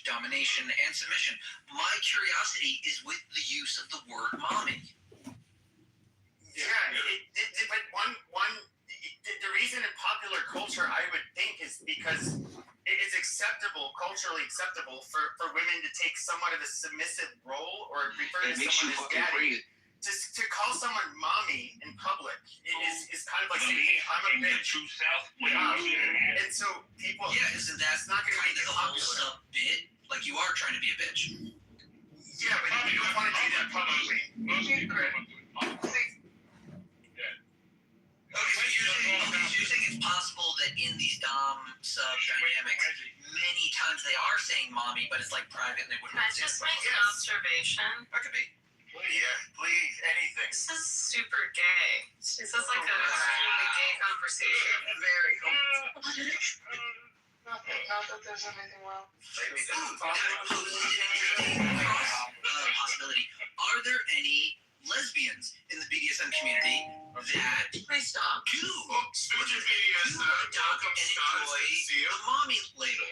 bondage, domination, and submission. My curiosity is with the use of the word mommy. But the reason in popular culture, I would think, is because it is acceptable, culturally acceptable, for women to take somewhat of a submissive role or refer to someone as daddy. To call someone mommy in public is kind of like saying, hey, I'm a bitch. True self. And so people, isn't that not going to be the whole sub bit? Like, you are trying to be a bitch. Yeah, but you don't want to do that publicly. Okay, so you're saying it's possible that in these dom sub dynamics, many times they are saying mommy, but it's like private and they wouldn't. Can I just make an observation? That could be. Yeah, please, anything. This is super gay. This is like an extremely gay conversation. Very Not that there's anything wrong. Maybe that poses an interesting possibility. Are there any lesbians in the BDSM community that Please stop. do Speaking of BDSM, adopt and enjoy the mommy label?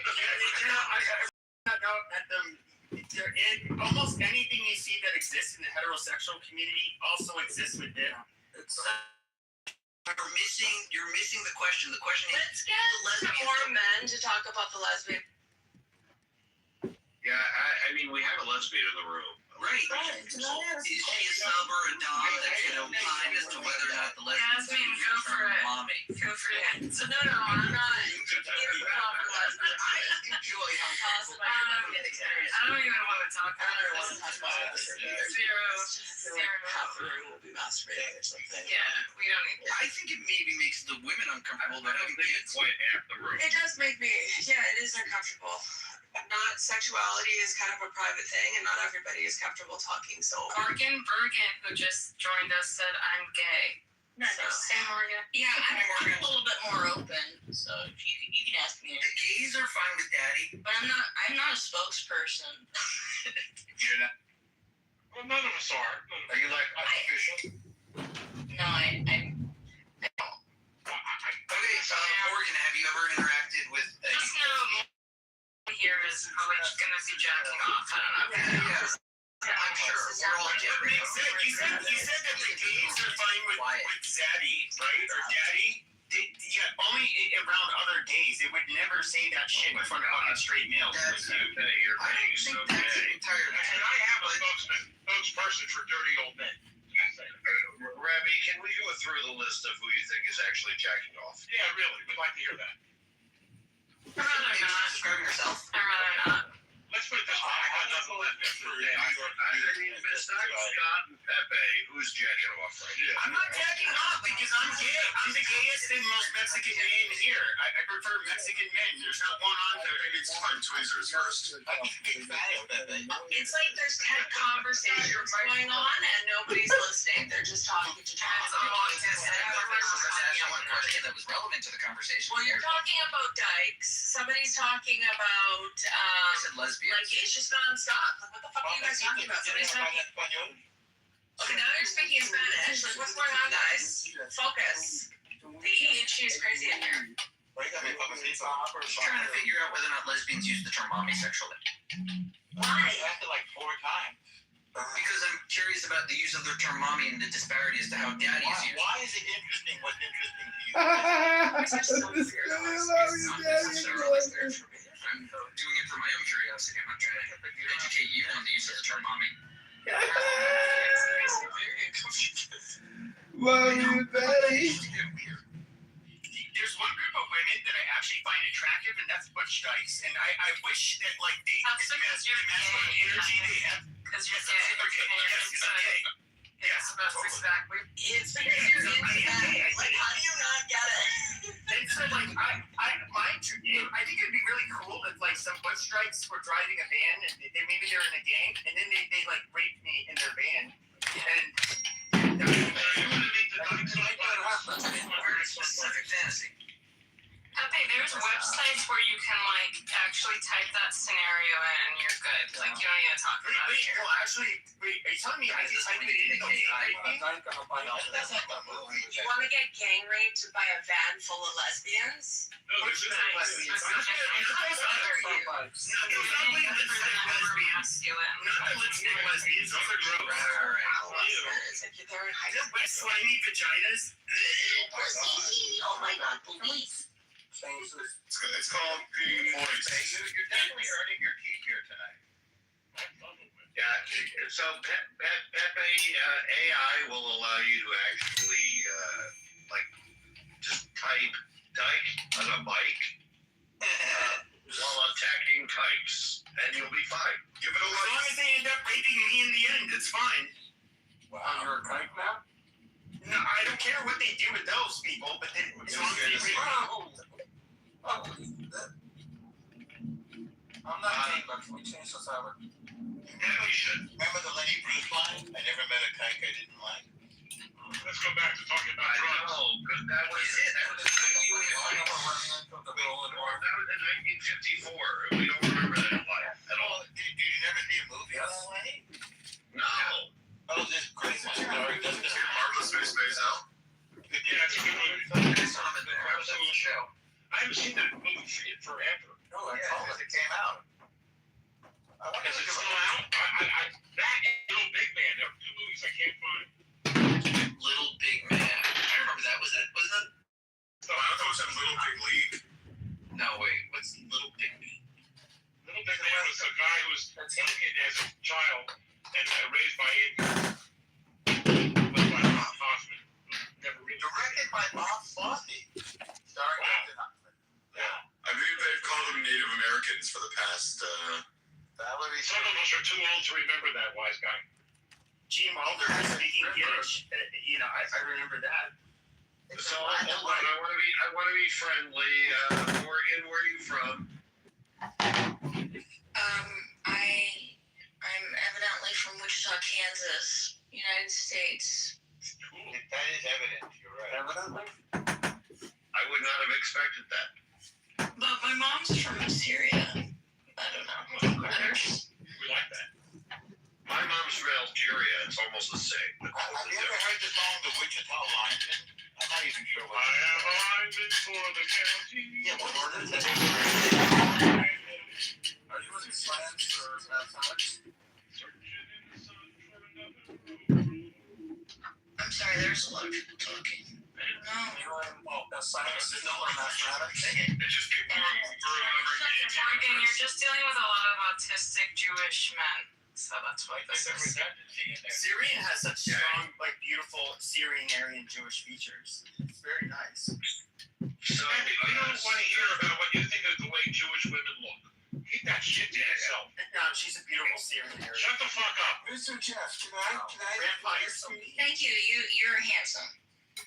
Almost anything you see that exists in the heterosexual community also exists within. You're missing the question. The question is, Let's get more men to talk about the lesbian. Yeah, I mean, we have a lesbian in the room. right. Is she a sub or a dom that can opine as to whether or not the lesbian Yasmin, go for it. mommy? Go for it. So no, I'm not here for lesbian. I enjoy how Tell us about your lesbian experience. I don't even want to talk about this. Zero. will be masturbating or something. Yeah, we don't need that. I think it maybe makes the women uncomfortable about having kids. Quite half the room. It does make me, yeah, it is uncomfortable. Not sexuality is kind of a private thing, and not everybody is comfortable talking. So Morgan Bergen, who just joined us, said I'm gay. Say Morgan. yeah, I'm a little bit more open, so if you can ask me. The gays are fine with daddy. But I'm not a spokesperson. You're not. Well, none of us are. Are you like official? No, I don't. Okay, Morgan, have you ever interacted with a Just know here is probably just gonna be jacking off. I don't know. Yeah. I'm sure. We're all different. You said that the gays are fine with zaddy, right? Or daddy. Only around other gays. They would never say that shit in front of fucking straight males. That's I I don't think that's entirely And I have a spokesperson for dirty old men. Rabbi, can we go through the list of who you think is actually jacking off? Yeah, really. We'd like to hear that. I'd rather Maybe not. describe yourself. I'd rather not. Let's put it this way. I got nothing left in for New York. I mean, besides Scott and Pepe, who's jacking off right now? I'm not jacking off because I'm gay. I'm the gayest and most Mexican man here. I prefer Mexican men. There's not one on there. It's fun tweezers first. It's like there's 10 conversations going on and nobody's listening. They're just talking to talk. One question that was relevant to the conversation. Well, you're talking about dykes. Somebody's talking about I said lesbians. like it's just nonstop. Like what the fuck are you guys talking about? Somebody's talking. Okay, now you're speaking Spanish. Like what's going on, guys? Focus. The ADHD is crazy in here. Just trying to figure out whether or not lesbians use the term mommy sexually. Why? Because I'm curious about the use of the term mommy and the disparity as to how daddy is used. Why is it interesting? What's interesting to you? Not necessarily. I'm doing it for my own curiosity. I'm not trying to educate you on the use of the term mommy. Mommy, daddy. There's one group of women that I actually find attractive, and that's butch dykes. And I wish that like they That's because you're masculine gay. energy they have. Because you're gay. Yes, That's exactly. It's because you're into that. Like how do you not get it? And so like I think it'd be really cool if like some butch dykes were driving a van and maybe they're in a gang and then they like raped me in their van and. Very specific fantasy. Okay, there There's websites where you can like actually type that scenario in and you're good. Like you don't even talk about it here. Well, actually, are you telling me I can type it in and go gang raping? That's like a movie. You want to get gang raped by a van full of lesbians? No, this is Lesbians. Not the lipstick lesbians. Those are gross. They're wet, slimy vaginas. Oh my god, police. It's called being moist. You're definitely earning your keep here tonight. Yeah, so Pepe AI will allow you to actually just type "dyke" on a bike while attacking kikes, and you'll be fine. Give it a As long like. as they end up raping me in the end, it's fine. Wow, you're a kike now? No, I don't care what they do with those people, but then as long as they rape me. I'm not kike, but can we change this over? Yeah, we should. Remember the Lenny Bruce line? I never met a kike I didn't like. Let's go back to talking about drugs. No, because that was it. That was in 1954. We don't remember that at all. Did you never see a movie on that way? No. Oh, this great one. Sorry, doesn't it? Marvelous Miss Maisel? Yeah, it's a good movie. Absolute show. I haven't seen that movie in forever. No, Because it came out. I wonder Is if it it's still out? That and Little Big Man. There are two movies I can't find. Little Big Man. I remember that. Wasn't that? Oh, I thought it was a Little Big League. No, wait. What's Little Big Man? Little Big Man was a guy who was taken as a child and raised by Indians. Played by Bob Hoffman. Never read directed by Bob Fosse. Starring Captain Hoffman. I believe they've called them Native Americans for the past, Valerie. Some of us are too old to remember that, wise guy. Gene Wilder was speaking Yiddish. I remember that. So hold on, I want to be friendly. Morgan, where are you from? I'm evidently from Wichita, Kansas, United States. Cool. That is evident. You're right. evidently? I would not have expected that. But my mom's from Syria. I don't know. We like that. My mom's from Algeria. It's almost the same. Have you ever heard the song The Wichita Lineman? I'm not even sure what I have a lineman for the county. Yeah, what order is that? Are you in science or mathematics? Searching in the sun for another road. I'm sorry, there's a lot of people talking. I don't know. You're in science or mathematics? It's just people Morgan, you're just dealing with a lot of autistic Jewish men. So that's what this is. Syria has such strong, beautiful Syrian, Aryan, Jewish features. It's very nice. So we don't want to hear about what you think of the way Jewish women look. Keep that shit to yourself. No, she's a beautiful Syrian, Aryan. Shut the fuck up. Mr. Jeff, can I Grandpa, you're so mean. Thank you. You're handsome.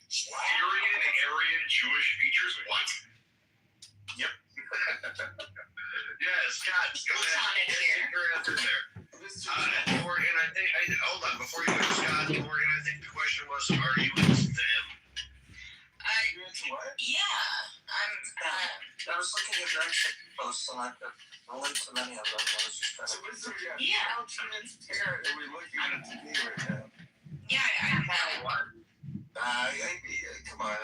Syrian, Aryan, Jewish features? What? Yep. Yeah, Scott, go What's ahead. on in Get here? your answer there. Morgan, I think, hold on, before you go to Scott, Morgan, I think the question was, are you into them? You're into what? Yeah. I was looking at your exit posts and I could relate to many of them. I was just trying to. So, Yeah. How transparent are we looking at TV right now? Yeah, I know. Come on,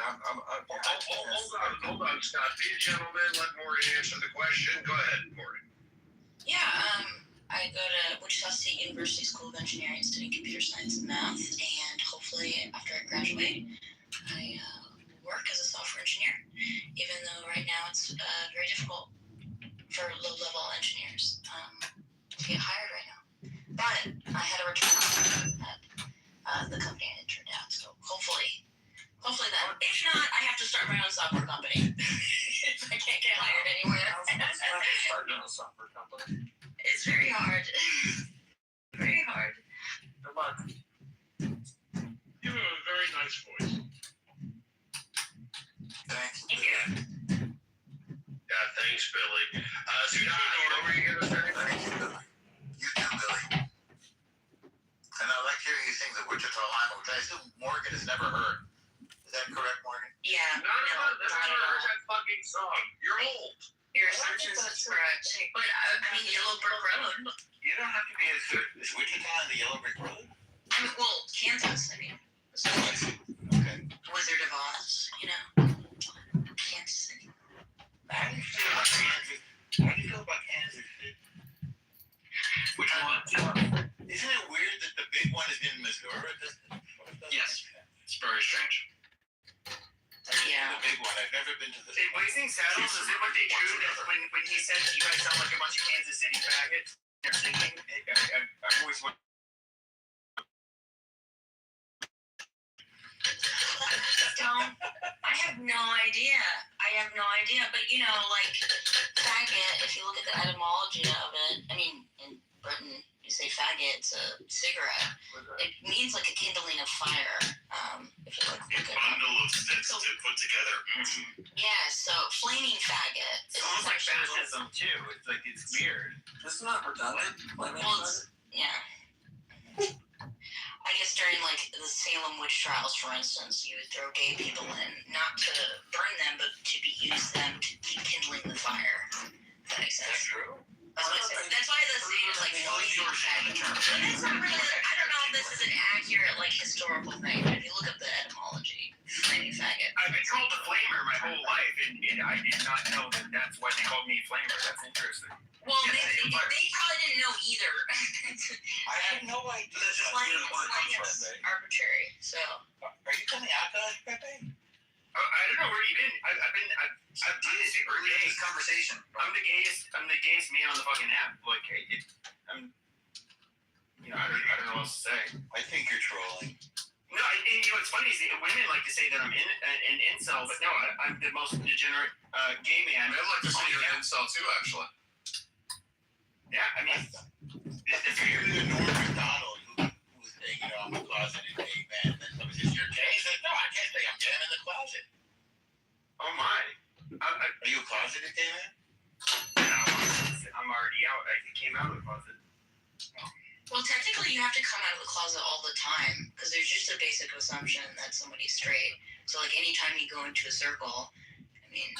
Hold on, Scott. Be a gentleman. Let Morgan answer the question. Go ahead, Morgan. Yeah, I go to Wichita State University School of Engineering studying computer science and math, and hopefully after I graduate, I work as a software engineer, even though right now it's very difficult for low-level engineers to get hired right now. But I had a return offer at the company I interned at, so hopefully that. If not, I have to start my own software company if I can't get hired anywhere. Starting a software company. It's very hard. Very hard. Good luck. You have a very nice voice. Thanks. Thank you. Yeah, thanks, Billy. Scott, what were you going to say? Thank you, Billy. You too, Billy. And I like hearing you sing the Wichita Lineman, which I assume Morgan has never heard. Is that correct, Morgan? Yeah. No, that's not that fucking song. You're old. Your assumptions is correct. But I mean, Yellow Brick Road. You don't have to be as good. Is Wichita in the Yellow Brick Road? I mean, well, Kansas, I mean. So, Okay. Wizard of Oz, you know. Kansas City. How do you feel about Kansas? How do you feel about Kansas City? Which one? Isn't it weird that the big one is in Missouri? Yes. It's very strange. Yeah. The big one. I've never been to the. In Blazing Saddles, is it what they drew that when he said you guys sound like a bunch of Kansas City faggots? They're singing. I've always wondered. I have no idea. But you know, like faggot, if you look at the etymology of it, I mean, in Britain, you say faggot, it's a cigarette. It means like a kindling of fire. If you like look at it. Bundle of sticks to put together. Yeah, so flaming faggot. It's almost like fascism too. It's like it's weird. It's not redundant. Well, yeah. I guess during like the Salem witch trials, for instance, you would throw gay people in, not to burn them, but to use them to keep kindling the fire. If that makes sense. That's true. That's why the saying is like flaming faggot. But that's not really. I don't know if this is an accurate like historical thing. But if you look up the etymology, flaming faggot. I've been called a flamer my whole life, and I did not know that that's why they called me flamer. That's interesting. Well, they probably didn't know either. I have no idea. Slang is arbitrary. So. Are you coming out to us, Pepe? I don't know where you've been. I'm super gay. This conversation. I'm the gayest man on the fucking app. Like, I'm. You know, I don't know what else to say. I think you're trolling. No, and you know what's funny is that women like to say that I'm an incel, but no, I'm the most degenerate gay man. I'd like to say you're an incel too, actually. Yeah, I mean, If you're the Norm McDonald who was saying, you know, I'm a closeted gay man, then somebody says you're gay. He says, no, I can't say I'm gay. I'm in the closet. oh my. Are you a closeted gay man? No, I'm already out. I came out of the closet. Well, technically, you have to come out of the closet all the time because there's just a basic assumption that somebody's straight. So, like, anytime you go into a circle, I mean,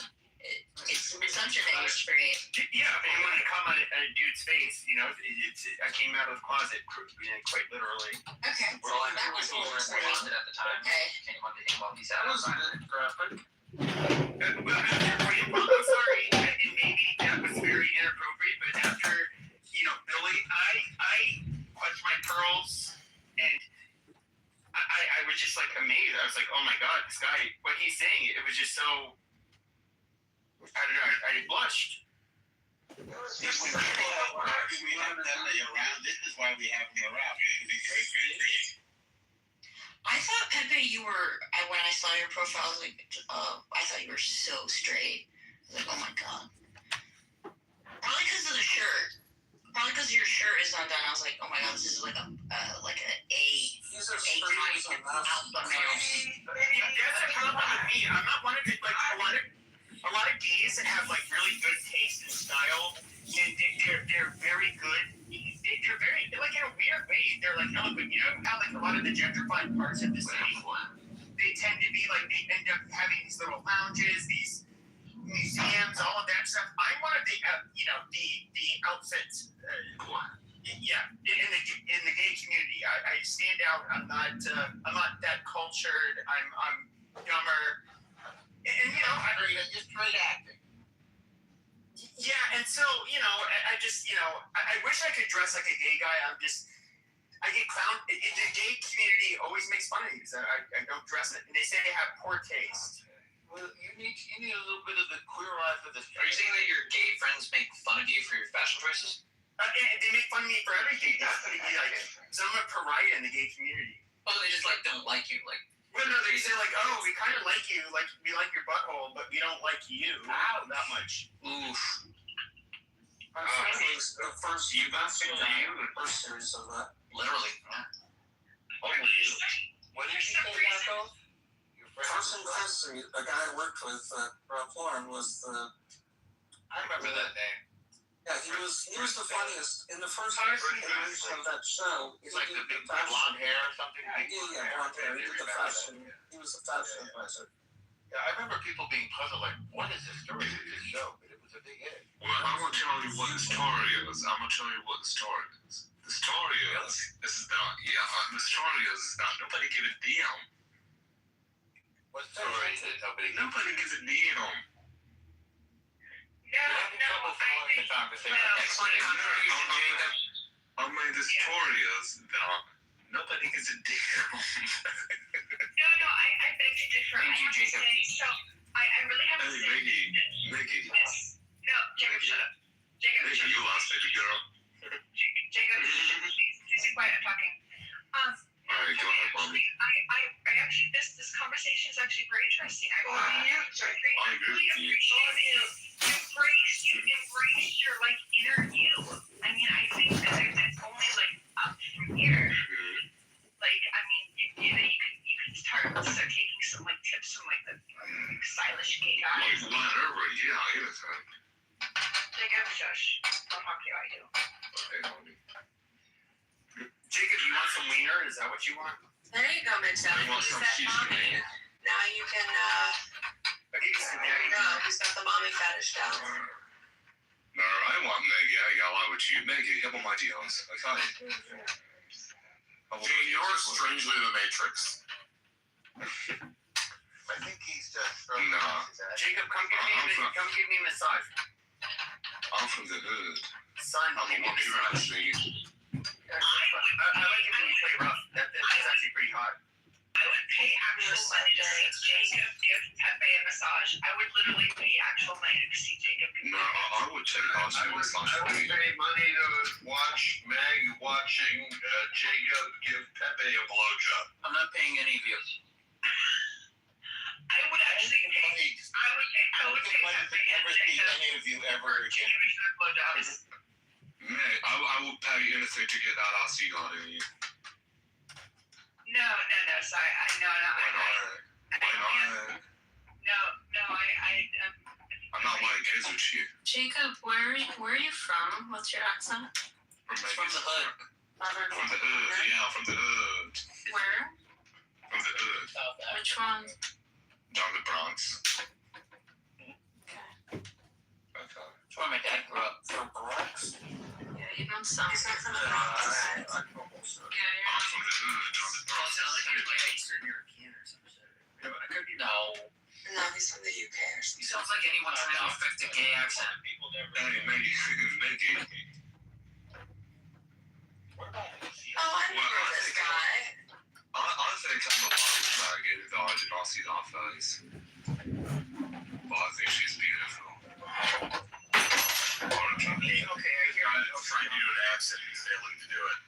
it's an assumption that you're straight. Yeah, but when I come on a dude's face, you know, I came out of the closet, quite literally. Okay. We're all That was a little closet at the time. Okay. Came on to him while he's out. Well, I'm sorry, and maybe that was very inappropriate, but after, you know, Billy, I clutched my pearls, and I was just like amazed. I was like, oh my god, this guy, what he's saying, it was just so. I don't know. I blushed. When people have them around, this is why we have them around. It can be great for you. I thought, Pepe, you were, when I saw your profile, I was like, I thought you were so straight. I was like, oh my god. Probably because of the shirt. Probably because your shirt is undone. I was like, oh my god, this is like a These are strings on that. alpha male. That's the problem with me. I'm not one of the, like, a lot of gays that have like really good taste and style, and they're very good. They're very like in a weird way. They're like no, but you know how like a lot of the gentrified parts of the city, they tend to be like they end up having these little lounges, these museums, all of that stuff. I'm one of the the outfits. Yeah, in the gay community, I stand out. I'm not that cultured. I'm dumber. And you know, just straight acting. Yeah, and so you know, I just I wish I could dress like a gay guy. I get clowned. The gay community always makes fun of me because I don't dress it, and they say I have poor taste. Well, you need a little bit of the queer eye for this. Are you saying that your gay friends make fun of you for your fashion choices? And they make fun of me for everything. So I'm a pariah in the gay community. Oh, they just like don't like you, like. Well, no, they say like, oh, we kind of like you, like we like your butthole, but we don't like you. Wow, that much. Oof. The first series of that. Literally. Holy. What did you say, Marco? First series, a guy I worked with, Ralph Lauren, was the. I remember that name. Yeah, he was the funniest in the first iteration of that show. He's like the big blonde hair or something. Yeah, blonde hair. He did the fashion. He was the fashion advisor. Yeah, I remember people being puzzled, like, what is this story of this show? But it was a big hit. Well, I'm gonna tell you what the story is. I'm gonna tell you what the story is. The story is, this is not, the story is not, nobody give a damn. What story is it? Nobody gives a damn. We're having trouble following the conversation. Explain Jacob. I mean, the story is that nobody gives a damn. No, I beg to differ. Thank I you, have to Jacob. say, so I really have to Hey, say Mickey. this. No, Jacob, shut up. Jacob, Mickey, shut you up. lost, baby girl. Jacob, please be quiet. I'm talking. Alright, go ahead, mommy. I actually, this conversation is actually very interesting. I really am. Sorry, great. I agree with you. You embrace your like inner you. I mean, I think that it's only like up from here. Like, I mean, you know, you can start taking some like tips from like the stylish gay guys. Like, whatever, yeah, anything. Jacob, shush. Don't talk to you. I do. Okay, mommy. Jacob, you want some wiener? Is that what you want? There you go, Mitch. I want some cheese, man. Now you can, I'll give you some there you go. He's got the mommy fetish down. No, I want Maggie. I got along with you. Maggie, help on my deals. Okay. Gee, you're strangely the Matrix. I think he's just throwing Nah. his ass. Jacob, come give me a massage. I'm from the hood. Son, I'm a give me a monkey massage. actually. I like it when you play rough. That's actually pretty hot. I would pay actual money to see Jacob give Pepe a massage. I would literally pay actual money to see Jacob. No, I would take off I some would massage. pay money to watch Meg watching Jacob give Pepe a blowjob. I'm not paying any of you. I would actually pay. I would pay money to Pepe and never see Jacob any of you ever for again. giving me blowjobs. Man, I would pay anything to get that IC out of you. No. Sorry, Why not? I'm not like kids with you. Jacob, where are you from? What's your accent? From the hood. From the hood, yeah, from the hood. Where? From the hood. Which one? Down the Bronx. Okay. Okay. That's where my dad grew up. From Bronx? Yeah, you don't sound. He's not from the Bronx. Yeah, I'm from the hood, down the Bronx. Eastern European or some shit. No. No, he's from the UK or He something. sounds like anyone trying to affect a gay accent. Hey, Maggie. Oh, I remember this guy. I think I'm a lot of faggot, though I did not see that face. But I think she's beautiful. I'm trying to I'm trying to do an accent. He's failing to do it.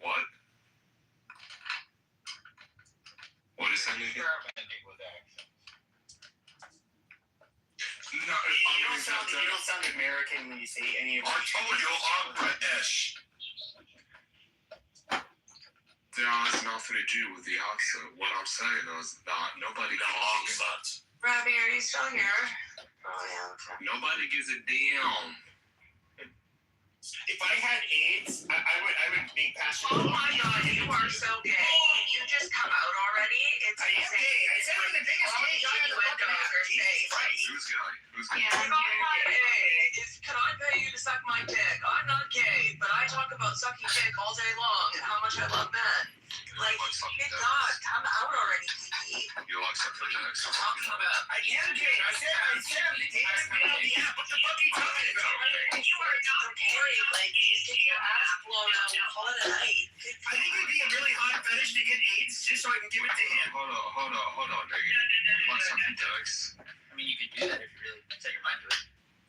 What? What is that nigga? Experimenting with accents. No, You don't sound American when you say any of I told you I'm British. That has nothing to do with the accent. What I'm saying is that nobody gives Robbie, are you still here? Oh, yeah, okay. nobody gives a damn. If I had AIDS, I would be passionate. Oh my god, you are so gay. Can you just come out already? It's I am gay. I said I'm the biggest gay guy in the fucking house. Jesus Christ. Who's gay? Who's gay? Yeah, I'm not gay. Can I pay you to suck my dick? I'm not gay, but I talk about sucking dick all day long and how much I love men. Like, good God, come out already, Kiki. You like something next? Talking about. I am gay. I said I'm the gayest man on the app. What the fuck are you talking about? You are not gay. Like, just get your ass blown out and call it a night. I think it'd be a really hot fetish to get AIDS just so I can give it to him. Hold on, nigga. You like something dicks? I mean, you could do that if you really set your mind to it.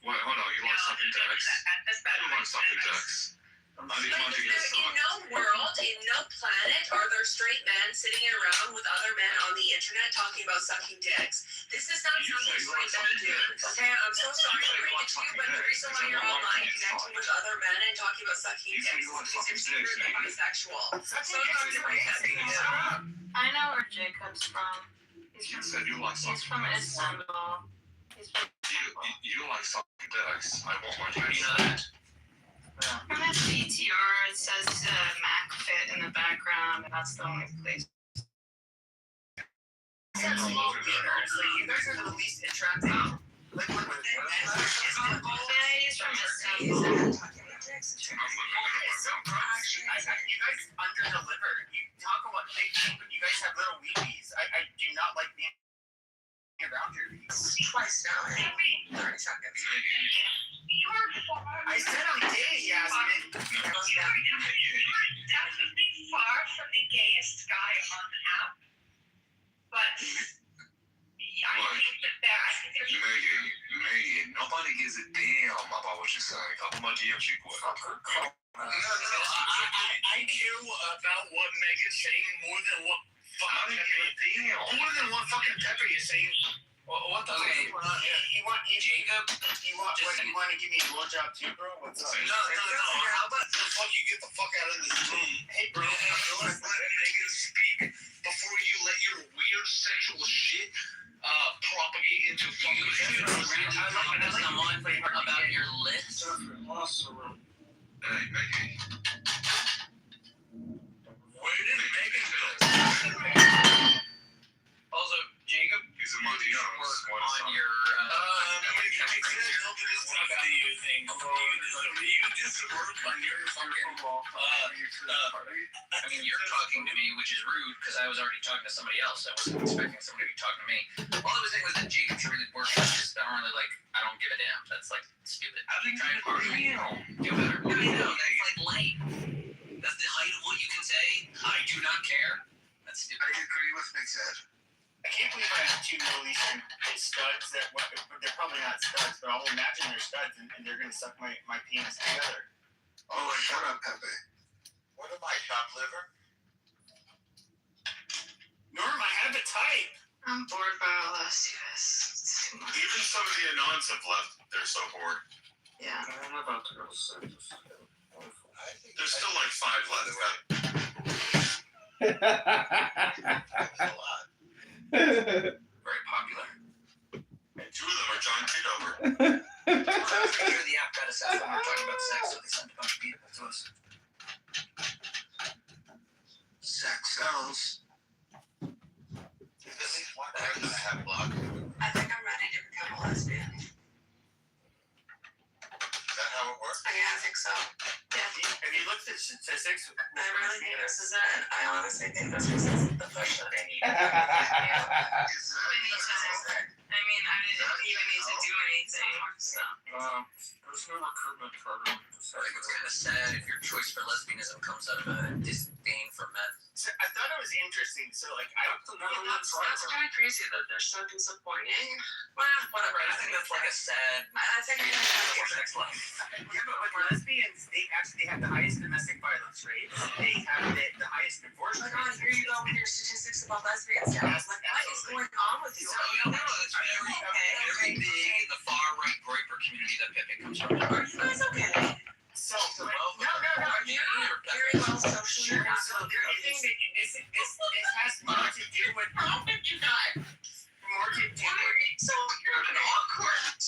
Wait, hold on. You like something dicks? You like something dicks? I need Like, one to get in sucked. no world, in no planet, are there straight men sitting around with other men on the internet talking about sucking dicks. This is not You something say you like straight men sucking do. dicks. Okay, I'm so sorry You say to you bring like it to you, sucking but the dicks. reason You why say you're you like online sucking connecting dicks. with other men and talking about sucking You say dicks you like is sucking because you're dicks, secretly nigga. bisexual. Sucking So dicks hard is to break that amazing. thing Shut down. up. I know where Jacob's from. You said you like He's something from dicks. Istanbul. He's from You like something dicks. I want my You dicks. know that? From his PTR, it says Mac Fit in the background, and that's the only place. have small theaters. Like, you guys are the least interactive. Like, what the thing is He's from the States. you guys under-deliver. You talk about big things, but you guys have little weebies. I do not like being around your weebies. Twice now, 30 seconds. You're far. I said I'm gay, Yasmin. You're definitely far from the gayest guy on the app. But yeah, I think there's Man, nobody gives a damn about what you're saying. Couple my DMs you put. No, I care about what Megan's saying more than what fucking Pepe. More than what fucking Pepe is saying. What the fuck is going on here? You want to give me a blowjob too, bro? What's up? No. How about the fuck you get the fuck out of this room? Hey, bro. And let Megan speak before you let your weird sexual shit propagate into fucking I like someone about your list. Hey, Megan. Where did Megan go? Also, Jacob, He's a Montiano. work on your. You just work on your fucking. I mean, you're talking to me, which is rude because I was already talking to somebody else. I wasn't expecting somebody to be talking to me. All I was saying was that Jacob's really working. I don't really like. I don't give a damn. That's like stupid. How do you try to argue me? Do better. No, I know. That's like lame. That's the height of what you can say. I do not care. That's stupid. I agree with Big Ed. I can't believe I have two Middle Eastern studs that they're probably not studs, but I'll imagine they're studs and they're gonna suck my penis together. Oh, like, shut up, Pepe. What am I, top liver? Norm, I have a type. I'm bored by all this, you guys. It's too much. Even some of the Anons have left. They're so bored. Yeah. I'm about to go to sleep. There's still like 5 left. That's a lot. Very popular. And 2 of them are John Kitover. Here the app got us out when we were talking about sex, so they sent a bunch of people to us. Sex sells. At least one guy that I have blocked. I think I'm ready to become a lesbian. Is that how it works? I mean, I think so. Yeah. Have you looked at statistics? I really think this is it. I honestly think this is the push that they need. Is I mean, I didn't even need to do anything. So. There's no recruitment program. I think it's kind of sad if your choice for lesbianism comes out of a disdain for men. So I thought it was interesting. So like That's kind of crazy that they're so disappointing. Well, whatever. I think that's like a sad. I think I'm gonna Your sex life. yeah, but with lesbians, they actually have the highest domestic violence rates. They have the highest divorce Oh my rates. God, here you go with your statistics about lesbians. Yeah. Like, what is going on with you? No, it's very big in the far right groyper community that Pepe comes from. Are you guys okay? So no. You're not very well socially. You're not So I think that this has more to do with How did you die? more to do Why with. are you so awkward?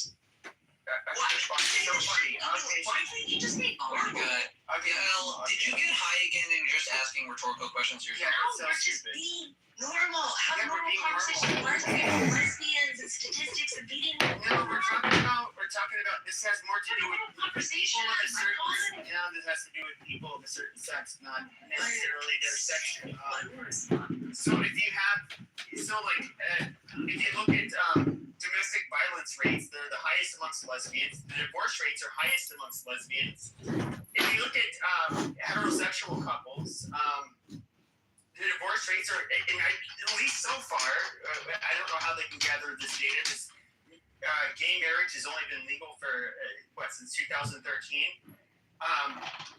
That's so funny. Why can't you just be Oh my normal? god. Well, did you get high again and you're just asking rhetorical questions to Yeah, yourself? No, we're just being normal. Have Yeah, we're normal being conversation. normal. We're talking about lesbians and statistics and beating No, we're talking about this has more to do with conversation. people of a certain this has to do with people of a certain sex, not necessarily their sexual. So if you have if you look at domestic violence rates, they're the highest amongst lesbians. The divorce rates are highest amongst lesbians. If you look at heterosexual couples, the divorce rates are, at least so far, I don't know how they can gather this data. This gay marriage has only been legal for since 2013.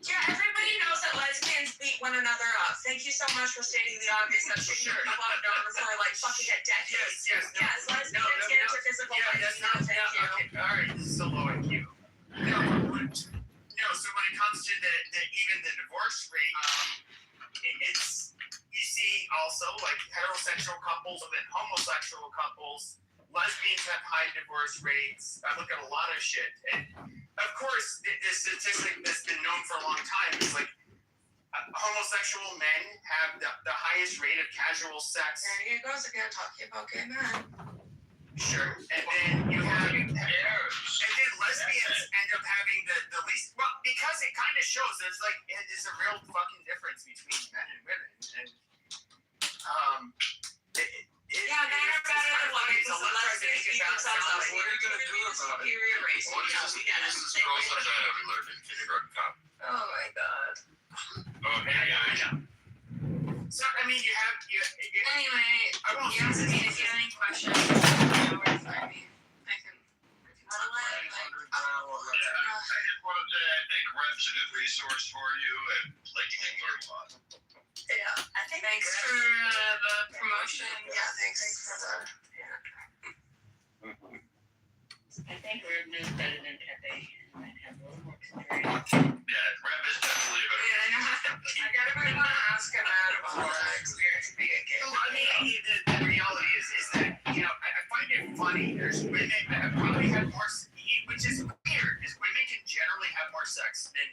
Yeah, everybody knows that lesbians beat one another up. Thank you so much for stating the obvious. That should be known for like fucking a decade. Yes, lesbians no, get into physical yeah, violence. that's not. Thank you. Okay, all right, this is so low IQ. No, so when it comes to even the divorce rate, it's you see also like heterosexual couples and then homosexual couples. Lesbians have high divorce rates. I look at a lot of shit, and of course, this statistic that's been known for a long time is like homosexual men have the highest rate of casual sex. There he goes again, talking about gay men. Sure. And then you have, and then lesbians end up having the least, well, because it kind of shows there's like, there's a real fucking difference between men and women. And, Yeah, men are better than women because the lesbians keep themselves up. What are you gonna do about it? Superior race. What is this girl such I haven't learned in kindergarten cop? Oh my god. Oh, yeah. so, I mean, you have, Anyway, I won't you guys, if you have any questions, you know where to find me. I can. I just wanted to say I think Rev's a good resource for you, and like you can learn a lot. Yeah, I think. Thanks for the promotion. Yeah, thanks for the. I think Rev knows better than Pepe. Might have a little more experience. Yeah, Rev is definitely a better. Yeah, I know. I gotta really want to ask him about the experience being a kid. I mean, the reality is that, you know, I find it funny. There's women that probably have more, which is weird, is women can generally have more sex than,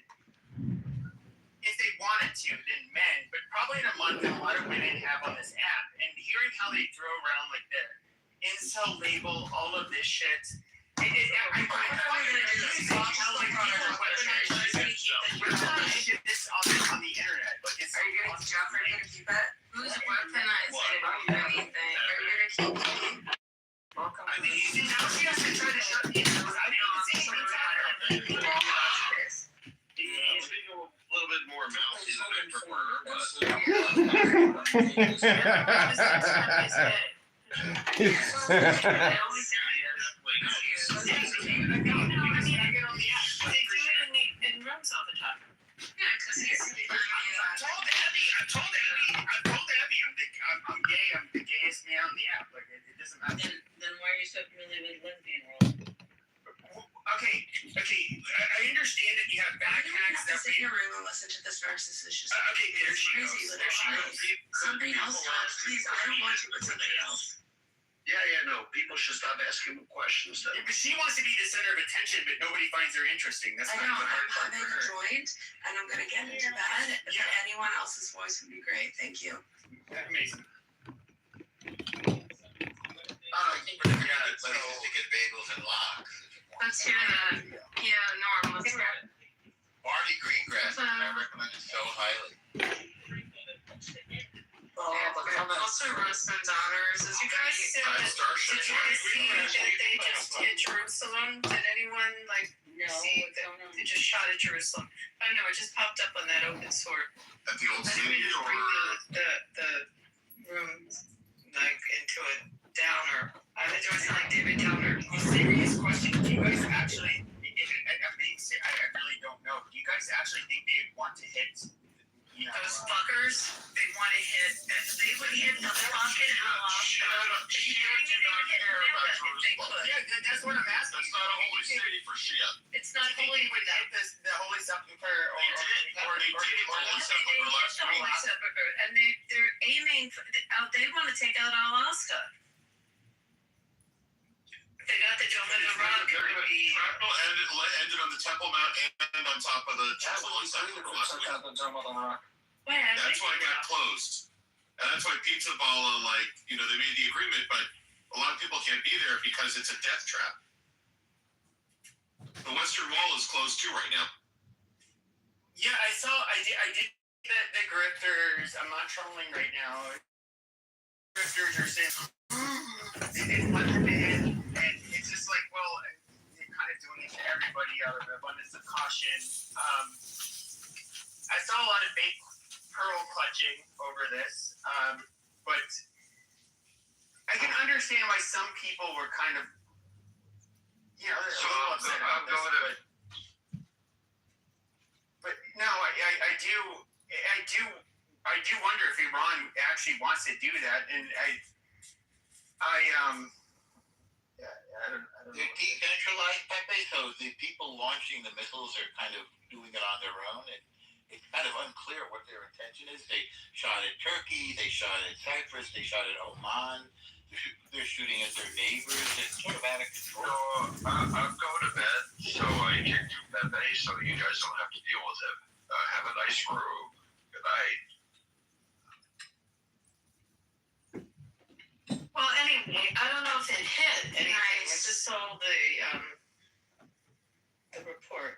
if they wanted to, than men. But probably in a month, a lot of women have on this app. And hearing how they throw around like the incel label, all of this shit. I find it amusing how like weaponized this on the internet. Like it's. Are you gonna Jeff? Are you gonna keep it? Who's weaponizing anything? Are you gonna keep it? Welcome. I mean, you see, now she has to try to shut me down. I didn't see He's a little bit more mousy than I prefer, In rooms all the time. Yeah, because he's. I told Abby, I'm gay. I'm the gayest man on the app. Like it doesn't matter. Then why are you so really with lesbian role? Okay. I understand that you have Why do we backpacks have to that sit in a room and listen to this narcissist? okay, there she Crazy goes. with her eyes. Something else talk, please. I don't want to with something else. Yeah, no. People should stop asking me questions. Then. Yeah, but she wants to be the center of attention, but nobody finds her interesting. That's I kind know, of the hard I'm part having for a her. joint, and I'm gonna get into that, but anyone else's voice would be great, thank you. Amazing. So, to get bagels and lox. Let's hear that. Yeah, Norm, let's hear it. Barney Greengrass, I recommend it so highly. Also, Rustin's honors. Did you guys see that they just hit Jerusalem? Did anyone No, see that they just shot at Jerusalem? I don't know, it just popped up on that open source. At the old I think city we just or? bring the room into a downer. I was doing something like David Downer. Serious question. Do you guys actually, I really don't know. Do you guys actually think they would want to hit, you know, Those fuckers, they want to hit. They would hit the fucking Alaska. Yeah, that's what I'm asking. That's not a holy city for Shia. It's not Do you holy. think they would hit the Holy Sepulchre or They did Holy Sepulchre last week. Holy Sepulchre, and they're aiming. They want to take out Alaska. If they got the jump in the rock, it would be. Shrapnel ended on the Temple Mount and on top of the Temple on Sepulchre last week. That's why it got closed. And that's why Pizza Balla, they made the agreement, but a lot of people can't be there because it's a death trap. The Western Wall is closed too right now. Yeah, I did the grifters. I'm not trolling right now. Grifters are saying, they didn't let them in. And it's just like, well, they're kind of doing it to everybody out of abundance of caution. I saw a lot of fake pearl clutching over this. But I can understand why some people were kind of, a little upset about this. But no, I do wonder if Iran actually wants to do that, and I don't know. They're decentralized, Pepe, so the people launching the missiles are kind of doing it on their own, and it's kind of unclear what their intention is. They shot at Turkey, they shot at Cyprus, they shot at Oman, they're shooting at their neighbors. It's sort of out of control. So I'm going to bed, so I can do Pepe, so you guys don't have to deal with it. Have a nice room. Good Right. Well, anyway, I don't know if it hit anything. I just saw the report.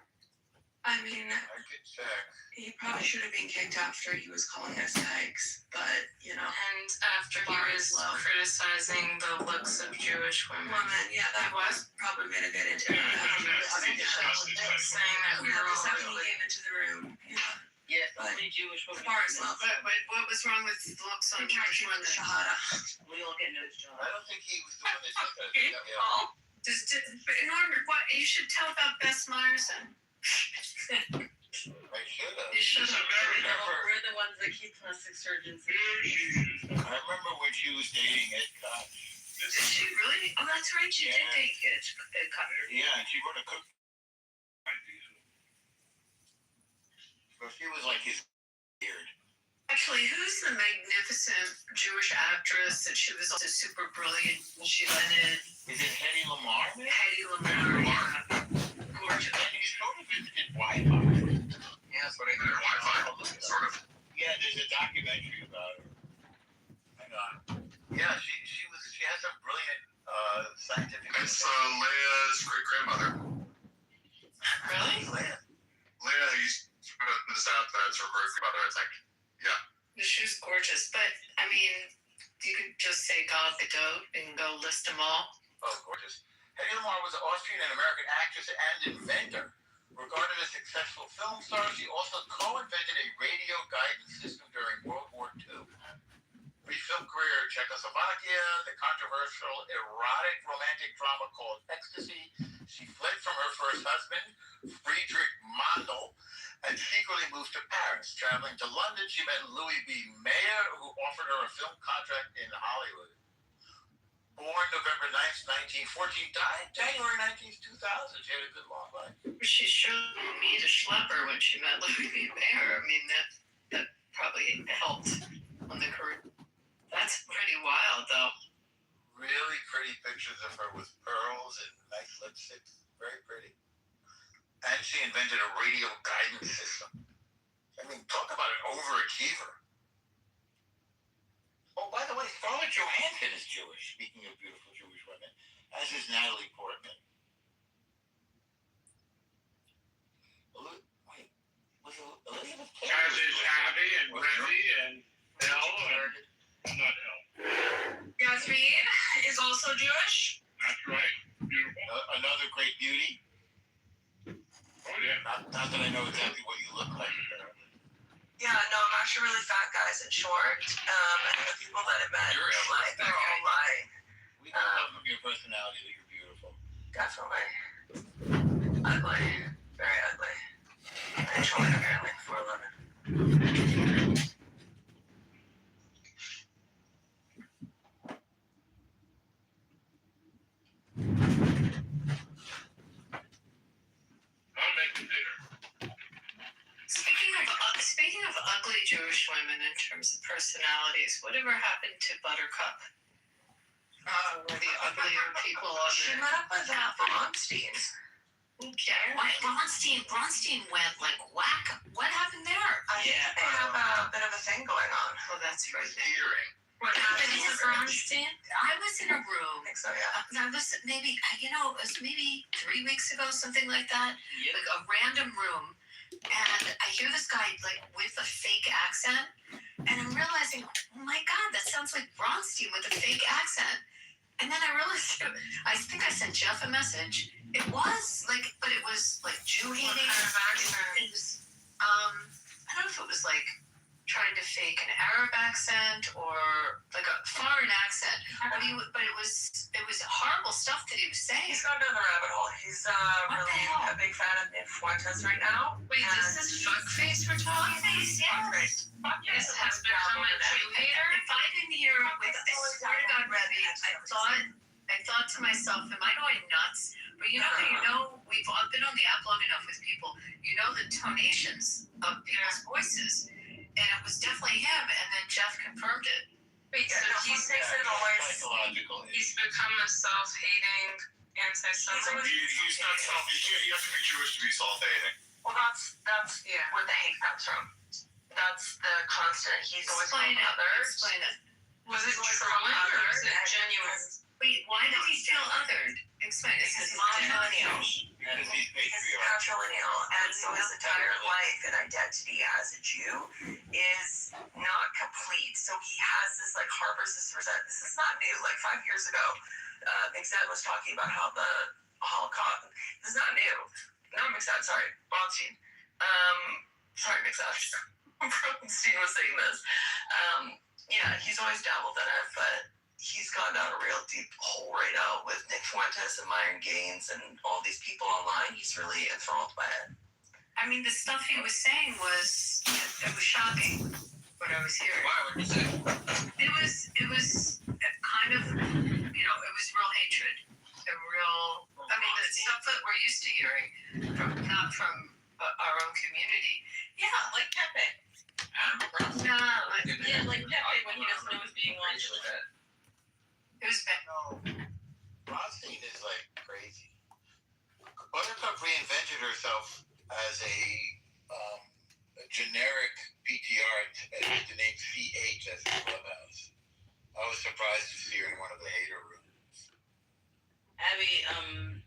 I mean, I could check. he probably should have been kicked after he was calling us hags, but you know. And after he was criticizing the looks of Jewish women. Yeah, that was probably gonna get into it. Saying that we were The all second he really... came into the room, Yeah, But only Jewish women. as far as love, But what was wrong with the looks on Jewish women? Shahada. We all get no job. I don't think he was the one that said that. Yeah. In order, what you should tell about Bess Myerson. I should have. You should have. We're the ones that keep plastic surgeons. I remember when she was dating Ed Koch. Did she really? Oh, that's right. She did date it. Yeah, and she wrote a cookbook. So she was like his beard. Actually, who's the magnificent Jewish actress that she was also super brilliant? She landed Is it Hedy Lamarr? Hedy Lamarr. Yeah. Gorgeous. And he sort of invented Wi-Fi. Yeah, that's what I heard. Wi-Fi, sort of. Yeah, there's a documentary about her. Hang on. Yeah, she has some brilliant scientific. It's Leia's great grandmother. Really? Leia used to put this out. That's her great grandmother, I think. Yeah. She's gorgeous, but I mean, you could just say God the Goat and go list them all. Oh, gorgeous. Hedy Lamarr was an Austrian and American actress and inventor. Regarded as a successful film star, she also co-invented a radio guidance system during World War II. Brief film career in Czechoslovakia, the controversial erotic romantic drama called Ecstasy. She fled from her first husband, Friedrich Mandel, and secretly moved to Paris. Traveling to London, she met Louis B. Mayer, who offered her a film contract in Hollywood. Born November 9th, 1914, died January 19th, 2000. She had a good long life. She showed me the schlepper when she met Louis B. Mayer. I mean, that probably helped on the career. That's pretty wild, though. Really pretty pictures of her with pearls and nice lipsticks. Very pretty. And she invented a radio guidance system. I mean, talk about an overachiever. Oh, by the way, Scarlett Johansson is Jewish, speaking of beautiful Jewish women, as is Natalie Portman. Wait, was Elizabeth Taylor? As is Abby and Remy and Elle and not Elle. Yasmin is also Jewish. That's right. Beautiful. Another great beauty. Oh, yeah. Not that I know exactly what you look like. Yeah, no, I'm actually really fat, guys, and short. And the people that I've met in real life, they're all lying. We can love from your personality that you're beautiful. Definitely. Ugly. Very ugly. I joined apparently before 11. I'm making dinner. Speaking of ugly Jewish women in terms of personalities, whatever happened to Buttercup? The uglier people on She there. met up with Bronstein. Bronstein went like whack. What happened there? I think they have a bit of a thing going on. Oh, that's right. Hearing. What happened to Bronstein? I was in a room. I think so, yeah. I was maybe, it was maybe 3 weeks ago, something like that. Like a random room. And I hear this guy like with a fake accent. And I'm realizing, oh my God, that sounds like Bronstein with a fake accent. And then I realized, I think I sent Jeff a message. It was like, but it was like Jew hating. What kind of accent? It was, I don't know if it was like trying to fake an Arab accent or like a foreign accent. But it was horrible stuff that he was saying. He's gone down the rabbit hole. He's really a big fan of Nick Fuentes right now. Wait, is this fuckface we're talking about? Fuckface. Yes, has become a Jew hater. If I didn't hear with, I swear to God, Rebby, I thought to myself, am I going nuts? But you know, we've all been on the app long enough with people. You know the tonations of people's voices, and it was definitely him. And then Jeff confirmed it. Wait, so he thinks it always. Psychological. He's become a self-hating anti-Semite. He's not self. You have to be Jewish to be self-hating. Well, that's where the hate comes from. that's the constant. He's always Explain on it. others. Explain it. Was it trolling or is it genuine? Wait, why did he feel othered? Explain it. Because he's matrilineal. Because he's He's patriarchal. patrilineal, and so his entire life and identity as a Jew is not complete. So he has this like harbors this resentment. This is not new. Like 5 years ago, Mixed was talking about how the Holocaust. This is not new. Not Mixed, sorry, Bronstein. Sorry, Mixed. Bronstein was saying this. Yeah, he's always dabbled in it, but he's gone down a real deep hole right now with Nick Fuentes and Myron Gaines and all these people online. He's really enthralled by it. I mean, the stuff he was saying was shocking. What I was hearing. Wow, what did you say? It was kind of, it was real hatred. I mean, the stuff that we're used to hearing, not from our own community. Yeah, like Pepe. No, Yeah, like Pepe when he doesn't know he's being watched. it was bad. No, Bronstein is like crazy. Buttercup reinvented herself as a generic PTR and used the name CH as a clubhouse. I was surprised to see her in one of the hater rooms. Abby,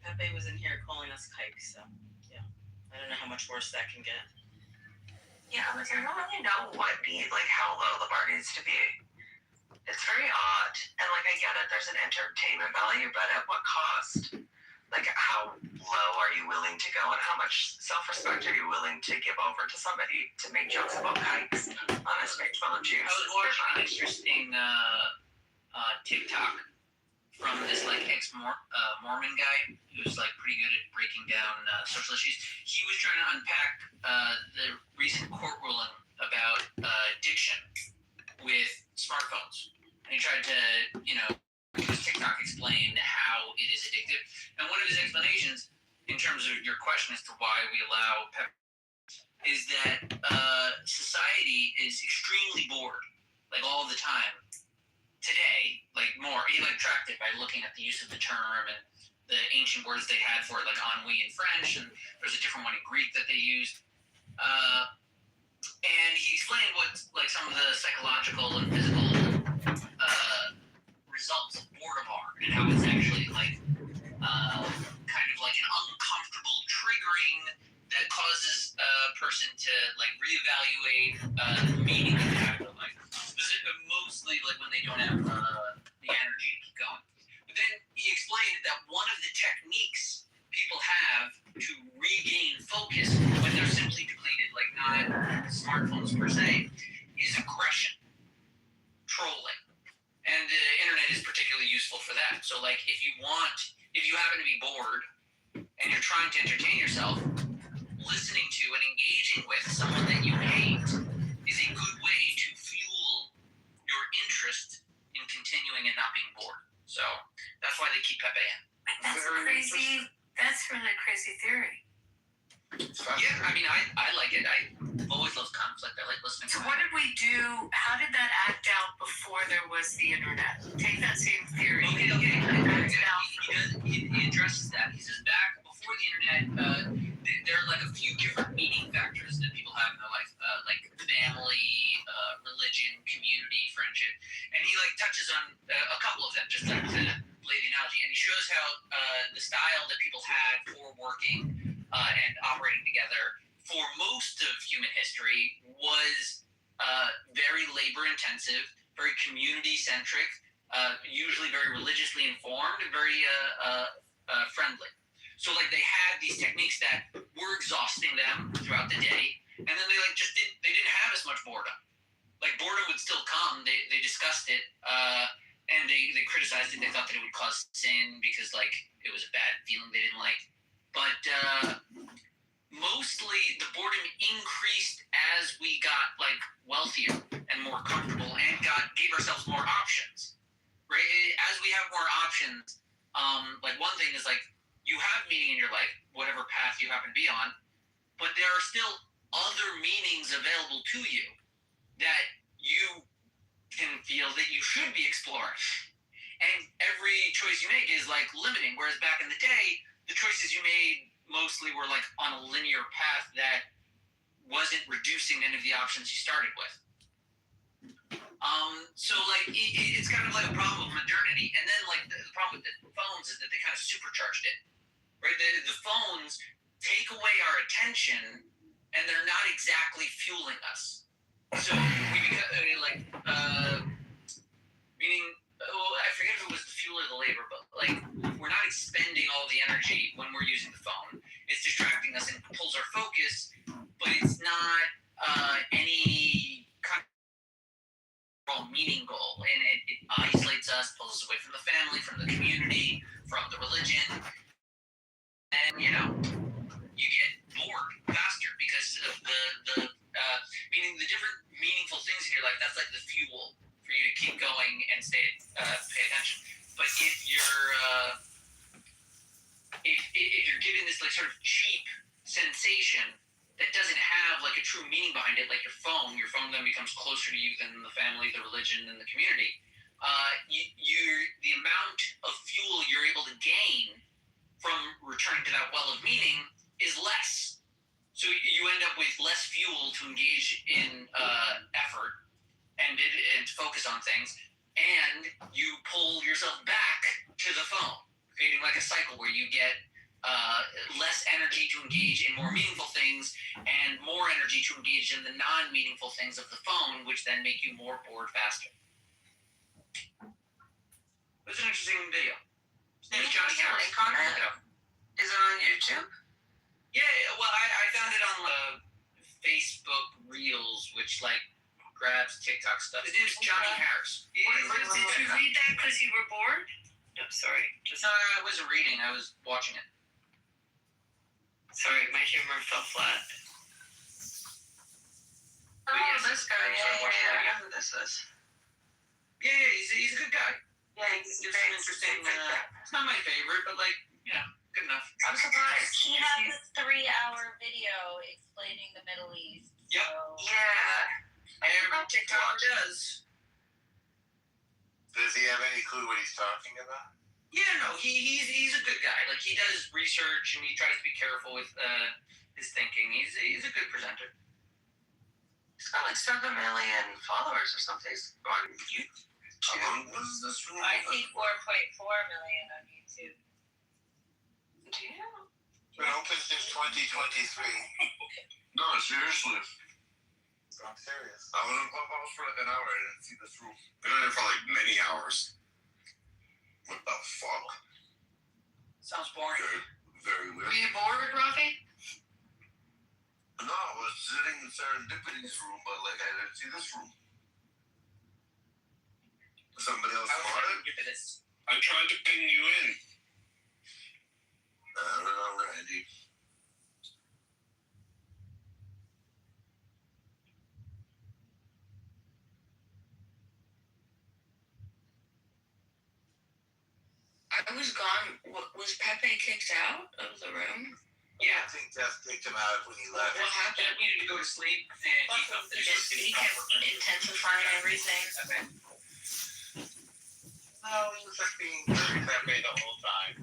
Pepe was in here calling us kikes, so yeah. I don't know how much worse that can get. Yeah, like I don't really know how low the bar needs to be. It's very odd, and like I get it, there's an entertainment value, but at what cost? Like, how low are you willing to go, and how much self-respect are you willing to give over to somebody to make jokes about kikes on a stage full of Jews? I was watching an interesting TikTok from this like ex-Mormon guy who's like pretty good at breaking down social issues. He was trying to unpack the recent court ruling about addiction with smartphones, and he tried to, use TikTok explain how it is addictive. And one of his explanations, in terms of your question as to why we allow pep, is that society is extremely bored, like all the time. Today, like more, he like tracked it by looking at the use of the term and the ancient words they had for it, like ennui in French, and there's a different one in Greek that they used. And he explained what like some of the psychological and physical results of boredom are, and how it's actually like kind of like an uncomfortable triggering that causes a person to like reevaluate the meaning of their life. Mostly like when they don't have the energy to keep going. But then he explained that one of the techniques people have to regain focus when they're simply depleted, like not smartphones per se, is aggression, trolling. And the internet is particularly useful for that. So like if you happen to be bored and you're trying to entertain yourself, listening to and engaging with someone that you hate is a good way to fuel your interest in continuing and not being bored. So that's why they keep Pepe in. That's really a crazy theory. Yeah, I mean, I like it. I've always loved conflict. I like listening So to what did we do? How did that act out before there was the internet? Take that same theory. Okay. He addresses that. He says back before the internet, there are like a few different meaning factors that people have in their life, like family, religion, community, friendship, and he like touches on a couple of them just like to lay the analogy. And he shows how the style that people had for working and operating together for most of human history was very labor intensive, very community centric, usually very religiously informed, and very friendly. So like they had these techniques that were exhausting them throughout the day, and then they like they didn't have as much boredom. Like boredom would still come. They discussed it, and they criticized it. They thought that it would cause sin because like it was a bad feeling they didn't like. But mostly the boredom increased as we got like wealthier and more comfortable and gave ourselves more options. Right? As we have more options, like one thing is like you have meaning in your life, whatever path you happen to be on, but there are still other meanings available to you that you can feel that you should be exploring. And every choice you make is like limiting, whereas back in the day, the choices you made mostly were like on a linear path that wasn't reducing any of the options you started with. So like it's kind of like a problem of modernity, and then like the problem with the phones is that they kind of supercharged it, right? The phones take away our attention, and they're not exactly fueling us. So we become meaning, I forget if it was the fuel or the labor, but like we're not expending all the energy when we're using the phone. It's distracting us and pulls our focus, but it's not any kind of meaning goal, and it isolates us, pulls us away from the family, from the community, from the religion, and you get bored faster because of the meaning the different meaningful things in your life. That's like the fuel for you to keep going and pay attention. But if you're given this like sort of cheap sensation that doesn't have like a true meaning behind it, like your phone then becomes closer to you than the family, the religion, and the community. The amount of fuel you're able to gain from returning to that well of meaning is less. So you end up with less fuel to engage in effort and to focus on things, and you pull yourself back to the phone, creating like a cycle where you get less energy to engage in more meaningful things and more energy to engage in the non-meaningful things of the phone, which then make you more bored faster. It was an interesting video. His name is Johnny Harris. Connor? Is it on YouTube? Yeah, well, I found it on the Facebook Reels, which like grabs TikTok stuff. His name is Johnny Harris. Did you read that because you were bored? No, sorry. No, I wasn't reading. I was watching it. Sorry, my humor fell flat. Oh, yes, this guy. Yeah, I know who this is. Yeah, he's a good guy. Yeah, he's Just an interesting. It's not my favorite, but like, good enough. I'm surprised. He has a 3-hour video explaining the Middle East. Yep. So. Yeah. Every TikTok does. Does he have any clue what he's talking about? Yeah, no, he's a good guy. Like he does research and he tries to be careful with his thinking. He's a good presenter. He's got like 7 million followers or something. He's on YouTube. How long was this room? I see 4.4 million on YouTube. Damn. Been open since 2023. No, seriously. I'm serious. I was in Clubhouse for like an hour. I didn't see this room. Been in there for like many hours. What the fuck? Sounds boring. Very Were weird. you bored, Rafi? No, I was sitting in Serendipity's room, but like I didn't see this room. Somebody else bought it? I tried to ping you in. I'm not ready. I was gone. Was Pepe kicked out of the room? Yeah. I think Jeff kicked him out when he left. What happened? Jeff needed to go to sleep, and he felt that He kept intensifying everything. Okay. No, he was just being very Pepe the whole time.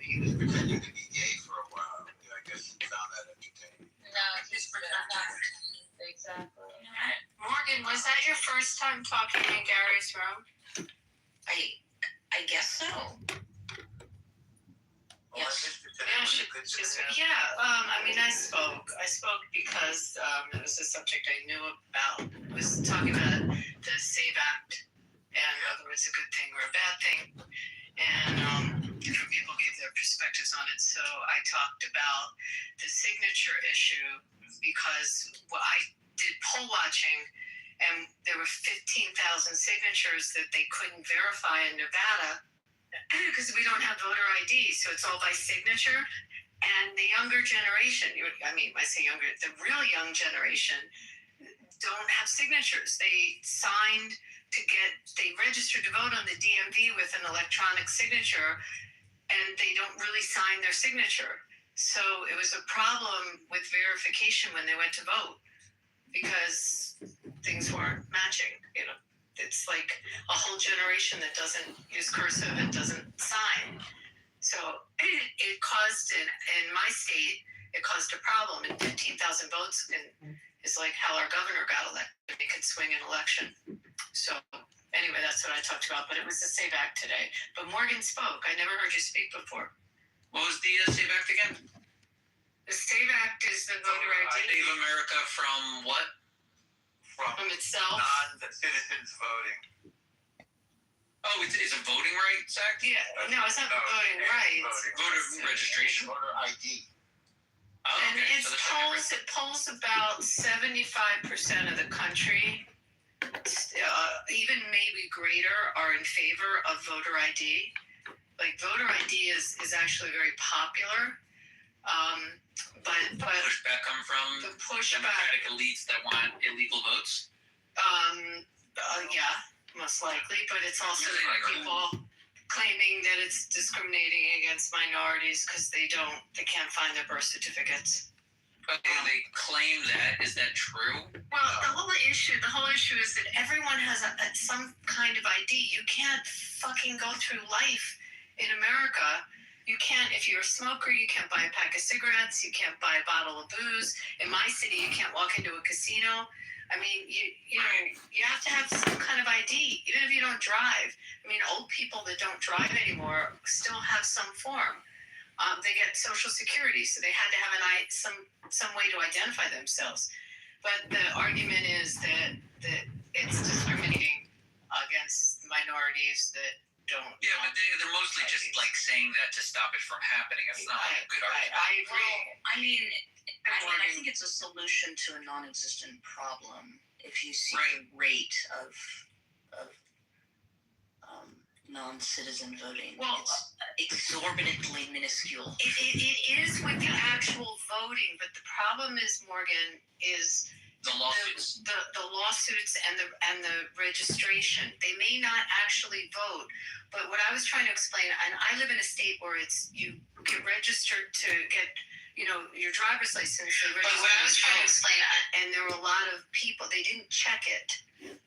He was pretending to be gay for a while. I guess he found that entertaining. No, he's exactly. Morgan, was that your first time talking in Gary's room? I guess so. Yes. I spoke. I spoke because it was a subject I knew about. It was talking about the SAVE Act and whether it's a good thing or a bad thing. And different people gave their perspectives on it. So I talked about the signature issue because I did poll watching, and there were 15,000 signatures that they couldn't verify in Nevada because we don't have voter ID, so it's all by signature. And the younger generation, I say younger, the real young generation don't have signatures. They registered to vote on the DMV with an electronic signature, and they don't really sign their signature. So it was a problem with verification when they went to vote because things weren't matching. It's like a whole generation that doesn't use cursive and doesn't sign. So it caused, in my state, it caused a problem. And 15,000 votes is like how our governor got elected. They could swing an election. So anyway, that's what I talked about. But it was the SAVE Act today. But Morgan spoke. I never heard you speak before. What was the SAVE Act again? The SAVE Act is the voter ID. Save America from what? From itself. Non-citizens voting. Oh, it's a voting rights act? Yeah, no, it's not voting rights. Voter registration? Voter ID. Oh, And okay. it So polls about 75% of the country, even maybe greater, are in favor of voter ID. Like voter ID is actually very popular. But pushback come from the pushback, Democratic elites that want illegal votes? yeah, most likely. But it's also Yeah, like people claiming that it's discriminating against minorities because they can't find their birth certificates. Okay, they claim that. Is that true? Well, the whole issue is that everyone has some kind of ID. You can't fucking go through life in America. You can't, if you're a smoker, you can't buy a pack of cigarettes. You can't buy a bottle of booze. In my city, you can't walk into a casino. I mean, you know, you have to have some kind of ID, even if you don't drive. I mean, old people that don't drive anymore still have some form. They get Social Security, so they had to have some way to identify themselves. But the argument is that it's discriminating against minorities that don't. Yeah, but they're mostly just like saying that to stop it from happening. It's not like a good argument. I agree. I think it's a solution to a non-existent problem. If you see the rate of non-citizen voting, Well, it's exorbitantly minuscule. It is with the actual voting, but the problem is, Morgan, is The lawsuits. the lawsuits and the registration. They may not actually vote, but what I was trying to explain, and I live in a state where you get registered to get, your driver's license. But what I was trying to explain, and there were a lot of people, they didn't check it.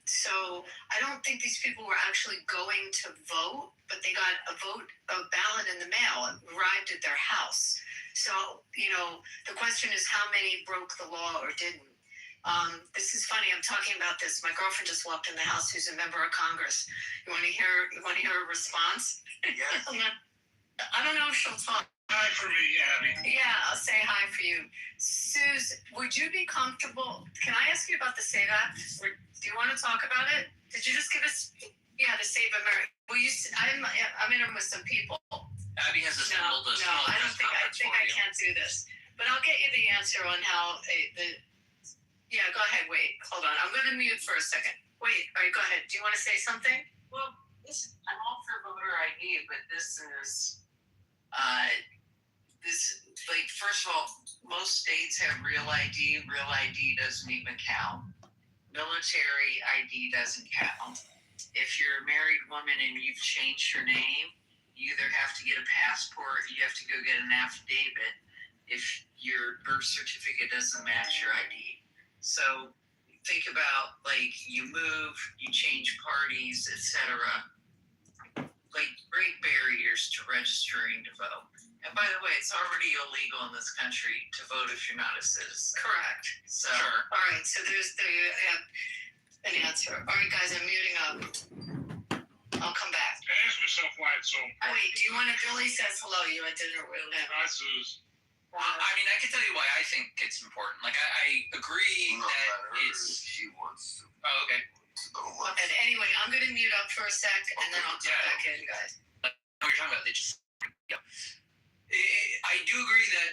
So I don't think these people were actually going to vote, but they got a ballot in the mail. It arrived at their house. So, the question is how many broke the law or didn't. This is funny. I'm talking about this. My girlfriend just walked in the house, who's a member of Congress. You want to hear a response? Yes. I don't know if she'll talk. Hi for me, Abby. Yeah, I'll say hi for you. Suze, would you be comfortable? Can I ask you about the SAVE Act? Do you want to talk about it? Did you just give us, the SAVE America? Well, I'm in with some people. Abby has assembled a small I don't press think conference for I you. can't do this. But I'll get you the answer on how Yeah, go ahead. Wait, hold on. I'm going to mute for a second. Wait, all right, go ahead. Do you want to say something? Well, I'm all for voter ID, but this is, first of all, most states have real ID. Real ID doesn't even count. Military ID doesn't count. If you're a married woman and you've changed your name, you either have to get a passport, you have to go get an affidavit if your birth certificate doesn't match your ID. So think about, you move, you change parties, etc. Great barriers to registering to vote. And by the way, it's already illegal in this country to vote if you're not a citizen. Correct. So, Sure. All right, so there you have an answer. All right, guys, I'm muting up. I'll come back. Ask yourself why it's so important. Wait, do you want to? Billy says hello. You at dinner with him. Hi, Suze. I mean, I can tell you why I think it's important. I agree that it's. She wants to. Oh, okay. And anyway, I'm going to mute up for a sec, and then I'll come back in, guys. What you're talking about, I do agree that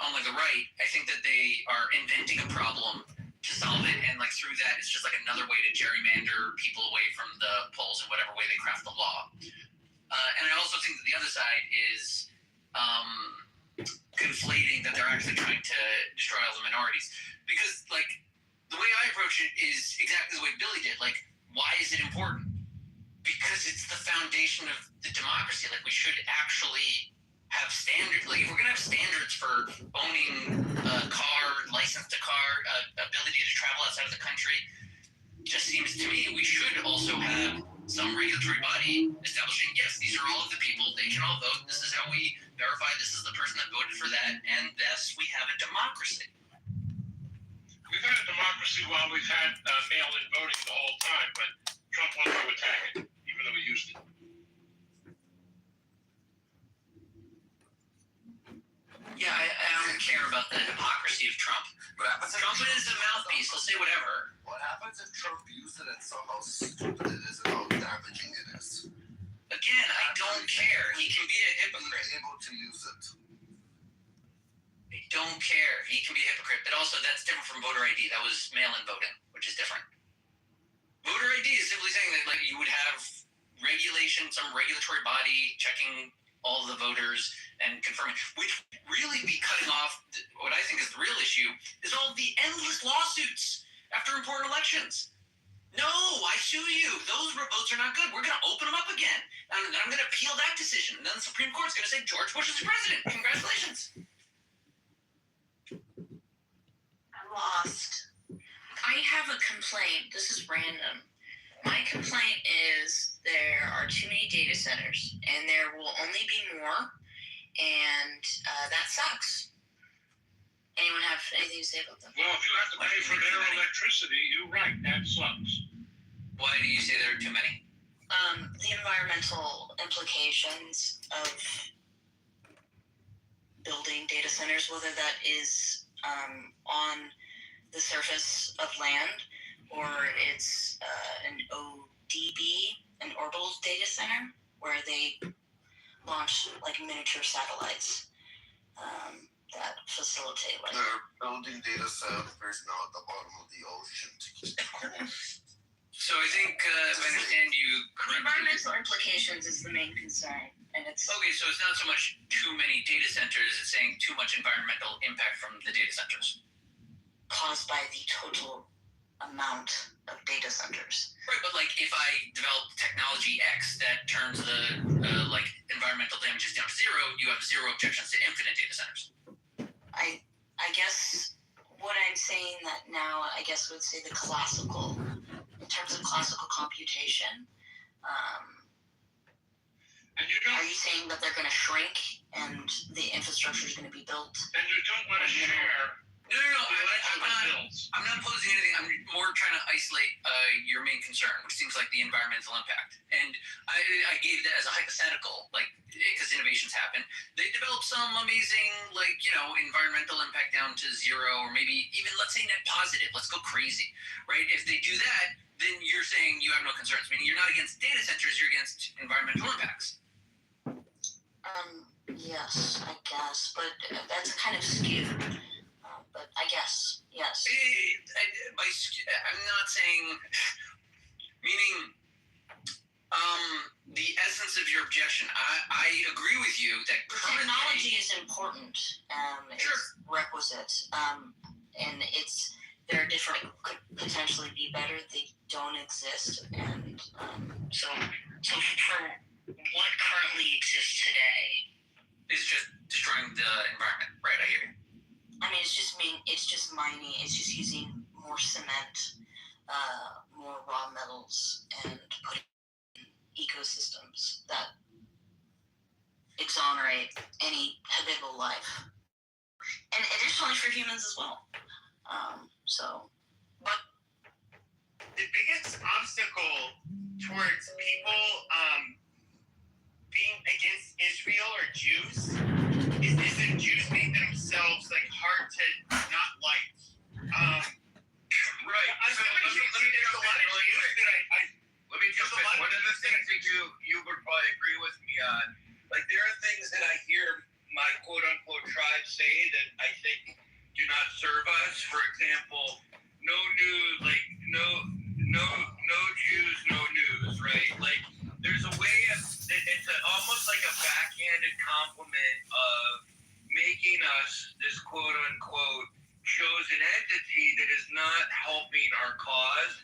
on the right, I think that they are inventing a problem to solve it, and through that, it's just another way to gerrymander people away from the polls in whatever way they craft the law. And I also think that the other side is conflating that they're actually trying to destroy all the minorities, because the way I approach it is exactly the way Billy did. Why is it important? Because it's the foundation of the democracy. We should actually have standards. If we're gonna have standards for owning a car, license to car, ability to travel outside of the country, it just seems to me we should also have some regulatory body establishing, yes, these these are all of the people. They can all vote. This is how we verify this is the person that voted for that, and thus we have a democracy. We've had a democracy while we've had mail-in voting the whole time, but Trump wants to attack it, even though we used it. Yeah, I don't care about the hypocrisy of Trump. Trump is a mouthpiece. He'll say whatever. What happens if Trump uses it and saw how stupid it is and how damaging it is? Again, I don't care. He can be a hypocrite. He's able to use it. I don't care. He can be a hypocrite. But also, that's different from voter ID. That was mail-in voting, which is different. Voter ID is simply saying that like you would have regulation, some regulatory body checking all the voters and confirming, which really be cutting off what I think is the real issue, is all the endless lawsuits after important elections. No, I sue you. Those votes are not good. We're going to open them up again. And then I'm going to appeal that decision. And then the Supreme Court's going to say George Bush is the president. Congratulations. I'm lost. I have a complaint. This is random. My complaint is there are too many data centers, and there will only be more, and that sucks. Anyone have anything to say about that? Well, if you have to pay for their electricity, you're right, that sucks. Why do you say there are too many? The environmental implications of building data centers, whether that is on the surface of land or it's an ODB, an orbital data center, where they launch like miniature satellites that facilitate like. They're building data centers now at the bottom of the ocean to keep it cool. So I think, if I understand you The correctly... environmental implications is the main concern, and it's... Okay, so it's not so much too many data centers, it's saying too much environmental impact from the data centers. caused by the total amount of data centers. Right, but like if I develop technology X that turns the like environmental damages down to zero, you have zero objections to infinite data centers. I guess what I'm saying that now, I guess would say the classical, in terms of classical computation, And you don't, are you saying that they're going to shrink and the infrastructure is going to be built? and you don't want to share No, I'm not opposing anything. I'm more trying to isolate your main concern, which seems like the environmental impact. And I gave that as a hypothetical, like, because innovations happen. They develop some amazing, like, you know, environmental impact down to zero, or maybe even, let's say, net positive. Let's go crazy, right? If they do that, then you're saying you have no concerns, meaning you're not against data centers, you're against environmental impacts. Yes, I guess, but that's kind of skewed. But I guess, yes. I'm not saying, meaning, the essence of your objection, I agree with you that technology is important. Sure. It's requisite. And there are different, could potentially be better. They don't exist. And so for what currently exists today, is just destroying the environment, right? I hear you. I mean, it's just mining. It's just using more cement, more raw metals, and putting in ecosystems that exonerate any habitable life, and additionally for humans as well. But the biggest obstacle towards people being against Israel or Jews is that Jews make themselves like hard to not like. Right. There's a lot of Jews that Let me jump in. One of the things that you would probably agree with me on, like there are things that I hear my quote unquote tribe say that I think do not serve us. For example, no news, like no Jews, no news, right? Like there's a way of it's almost like a backhanded compliment of making us this quote unquote chosen entity that is not helping our cause.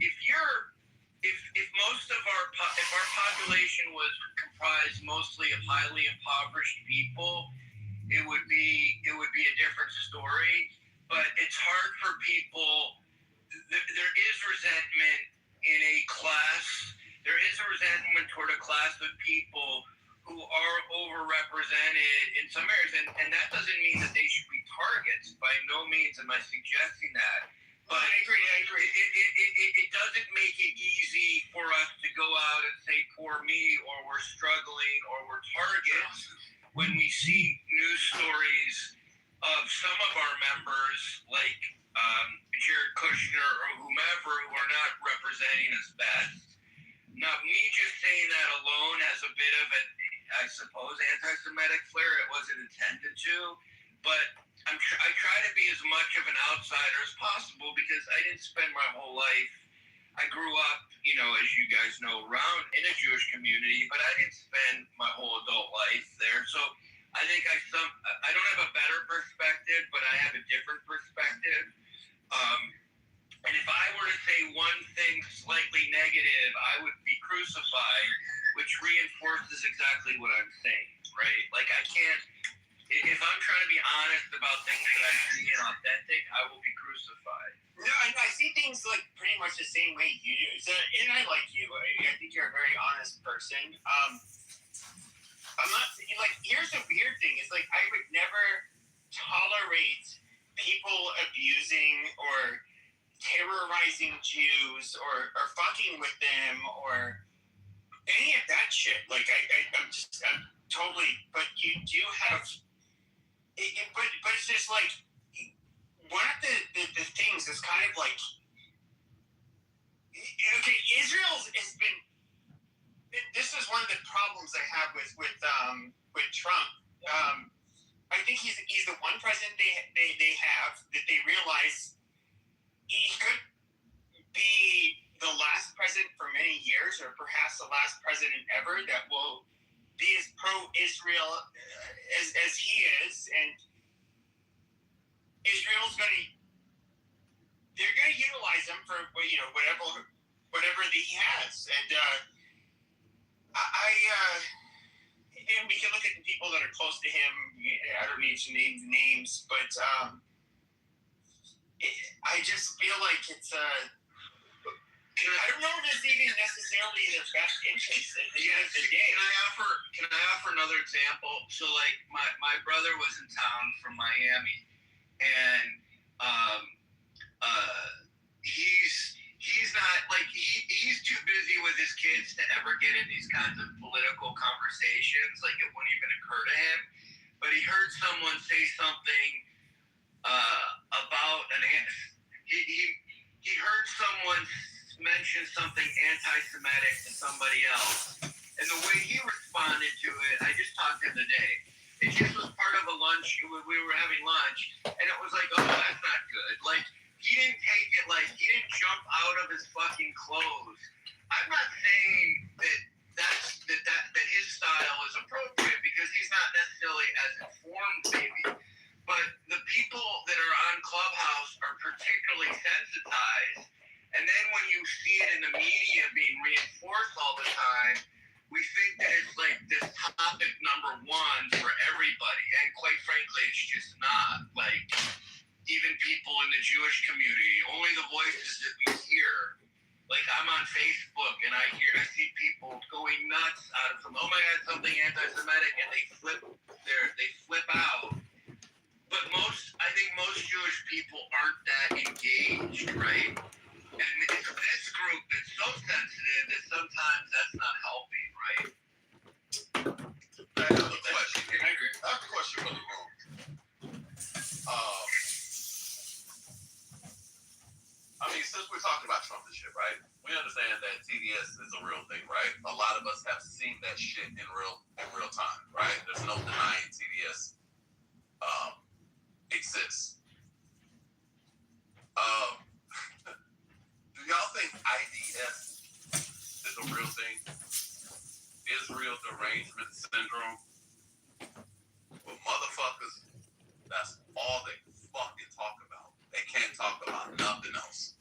If most of our population was comprised mostly of highly impoverished people, it would be a different story. But it's hard for people. There is resentment in a class there is a resentment toward a class of people who are overrepresented in some areas, and that doesn't mean that they should be targets. By no means am I suggesting that. But I agree. It doesn't make it easy for us to go out and say, poor me, or we're struggling, or we're targets, when we see news stories of some of our members, like Jared Kushner or whomever, who are not representing us best. Now, me just saying that alone has a bit of an, I suppose, anti-Semitic flair. It wasn't intended to, but I try to be as much of an outsider as possible because I didn't spend my whole life. I grew up, as you guys know, around in a Jewish community, but I didn't spend my whole adult life there. So I think I don't have a better perspective, but I have a different perspective. And if I were to say one thing slightly negative, I would be crucified, which reinforces exactly what I'm saying, right? Like I can't, if I'm trying to be honest about things that I see and authentic, I will be crucified. No, I see things like pretty much the same way you do. So, and I like you. I think you're a very honest person. I'm not like. Here's the weird thing: is like I would never tolerate people abusing or terrorizing Jews or fucking with them or any of that shit. Like I'm totally. But you do have. But it's just like one of the things is kind of like okay, Israel has been. This is one of the problems I have with Trump. I think he's the one president they have that they realize he could be the last president for many years, or perhaps the last president ever that will be as pro-Israel as he is, and Israel's they're going to utilize him for whatever that he has, and and we can look at the people that are close to him. I don't need to name the names, but I just feel like it's I don't know if it's even necessarily in their best interest at the end of the day. Can I offer another example? So, like, my brother was in town from Miami, and he's not like he's too busy with his kids to ever get in these kinds of political conversations. Like, it wouldn't even occur to him. But he heard someone say something about he heard someone mention something anti-Semitic to somebody else, and the way he responded to it, I just talked to him today. It just was part of a lunch. We were having lunch, and it was like, oh, that's not good. Like, he didn't take it like, he didn't jump out of his fucking clothes. I'm not saying that his style is appropriate because he's not necessarily as informed, maybe. But the people that are on Clubhouse are particularly sensitized. And then when you see it in the media being reinforced all the time, we think that it's like this topic number one for everybody. And quite frankly, it's just not. Like, even people in the Jewish community, only the voices that we hear. Like, I'm on Facebook and I see people going nuts out of some, oh my God, something anti-Semitic, and they flip out. But I think most Jewish people aren't that engaged, right? And it's this group that's so sensitive that sometimes that's not helping, right? I have a question. I agree. I have a question for the room. I mean, since we're talking about Trump and shit, right? We understand that TDS is a real thing, right? A lot of us have seen that shit in real time, right? There's no denying TDS exists. Do y'all think IDS is a real thing? Israel derangement syndrome? Well, motherfuckers, that's all they fucking talk about. They can't talk about nothing else.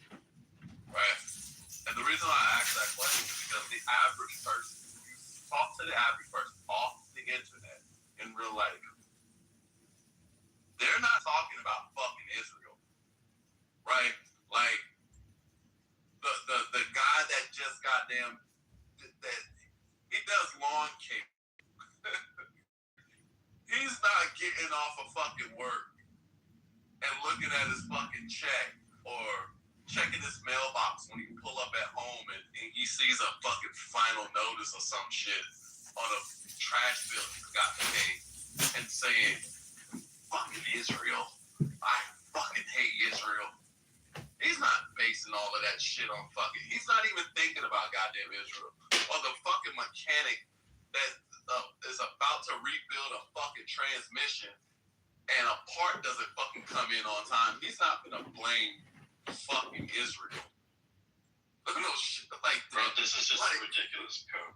Right? And the reason why I ask that question is because the average person, you talk to the average person off the internet in real life, they're not talking about fucking Israel. Right? Like, the guy that just goddamn off of fucking work and looking at his fucking check or checking his mailbox when he pull up at home and he sees a fucking final notice or some shit on a trash bill he forgot to pay and saying, fucking Israel. I fucking hate Israel. He's not basing all of that shit on fucking. He's not even thinking about goddamn Israel or the fucking mechanic that is about to rebuild a fucking transmission and a part doesn't fucking come in on time. He's not gonna blame fucking Israel. Look at those shit like. Bro, this is just a ridiculous code.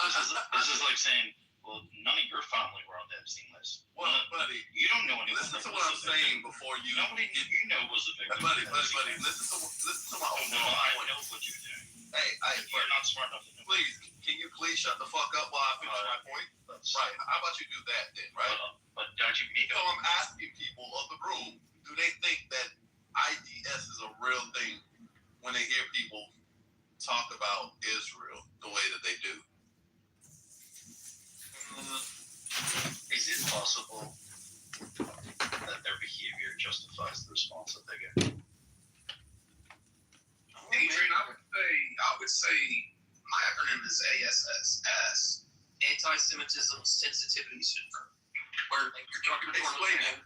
This is like saying, well, none of your family were on the Epstein list. Well, buddy, you don't know anyone. Listen to what I'm saying before you. Nobody you know was a victim. Buddy, listen to my own point. I know what you're doing. Hey, you're not smart enough to know. Please, can you please shut the fuck up while I finish my point? Right. How about you do that then, right? But don't you make So I'm asking people of the room, do they think that IDS is a real thing when they hear people talk about Israel the way that they do? Is it possible that their behavior justifies the response that they get? Adrian, I would say my acronym is ASS, Anti-Semitism Sensitivity Syndrome. Where like you're talking about explaining.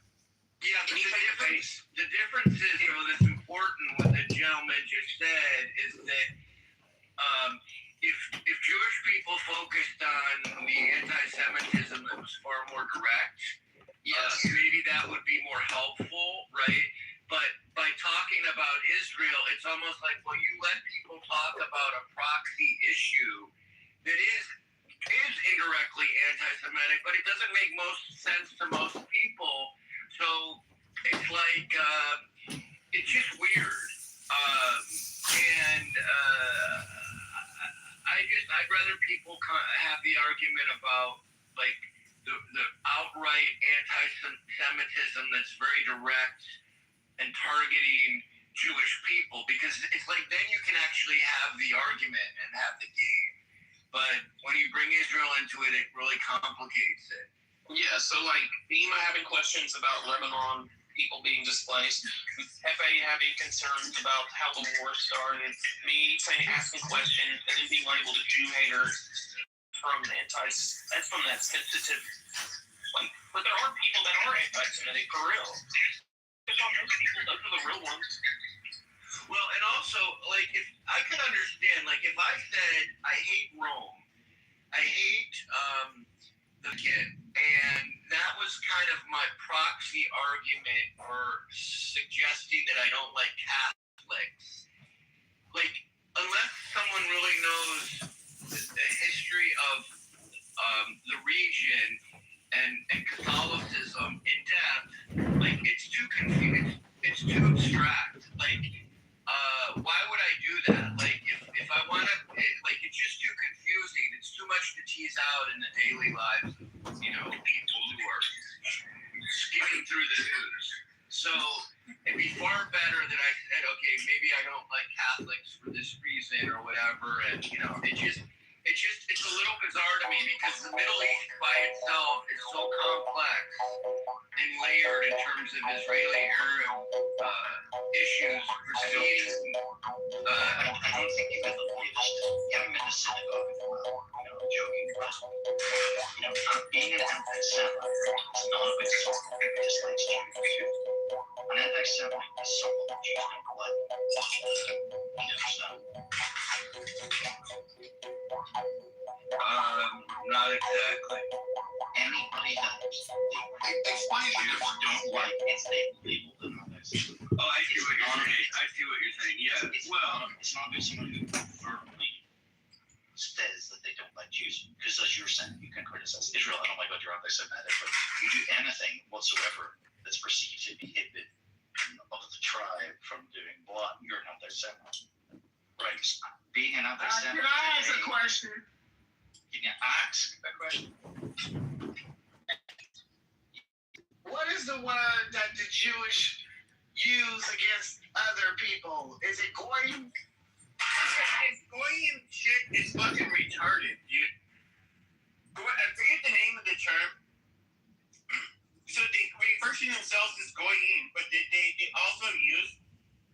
Yeah, but the difference is, though, that's important. What the gentleman just said is that if Jewish people focused on the anti-Semitism that was far more direct, maybe that would be more helpful, right? But by talking about Israel, it's almost like, well, you let people talk about a proxy issue that is indirectly anti-Semitic, but it doesn't make most sense to most people. So it's like it's just weird, and I'd rather people have the argument about like the outright anti-Semitism that's very direct and targeting Jewish people, because it's like then you can actually have the argument and have the game. But when you bring Israel into it, it really complicates it. Yeah, so like FEMA having questions about Lebanon, people being displaced, Pepe having concerns about how the war started, me asking questions, and then being labeled a Jew hater from that's from that sensitive. Like, but there are people that are anti-Semitic for real. It's on those people; those are the real ones. Well, and also, like, if I could understand, like, if I said I hate Rome, I hate the kid, and that was kind of my proxy argument for suggesting that I don't like Catholics. Like, unless someone really knows the history of the region and Catholicism in depth, like, it's too confusing. It's too abstract. Like, why would I do that? Like, if I want to, like, it's just too confusing. It's too much to tease out in the daily lives of, people who are skimming through the news. So it'd be far better that I said, okay, maybe I don't like Catholics for this reason or whatever. And, it's a little bizarre to me because the Middle East by itself is so complex and layered in terms of Israeli-Arab issues, proceedings. I don't think you have the latest. You haven't been to synagogue in a while. Joking about being an anti-Semite is not a big deal. It just likes Jews. An anti-Semite is someone that Jews don't like. You understand? Not exactly. Anybody that Jews don't like, it's labeled an anti-Semite. Oh, I see what you're saying. Yeah. It's not someone who verbally says that they don't like Jews, because as you're saying, you can criticize Israel. I don't like what you're anti-Semitic, but you do anything whatsoever that's perceived to inhibit of the tribe from doing blah, you're an anti-Semite. Right? Being an anti-Semite. Can I ask a question? Can you ask a question? What is the word that the Jewish use against other people? Is it goyim? Goyim shit is fucking retarded, dude. I forget the name of the term. So the refer to themselves as goyim, but they also use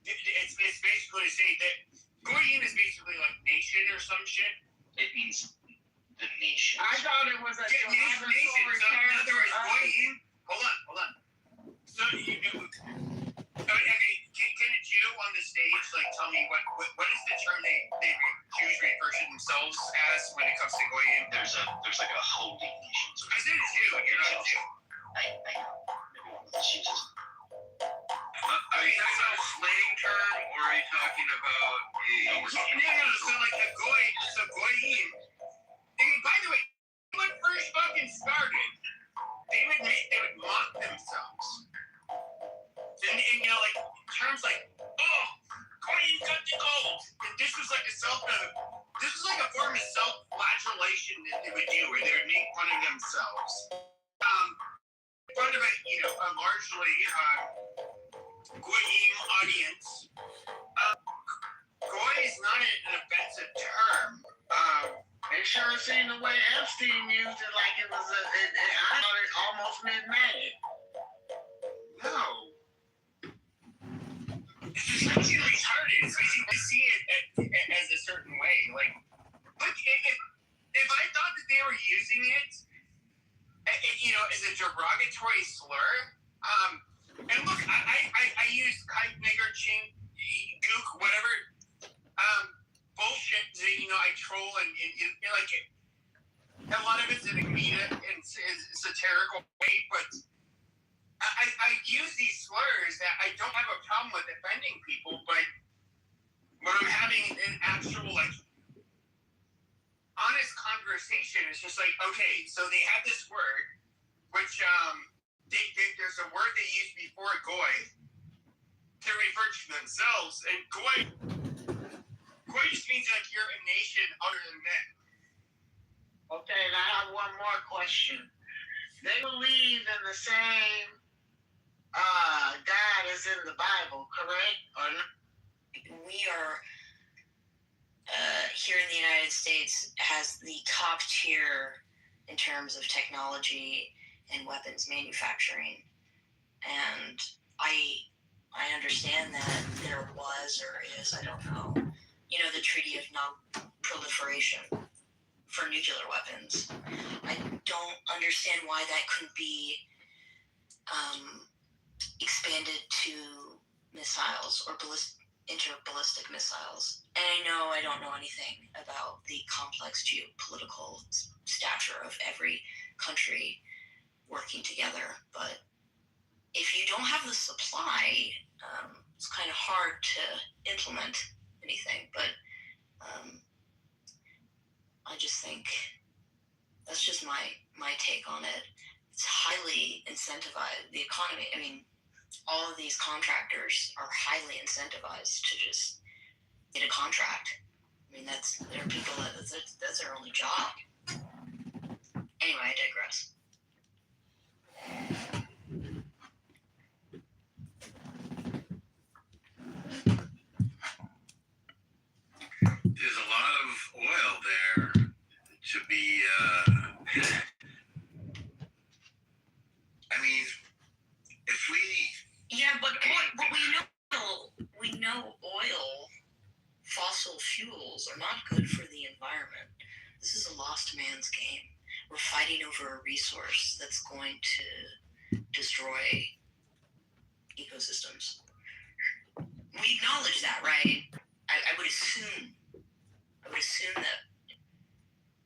it's basically to say that goyim is basically like nation or some shit. It means the nation. I thought it was a Nation. So in other words, goyim. Hold on. So can a Jew on the stage like tell me what is the term Jews refer to themselves as when it comes to goyim? There's like a holy nation. I said a Jew. You're not a Jew. I know. Maybe one of us uses. Are you talking about a slang term, or are you talking about No. So like the goyim. By the way, when it first fucking started, they would mock themselves. And you know, like terms like, oh, goyim got the gold. And this was like a form of self-flagellation that they would do, where they would make fun of themselves. In front of a largely goyim audience. Goy is not an offensive term. They sure seen the way Epstein used it like it was I thought it almost meant maggot. No. It's just fucking retarded. So you see it as a certain way. Like, look, if I thought that they were using it, as a derogatory slur, and look, I use kite, nigger, chink, gook, whatever, bullshit that, I troll and like, a lot of it's in a comedic and satirical way, but I use these slurs that I don't have a problem with offending people, but when I'm having an actual, like, honest conversation, it's just like, okay, so they have this word, which, there's a word they used before goy to refer to themselves, and goy just means like you're a nation other than men. Okay, and I have one more question. They believe in the same God as in the Bible, correct? Or not? We are here in the United States has the top tier in terms of technology and weapons manufacturing, and I understand that there was or is, I don't know, the Treaty of Non-Proliferation for nuclear weapons. I don't understand why that couldn't be expanded to missiles or interballistic missiles. And I don't know anything about the complex geopolitical stature of every country working together, but if you don't have the supply, it's kind of hard to implement anything. But I just think that's just my take on it. It's highly incentivized. The economy, all of these contractors are highly incentivized to just get a contract. There are people that's their only job. Anyway, I digress. there's a lot of oil there to be, if we... Yeah, but we know oil, fossil fuels are not good for the environment. This is a lost man's game. We're fighting over a resource that's going to destroy ecosystems. We acknowledge that, right? I would assume that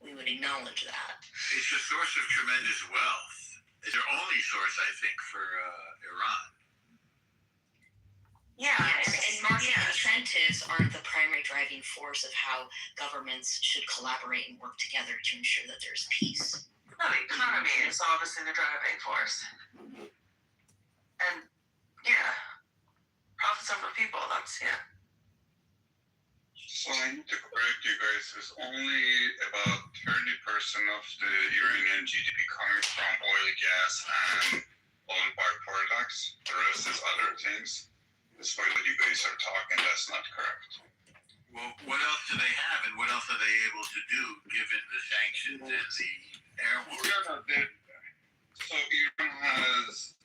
we would acknowledge that. It's a source of tremendous wealth. It's their only source, I think, for Iran. Yeah, and market incentives aren't the primary driving force of how governments should collaborate and work together to ensure that there's peace. No, the economy is obviously the driving force. And, profits over people, that's, So I need to correct you guys, there's only about 30% of the Iranian GDP coming from oil, gas, and oil byproducts. The rest is other things. Despite what you guys are talking, that's not correct. Well, what else do they have, and what else are they able to do, given the sanctions and the air war? So Iran has,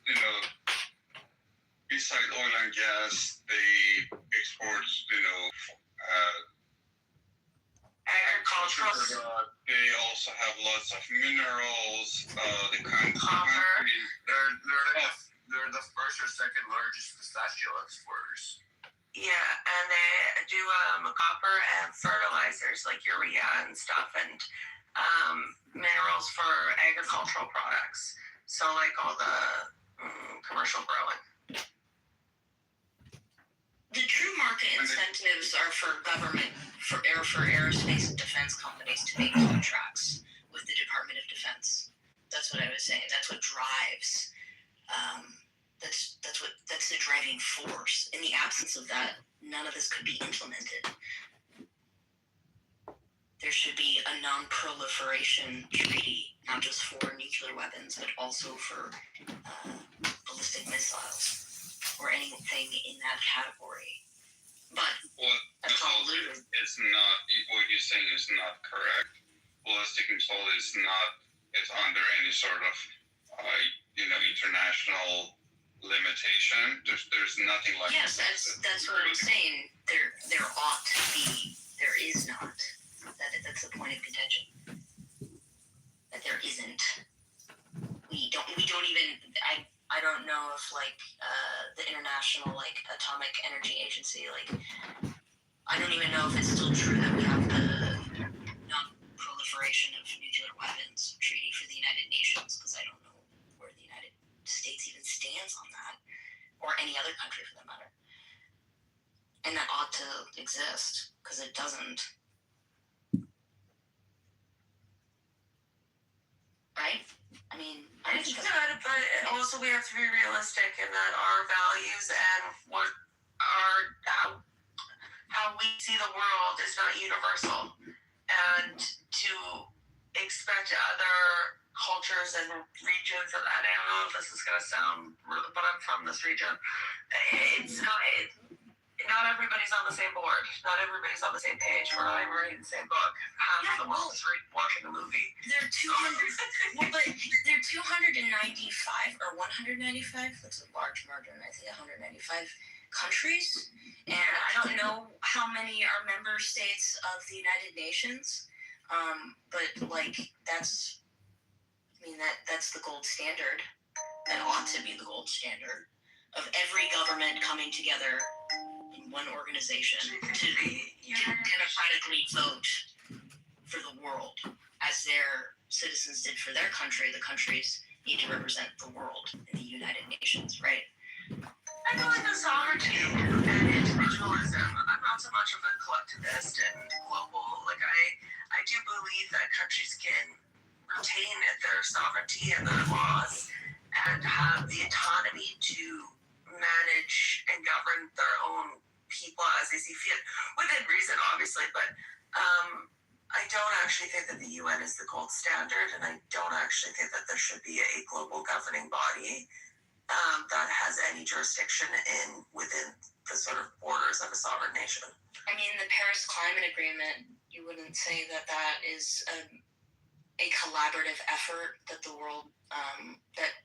beside oil and gas, they export, Agricultural. they also have lots of minerals. The country. They're the first or second largest pistachio exporters. Yeah, and they do copper and fertilizers like urea and stuff, and minerals for agricultural products. So like all the commercial growing. The true market incentives are for government, for aerospace and defense companies to make contracts with the Department of Defense. That's what I was saying. That's what drives. That's the driving force. In the absence of that, none of this could be implemented. There should be a non-proliferation treaty, not just for nuclear weapons, but also for ballistic missiles or anything in that category. But it's not, what you're saying is not correct. Ballistic missile is under any sort of international limitation. There's nothing like yes, that's what I'm saying. There ought to be. There is not. That's the point of contention. That there isn't. We don't even. I don't know if the International Atomic Energy Agency I don't even know if it's still true that we have the non-proliferation of nuclear weapons treaty for the United Nations, because I don't know where the United States even stands on that, or any other country for that matter. And that ought to exist, because it doesn't. Right? I mean, I It's think good, but also we have to be realistic in that our values and how we see the world is not universal, and to expect other cultures and regions, and I don't know if this is going to sound rude, but I'm from this region. It's not everybody's on the same board. Not everybody's on the same page. We're not even reading the same book. Half of the world is watching a movie. They're 200, but they're 295 or 195. That's a large margin. I think 195 countries, and I don't know how many are member states of the United Nations. But that's the gold standard. That ought to be the gold standard of every government coming together in one organization to democratically vote for the world as their citizens did for their country. The countries need to represent the world in the United Nations, right? I believe in sovereignty and individualism. I'm not so much of a collectivist and global. I do believe that countries can retain their sovereignty and their laws and have the autonomy to manage and govern their own people as they see fit, within reason, obviously. But I don't actually think that the UN is the gold standard, and I don't actually think that there should be a global governing body that has any jurisdiction within the sort of borders of a sovereign nation. I mean, the Paris Climate Agreement, you wouldn't say that is a collaborative effort that the world, that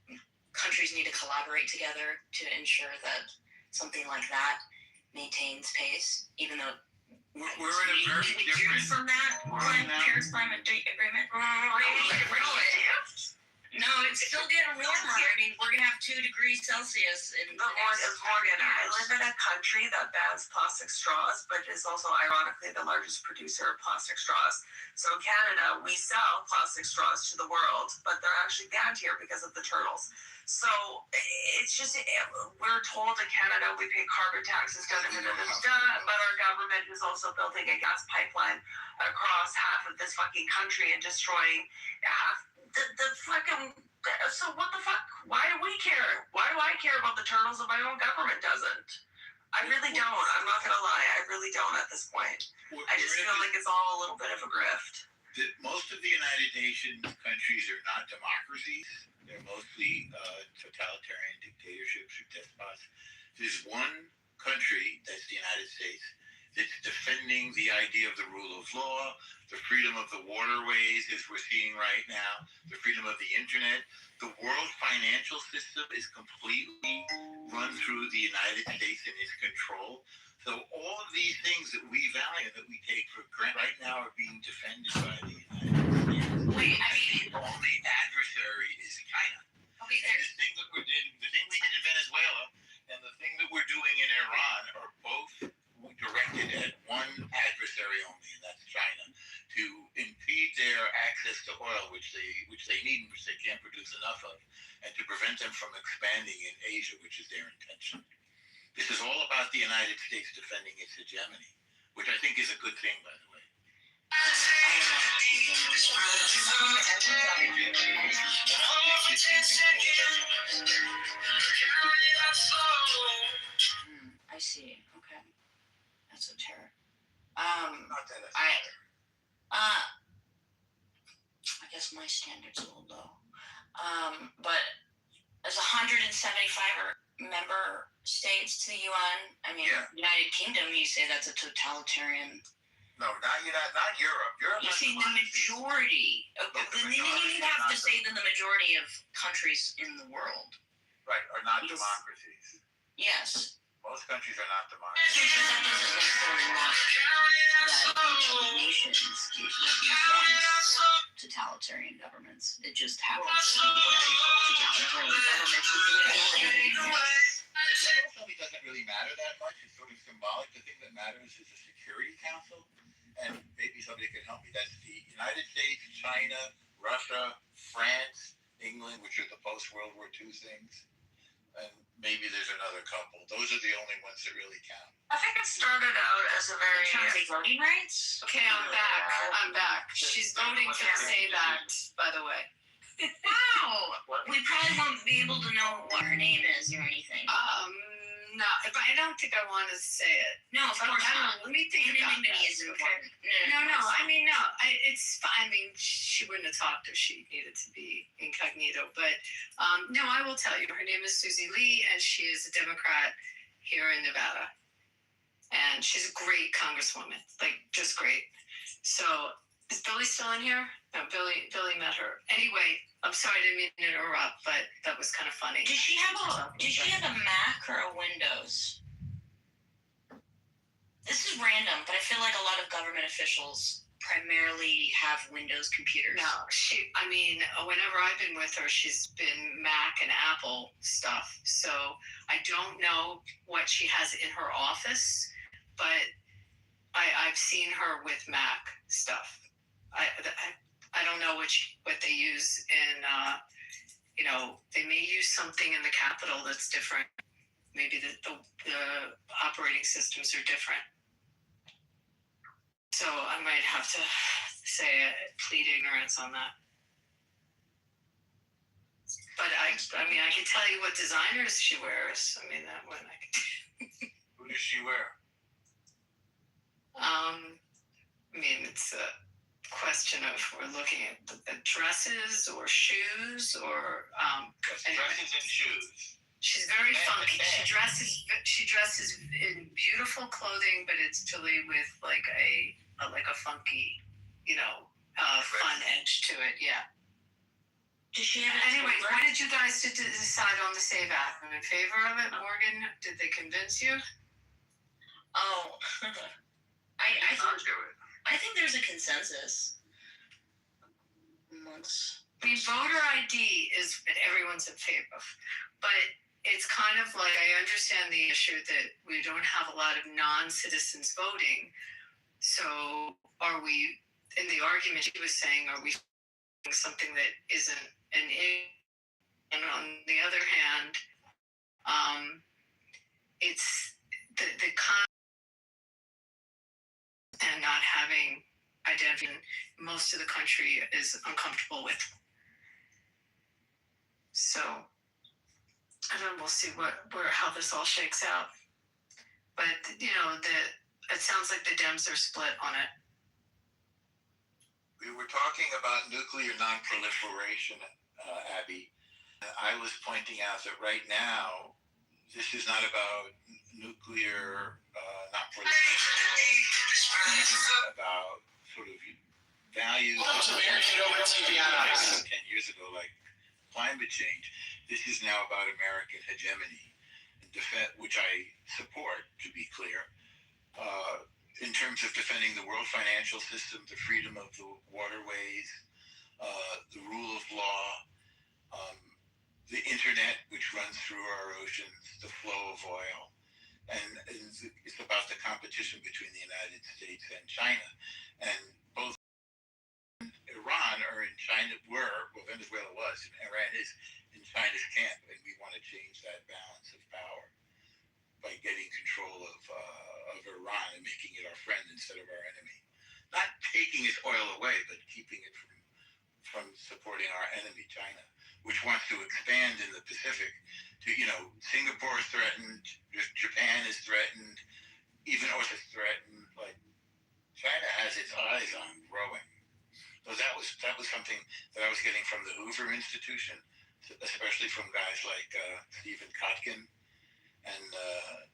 countries need to collaborate together to ensure that something like that maintains pace, even though we're in a very different from that Paris Climate Agreement. No, it's still getting warmer. I mean, we're going to have 2 degrees Celsius in Morgan, I live in a country that bans plastic straws, but is also ironically the largest producer of plastic straws. So in Canada, we sell plastic straws to the world, but they're actually banned here because of the turtles. So it's just, we're told in Canada we pay carbon taxes, but our government is also building a gas pipeline across half of this fucking country and destroying half the fucking. So what the fuck? Why do we care? Why do I care about the turtles if my own government doesn't? I really don't. I'm not gonna lie. I really don't at this point. I just feel like it's all a little bit of a grift. Most of the United Nations countries are not democracies. They're mostly totalitarian dictatorships or despots. There's one country, that's the United States, that's defending the idea of the rule of law, the freedom of the waterways, as we're seeing right now, the freedom of the internet. the world financial system is completely run through the United States and its control. So all of these things that we value, that we take for granted, right now are being defended by the United States. Wait, I mean, The only adversary is China. okay, And the thing we did in Venezuela and the thing that we're doing in Iran are both directed at one adversary only, and that's China, to impede their access to oil, which they need and which they can't produce enough of, and to prevent them from expanding in Asia, which is their intention. This is all about the United States defending its hegemony, which I think is a good thing, by the way. I see. Okay. That's so terror. Not that I guess my standard's a little low. But as 175 member states to the UN, I mean, Yeah. United Kingdom, you say that's a totalitarian. No, not Europe. Europe You has see the democracy. majority. Then you have to say that the majority of countries in the world. Right, are not Yes. democracies. Yes. Most countries are not democracies. But that doesn't necessarily mean that each of the nations wants totalitarian governments. It just happens to be that totalitarian governments is the majority. It doesn't really matter that much. It's sort of symbolic. The thing that matters is the Security Council, and maybe somebody can help me. That's the United States, China, Russia, France, England, which are the post-World War II things, and maybe there's another couple. Those are the only ones that really count. I think it started out as a very. In terms of voting rights? Okay, I'm back. She's voting for the SAVE Act, by the way. Wow! We probably won't be able to know what her name is or anything. No, but I don't think I want to say it. No, of course not. Let me think about Anonymity that. is important. No. I mean, no. It's fine. I mean, she wouldn't have talked if she needed to be incognito. But no, I will tell you. Her name is Susie Lee, and she is a Democrat here in Nevada. And she's a great congresswoman, like just great. So is Billy still in here? No, Billy met her. Anyway, I'm sorry I didn't mean to interrupt, but that was kind of funny. Did she have a Mac or a Windows? This is random, but I feel like a lot of government officials primarily have Windows computers. No, whenever I've been with her, she's been Mac and Apple stuff. So I don't know what she has in her office, but I've seen her with Mac stuff. I don't know what they use in, they may use something in the Capitol that's different. Maybe the operating systems are different. So I might have to say plead ignorance on that. But I can tell you what designers she wears. I mean, that one I could. Who does she wear? It's a question of we're looking at dresses or shoes or Dresses and shoes. She's very funky. She dresses in beautiful clothing, but it's usually with like a funky, fun edge to it. Yeah. Does she have Anyway, what did you guys decide on the SAVE Act? I'm in favor of it, Morgan. Did they convince you? Oh, I think there's a consensus amongst. Voter ID is what everyone's in favor of, but it's kind of like I understand the issue that we don't have a lot of non-citizens voting. So are we? In the argument she was saying, are we doing something that isn't an issue? And on the other hand, it's the and not having identity most of the country is uncomfortable with. So I don't know, we'll see how this all shakes out. But it sounds like the Dems are split on it. We were talking about nuclear non-proliferation, Abby. I was pointing out that right now, this is not about nuclear non-proliferation. It's about sort of values that were 10 years ago, like climate change. This is now about American hegemony, which I support, to be clear, in terms of defending the world financial system, the freedom of the waterways, the rule of law, the internet, which runs through our oceans, the flow of oil. And it's about the competition between the United States and China. And both Iran or in China Venezuela was, and Iran is in China's camp, and we want to change that balance of power by getting control of Iran and making it our friend instead of our enemy. Not taking its oil away, but keeping it from supporting our enemy, China, which wants to expand in the Pacific. Singapore is threatened, Japan is threatened, even North is threatened. Like China has its eyes on growing. So that was something that I was getting from the Hoover Institution, especially from guys like Stephen Kotkin and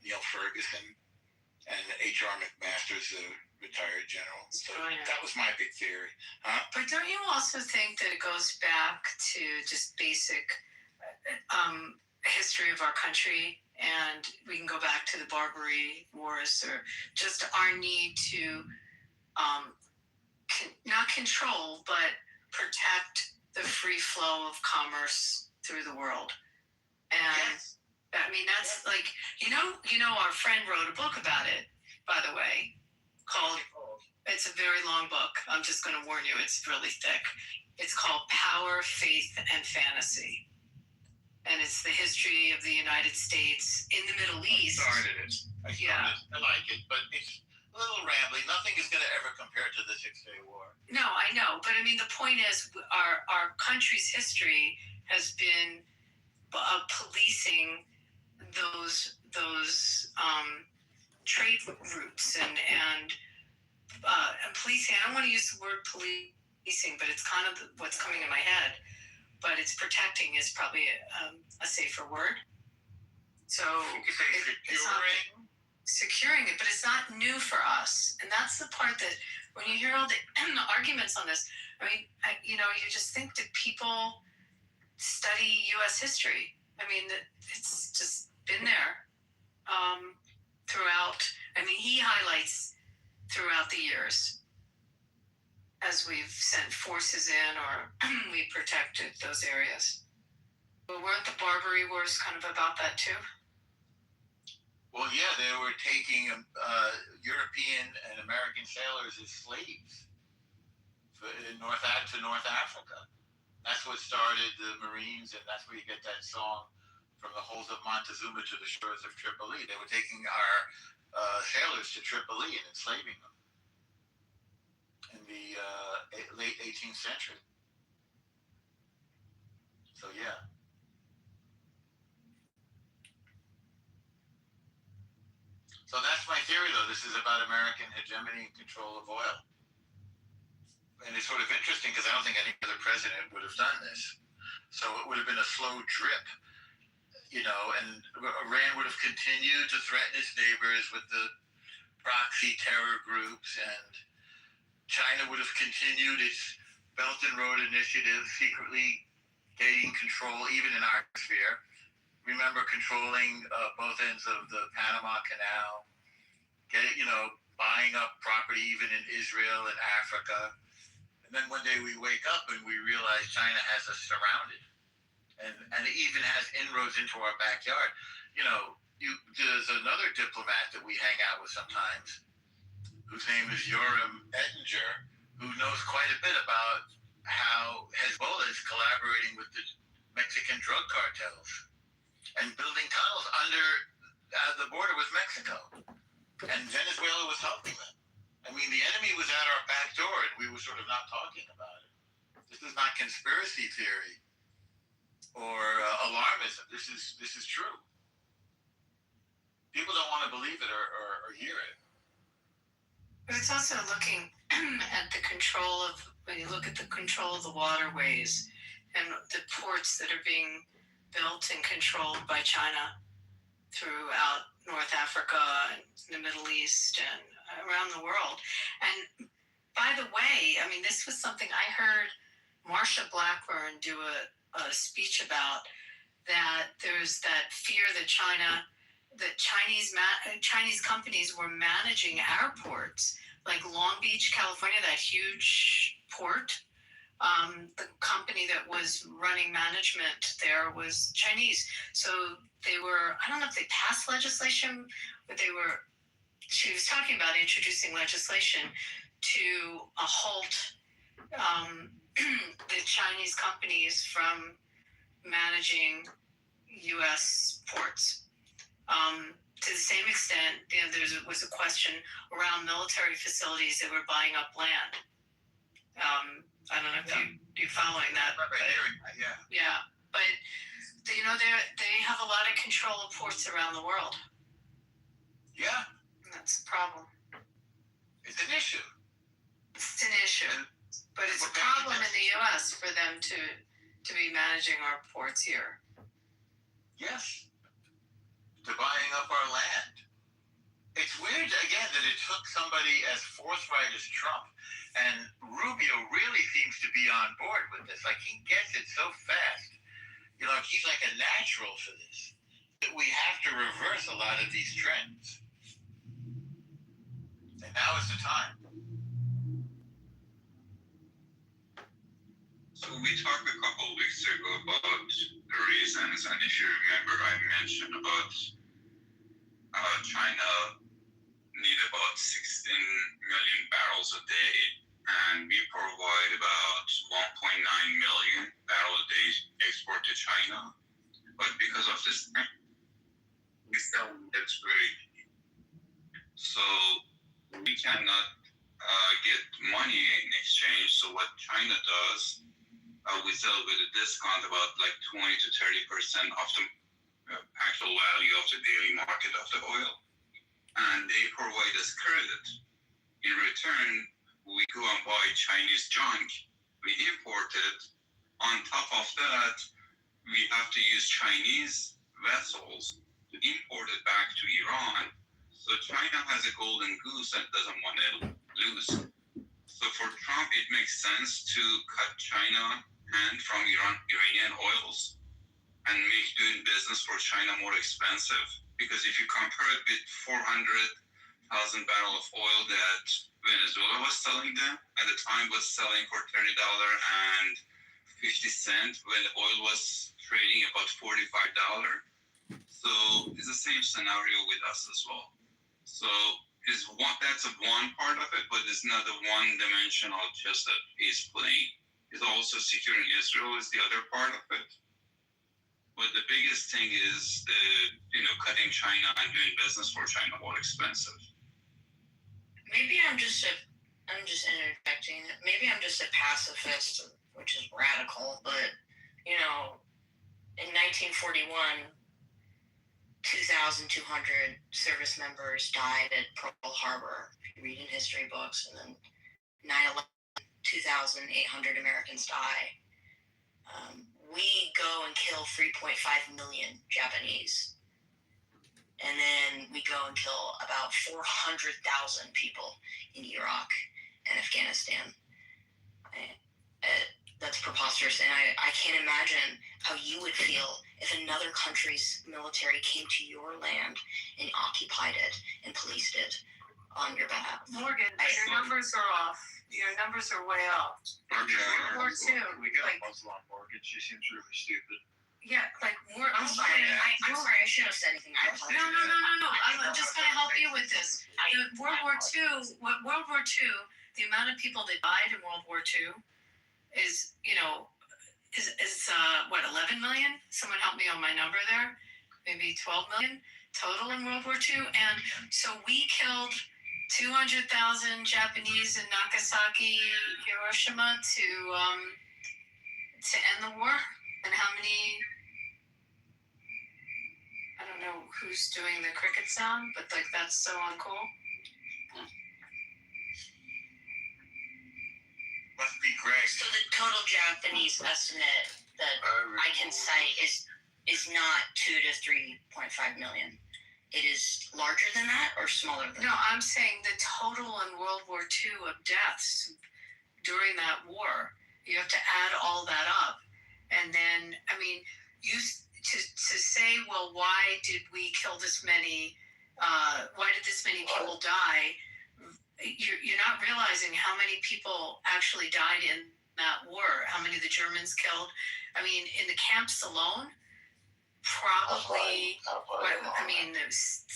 Neil Ferguson and H.R. McMaster's the retired general. So that was my big theory. But don't you also think that it goes back to just basic history of our country, and we can go back to the Barbary Wars, or just our need to not control, but protect the free flow of commerce through the world. And I mean, that's like, our friend wrote a book about it, by the way, called, it's a very long book. I'm just going to warn you, it's really thick. It's called Power, Faith, and Fantasy. And it's the history of the United States in the Middle East. I like it, but it's a little rambling. Nothing is going to ever compare to the 6-Day War. No, I know. But I mean, the point is, our country's history has been policing those trade routes and policing. I don't want to use the word policing, but it's kind of what's coming in my head. But it's protecting is probably a safer word. So securing it, but it's not new for us. And that's the part that when you hear all the arguments on this, I mean, you just think that people study U.S. history. I mean, it's just been there throughout. I mean, he highlights throughout the years as we've sent forces in or we protected those areas. But weren't the Barbary Wars kind of about that too? Well, yeah, they were taking European and American sailors as slaves in North Africa. That's what started the Marines, and that's where you get that song, From the Holes of Montezuma to the Shores of Tripoli. They were taking our sailors to Tripoli and enslaving them in the late 18th century. So, yeah. So that's my theory, though. This is about American hegemony and control of oil. And it's sort of interesting because I don't think any other president would have done this. So it would have been a slow drip, and Iran would have continued to threaten its neighbors with the proxy terror groups, and China would have continued its Belt and Road Initiative, secretly gaining control even in our sphere. Remember controlling both ends of the Panama Canal, buying up property even in Israel and Africa. And then one day we wake up and we realize China has us surrounded, and it even has inroads into our backyard. There's another diplomat that we hang out with sometimes, whose name is Yoram Ettinger, who knows quite a bit about how Hezbollah is collaborating with the Mexican drug cartels and building tunnels under the border with Mexico. And Venezuela was helping them. I mean, the enemy was at our back door, and we were sort of not talking about it. This is not conspiracy theory or alarmism. This is true. People don't want to believe it or hear it. But it's also looking at the control of, when you look at the control of the waterways and the ports that are being built and controlled by China throughout North Africa and the Middle East and around the world. And by the way, I mean, this was something I heard Marsha Blackburn do a speech about, that there's that fear that Chinese companies were managing airports, like Long Beach, California, that huge port. The company that was running management there was Chinese. So they were, I don't know if they passed legislation, but she was talking about introducing legislation to halt the Chinese companies from managing U.S. ports. To the same extent, there was a question around military facilities that were buying up land. I don't know if you're following that. Yeah, but they have a lot of control of ports around the world. Yeah, And that's a problem. it's an issue. It's an issue, but it's a problem in the U.S. for them to be managing our ports here. Yes. To buying up our land. It's weird, again, that it took somebody as forthright as Trump, and Rubio really seems to be on board with this. Like, he gets it so fast. He's like a natural for this. That we have to reverse a lot of these trends. And now is the time. So we talked a couple of weeks ago about the reasons, and if you remember, I mentioned about China need about 16 million barrels a day, and we provide about 1.9 million barrels a day export to China. But because of this, we sell it very cheap. So we cannot get money in exchange. So what China does, we sell with a discount about like 20 to 30% of the actual value of the daily market of the oil. And they provide us credit. In return, we go and buy Chinese junk. We import it. On top of that, we have to use Chinese vessels to import it back to Iran. So China has a golden goose that doesn't want to lose. So for Trump, it makes sense to cut China hand from Iranian oils and make doing business for China more expensive. Because if you compare it with 400,000 barrels of oil that Venezuela was selling them, at the time was selling for $30.50 when oil was trading about $45. So it's the same scenario with us as well. So that's one part of it, but it's not the one-dimensional chess that he's playing. It's also securing Israel is the other part of it. But the biggest thing is cutting China and doing business for China more expensive. Maybe I'm just interjecting. Maybe I'm just a pacifist, which is radical. But in 1941, 2,200 service members died at Pearl Harbor. If you read in history books, and then 9/11, 2,800 Americans die. We go and kill 3.5 million Japanese. And then we go and kill about 400,000 people in Iraq and Afghanistan. That's preposterous. And I can't imagine how you would feel if another country's military came to your land and occupied it and policed it on your behalf. Morgan, your numbers are off. Your numbers are way off. World War II. We got a Muslim mortgage. She seems really stupid. Yeah, like more. I'm sorry. I'm sorry. I shouldn't have said anything. I apologize. No. I'm just going to help you with this. World War II. The amount of people that died in World War II is 11 million? Someone help me on my number there. Maybe 12 million total in World War II. And so we killed 200,000 Japanese in Nagasaki, Hiroshima to end the war. And how many? I don't know who's doing the cricket sound, but that's so uncool. Must be Greg. So the total Japanese estimate that I can cite is not 2 to 3.5 million. It is larger than that or smaller than that? No, I'm saying the total in World War II of deaths during that war. You have to add all that up. And then, I mean, to say, well, why did we kill this many? Why did this many people die? You're not realizing how many people actually died in that war. How many the Germans killed? I mean, in the camps alone, probably. I mean, there's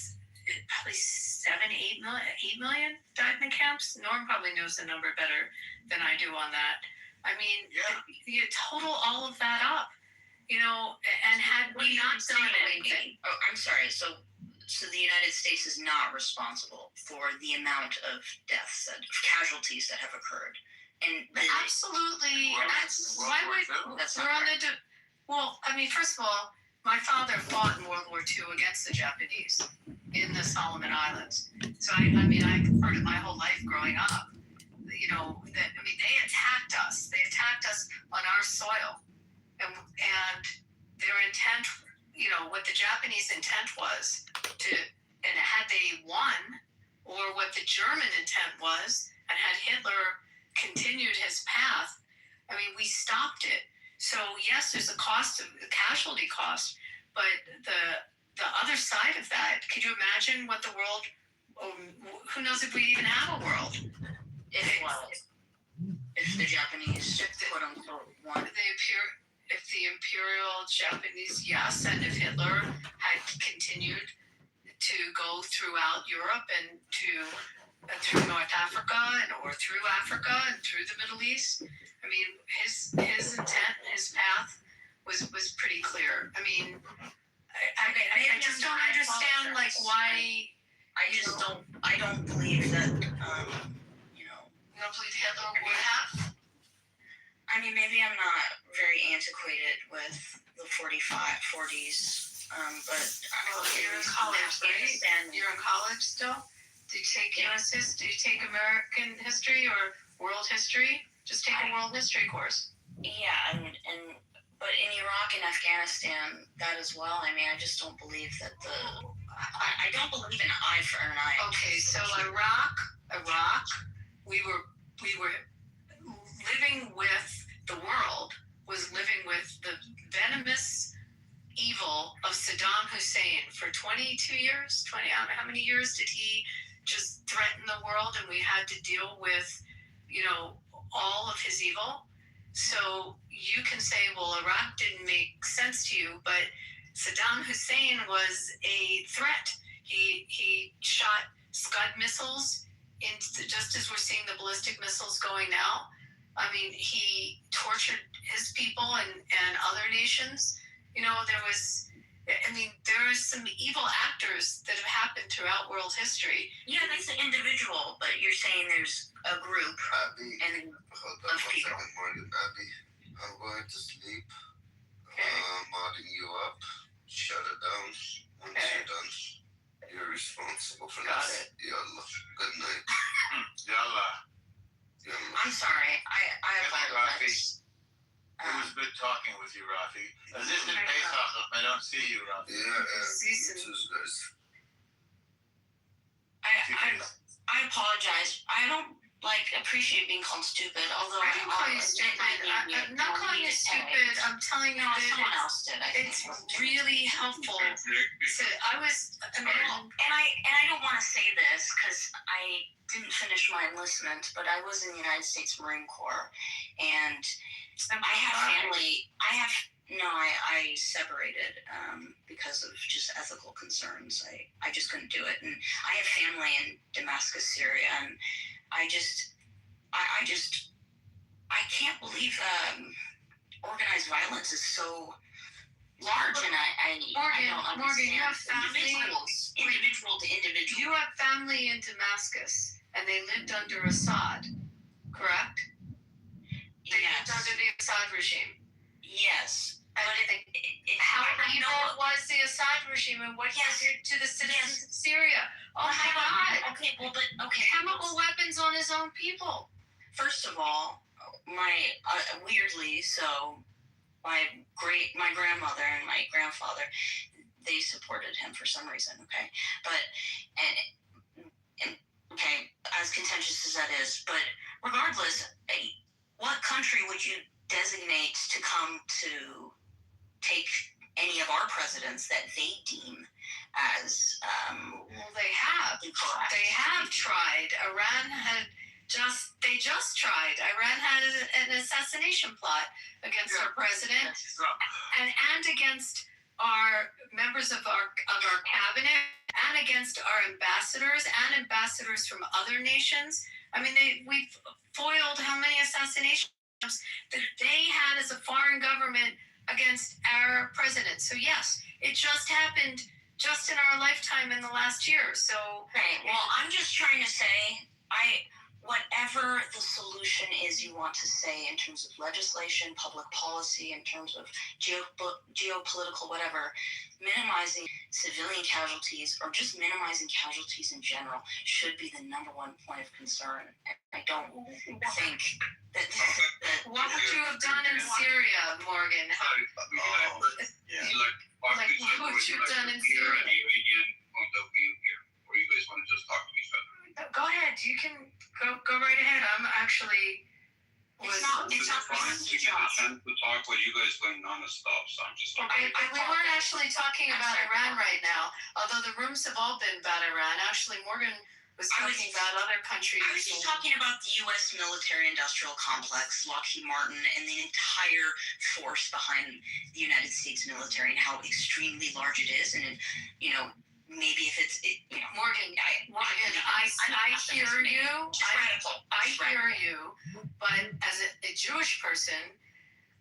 probably 8 million died in the camps. Norm probably knows the number better than I do on that. I mean, you total all of that up, and had we not done anything. Oh, I'm sorry. So the United States is not responsible for the amount of deaths, casualties that have occurred. And absolutely, that's why that's we're on the. Well, I mean, first of all, my father fought in World War II against the Japanese in the Solomon Islands. So I've heard it my whole life growing up. They attacked us. They attacked us on our soil, and their intent, what the Japanese intent was and had they won, or what the German intent was, and had Hitler continued his path, we stopped it. So yes, there's a casualty cost, but the other side of that, could you imagine what the world? Who knows if we even have a world? If the Japanese, quote unquote, won. If the Imperial Japanese, yes, and if Hitler had continued to go throughout Europe and through North Africa or through Africa and through the Middle East, his intent, his path was pretty clear. I just don't understand why. I don't believe that. You don't believe Hitler would have? Maybe I'm not very antiquated with the 40s, but you're in college, right? You're in college still? Do you take U.S. history? Do you take American history or world history? Just take a world history course. Yeah, but in Iraq and Afghanistan, that as well. I just don't believe that I don't believe in eye for an eye. Okay, so Iraq, we were living with the world was living with the venomous evil of Saddam Hussein for 22 years. How many years did he just threaten the world, and we had to deal with, all of his evil? So you can say, well, Iraq didn't make sense to you, but Saddam Hussein was a threat. He shot Scud missiles, just as we're seeing the ballistic missiles going now. He tortured his people and other nations. There are some evil actors that have happened throughout world history. Yeah, that's an individual, but you're saying there's a group Abby, hold on 1 second, Morgan. Abby, I'm going to sleep. Modding you up. Shut it down. Once you're done, you're responsible for this. Yallah. Good night. Yalla. I'm sorry. I apologize. It was good talking with you, Rafi. This is Pesach if I don't see you, Rafi. I apologize. I don't appreciate being called stupid, although I didn't call you stupid. I'm not calling you stupid. I'm telling you that someone else did. It's really helpful. And I don't want to say this because I didn't finish my enlistment, but I was in the United States Marine Corps, and I have family. I separated because of just ethical concerns. I just couldn't do it, and I have family in Damascus, Syria, and I can't believe organized violence is so large, and I don't understand. Morgan, you have family. Individual to individual. You have family in Damascus, and they lived under Assad, correct? They lived under the Assad regime. Yes. How evil was the Assad regime, and what he did to the citizens of Syria? Oh my God! Okay, chemical weapons on his own people. First of all, weirdly, my grandmother and my grandfather, they supported him for some reason. Okay, but as contentious as that is, but regardless, what country would you designate to come to take any of our presidents that they deem as well, they have incorrect. They have tried. They just tried. Iran had an assassination plot against our president and against our members of our cabinet and against our ambassadors and ambassadors from other nations. I mean, we've foiled how many assassinations that they had as a foreign government against our president. So yes, it just happened just in our lifetime in the last year. So right. Well, I'm just trying to say, whatever the solution is you want to say in terms of legislation, public policy, in terms of geopolitical whatever, minimizing civilian casualties or just minimizing casualties in general should be the number one point of concern. I don't think that what would you have done in Syria, Morgan? What would you have done in Syria? Iranian point of view here, or you guys want to just talk to each other? Go ahead. You can go right ahead. I'm actually. It's not to get a chance to talk while you guys going non-stop, so I'm just okay, but we weren't actually talking about Iran right now, although the rooms have all been about Iran. Actually, Morgan was talking about other countries. I was just talking about the U.S. military-industrial complex, Lockheed Martin, and the entire force behind the United States military and how extremely large it is, and maybe if it's Morgan, I hear you. I hear you, but as a Jewish person,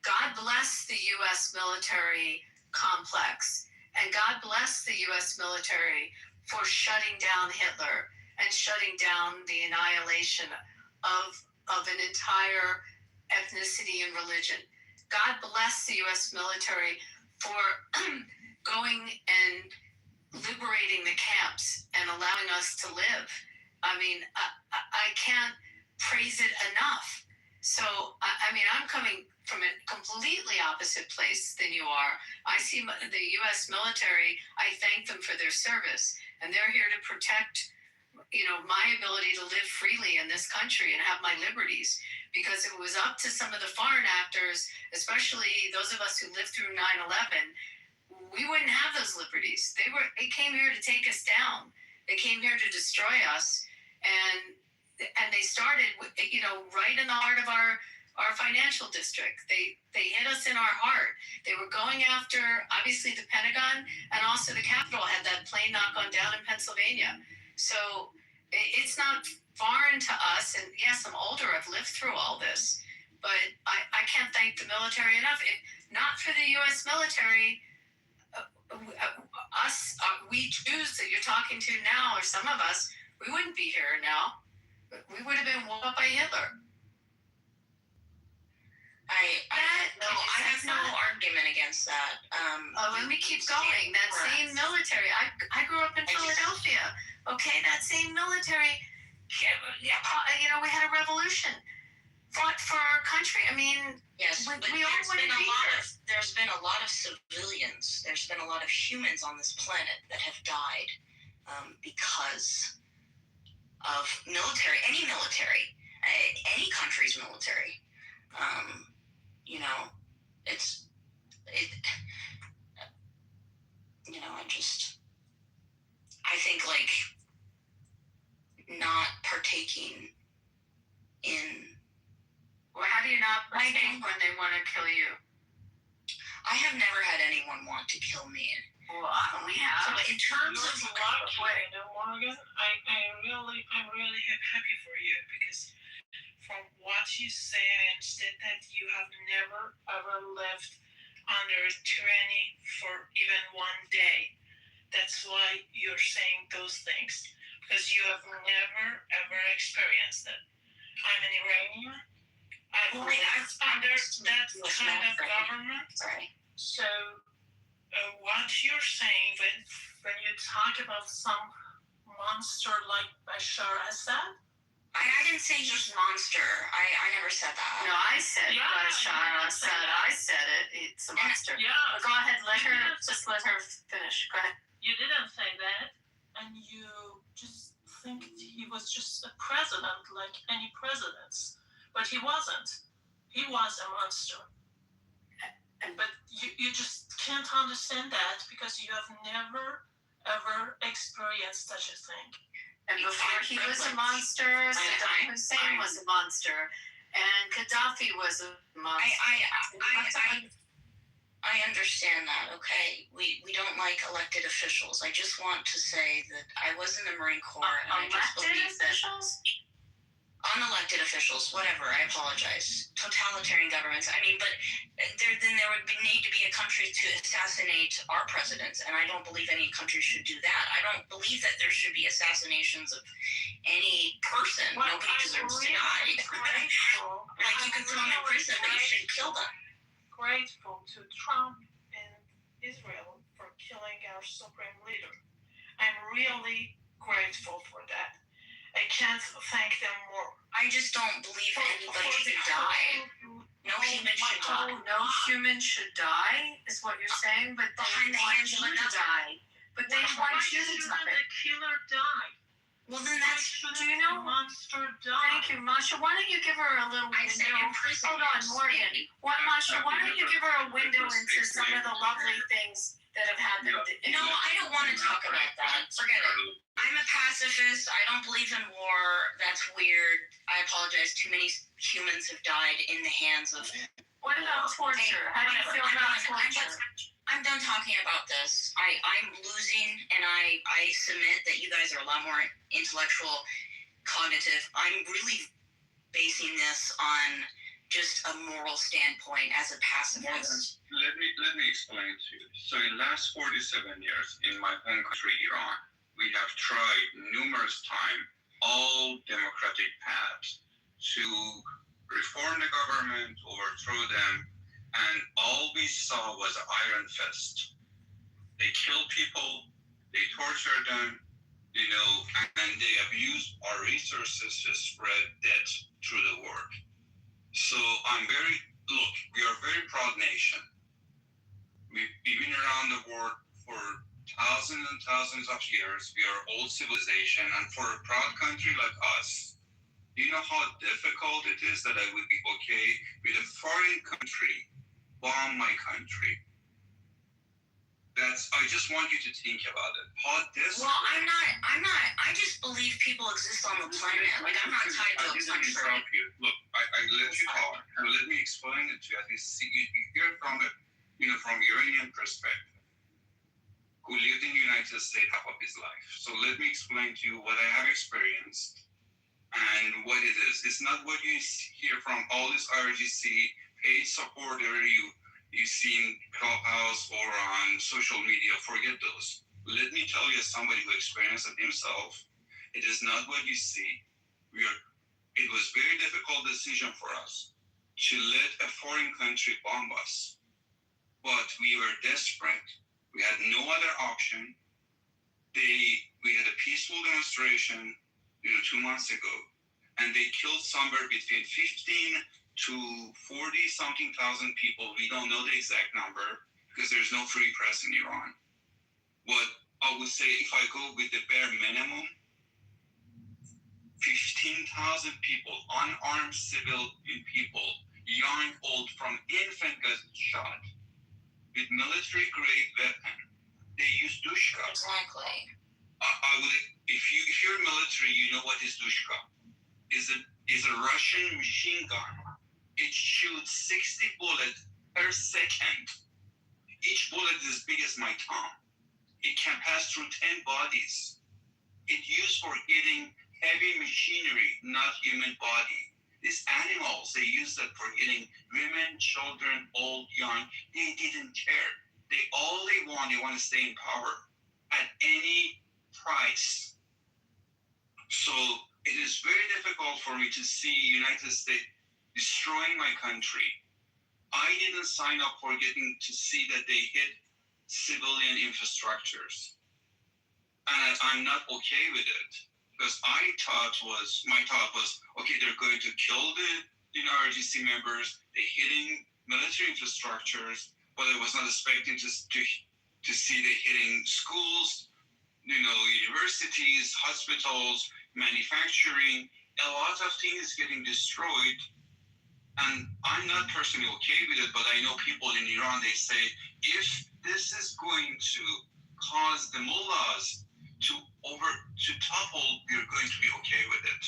God bless the U.S. military complex, and God bless the U.S. military for shutting down Hitler and shutting down the annihilation of an entire ethnicity and religion. God bless the U.S. military for going and liberating the camps and allowing us to live. I mean, I can't praise it enough. So, I mean, I'm coming from a completely opposite place than you are. I see the U.S. military, I thank them for their service, and they're here to protect, my ability to live freely in this country and have my liberties. Because if it was up to some of the foreign actors, especially those of us who lived through 9/11, we wouldn't have those liberties. They came here to take us down. They came here to destroy us, and they started, right in the heart of our financial district. They hit us in our heart. They were going after, obviously, the Pentagon, and also the Capitol had that plane knock on down in Pennsylvania. So it's not foreign to us. And yes, I'm older. I've lived through all this, but I can't thank the military enough. If not for the U.S. military, we Jews that you're talking to now, or some of us, we wouldn't be here now. We would have been walled up by Hitler. I have no argument against that. Let me keep going. That same military, I grew up in Philadelphia. Okay, that same military, we had a revolution, fought for our country. I mean, yes, but there's been a lot of civilians. There's been a lot of humans on this planet that have died because of military, any country's military. I think not partaking in. Well, how do you not partake when they want to kill you? I have never had anyone want to kill me. Well, we have. So in terms of Morgan, I'm really happy for you, because from what you say, I understand that you have never ever lived under tyranny for even one day. That's why you're saying those things, because you have never ever experienced it. I'm an Iranian. I've lived under that kind of government. Right. So, what you're saying when you talk about some monster like Bashar Assad? I didn't say he's monster. I never said that. No, I said Bashar Assad. I said it. It's a monster. Yeah. But go ahead. Let her finish. Go ahead. You didn't say that, and you just think he was just a president like any presidents, but he wasn't. he was a monster. But you just can't understand that because you have never ever experienced such a thing. And before he was a monster, Saddam Hussein was a monster, and Gaddafi was a monster. I understand that, okay? We don't like elected officials. I just want to say that I was in the Marine Corps, and I just believe officials? Unelected officials, whatever, I apologize. Totalitarian governments. I mean, but there would need to be a country to assassinate our presidents, and I don't believe any country should do that. I don't believe that there should be assassinations of any person. Well, nobody deserves to die. Like, you can throw them in prison, but you shouldn't kill them. Grateful to Trump and Israel for killing our supreme leader. I'm really grateful for that. I can't thank them more. I just don't believe anybody should die. No human should die. No human should die, is what you're saying, but they want you to die. But they want you to die. The killer die. Well, then that's... Do you know? Monster die. Thank you, Masha. Why don't you give her a little I said window? in prison. Hold on, Morgan. Masha, why don't you give her a window into some of the lovely things that have happened? No, I don't want to talk about that. Forget it. I'm a pacifist. I don't believe in war. That's weird. I apologize. Too many humans have died in the hands of... What about torture? How do you feel about torture? I'm done talking about this. I'm losing, and I submit that you guys are a lot more intellectual, cognitive. I'm really basing this on just a moral standpoint as a pacifist. Let me explain to you. So in the last 47 years in my home country, Iran, we have tried numerous times all democratic paths to reform the government, overthrow them, and all we saw was an iron fist. They kill people, they torture them, and they abuse our resources to spread death through the world. So we are a very proud nation. We've been around the world for thousands and thousands of years. We are old civilization, and for a proud country like us, do you know how difficult it is that I would be okay with a foreign country bomb my country? I just want you to think about it. How desperate. Well, I'm not, I just believe people exist on the planet. Like, I'm not tied to a country. country. Look, I let you talk, and let me explain it to you. At least you hear it from from Iranian perspective, who lived in the United States half of his life. So let me explain to you what I have experienced and what it is. It's not what you hear from all this RGC paid supporter you see in Clubhouse or on social media. Forget those. Let me tell you, as somebody who experienced it himself, it is not what you see. It was a very difficult decision for us to let a foreign country bomb us. But we were desperate. We had no other option. We had a peaceful demonstration 2 months ago, and they killed somewhere between 15 to 40-something thousand people. We don't know the exact number because there's no free press in Iran. But I would say, if I go with the bare minimum, 15,000 people, unarmed civilian people, young, old, from infant got shot with military-grade weapon. They use dushka. Exactly. I would, if you're military, you know what is dushka. Is a Russian machine gun. It shoots 60 bullets per second. Each bullet is as big as my thumb. It can pass through 10 bodies. It's used for hitting heavy machinery, not human body. These animals, they use that for hitting women, children, old, young. They didn't care. They want to stay in power at any price. So it is very difficult for me to see United States destroying my country. I didn't sign up for getting to see that they hit civilian infrastructures. And I'm not okay with it. Because my thought was, okay, they're going to kill the RGC members, they're hitting military infrastructures, but I was not expecting to see they hitting schools, universities, hospitals, manufacturing, a lot of things getting destroyed. And I'm not personally okay with it, but I know people in Iran, they say, if this is going to cause the mullahs to topple, we're going to be okay with it.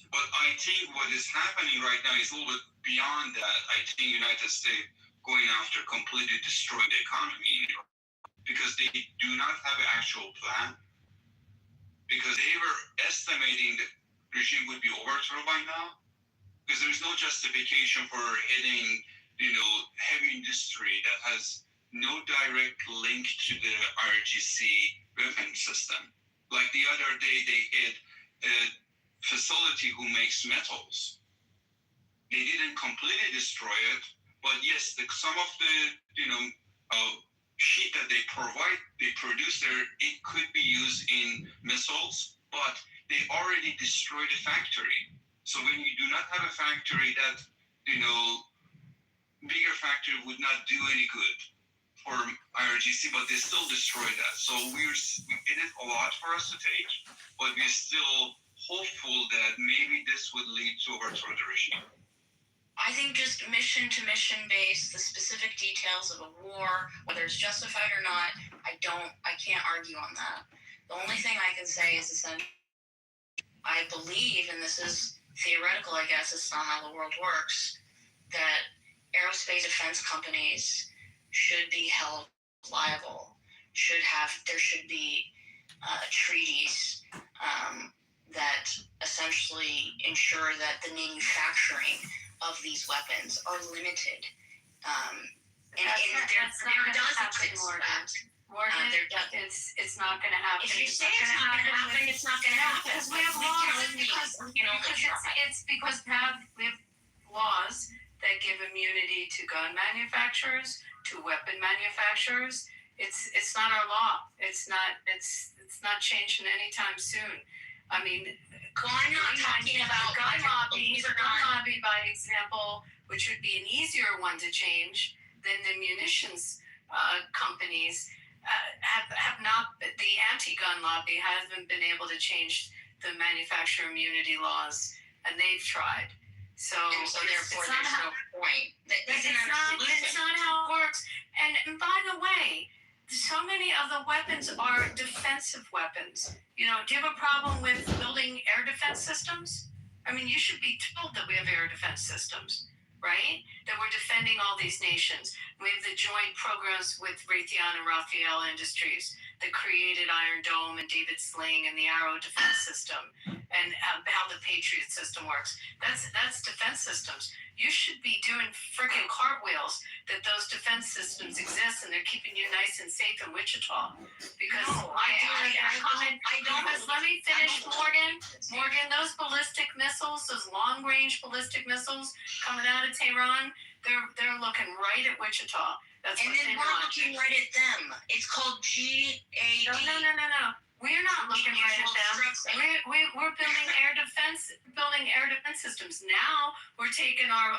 But I think what is happening right now is a little bit beyond that. I think United States going after completely destroying the economy in Iran because they do not have an actual plan. Because they were estimating the regime would be overthrown by now. Because there's no justification for hitting, heavy industry that has no direct link to the RGC weapon system. Like the other day, they hit a facility who makes metals. They didn't completely destroy it, but yes, some of the, sheet that they produce there, it could be used in missiles, but they already destroyed the factory. So when you do not have a factory that, bigger factory would not do any good for IRGC, but they still destroy that. So it is a lot for us to take, but we're still hopeful that maybe this would lead to overthrow the regime. I think just mission to mission based, the specific details of a war, whether it's justified or not, I can't argue on that. The only thing I can say is essentially, I believe, and this is theoretical, I guess, it's not how the world works, that aerospace defense companies should be held liable. There should be treaties that essentially ensure that the manufacturing of these weapons are limited. They're done Morgan, it's not going to happen. If you say it's not going to happen, it's not going to happen. Because we have laws. It's because we have laws that give immunity to gun manufacturers, to weapon manufacturers. It's not our law. It's not changing anytime soon. I mean, I'm not talking about gun lobby. The gun lobby, by example, which would be an easier one to change than the munitions companies. Have not, the anti-gun lobby hasn't been able to change the manufacturer immunity laws, and they've tried. So therefore, there's no point. It's not how it works. And by the way, so many of the weapons are defensive weapons. Do you have a problem with building air defense systems? I mean, you should be told that we have air defense systems, right? That we're defending all these nations. We have the joint programs with Raytheon and Rafael Industries that created Iron Dome and David Sling and the Arrow defense system, and how the Patriot system works. That's defense systems. You should be doing freaking cartwheels that those defense systems exist and they're keeping you nice and safe in Wichita. Because let me finish, Morgan. Morgan, those ballistic missiles, those long-range ballistic missiles coming out of Tehran, they're looking right at Wichita. That's and what then we're looking right at them. It's called GAD. No. We're not looking right at them. We're building air defense systems. Now we're taking our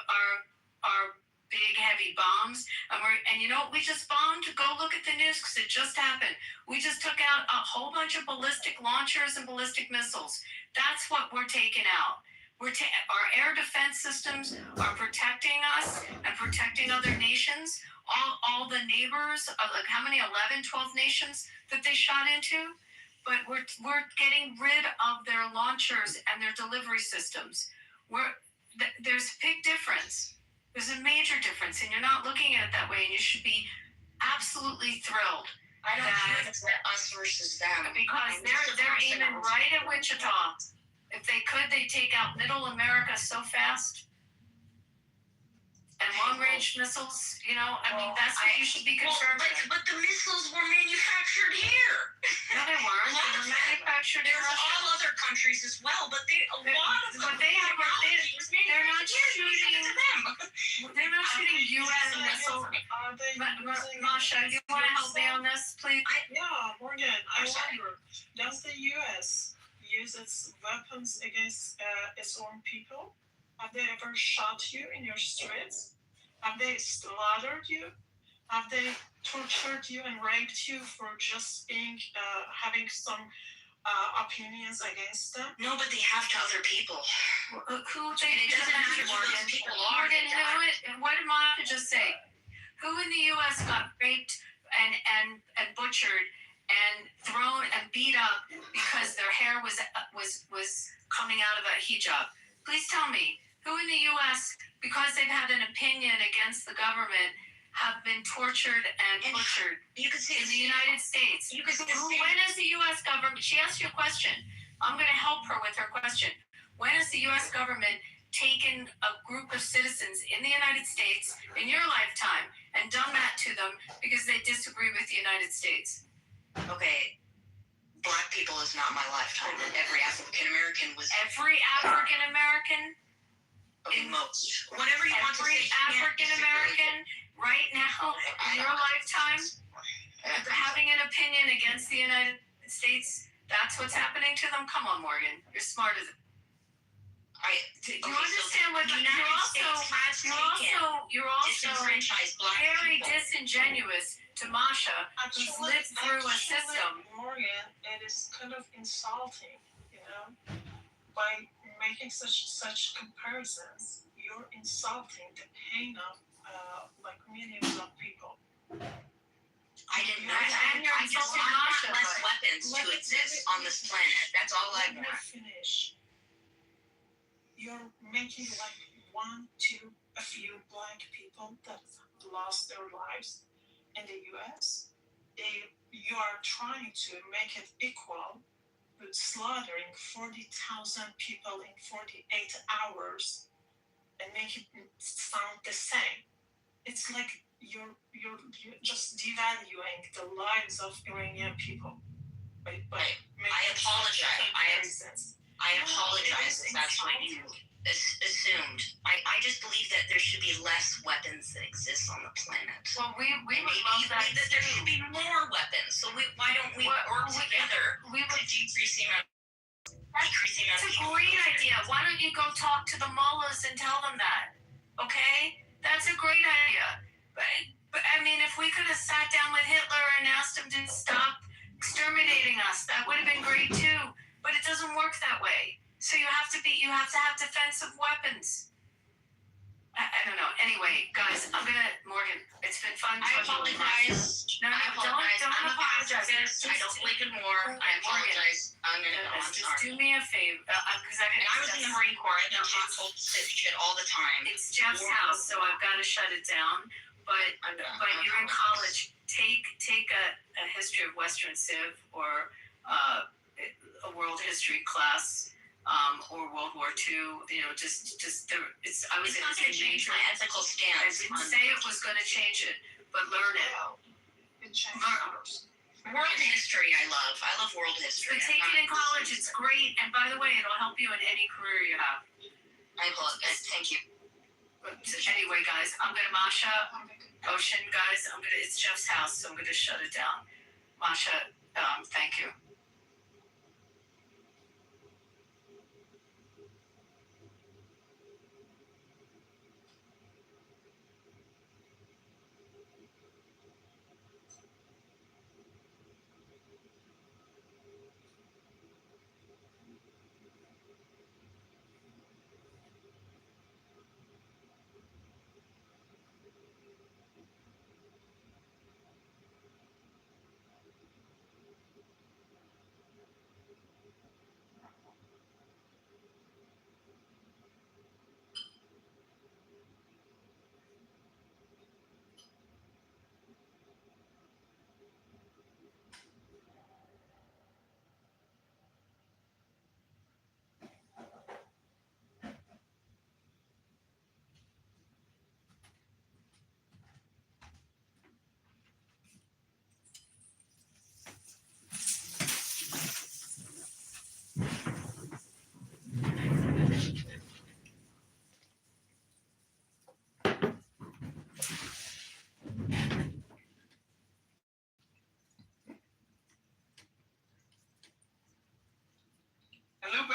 big heavy bombs and you know what we just bombed? Go look at the news because it just happened. We just took out a whole bunch of ballistic launchers and ballistic missiles. That's what we're taking out. Our air defense systems are protecting us and protecting other nations. All the neighbors, like how many, 11, 12 nations that they shot into? But we're getting rid of their launchers and their delivery systems. There's a big difference. There's a major difference, and you're not looking at it that way, and you should be absolutely thrilled. I don't think it's us versus them. Because they're aiming right at Wichita. If they could, they'd take out middle America so fast. And long-range missiles, that's what you should be concerned with. But the missiles were manufactured here. No, they weren't. They were manufactured in Russia. All other countries as well, but a lot of them. But they're not shooting. They're not shooting U.S. missiles. Masha, you want to help me on this, please? Yeah, Morgan, I wonder, does the U.S. use its weapons against its own people? Have they ever shot you in your streets? Have they slaughtered you? Have they tortured you and raped you for just having some opinions against them. No, but they have to other people. Who And it doesn't matter who those people are. Morgan, what did Monica just say? Who in the U.S. got raped and butchered and thrown and beat up because their hair was coming out of a hijab? Please tell me, who in the U.S., because they've had an opinion against the government, have been tortured and butchered You can see in the United States? You can see When has the U.S. government? She asked you a question. I'm going to help her with her question. When has the U.S. government taken a group of citizens in the United States in your lifetime and done that to them because they disagree with the United States? Okay, black people is not my lifetime. Every African American was. Every African American? Okay, most. Whatever you want to say. Every African American right now in your lifetime having an opinion against the United States, that's what's happening to them? Come on, Morgan. You're smarter than. Do you understand what the United States has you're also disenfranchised black very people. disingenuous to Masha, who's lived through a system. Morgan, it is kind of insulting, by making such comparisons. You're insulting the pain of like millions of people. I didn't know that. I just want less weapons to exist on this planet. That's all I want. Let me finish. You're making like a few black people that lost their lives in the U.S. You are trying to make it equal with slaughtering 40,000 people in 48 hours and make it sound the same. It's like you're just devaluing the lives of Iranian people. I apologize. I apologize if that's what you assumed. I just believe that there should be less weapons that exist on the planet. Well, we would love that. There should be more weapons. So why don't we work together to decrease the amount? It's a great idea. Why don't you go talk to the mullahs and tell them that? Okay, that's a great idea. But I mean, if we could have sat down with Hitler and asked him to stop exterminating us, that would have been great too. But it doesn't work that way. So you have to have defensive weapons. I don't know. Anyway, guys, Morgan, it's been fun. I apologize. No, don't apologize. I don't like it more. I apologize. I'm gonna go. I'm just sorry. do me a favor, because I was in the Marine Corps. I got told shit all the time. It's Jeff's house, so I've got to shut it down. But you're in college. Take a history of Western Civ or a world history class. Or World War II, I was it's not going to change my ethical stance. I didn't say it was going to change it, but learn it. World history, I love world history. But take it in college; it's great. And by the way, it'll help you in any career you have. I apologize. Thank you. Anyway, guys, Masha, Ocean, guys, it's Jeff's house, so I'm gonna shut it down. Masha, thank you.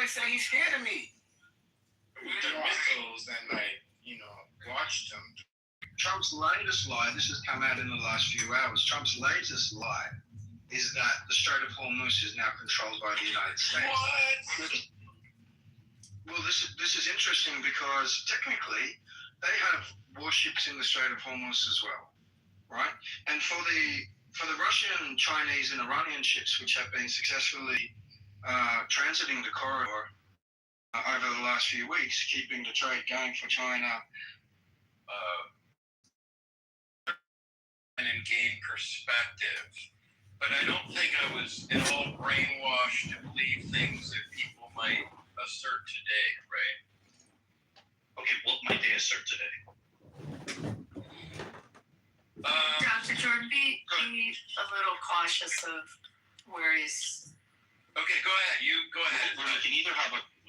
Said he's scared of me. With the missiles and watched them. Trump's latest lie, this has come out in the last few hours, Trump's latest lie is that the Strait of Hormuz is now controlled by the United States. What? Well, this is interesting because technically they have warships in the Strait of Hormuz as well, right? And for the Russian, Chinese, and Iranian ships which have been successfully transiting the corridor over the last few weeks, keeping the trade going for China. And gain perspective. But I don't think I was at all brainwashed to believe things that people might assert today, right? Okay, what might they assert today? Dr. Jordan, be a little cautious of where he's. Okay, go ahead. You go ahead. We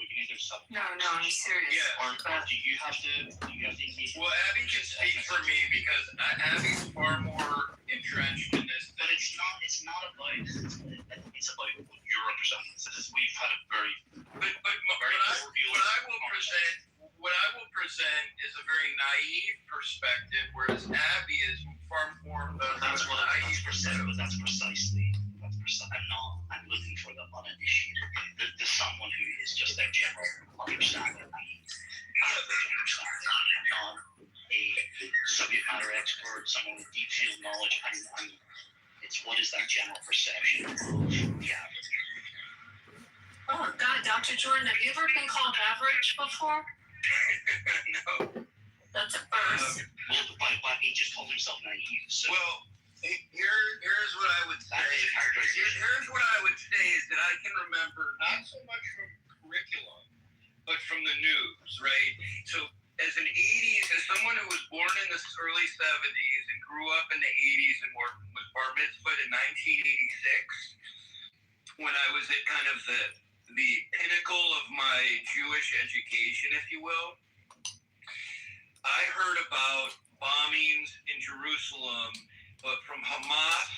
can either stop. No, I'm serious. Yeah. Or do you have to? Well, Abby can speak for me because Abby's far more entrenched in this. But it's not about. It's about your understanding. We've had a very. But what I will present is a very naive perspective, whereas Abby is far more. That's precisely. I'm looking for the uninitiated, the someone who is just a general understanding, not a subject matter expert, someone with detailed knowledge. It's what is that general perception of the average. Oh God, Dr. Jordan, have you ever been called average before? No. That's a first. But he just called himself naive. So. Well, here's what I would say. Here's what I would say is that I can remember not so much from curriculum, but from the news, right? So as someone who was born in the early 70s and grew up in the 80s and was bar mitzvahed in 1986, when I was at kind of the pinnacle of my Jewish education, if you will, I heard about bombings in Jerusalem, but from Hamas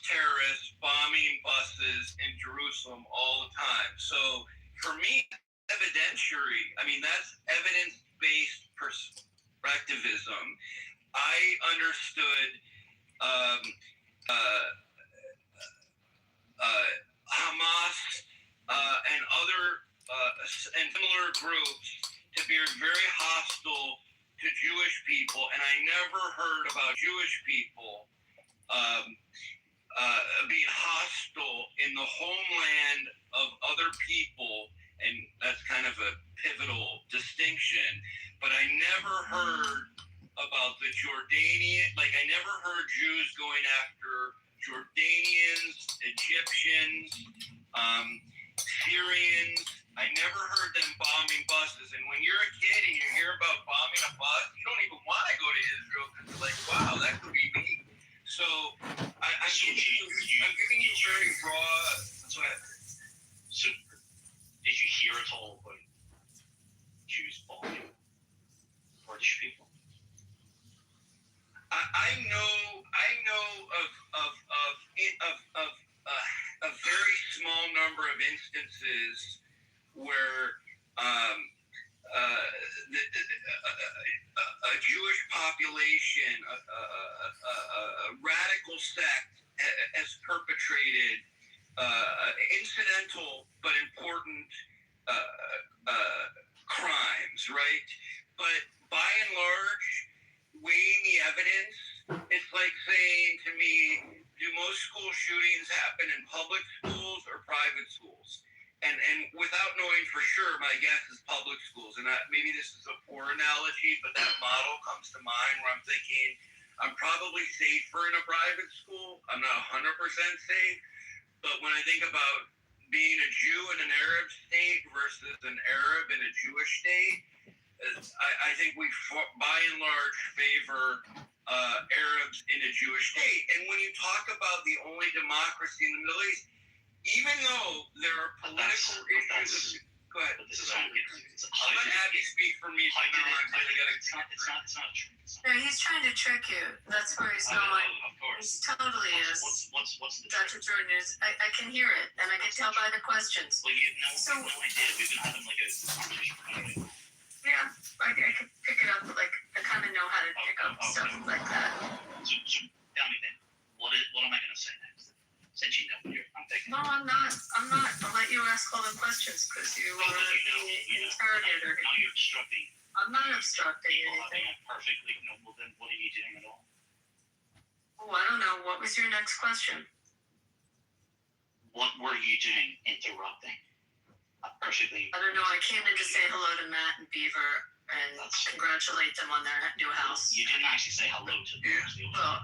terrorists bombing buses in Jerusalem all the time. So for me, evidentiary, that's evidence-based perspectivism. I understood Hamas and other and similar groups to be very hostile to Jewish people, and I never heard about Jewish people being hostile in the homeland of other people, and that's kind of a pivotal distinction. But I never heard about the Jordanian, I never heard Jews going after Jordanians, Egyptians, Syrians. I never heard them bombing buses. And when you're a kid and you hear about bombing a bus, you don't even want to go to Israel because it's like, wow, that could be me. So I'm giving you very raw. That's what I heard. So did you hear at all about Jews bombing British people? I know of a very small number of instances where a Jewish population, a radical sect, has perpetrated incidental but important crimes, right? But by and large, weighing the evidence, it's like saying to me, do most school shootings happen in public schools or private schools? And without knowing for sure, my guess is public schools. And maybe this is a poor analogy, but that model comes to mind where I'm thinking, I'm probably safer in a private school. I'm not 100% safe. But when I think about being a Jew in an Arab state versus an Arab in a Jewish state, I think we, by and large, favor Arabs in a Jewish state. And when you talk about the only democracy in the Middle East, even though there are political issues, go ahead. This is how I'm getting it. I'll let Abby speak for me. It's not true. No, he's trying to trick you. That's where he's going. Of course. He totally is. What's the Dr. Jordan is. I can hear it, and I can tell by the questions. Well, no idea. We've been having a conversation for a while. Yeah, I can pick it up. I kind of know how to pick up stuff like that. So tell me then, what am I going to say next? Since you know what I'm thinking. No, I'm not. I'll let you ask all the questions because you are the interrogator. Now you're obstructing. I'm not obstructing People having anything. a perfectly, well then what are you doing at all? Oh, I don't know. What was your next question? What were you doing interrupting? Perfectly. I don't know. I came in to say hello to Matt and Beaver and congratulate them on their new house. You didn't actually say hello to them. Well,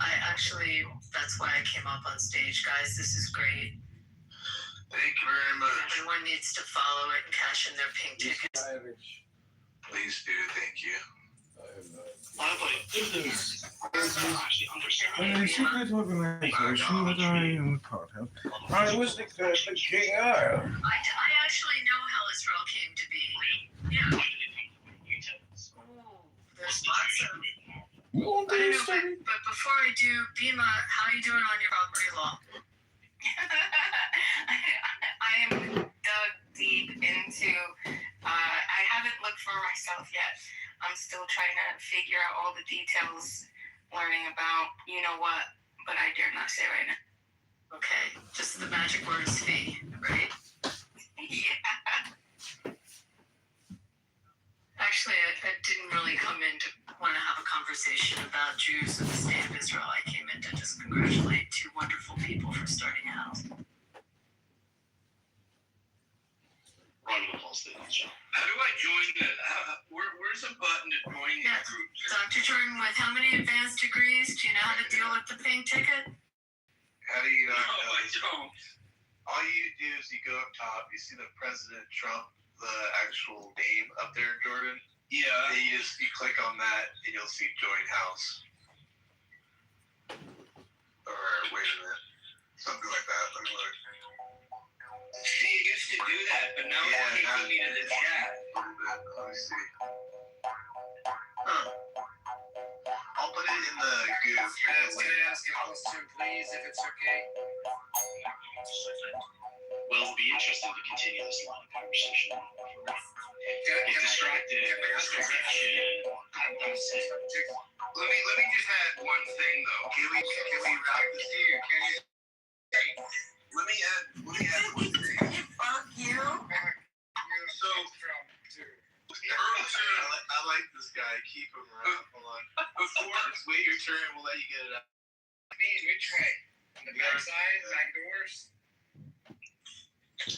that's why I came up on stage, guys. This is great. Thank you very much. Everyone needs to follow it and cash in their pink tickets. Please do. Thank you. Actually understand. A secret organization that I am part of. I was declared the king of Ireland. I actually know how Israel came to be. Yeah. Oh, there's lots of. I don't know, but before I do, Bima, how are you doing on your property law? I am dug deep into. I haven't looked for myself yet. I'm still trying to figure out all the details, learning about you know what, but I dare not say right now. Okay, just the magic word is fee, right? Yeah. Actually, I didn't really come in to want to have a conversation about Jews and the state of Israel. I came in to just congratulate two wonderful people for starting a house. Round of applause to that, Joe. How do I join the? Where's a button to join the Yeah, group? Dr. Jordan, with how many advanced degrees? Do you know how to deal with the pink ticket? How do you No, not I know? don't. All you do is you go up top, you see the President Trump, the actual name up there in Jordan. Yeah. And you click on that and you'll see join house. Or wait a minute. Something like that. Let me look. See, you used to do that, but now it's taking me to the chat. Let me see. Huh. I'll put it in the goof. Can I ask a question, please, if it's okay? Well, it'll be interesting to continue this line of conversation. Get distracted. Let me just add one thing though. Can we wrap this here? Let me add one thing. Fuck you. So I like this guy. Keep him around. Hold on. Before it's wait your turn, we'll let you get it out. Which way? On the backside, back doors?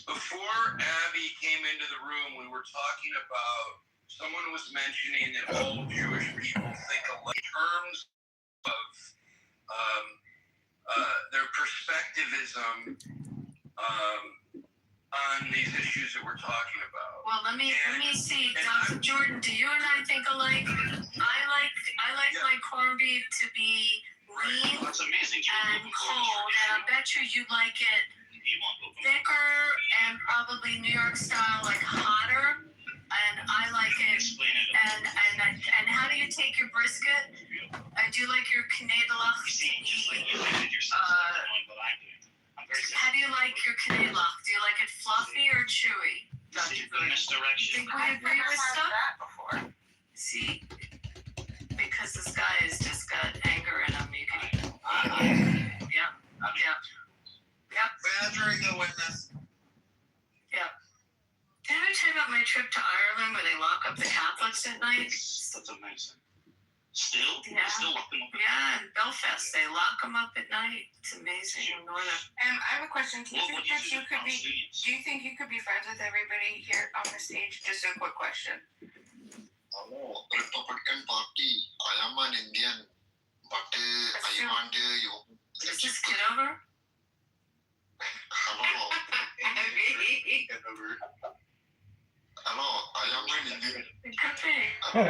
Before Abby came into the room, we were talking about, someone was mentioning that all Jewish people think alike in terms of their perspectivism on these issues that we're talking about. Well, let me see, Dr. Jordan. Do you and I think alike? I like my corned beef to be lean That's amazing. and cold, and I bet you like it thicker and probably New York style, like hotter. And I like it. And how do you take your brisket? I do like your knedlach to be. How do you like your knedlach? Do you like it fluffy or chewy? Dr. Jordan? Think we agree with stuff? Before. See, because this guy has just got anger in him. You can. Yep. Badgering the witness. Yep. Didn't I tell you about my trip to Ireland where they lock up the Catholics at night? That's amazing. Still? Yeah. Still lock them up? Yeah, in Belfast. They lock them up at night. It's amazing. In Northern. I have a question. Do you think that you could be? Do you think you could be friends with everybody here on the stage? Just a quick question. Hello, Republican Party. I am an Indian, but I want you. Is this Kitover? Hello. Hello, I am an Indian. It could be. I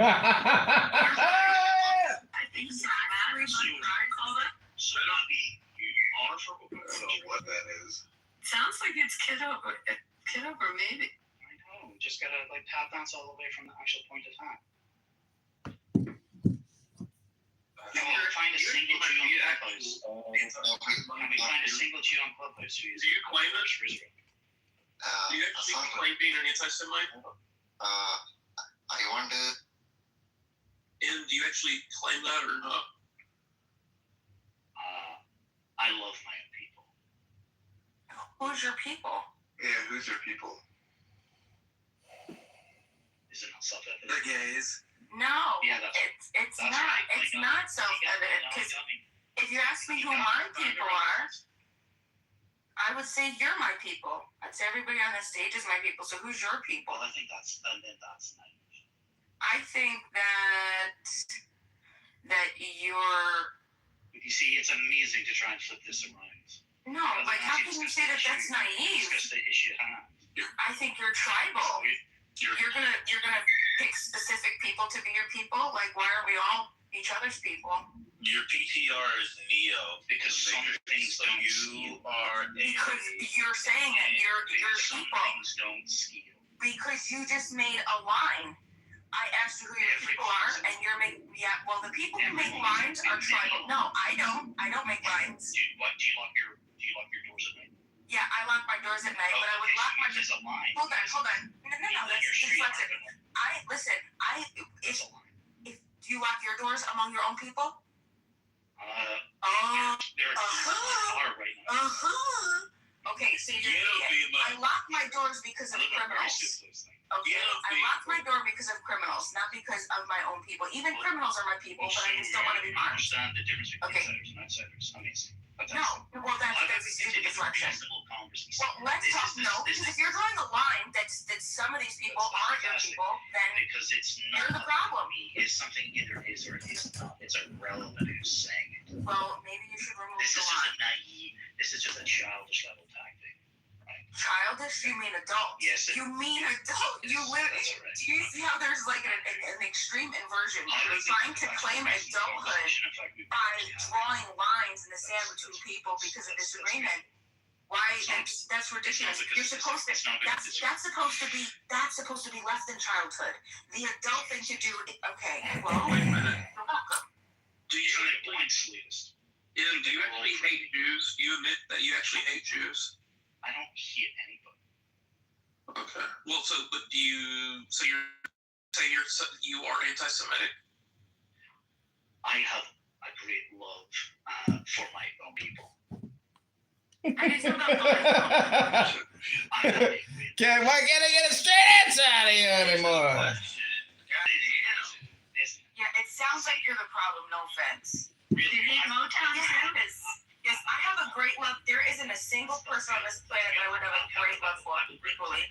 think so. Should not be honorable. I don't know what that is. Sounds like it's Kitover. Kitover, maybe. I know. Just gotta tap dance all the way from the actual point of time. We're trying to single you on Clubhouse. We find a single Jew on Clubhouse. Do you claim it? Do you actually claim being an anti-Semite? I want to. And do you actually claim that or not? I love my own people. Who's your people? Yeah, who's your people? Is it not self-evident? The gays. No, Yeah, that's it's that's not. right. It's not self-evident because if you ask me who my people are, I would say you're my people. I'd say everybody on the stage is my people. So who's your people? Well, I think that's naive. I think that you're. You see, it's amazing to try and flip this around. No, like how can you say that that's naive? Discuss the issue at hand. I think you're tribal. You're gonna pick specific people to be your people. Like why aren't we all each other's people? Your PTR is Neo because some things don't you are because you're saying it. You're some people. things don't scale. Because you just made a line. I asked you who your people are, and you're making. Yeah, well, the people who make lines are tribal. No, I don't. I don't make lines. Do you lock your doors at night? Yeah, I lock my doors at night, but I would lock my. There's a line. Hold on. No, that's dyslexic. If do you lock your doors among your own people? There are right now. Okay, so I lock my doors because of criminals. Okay, I lock my door because of criminals, not because of my own people. Even criminals are my people, but I just don't want to be I harmed. understand the difference between insiders and outsiders. Amazing. No, well that's stupid deflection. Well, let's talk. No, because if you're drawing a line that some of these people aren't your people, then because it's not you're the problem. It's something either is or is not. It's irrelevant who's saying it. Well, maybe you should remove This the is just line. a naive. This is just a childish level tactic. Childish? You mean adult? Yes. You mean adult? You literally. Do you see how there's like an extreme inversion? You're trying to claim adulthood by drawing lines in the sand between people because of disagreement. Why? That's ridiculous. You're supposed to. That's supposed to be left in childhood. The adult thing to do. Okay. Well, Wait a minute. you're welcome. Do you Ian, do you actually hate Jews? Do you admit that you actually hate Jews? I don't hate anybody. Okay. Well, but do you? So you are anti-Semitic? I have a great love for my own people. Why can't I get a straight answer out of you anymore? Yeah, it sounds like you're the problem. No offense. Really? Do you hate Motown? Yes, I have a great love. There isn't a single person on this planet that I would have a great love for equally.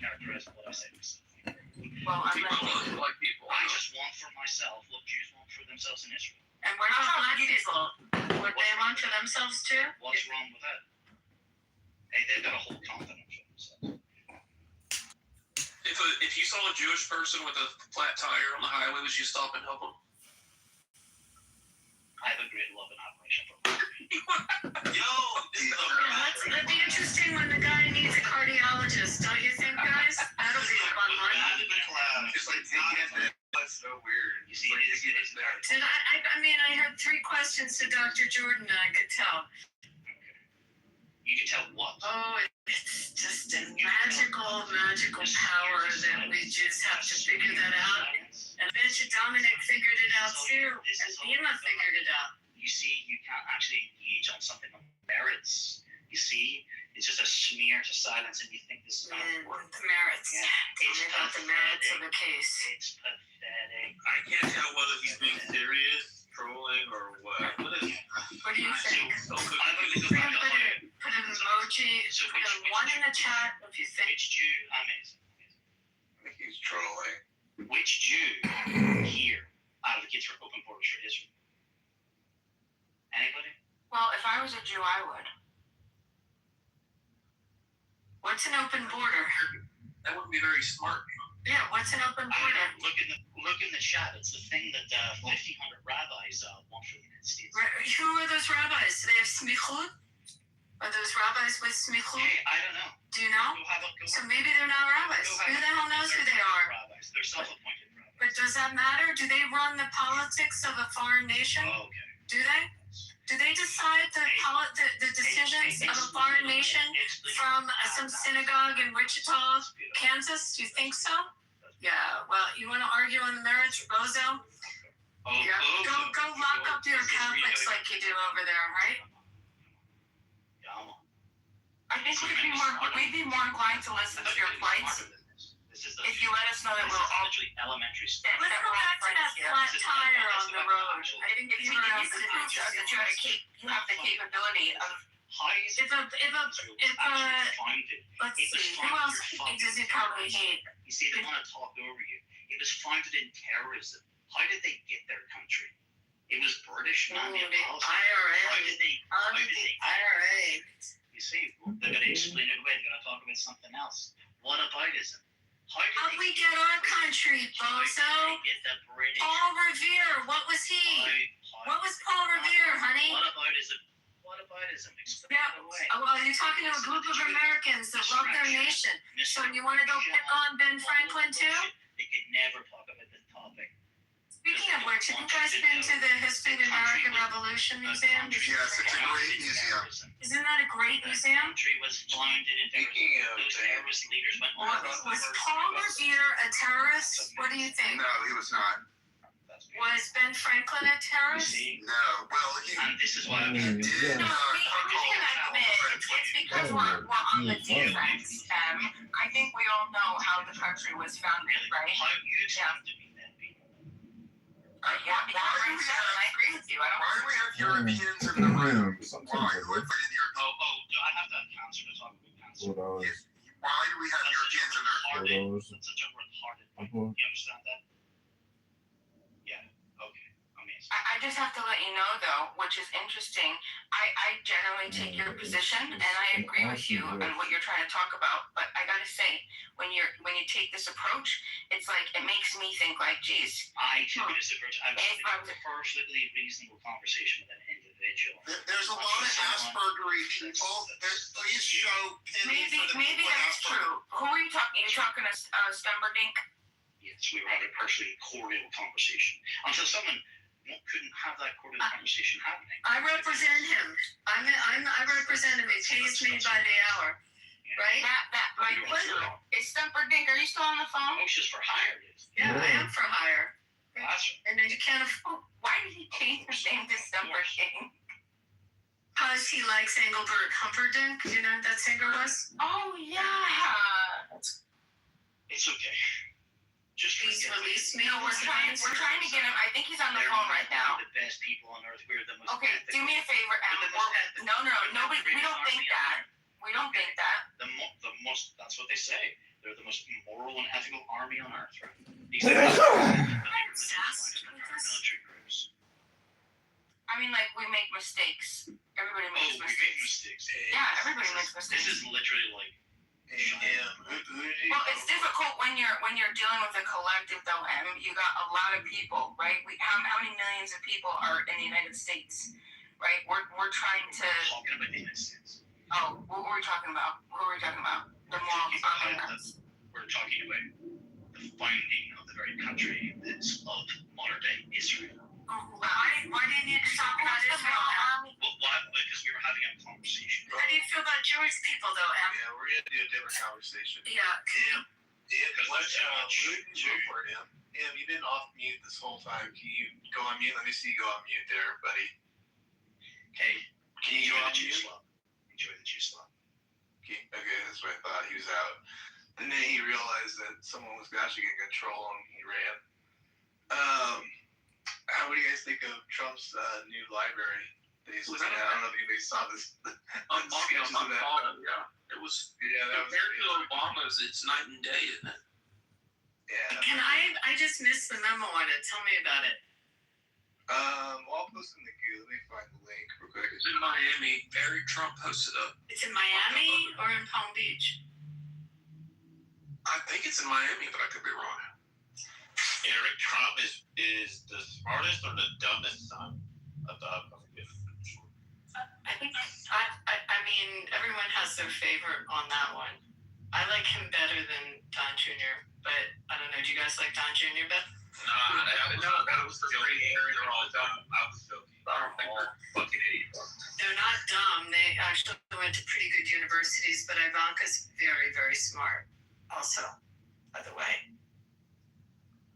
Well, I'm not. Like people. I just want for myself what Jews want for themselves in Israel. And we're not black people. What they want for themselves too? What's wrong with that? Hey, they've got a whole continent for themselves. If you saw a Jewish person with a flat tire on the highway, would you stop and help them? I have a great love and admiration for them. That'd be interesting when the guy needs a cardiologist, don't you think, guys? That'll be a fun one. That's so weird. You see, it is there. Did I mean, I had 3 questions to Dr. Jordan and I could tell. You can tell what? Oh, it's just a magical power that we just have to figure that out. And I bet you Dominic figured it out too, and Nima figured it out. You see, you can't actually engage on something on merits. You see, it's just a smear to silence, and you think this is going to work. The merits. Yeah. Tell me about the merits of the case. It's pathetic. I can't tell whether he's being serious, trolling, or what. What is? What do you think? I'm going to go back to Put an emoji, put a 1 in the chat if you think. Which Jew? Amazing. I think he's trolling. Which Jew here advocates for open borders for Israel? Anybody? Well, if I was a Jew, I would. What's an open border? That wouldn't be very smart. Yeah, what's an open border? Look in the chat. It's the thing that 1,500 rabbis want for the United States. Who are those rabbis? Do they have smichut? Are those rabbis with smichut? Hey, I don't know. Do you know? So maybe they're not rabbis. Who the hell knows who they are? Rabbis. They're self-appointed rabbis. But does that matter? Do they run the politics of a foreign nation? Oh, okay. Do they? Do they decide the decisions of a foreign nation from some synagogue in Wichita, Kansas? Do you think so? Yeah, well, you want to argue on the merits, Bozo? Yeah, go lock up your Catholics like you do over there, right? I think we'd be more inclined to listen to your plights if you let us know that we're all literally elementary school. Let's go back to that flat tire on the road. I think If you can prove to us that you have the capability of. If let's see, who else does he probably hate? You see, they want to talk over you. It was founded in terrorism. How did they get their country? It was British, not the IRA. How did they? IRA. You see, they're going to explain it away. They're going to talk about something else. What aboutism? How'd we get our country, bozo? Get the British. Paul Revere, what was he? What was Paul Revere, honey? What aboutism? What aboutism? Explain Yeah, it away. well, you're talking to a group of Americans that love their nation. So you want to go pick on Ben Franklin too? They can never talk about this topic. Speaking of which, have you guys been to the History of the American Revolution Museum? Yes, it's a great museum. Isn't that a great museum? Country was founded in Speaking of those terrorist leaders went on. Was Paul Revere a terrorist? What do you think? No, he was not. Was Ben Franklin a terrorist? No. Well, And this is why I he mean, did. No, we can admit it's because we're on the defense. I think we all know how the country was founded, right? how you have to be that people. Yeah, because I agree with you. I don't. Why do we have Europeans in the room? Why? Who invited Europeans? No, I have to have cancer to talk about cancer. Why do we have Europeans in there? Hearted. That's such a word, hearted. You understand that? Yeah. Okay. Amazing. I just have to let you know, though, which is interesting. I generally take your position, and I agree with you on what you're trying to talk about. But I gotta say, when you take this approach, it's like it makes me think like, geez. I took this approach. I was having a perfectly reasonable conversation with an individual. There's a lot of Aspergery people. Please show pity for the Maybe people with that's Asperger. true. Who are you talking? You're talking to Stumberdink? Yes, we were having a perfectly cordial conversation until someone couldn't have that cordial conversation happening. I represent him. I represent him. He pays me by the hour, right? Is Stumperdink? Are you still on the phone? Oh, she's for hire, dude. Yeah, I am for hire. That's right. And then you can't afford. Why did he change his name to Stumperdink? Because he likes Engelbert Humperdinck. Do you know who that singer was? Oh yeah. It's okay. Just Please release me. No, we're trying to get him. I think he's on the phone right now. The best people on earth. We're the most. Okay, do me a favor, Em. No, nobody. We don't think that. We don't think that. The most. That's what they say. They're the most moral and ethical army on earth, right? Military groups. I mean, like, we make mistakes. Everybody makes mistakes. Yeah, everybody makes mistakes. This is literally like. Well, it's difficult when you're dealing with a collective, though, Em. You got a lot of people, right? How many millions of people are in the United States, right? We're trying to. Talking about the United States. Oh, what were we talking about? Who were we talking about? The moral arguments. We're talking about the founding of the very country that's of modern day Israel. Why do you need to talk about Israel? Well, why? Because we were having a conversation. How do you feel about Jewish people, though, Em? Yeah, we're gonna do a different conversation. Yeah. Em, you've been off mute this whole time. Can you go on mute? Let me see you go on mute there, buddy. Hey, Can you go on mute? Enjoy the juice slop. Okay, that's what I thought. He was out. And then he realized that someone was actually in control and he ran. What do you guys think of Trump's new library that he's looking at? I don't know if anybody saw this. Yeah. It was compared to Obama's, it's night and day, isn't it? Yeah. I just missed the memo on it. Tell me about it. I'll post in the queue. Let me find the link real quick. It's in Miami. Barry Trump posted up. It's in Miami or in Palm Beach? I think it's in Miami, but I could be wrong. Eric Trump is the smartest or the dumbest son of the I think I mean everyone has their favorite on that one. I like him better than Don Jr., but I don't know. Do you guys like Don Jr. better? That was the great area. They're all dumb. I was joking. Fucking idiots. They're not dumb. They actually went to pretty good universities, but Ivanka's very, very smart also, by the way.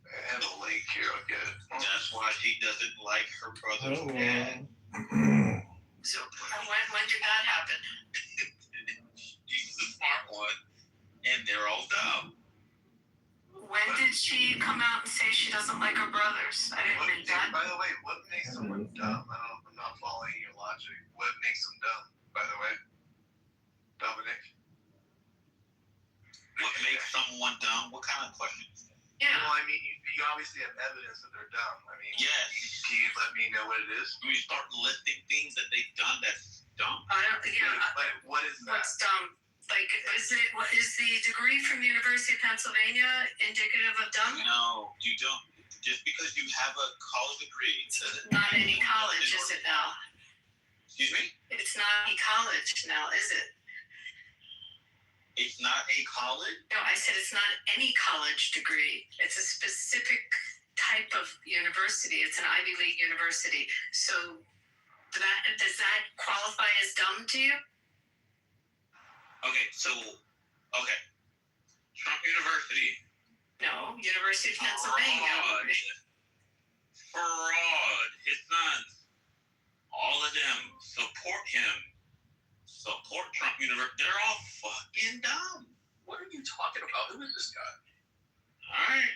I have a link here. I'll get it. That's why she doesn't like her brother's dad. So when did that happen? She's the smart one, and they're all dumb. When did she come out and say she doesn't like her brothers? I didn't read that. By the way, what makes someone dumb? I'm not following your logic. What makes them dumb, by the way? Dominic? What makes someone dumb? What kind of question is that? Yeah. Well, I mean, you obviously have evidence that they're dumb. I mean, Yes. Can you let me know what it is? We start listing things that they've done that's dumb. I don't. Yeah. Like, what is that? What's dumb? Like, what is the degree from the University of Pennsylvania indicative of dumb? No, you don't. Just because you have a college degree doesn't Not any college, is it now? Excuse me? It's not any college now, is it? It's not a college? No, I said it's not any college degree. It's a specific type of university. It's an Ivy League university. So does that qualify as dumb to you? Okay, Trump University. No, University of Pennsylvania. Fraud. His sons. All of them support him. Support Trump University. They're all fucking dumb. What are you talking about? Who is this guy? Alright.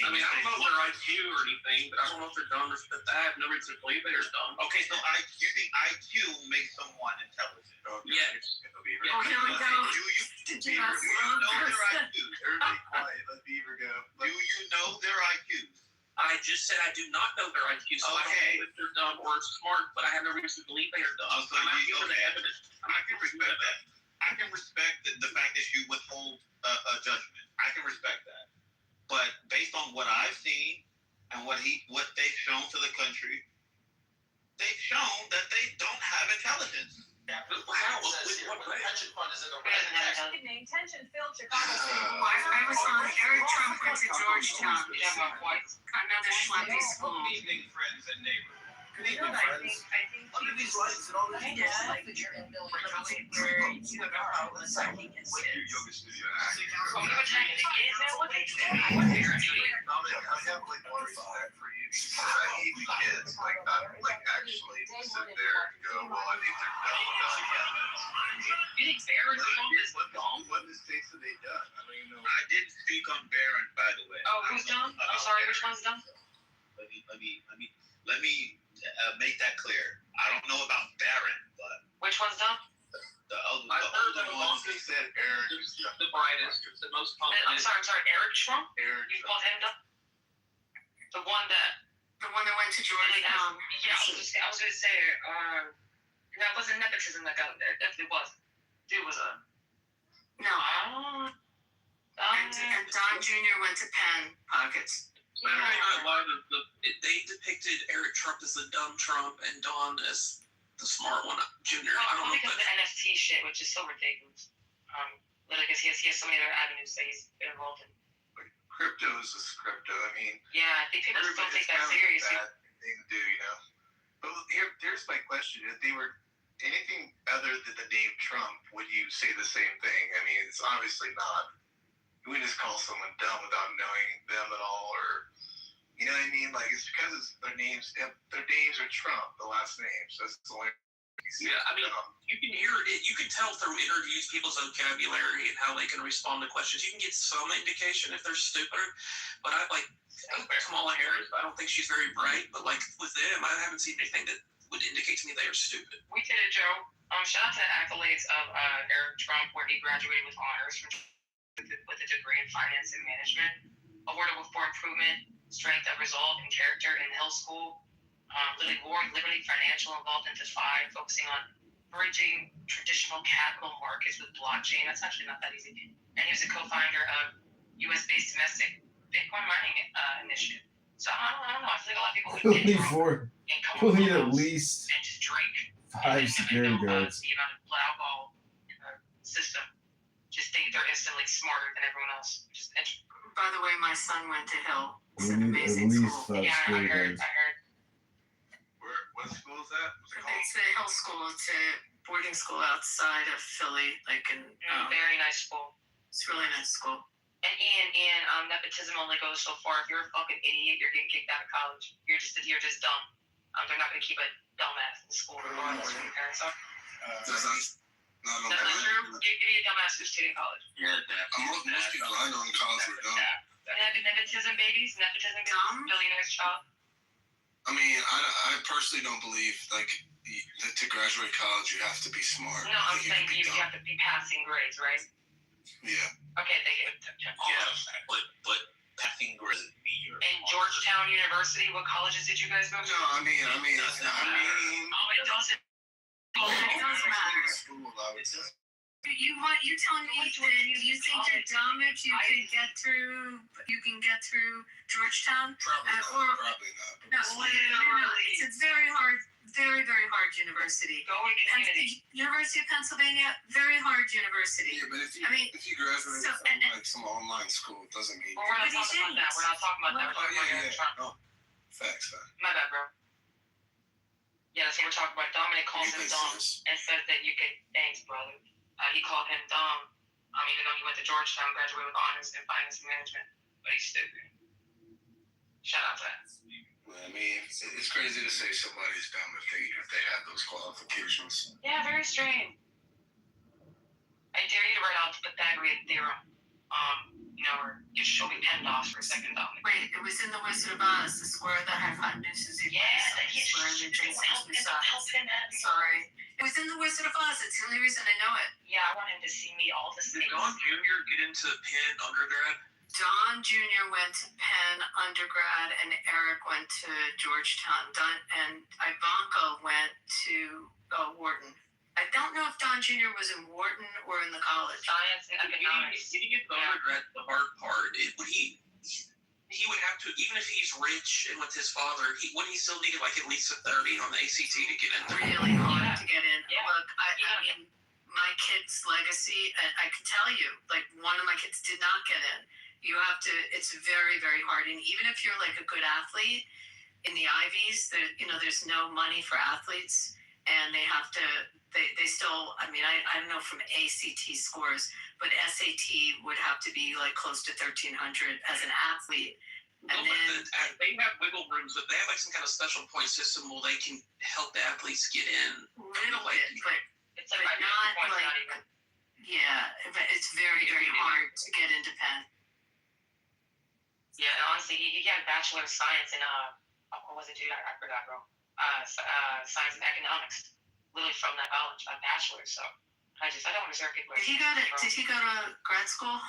I mean, I don't know their IQ or anything, but I don't know if they're dumb or that I have no reason to believe they're dumb. Okay, so you think IQ makes someone intelligent? Yes. Oh, here we go. Did you not know their IQs? Everybody quiet. Let Beaver go. Do you know their IQs? I just said I do not know their IQ, so I don't know if they're dumb or smart, but I have no reason to believe they are dumb. So I'm not giving the evidence. I can respect that. I can respect the fact that you withhold a judgment. I can respect that. But based on what I've seen and what they've shown to the country, they've shown that they don't have intelligence. Yeah, but how? What pension fund is in the Tension filled Chicago. I was on Eric Trump went to Georgetown. Another schlumpy school. Good evening, friends and neighbors. Good You know evening, what I friends. think Under these lights and all this I just like that you're in Billy where you know how the psychic is. What's your yoga studio? Oh, you were trying to get that? What they do? Dominic, I have like one thought for you. I hate the kids. Like actually sit there and go, well, I think they're dumb. You think Barron Trump is dumb? What mistakes have they done? I don't even know. I didn't speak on Barron, by the way. Oh, who's dumb? I'm sorry, which one's dumb? Let me make that clear. I don't know about Barron, but Which one's dumb? the other Once they said Aaron, The brightest, the most I'm confident. sorry, Eric Trump? Aaron, You called him dumb? The one that The one that went to Georgetown. Yeah, I was gonna say, that wasn't nepotism that got there. Definitely was. Dude was a. No. And Don Jr. went to Penn pockets. They depicted Eric Trump as the dumb Trump and Don as the smart one, Junior. I don't know. Because of the NFT shit, which is so ridiculous. Literally, because he has so many other avenues that he's been involved in. crypto is just crypto. I mean, Yeah, I think people just don't take that kind of a seriously. bad thing to do, you know. But here's my question: if they were anything other than the name Trump, would you say the same thing? I mean, it's obviously not. You wouldn't just call someone dumb without knowing them at all, or you know what I mean? Like it's because it's their names. Their names are Trump, the last name. So that's the only. Yeah, I mean, you can hear it. You can tell through interviews people's vocabulary and how they can respond to questions. You can get some indication if they're stupid. But I like Kamala Harris. I don't think she's very bright. But like with them, I haven't seen anything that would indicate to me they are stupid. We did it, Joe. Shout out to the accolades of Eric Trump, where he graduated with honors with a degree in finance and management, awarded for improvement, strength of resolve, and character in Hill School. Lily Ward, Liberty Financial, involved in DeFi, focusing on bridging traditional capital markets with blockchain. That's actually not that easy. And he was a co-founder of U.S.-based domestic Bitcoin mining initiative. So I don't know. I feel like a lot of people would get drunk and come We'll on need at Clubhouse least and just drink. 5 security guards. The amount of blood alcohol system, just think they're instantly smarter than everyone else. Just By the way, my son went to Hill. It's We an need at amazing least school. 5 security guards. I heard. What school is that? What's it called? It's a Hill School. It's a boarding school outside of Philly. Like in, Very nice school. it's a really nice school. And Ian, nepotism only goes so far. If you're a fucking idiot, you're getting kicked out of college. You're just dumb. They're not gonna keep a dumbass in school regardless of who your parents are. That's not on That's not true. Give me a dumbass who's cheating in college. Yeah, most people I know in college were dumb. Nepotism babies, nepotism babies, billionaire's child. I mean, I personally don't believe that to graduate college you have to be smart. No, I'm saying you have to be passing grades, right? Yeah. Okay, thank you. Yeah, but passing grades be your. And Georgetown University, what colleges did you guys go to? No, I mean. Oh, it doesn't. Oh, it does matter. School, I would say. You telling me that you think you're dumb if you can get through Georgetown? Probably not. No, it's a very hard university. Go with community. University of Pennsylvania, very hard university. Yeah, but if you graduate from like some online school, it doesn't mean. Well, we're not talking about that. We're not talking about that. We're talking about Trump. Facts. My bad, bro. Yeah, so we're talking about Dominic calls him dumb and says that you could. Thanks, brother. He called him dumb, even though he went to Georgetown, graduated with honors in finance and management. But he's stupid. Shout out to that. Well, I mean, it's crazy to say somebody's dumb if they have those qualifications. Yeah, very strange. I dare you to write out the Pythagorean theorem. Or just show me PEMDAS for a second, Dominic. Wait, it was in the Wizard of Oz, the square that had hypnosis. Sorry. It was in the Wizard of Oz. It's the only reason I know it. Yeah, I want him to see me all the Did snakes. Don Jr. get into Penn undergrad? Don Jr. went to Penn undergrad and Eric went to Georgetown. And Ivanka went to Wharton. I don't know if Don Jr. was in Wharton or in the college. Science and economics. He didn't get the undergrad, the hard part. He would have to, even if he's rich and with his father, wouldn't he still need like at least a 30 on the ACT to get in? Really hard to get in. Yeah. Look, I mean, my kid's legacy, I can tell you, like one of my kids did not get in. You have to, it's very, very hard. And even if you're like a good athlete in the Ivies, there's no money for athletes and they have to, they still, I don't know from ACT scores, but SAT would have to be like close to 1,300 as an athlete. And then they have wiggle rooms, but they have like some kind of special point system where they can help the athletes get in. Little bit, but it's like not like, yeah, but it's very, very hard to get into Penn. Yeah, honestly, he got a Bachelor of Science in, what was it, dude? I forgot, bro. Science and Economics. Literally from that college, a bachelor. So I don't want to start people. Did he go to grad school?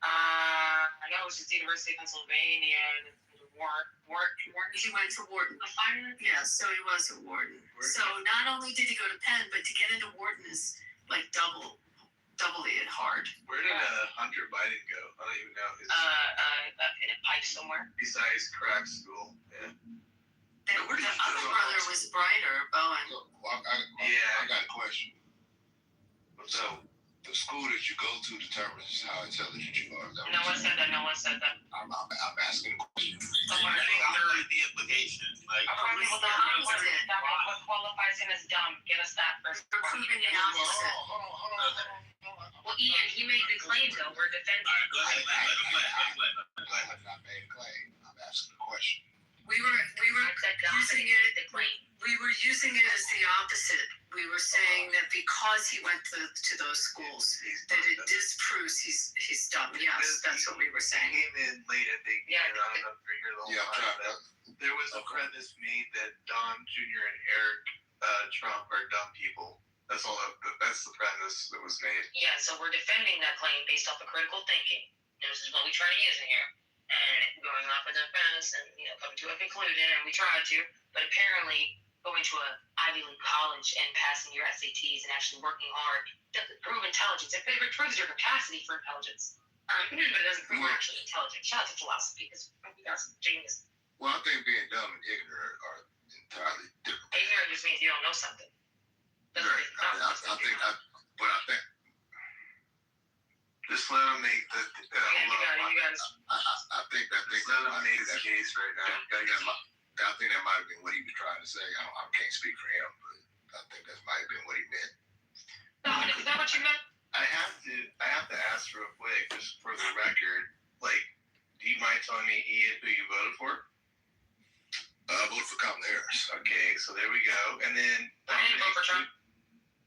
I know it was just the University of Pennsylvania and Wharton. He went to Wharton. Yeah, so he was at Wharton. So not only did he go to Penn, but to get into Wharton is like doubly hard. Where did Hunter Biden go? I don't even know. In a pipe somewhere. Besides crack school. Yeah. The other brother was brighter, Bowen. I got a question. So, the school that you go to determines how intelligent you are. No one said that. I'm asking a question. I think under the implication. Like, what qualifies him as dumb? Give us that first. Proving the opposite. Hold on. Well, Ian, he made the claim, though. We're defending. Let him win. I have not made a claim. I'm asking a question. We were using it as the opposite. We were saying that because he went to those schools, that it disproves he's dumb. Yes, that's what we were saying. He came in late, I think. Yeah. I don't know if you're here the whole time. There was a premise made that Don Jr. and Eric Trump are dumb people. That's the premise that was made. Yeah, so we're defending that claim based off of critical thinking. This is what we try to use in here. And going off of the premise and, coming to a conclusion, and we tried to, but apparently going to an Ivy League college and passing your SATs and actually working hard doesn't prove intelligence. It proves your capacity for intelligence. But it doesn't prove you're actually intelligent. Shout out to philosophy, because we got some genius. Well, I think being dumb and ignorant are entirely different. Ignorant just means you don't know something. Right. I think just let him make the. I think that make his case right now. I think that might have been what he was trying to say. I can't speak for him, but I think that might have been what he meant. Dominic, is that what you meant? I have to ask real quick, just for the record. Like, do you mind telling me, Ian, who you voted for? I voted for Kamala Harris. Okay, so there we go. And then I didn't vote for Trump.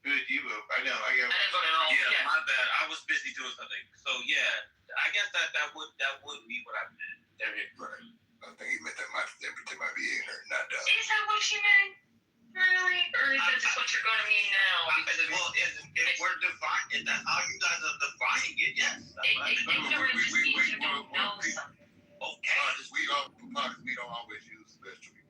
Who good. I know. I got. I didn't vote at all. Yeah, my bad. I was busy doing something. So yeah, I guess that would be what I meant. Right. I think he meant they might be ignorant, not dumb. Is that what you meant? Really? Or is that just what you're going to mean now? Well, if we're defining, that's how you guys are defining it. Yes. Ignorance just means you don't know something. Okay. We don't always use the best treatment.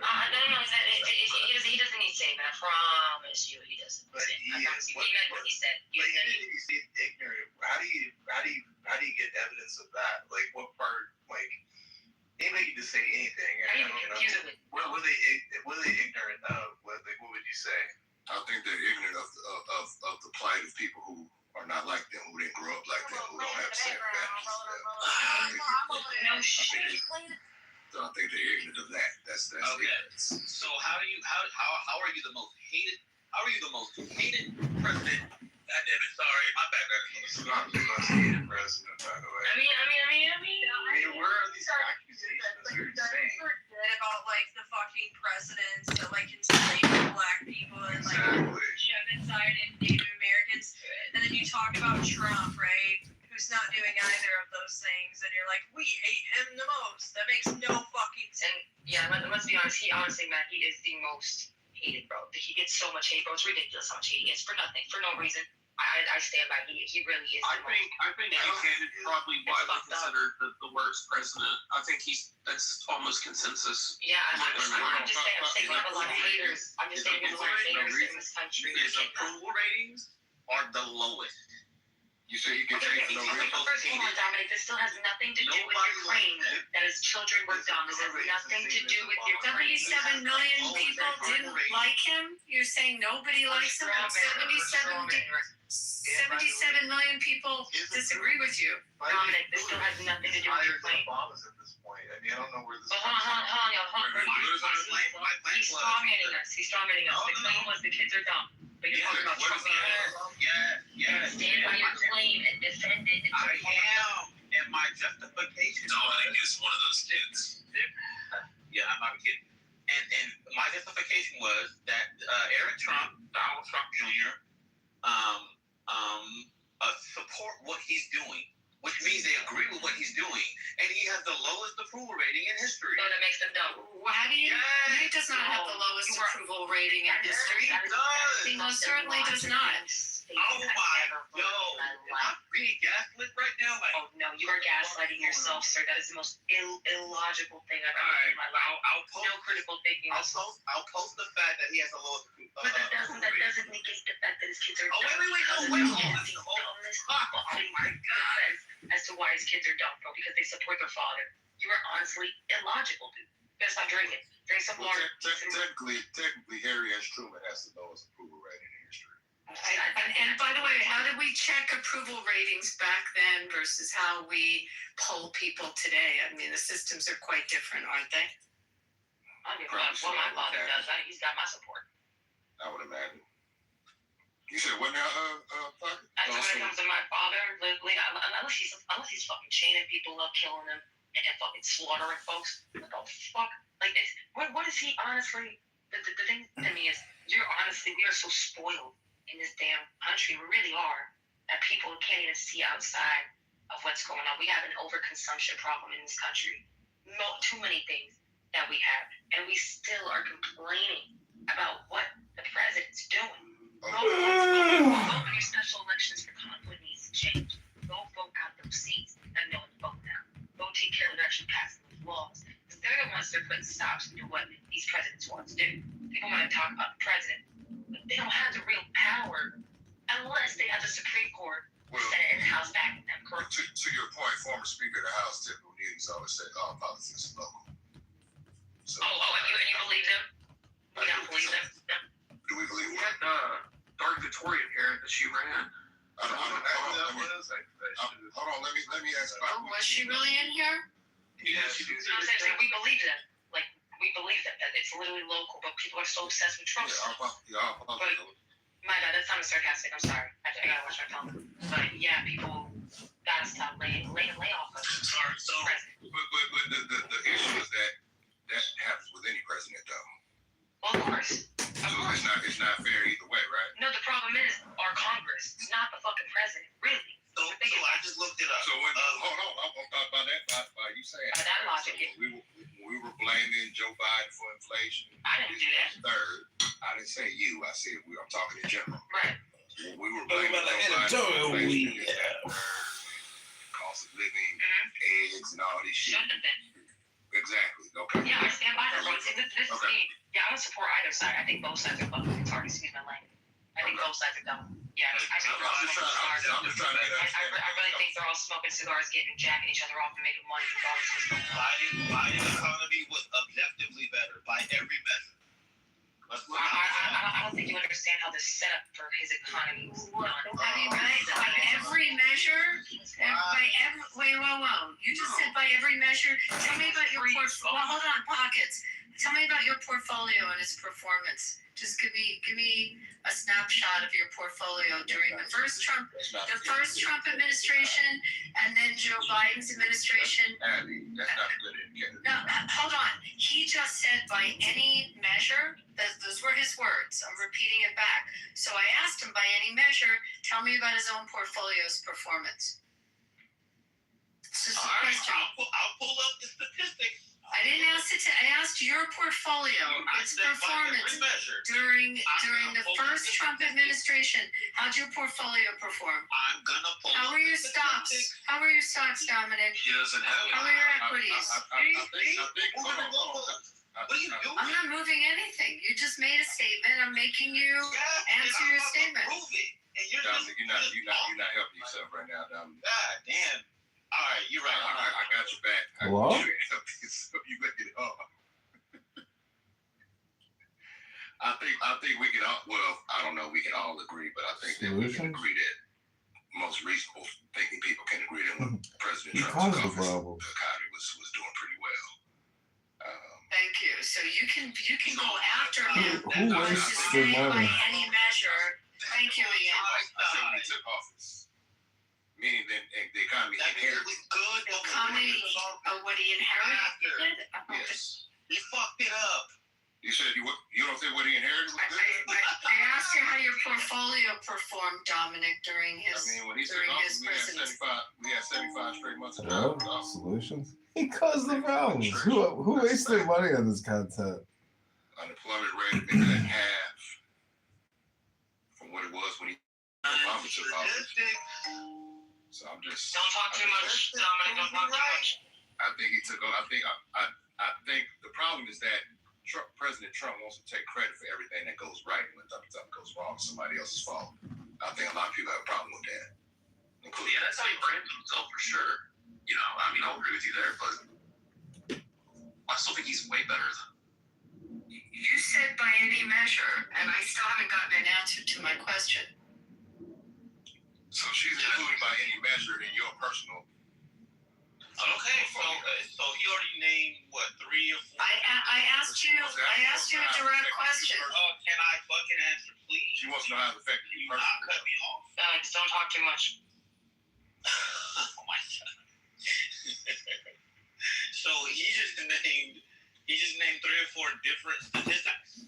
No, he doesn't need to say that. I promise you, he doesn't. But I promise you. He meant what he said. But he didn't say ignorant. How do you get evidence of that? Like what part? Like anybody can just say anything. I don't know. What were they ignorant of? What would you say? I think they're ignorant of the plight of people who are not like them, who didn't grow up like them, who don't have the same advantages as them. No shit. So I think they're ignorant of that. That's Okay. ignorance. So how are you the most hated? How are you the most hated president? God damn it! Sorry, my bad. It's not the most hated president, by the way. I mean, Where are these accusations you're saying? Forget about like the fucking presidents that like enslaved black people and like genocided Native Americans, and then you talk about Trump, right? Who's not doing either of those things, and you're like, we hate him the most. That makes no fucking sense. and yeah, let's be honest. He honestly, Matt, he is the most hated, bro. He gets so much hate, bro. It's ridiculous how much hate he gets for nothing, for no reason. I stand by. He really is. I think Buchanan is probably widely considered the worst president. I think that's almost consensus. Yeah, I'm just saying we have a lot of haters. I'm just saying we have a lot of haters in this country. His approval ratings are the lowest. You say you get hate for no reason? First of all, Dominic, this still has nothing to do with your claim that his children were dumb. This has nothing to do with your claim. 77 million people didn't like him? You're saying nobody likes him? 77 million people disagree with you. Dominic, this still has nothing to do with your claim. Obama's at this point. I mean, I don't know where this. Hold on. He's strawmanning us. The claim was the kids are dumb. But you're talking about Trump. Stand by your claim and defend it. I am, and my justification. Dominic is one of those kids. Yeah, I'm not a kid. And my justification was that Donald Trump Jr. Support what he's doing, which means they agree with what he's doing, and he has the lowest approval rating in history. So that makes them dumb. How do you? He does not have the lowest approval rating in history. He most certainly does not. Oh my, I'm being gaslit right now. Oh no, you are gaslighting yourself, sir. That is the most illogical thing I've ever heard in my life. I'll post, no critical thinking. I'll post the fact that he has the lowest approval But that doesn't negate the fact that his kids are dumb. Wait. Oh my God. As to why his kids are dumb, bro, because they support their father. You are honestly illogical, dude. You better stop drinking. Drink some water. Technically, Harry S. Truman has the lowest approval rating in history. And by the way, how did we check approval ratings back then versus how we poll people today? I mean, the systems are quite different, aren't they? I mean, my father does. He's got my support. I would imagine. You said what now, Parker? When it comes to my father, unless he's fucking chaining people up, killing them, and fucking slaughtering folks. What the fuck? Like, what is he honestly? The thing to me is, we are so spoiled in this damn country. We really are. That people can't even see outside of what's going on. We have an overconsumption problem in this country. Too many things that we have, and we still are complaining about what the president's doing. Vote in your special elections for Congress needs to change. Go vote out those seats and no one vote now. Go take care of actually passing those laws. Because they're the ones that are putting stops to what these presidents want to do. People want to talk about the president, but they don't have the real power unless they have the Supreme Court, Senate, and the House backing them. Correct? To your point, former Speaker of the House, Ted O'Neill's always said, all politics is local. So, and you believe them? We don't believe them. Do we believe what? Dark Victorian parent that she ran. Hold on, let me ask. Was she really in here? Yeah, she did. I'm saying we believe them. Like, we believe that it's literally local, but people are so obsessed with Trump. But my bad, that sounded sarcastic. I'm sorry. I gotta watch my tongue. But yeah, people gotta stop laying off of it. Sorry, so, but the issue is that happens with any president, though. Well, of course. So it's not fair either way, right? No, the problem president, really. So I just looked it up. So when, hold on, I'm talking about that. By you saying By that logic, so when we were blaming Joe Biden for inflation. I didn't do that. Third, I didn't say you. I said I'm talking in general. Right. When we were blaming Joe Biden for inflation, cost of living, eggs, and all these shit. Exactly. Okay. Yeah, I stand by that. This is me. Yeah, I don't support either side. I think both sides are fucking retarded. Excuse my language. I think both sides are dumb. Yeah, I think they're all smoking cigars. I'm just trying to get I really think they're all smoking cigars, getting jacking each other off and making money regardless of what's going on. Biden's economy was objectively better by every measure. I don't think you understand how the setup for his economy was done. I mean, by every measure, whoa. You just said by every measure. Tell me about your portfolio. Well, hold on, Pockets. Tell me about your portfolio and its performance. Just give me a snapshot of your portfolio during the first Trump administration, and then Joe Biden's administration. That's not a good indicator. No, hold on. He just said by any measure. Those were his words. I'm repeating it back. So I asked him by any measure. Tell me about his own portfolio's performance. This is the question. I'll pull up the statistics. I didn't ask it. I asked your portfolio, its performance during the first Trump administration. How'd your portfolio perform? I'm gonna pull. How were your stocks? How were your stocks, Dominic? He doesn't have. How were your equities? What are you doing? I'm not moving anything. You just made a statement. I'm making you answer your statement. Dominic, you're not helping yourself right now, Dominic. God damn. All right, you're right. All right, I got your back. Hello? So you look it up. I think we can all. Well, I don't know. We can all agree, but I think that we can agree that most reasonable thinking people can agree that when President Trump's office, the economy was doing pretty well. Thank you. So you can go after him. Who wastes their by money? any measure. Thank you, Ian. I said when he took office, meaning that the economy inherited. Good. The economy, what he inherited. Yes. He fucked it up. You said you don't think what he inherited was good? I asked you how your portfolio performed, Dominic, during his when he took his office, presidency. we had 75 straight months of Well, solutions. He caused the problems. Who wastes their money on this content? Unemployment rate been cut in half from what it was when he took office. So I'm just. Don't talk too much, Dominic. Don't talk too much. I think he took. I think the problem is that President Trump wants to take credit for everything that goes right, and when something goes wrong, it's somebody else's fault. I think a lot of people have a problem with that. Yeah, that's how he branded himself for sure. You know, I mean, I'll agree with you there, but I still think he's way better than. You said by any measure, and I still haven't gotten an answer to my question. So she's including by any measure in your personal. Okay, so he already named what 3 or 4. I asked you a direct question. Can I fucking answer, please? She wants to know how it affected you Not personally. cut me off. Alex, don't talk too much. Oh my god. So he just named 3 or 4 different statistics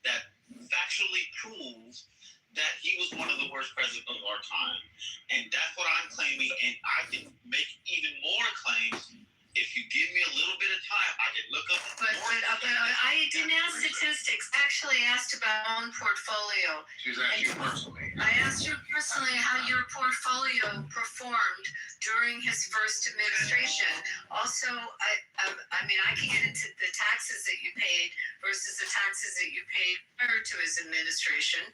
that factually proves that he was one of the worst presidents of our time. And that's what I'm claiming, and I can make even more claims. If you give me a little bit of time, I can look up. But I didn't ask statistics. I actually asked about own portfolio. She's asked you personally. I asked you personally how your portfolio performed during his first administration. Also, I mean, I can get into the taxes that you paid versus the taxes that you paid prior to his administration.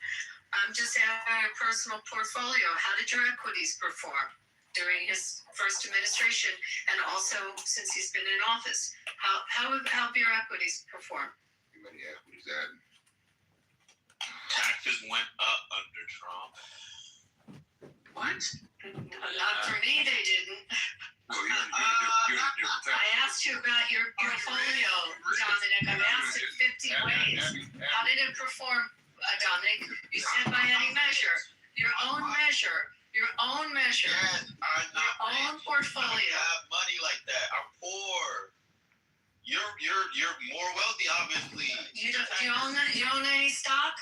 I'm just asking your personal portfolio. How did your equities perform during his first administration, and also since he's been in office? How have your equities performed? How many equities that? Taxes went up under Trump. What? Not for me, they didn't. Well, you're in a different tax. I asked you about your portfolio, Dominic. I've asked it 50 ways. How did it perform, Dominic? You said by any measure. Your own measure. Your own measure. Yes, I'm Your not own rich. portfolio. I don't have money like that. I'm poor. You're more wealthy, obviously. You own any stock?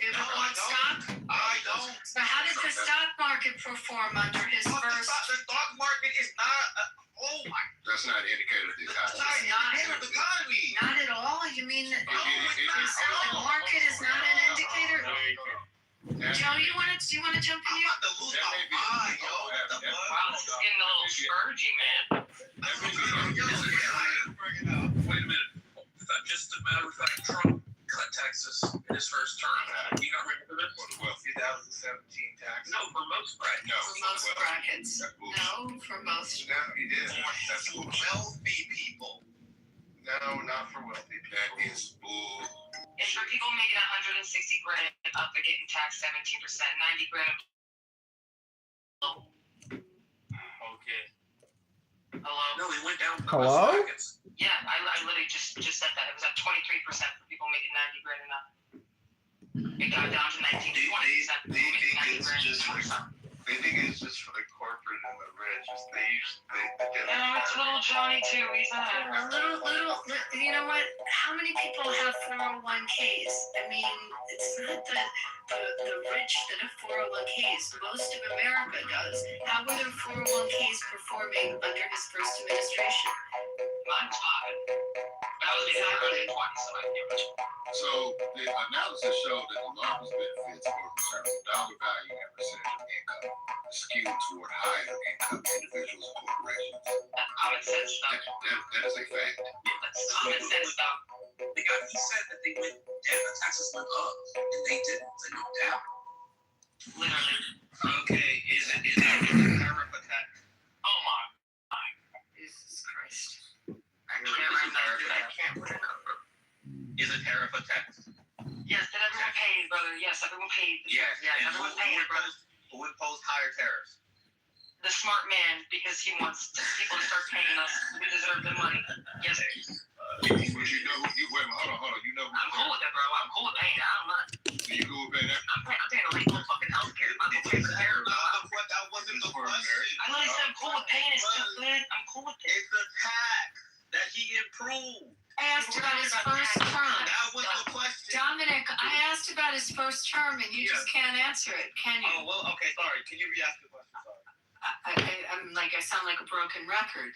You ever bought stock? I don't. So how did the stock market market perform under his The first? stock market is not. Oh my. That's not an indicator of the That's economy. not an indicator of the economy. Not at all. You mean the No. market is not an indicator? Joe, do you want to jump in I'm here? about to lose my mind, yo. What the fuck? Wow, this is getting a little spurgy, man. Wait a minute. Just a matter of fact, Trump cut taxes in his first term. You don't remember this? 2017 tax. No, for most brackets. No. For most brackets. No, for most. No, he did. That's for wealthy people. No, not for wealthy people. That is bull. If for people making 160 grand up, they're getting taxed 17%. 90 grand. Okay. Hello. No, he went down for Hello? most brackets. Yeah, I literally just said that. It was at 23% for people making 90 grand and up. It got down to 19 to 20%. They think it's just for the corporate and the rich. No, it's little Johnny too. He's not. You know what? How many people have 401ks? I mean, it's not the rich that have 401ks. Most of America does. How were their 401ks performing under his first administration? I'm tired. That was exactly 20, so I knew it. So the analysis showed that the largest benefits were in terms of dollar value and percentage of income skewed toward higher income individuals and corporations. That's common sense stuff. That is a fact. That's common sense stuff. He said that they went down, the taxes went up, and they didn't. They went down. Literally. Okay, is it tariff attack? Oh my. Jesus Christ. Is a tariff a tax? Yes, did everyone pay, brother? Yes, everyone paid. Yes. Yes, And everyone paid, brother. who would pose higher tariffs? The smart man, because he wants people to start paying us. We deserve the money. Yes. But you know, hold on. You know, I'm cool with that, bro. I'm cool with paying that. I don't mind. So you go with paying that? I'm paying a legal fucking healthcare. I'm gonna pay for the hair. That wasn't the question. I literally said I'm cool with paying it, stupid. I'm cool with it. It's a tax that he improved. I asked about his first term. That was the question. Dominic, I asked about his first term, and you just can't answer it, can you? Oh, well, okay, sorry. Can you re-ask the question? Sorry. I'm like, I sound like a broken record.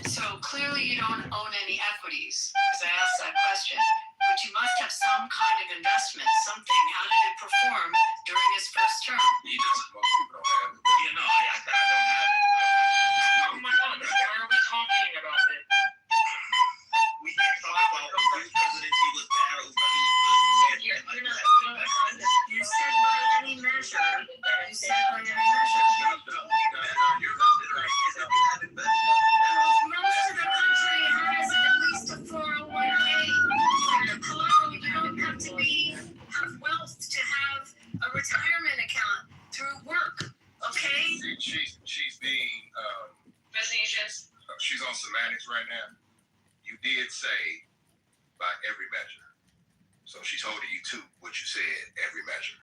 So clearly you don't own any equities, because I asked that question. But you must have some kind of investment, something. How did it perform during his first term? He doesn't. Most people don't have it. You know, I don't have it. Oh my god, why are we talking about it? We can't talk about which president he was bad or whose president he was good. You're not. You said by any measure. You said by any measure. Most of the country has at least a 401k. Hello, you don't have to have wealth to have a retirement account through work. Okay? She's being Facetious. she's on semantics right now. You did say by every measure. So she's holding you to what you said, every measure.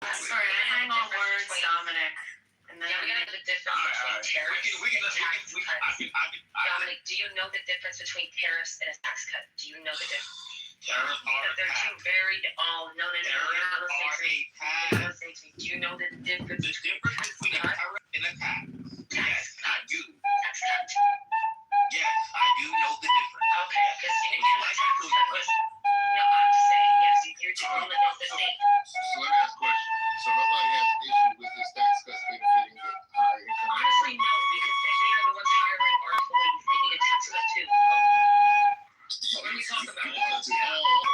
Sorry, I hang on words, Dominic. And then Yeah, we gotta know the difference between tariffs and tax cuts. Dominic, do you know the difference between tariffs and a tax cut? Do you know the difference? Tariffs are They're two very. Oh no, you're not listening to me. You're not listening to me. Do you know the difference? The difference between a tariff and a tax. Yes, I do. Tax cut. Yes, I do know the difference. Okay, because you know my tax cut was. No, I'm just saying. Yes, you're just only know the same. So let me ask a question. So nobody has an issue with this tax cuts benefiting the higher income? Honestly, no, because they are the ones hiring our employees. They need a tax cut too. So What are we talking about? Oh,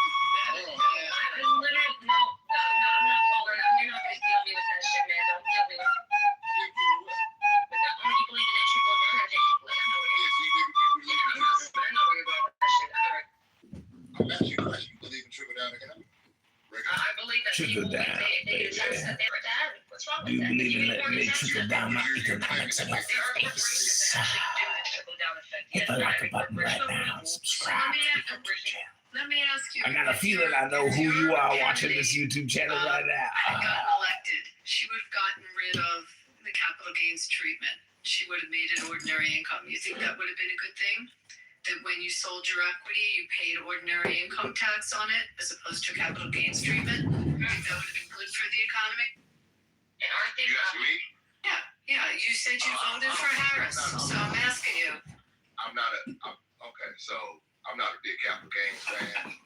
I literally no, I'm not forward. You're not gonna deal me with that shit, man. Don't deal me with it. But the only you believe in that trickle down or just like I know what it is. I'm not worried about that shit. I'm asking you a question. You believe in trickle down economics? I believe that Trickle people down, they get a tax cut they were dad. What's wrong Do with you that? believe in You letting me trickle down my economics in your There are corporations face? that actually do the trickle down effect. Hit the Yes, like every button right corporation now. will- Subscribe to the YouTube corporation- channel. Let me ask you. I got a feeling I know who you are watching this YouTube channel right had now. gotten elected, she would have gotten rid of the capital gains treatment. She would have made it ordinary income. You think that would have been a good thing? That when you sold your equity, you paid ordinary income tax on it as opposed to capital gains treatment? You think that would have been good for the economy? It And aren't they? You asking me? Yeah, you said you voted for Harris, so I'm asking you. Okay, so I'm not a big capital gains fan.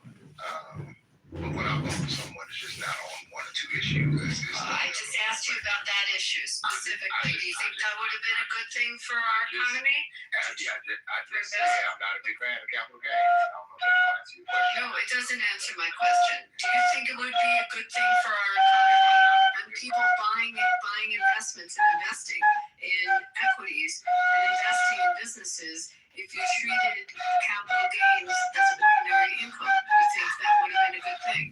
But when I vote for someone, it's just not on one or two issues. I just asked you about that issue specifically. Do you think that would have been a good thing for our economy? I just say I'm not a big fan of capital gains. I don't know if that answers your question. No, it doesn't answer my question. Do you think it would be a good thing for our economy and people buying investments and investing in equities and investing in businesses if you treated capital gains as ordinary income? You think that would have been a good thing?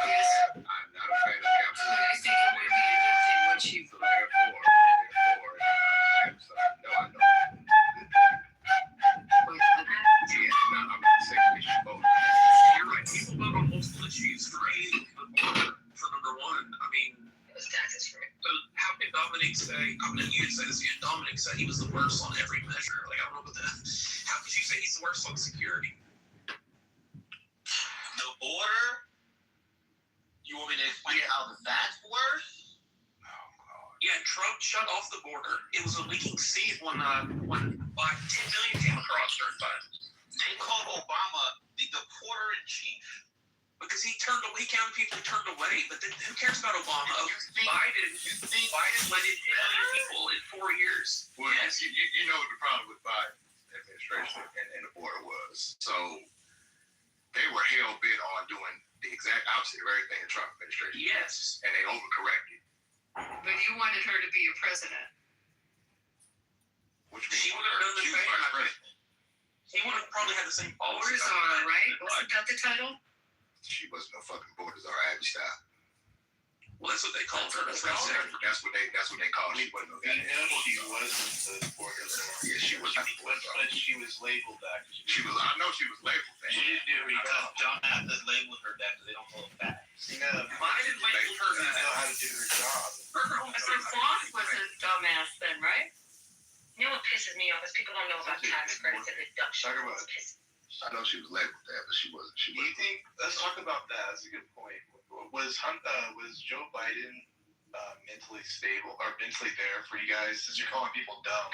Yes. I'm not a fan of capital So you think it would be a good thing, which you So therefore, I'm sorry. No, I don't. I'm not saying we should vote. You're right. People vote on multiple issues for anything but border for number one. I mean, It was taxes for me. so how can Dominic say? I mean, you didn't say this. Dominic said he was the worst on every measure. Like, I don't know what that. How could you say he's the worst on security? The border? You want me to explain how that's worse? Yeah, Trump shut off the border. It was a leaking sea when like 10 million came across during time. They called Obama the deporter in chief. Because he counted people who turned away. But then, who cares about Obama? Biden let in 10 million people in 4 years. Well, yes, you know what the problem with Biden administration and the border was. So they were hell bent on doing the exact opposite of everything the Trump administration did. Yes. And they overcorrected. But you wanted her to be your president. Which She would have done the same. I think. He would have probably had the same policies. Borders are, right? Wasn't that the title? She wasn't no fucking borders or Abby style. Well, that's what they called her. That's what they called her. She wasn't no We goddamn know she border. wasn't the border. Yeah, she was. But she was labeled that. I know she was labeled that. She didn't do it because John Mathis labeled her that because they don't call it that. Biden labeled her She didn't know how that. to do her job. So Floss was a dumbass then, right? You know what pisses me off is people don't know about tax credits and deductions. Talk about It's pissing. I know she was labeled that, but she wasn't. Do you think? Let's talk about that. That's a good point. Was Joe Biden mentally stable or mentally there for you guys? Since you're calling people dumb,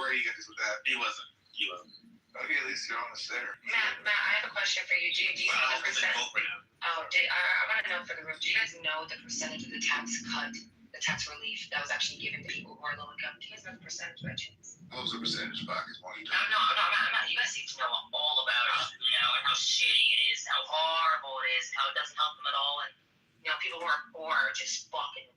where are you guys with that? He wasn't. Okay, at least you're honest there. Matt, I have a question for you. Do you know the percent? I want to know for the room. Do you guys know the percentage of the tax cut, the tax relief that was actually given to people who are low income? Do you guys know the percentage by chance? What was the percentage pockets? No, I'm not. You guys seem to know all about it, and how shitty it is, how horrible it is, how it doesn't help them at all, and people who are poor are just fucking,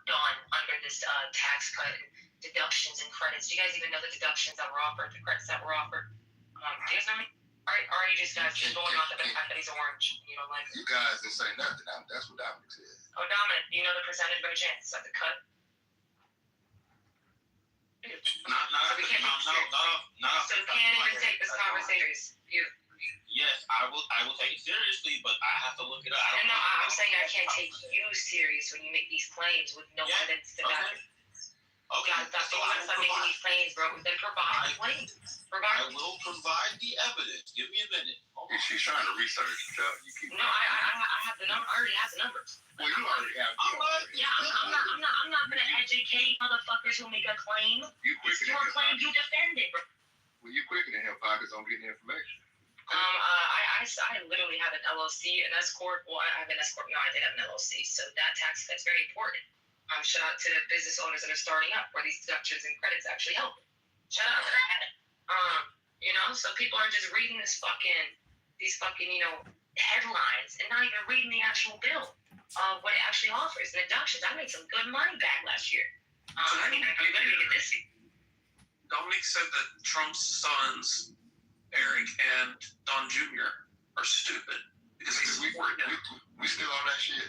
done under this tax cut and deductions and credits. Do you guys even know the deductions that were offered, the credits that were offered? Do you guys know me? Or are you just guys just going off the fact that he's orange? You don't like it? You guys didn't say nothing. That's what Dominic said. Oh, Dominic, do you know the percentage by chance of the cut? Not We can't So you can't even take this conversation. Yes, I will take it seriously, but I have to look it up. No, I'm saying I can't take you serious when you make these claims with no evidence to back it. Okay. That's the one I'm making these claims, bro. Then provide the claims. I will provide the evidence. Give me a minute. She's trying to research. No, I have the number. I already have the numbers. Well, you already have. I'm not gonna educate motherfuckers who make a claim. It's your claim. You defend it. Well, you quicker than him, pockets on getting information. I literally have an LLC, an S corp. Well, I have an S corp. No, I did have an LLC. So that tax cut's very important. Shout out to the business owners that are starting up, where these deductions and credits actually help. Shout out to that. So people are just reading these fucking, headlines and not even reading the actual bill of what it actually offers. And deductions. I made some good money back last year. I'm gonna get this. Dominic said that Trump's sons, Eric and Don Jr., are stupid because they support him. We still on that shit.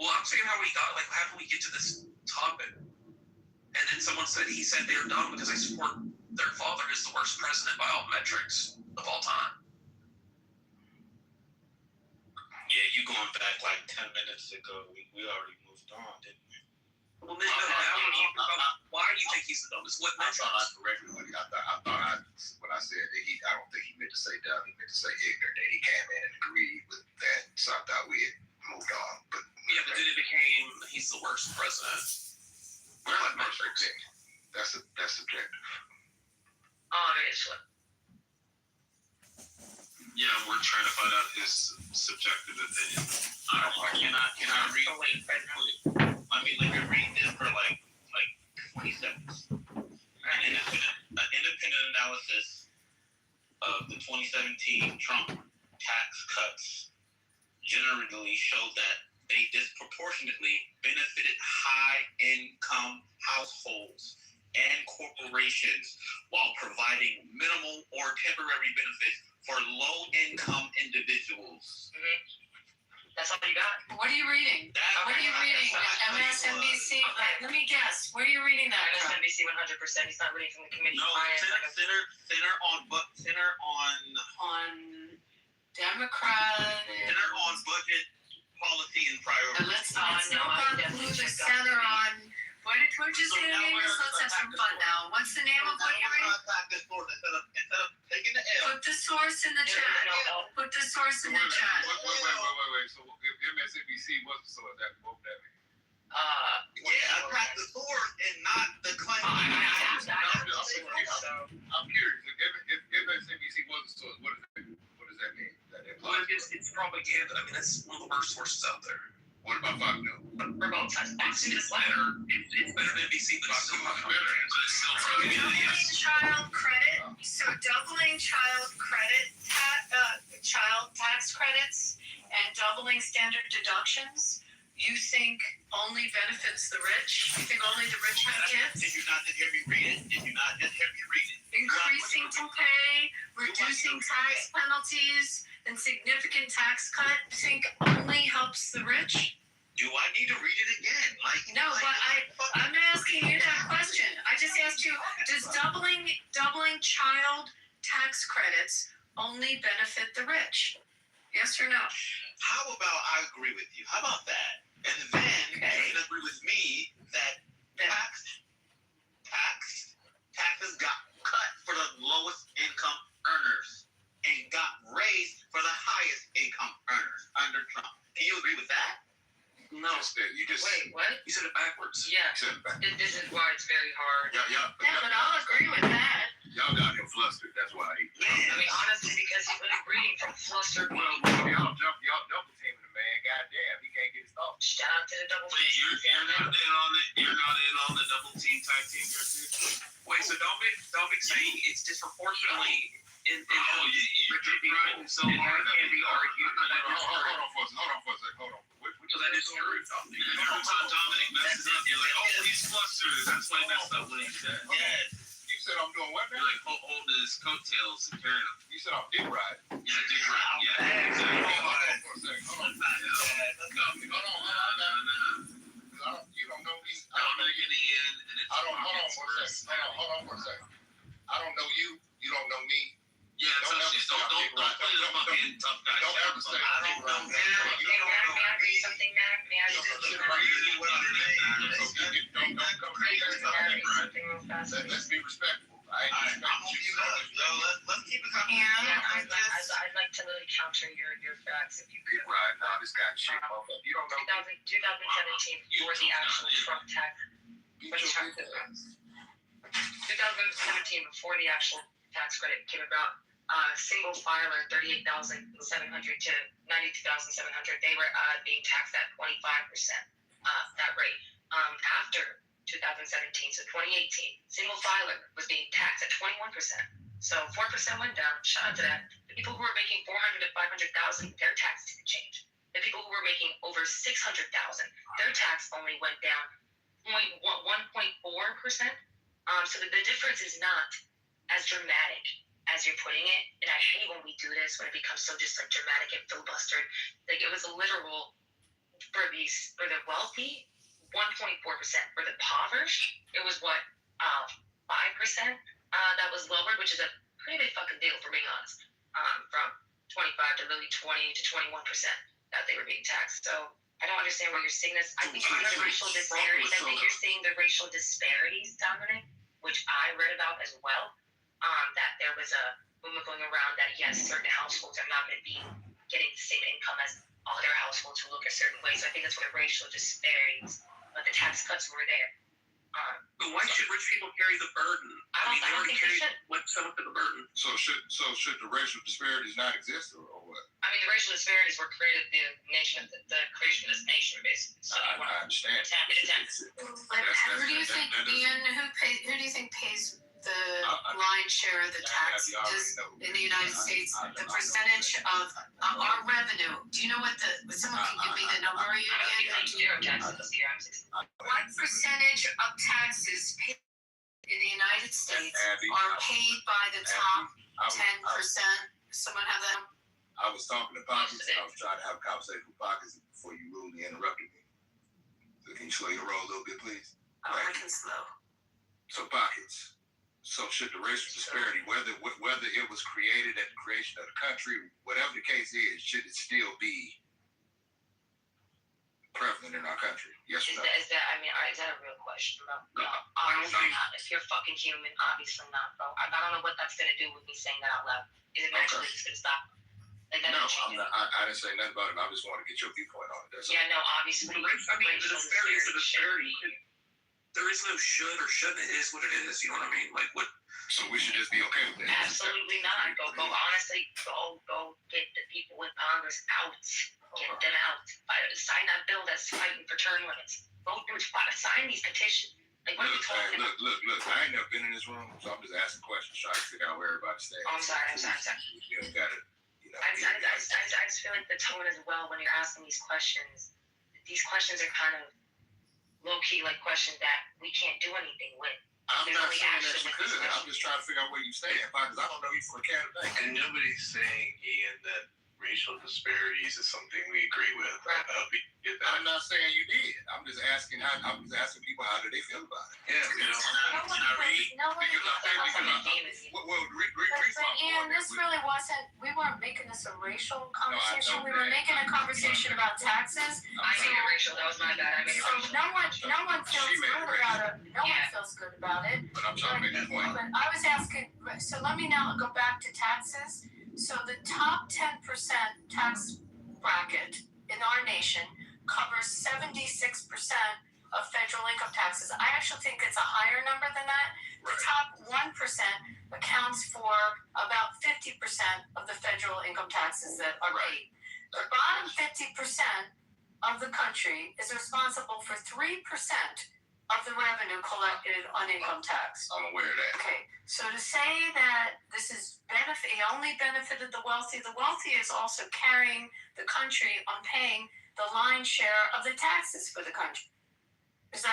Well, I'm saying how do we get to this topic? And then someone said he said they're dumb because they support their father is the worst president by all metrics of all time. Yeah, you going back like 10 minutes ago. We already moved on, didn't we? Well, then now we're talking about why do you think he's the dumbest? What I metrics? thought I corrected when I said that I don't think he meant to say dumb. He meant to say ignorant. That he came in and agreed with that. So I thought we had moved on. But Yeah, but then it became he's the worst president. That's subjective. Obviously. Yeah, we're trying to find out his subjective opinion. Can I read this? Let me read this for like 20 seconds. An independent analysis of the 2017 Trump tax cuts generally showed that they disproportionately benefited high-income households and corporations while providing minimal or temporary benefits for low-income individuals. That's all you got? What are you reading? What are you reading? MSNBC? Let me guess. Where are you reading that from? MSNBC 100%. He's not reading from the committee. No, center on Democrat. Center on budget policy and priorities. Let's not include the center on. We're just going to name this. Let's have some fun now. What's the name of what you're reading? Instead of taking the L. Put the source in the chat. Put the source in the chat. Wait. So if MSNBC wasn't so, that what would that mean? Yeah, attack the source and not the claim. I'm curious. If MSNBC wasn't so, what does that mean? Well, it's propaganda. I mean, that's one of the worst sources out there. What about Fox News? For both sides. Actually, it's better. It's better than NBC, but it's still not better. But it's still propaganda. Yes. Child credit. So doubling child tax credits and doubling standard deductions. You think only benefits the rich? You think only the rich have kids? Did you not just hear me read it? Increasing to pay, reducing tax penalties, and significant tax cut. Think only helps the rich? Do I need to read it again? No, but I'm asking you that question. I just asked you, does doubling child tax credits only benefit the rich? Yes or no? How about I agree with you? How about that? And then you can agree with me that taxes got cut for the lowest income earners and got raised for the highest income earners under Trump. Can you agree with that? No. Wait, what? You said it backwards. Yeah. This is why it's very hard. Yeah, but I'll agree with that. Y'all got him flustered. That's why he. I mean, honestly, because he's really reading from flustered. Y'all double teaming the man. Goddamn, he can't get his thoughts. Shout out to the double team. You're not in on the double team tag team here too. Wait, so don't be saying it's disproportionately in you're trying so hard that can be argued. Hold on for a second. So that is true. Every time Dominic messes up, you're like, oh, he's flustered. That's why he messed up what he said. Yes. You said I'm doing what now? You're like holding his coattails and carrying him. You said I'm dick riding. Yeah, dick riding. Yeah, exactly. Hold on for a second. Hold on. You don't know me. Dominic in the end, and it's hold on for a second. I don't know you. You don't know me. Yeah, don't play the fucking tough guy. Don't ever say May I read something, Matt? May I Let's be respectful. Let's keep it coming. I'd like to really counter your facts if you could. Right now, this guy shit. You don't know. 2017 for the actual Trump tax. 2017 before the actual tax credit came about. Single filer 38,700 to 92,700. They were being taxed at 25%. That rate. After 2017, so 2018, single filer was being taxed at 21%. So 4% went down. Shout out to that. The people who were making 400 to 500,000, their tax didn't change. The people who were making over 600,000, their tax only went down 1.4%. So the difference is not as dramatic as you're putting it, and I hate when we do this, when it becomes so just like dramatic and filibustered. Like it was a literal for the wealthy, 1.4%. For the impoverished, it was 5%. That was lowered, which is a pretty big fucking deal for being honest. From 25 to really 20 to 21% that they were being taxed. So I don't understand where you're seeing this. I think you're seeing the racial disparities. I think you're seeing the racial disparities, Dominic, which I read about as well. That there was a movement going around that yes, certain households are not going to be getting the same income as all their households who look a certain way. So I think that's where racial disparities, but the tax cuts were there. But why should rich people carry the burden? I mean, they already carry some of the burden. So should the racial disparities not exist, or what? I mean, the racial disparities were created the nation, the creation of this nation, basically. So I understand. But who do you think, Ian? Who do you think pays the lion's share of the taxes in the United States? The percentage of our revenue. Do you know what someone can give me the number? Zero taxes this year. I'm 60. What percentage of taxes paid in the United States are paid by the top 10%? Someone have that? I was talking to Pockets. I was trying to have a conversation with Pockets before you rudely interrupted me. So can you slow your roll a little bit, please? I can slow. So Pockets. So should the racial disparity, whether it was created at the creation of the country, whatever the case is, should it still be prevalent in our country? Yes or no? Is that a real question, bro? No, obviously not. If you're fucking human, obviously not, bro. I don't know what that's gonna do with me saying that out loud. Is it actually just gonna stop? Like, No, I didn't say nothing about it. I just want to get your viewpoint on it. That's yeah, no, obviously. I mean, the disparity is a disparity. There is no should or shouldn't. It is what it is. You know what I mean? Like what? So we should just be okay with that. Absolutely not. Honestly, go get the people with Congress out. Get them out. Sign that bill that's fighting for term limits. Vote, sign these petitions. Like, what are you talking about? Look. I ain't never been in this room, so I'm just asking questions, trying to figure out where everybody stands. Oh, I'm sorry. You ain't got it. I just feel like the tone as well when you're asking these questions. These questions are kind of low-key, like questions that we can't do anything with. I'm not saying that you could. I'm just trying to figure out where you stand, because I don't know you from a can of paint. And nobody's saying, Ian, that racial disparities is something we agree with. Right. I'm not saying you did. I'm just asking people how do they feel about it. But Ian, this really wasn't. We weren't making this a racial conversation. We were making a conversation about taxes. I made it racial. That was my bad. I made it racial. No one feels good about it. No one feels good about it. But I'm trying to make that point. But I was asking. So let me now go back to taxes. So the top 10% tax bracket in our nation covers 76% of federal income taxes. I actually think it's a higher number than that. The top 1% accounts for about 50% of the federal income taxes that are paid. The bottom 50% of the country is responsible for 3% of the revenue collected on income tax. I'm aware of that. Okay, so to say that this is only benefited the wealthy is also carrying the country on paying the lion's share of the taxes for the country. Do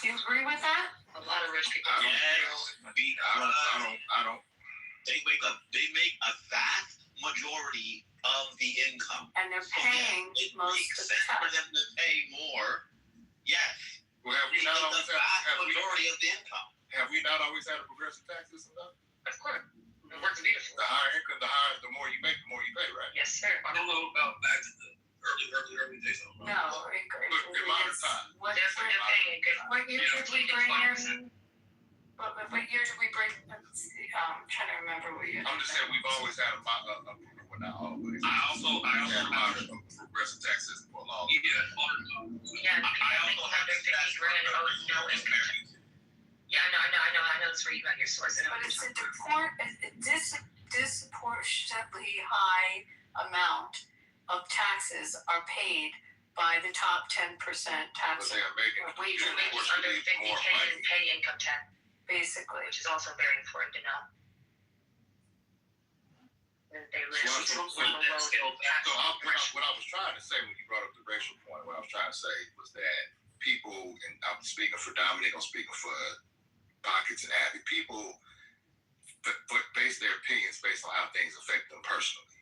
you agree with that? A lot of rich people. Yes, I don't. They make a vast majority of the income. And they're paying most of the tax. For them to pay more, yes. Well, have we not always the vast majority of the income? Have we not always had a progressive tax system though? Of course. It works beautifully. The higher income, the more you make, the more you pay, right? Yes, sir. I don't know about back to the early days of No, in modern time. What year did we bring in? What year did we bring? I'm trying to remember what year. I'm just saying we've always had well, not always. I also had a modern progressive tax system for a long time. Yeah, I also have the 50 grand no income. Yeah, I know that's where you got your source. But it's a disproportionately high amount of taxes are paid by the top 10% tax. But they are making under 50K and pay income tax. Basically. Which is also very important to know. They what I was trying to say when you brought up the racial point, what I was trying to say was that people, and I'm speaking for Dominic, I'm speaking for Pockets and Abby, people base their opinions based on how things affect them personally.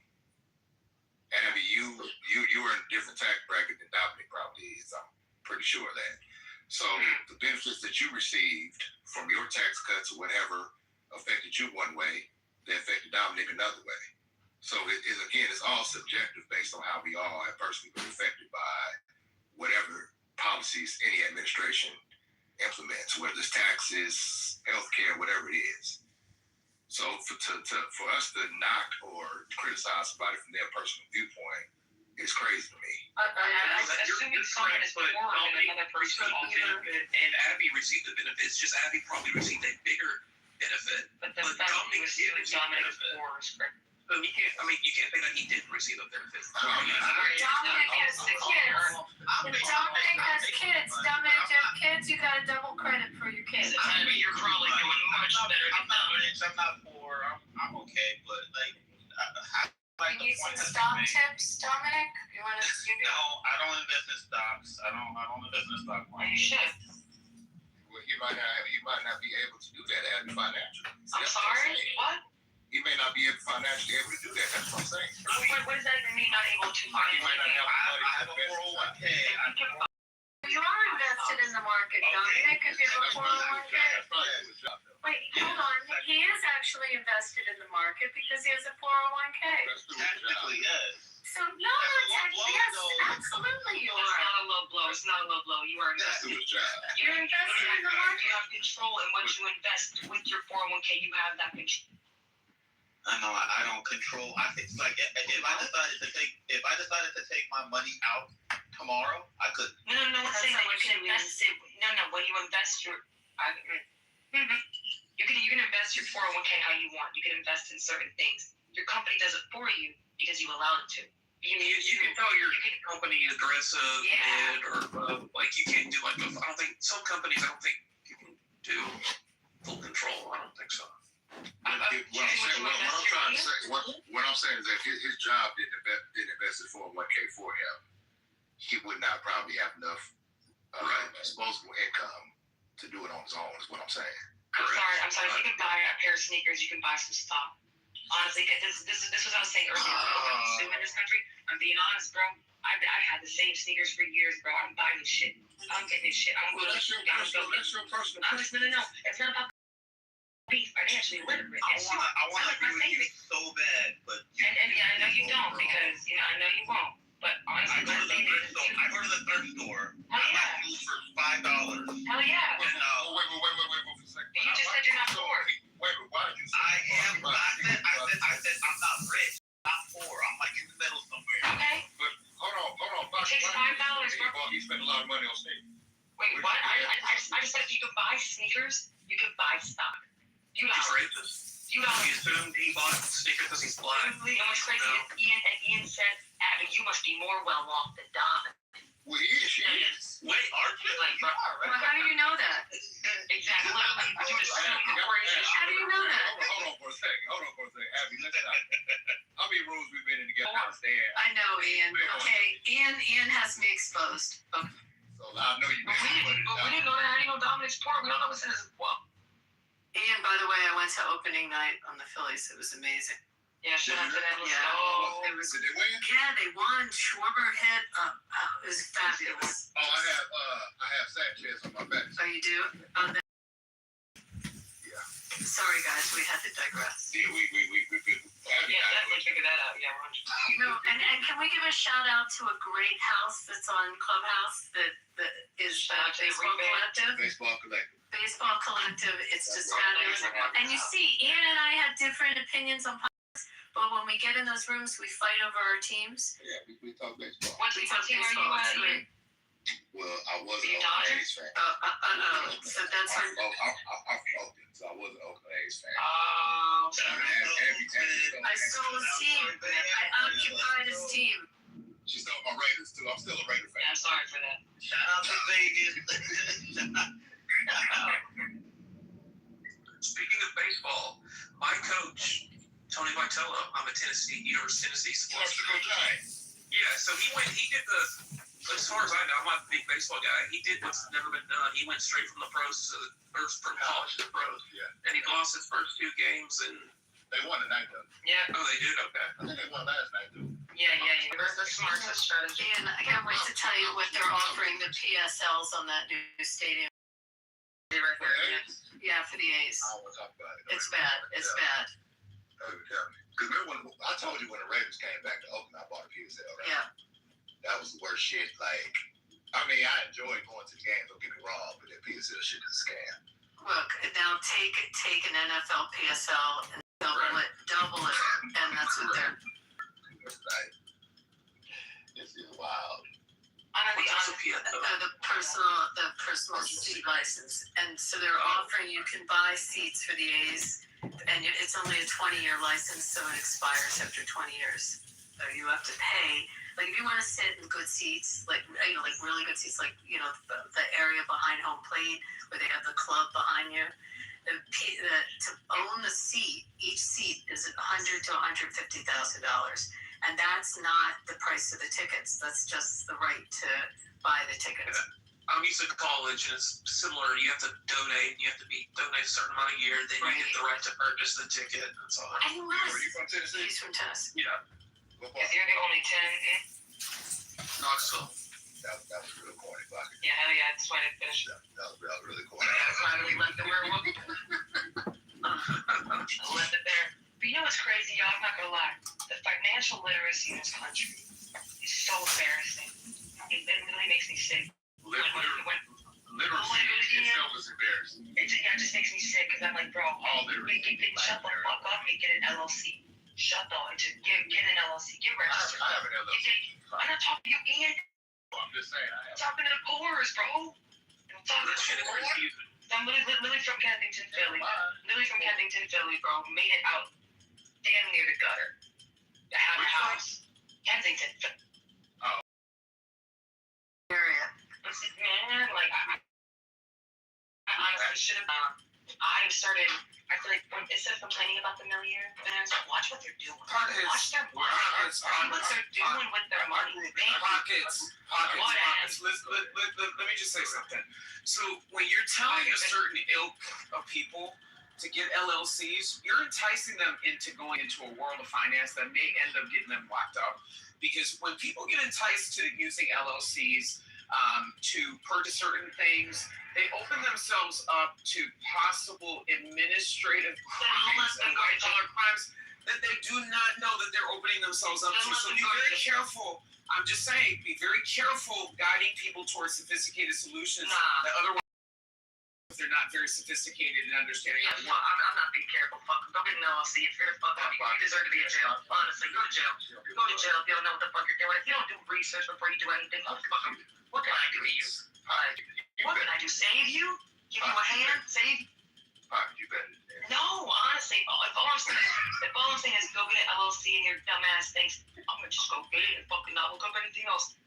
Abby, you are in a different tax bracket than Dominic probably is. I'm pretty sure of that. So the benefits that you received from your tax cuts or whatever affected you one way, they affected Dominic another way. So it's all subjective based on how we all have personally been affected by whatever policies any administration implements, whether it's taxes, healthcare, whatever it is. So for us to knock or criticize somebody from their personal viewpoint It's crazy to me. Assuming someone is born and another person will benefit, and Abby received the benefits, just Abby probably received a bigger benefit. But Dominic did receive a benefit. So you can't say that he didn't receive a benefit. Dominic has the kids. Dominic has kids. Dominic, you have kids, you got a double credit for your kids. Abby, you're probably doing much better than Dominic. I'm not poor. I'm okay, but like, You need some stock tips, Dominic? You want to give no, I don't invest in stocks. I don't invest in stock market. You should. Well, he might not be able to do that as financially. I'm sorry? What? He may not be financially able to do that. That's what I'm saying. What does that even mean, not able to He might not have the money I have to a invest. 401k. You are invested in the market, Dominic, if you have a 401k. That's probably a good job, though. Wait, hold on. He is actually invested in the market because he has a 401k. That's the good job. Technically, yes. So, no, yes, absolutely you It's are. not a low blow. It's not a low blow. You are That's the invested. good job. You're invested in the market. You have control, and once you invest with your 401k, you have that control. I know I don't control. I think like if I decided to take my money out tomorrow, I could. No. I'm saying that you can invest it. No. When you invest your, you can invest your 401k how you want. You can invest in certain things. Your company does it for you because you allow it to. You can tell your company is aggressive, or like you can't do like. I don't think some companies. I don't think you can do full control. I don't think so. What I'm saying is that his job didn't invest in 401k for him. He would not probably have enough disposable income to do it on his own. Is what I'm saying. I'm sorry. If you can buy a pair of sneakers, you can buy some stock. Honestly, this is what I was saying earlier. In this country, I'm being honest, bro. I had the same sneakers for years, bro. I'm buying this shit. I'm getting this shit. That's your personal preference. No. It's not about beef financially literate. I want to agree with you so bad, but and I know you don't because I know you won't. But honestly, I go to the thrift store. I buy shoes for $5. Hell yeah. Wait for a second. You just said you're not poor. Why did you say? I said I'm not rich, not poor. I'm like in the middle somewhere. Okay. But hold on. It takes $5, bro. He spent a lot of money on sneakers. Wait, what? I just said you can buy sneakers. You can buy stock. You assumed he bought sneakers because he's black. And what's crazy is Ian said, Abby, you must be more well off than Dom. Well, she is. Wait, aren't you? Well, how do you know that? Exactly. You assume How do you know that? Hold on for a second. Abby, let's stop. How many rooms we've been in together? I understand. I know, Ian. Okay, Ian has me exposed. Okay. So I know you. But we didn't know that. How do you know Dominic's poor? We don't know what's in his well. Ian, by the way, I went to opening night on the Phillies. It was amazing. Yeah, shout out to them. Yeah, it was. Did they win? Yeah, they won. Schwarber hit. It was fabulous. Oh, I have Sanchez on my back. Oh, you do? Yeah. Sorry, guys, we had to digress. Yeah, we definitely figure that out. Yeah, 100%. No, and can we give a shout out to a great house that's on Clubhouse that is Baseball Collective? Baseball Collective. It's just fabulous. And you see, Ian and I have different opinions on politics, but when we get in those rooms, we fight over our teams. Yeah, we talk baseball. What team are you at, Ian? Well, I was an Oakland A's fan. So that's I'm from Oakland, so I was an Oakland A's fan. Oh, I stole his team. I occupied his team. She stole my Raiders too. I'm still a Raider fan. Yeah, I'm sorry for that. Shout out to Vegas. Speaking of baseball, my coach, Tony Vitello, I'm a University of Tennessee sports coach. Yeah, so he did as far as I know, I'm not a big baseball guy. He did what's never been done. He went straight from the pros from college to the pros. Yeah. And he lost his first 2 games and they won tonight though. Yeah. Oh, they did? Okay. I think they won last night too. Yeah. That's smart strategy. And I can't wait to tell you what they're offering the PSLs on that new stadium. Right there. Yeah, for the A's. I don't want to talk about it. It's bad. It's bad. Because remember when I told you when the Ravens came back to Oakland, I bought a PSL, right? Yeah. That was the worst shit. Like, I mean, I enjoyed going to the game, don't get me wrong, but that PSL shit is a scam. Look, now take an NFL PSL and double it, and that's what they're. Right. This is wild. The personal seat license, and so they're offering you can buy seats for the A's, and it's only a 20-year license, so it expires after 20 years. So you have to pay. Like if you want to sit in good seats, like like really good seats, like the area behind home plate where they have the club behind you. To own the seat, each seat is $100,000 to $150,000, and that's not the price of the tickets. That's just the right to buy the tickets. I'm used to college, and it's similar. You have to donate. You have to donate a certain amount a year, then you get the right to purchase the ticket. That's all. I didn't realize. Are you from Tennessee? He's from Tennessee. Yeah. Because you're the only 10. Knoxville. That was real corny, Bucket. Yeah, hell yeah, that's why I finished. That was really corny. That's why we left the werewolf. I left it there. But you know what's crazy, y'all? I'm not gonna lie. The financial literacy in this country is so embarrassing. It really makes me sick. Literacy itself is embarrassing. It just makes me sick because I'm like, bro, shut the fuck up and get an LLC. Shut the just get an LLC. Get registered. I have an LLC. I'm not talking to you, Ian. I'm just saying. I'm talking to the poorest, bro. I'm talking to the poor. I'm literally from Kensington, Philly. Literally from Kensington, Philly, bro. Made it out damn near the gutter. I have a house. Kensington. Oh. Area. Man, like I honestly should have. I feel like instead of complaining about the millionaires, watch what they're doing. Watch their pockets. Watch what they're doing with their money. Pockets. Let me just say something. So when you're telling a certain ilk of people to get LLCs, you're enticing them into going into a world of finance that may end up getting them locked up. Because when people get enticed to using LLCs to purchase certain things, they open themselves up to possible administrative crimes and white-collar crimes that they do not know that they're opening themselves up to. So be very careful. I'm just saying, be very careful guiding people towards sophisticated solutions that otherwise they're not very sophisticated in understanding how to work. I'm not being careful. Fuck, don't get an LLC. If you're a fuck up, you deserve to be in jail. Honestly, go to jail. Go to jail if you don't know what the fuck you're doing. If you don't do research before you do anything, what can I do to you? What can I do? Save you? Give you a hand? Save you? You better. No, honestly, if all I'm saying is go get an LLC and your dumbass thinks I'm gonna just go get it and fucking not look up anything else.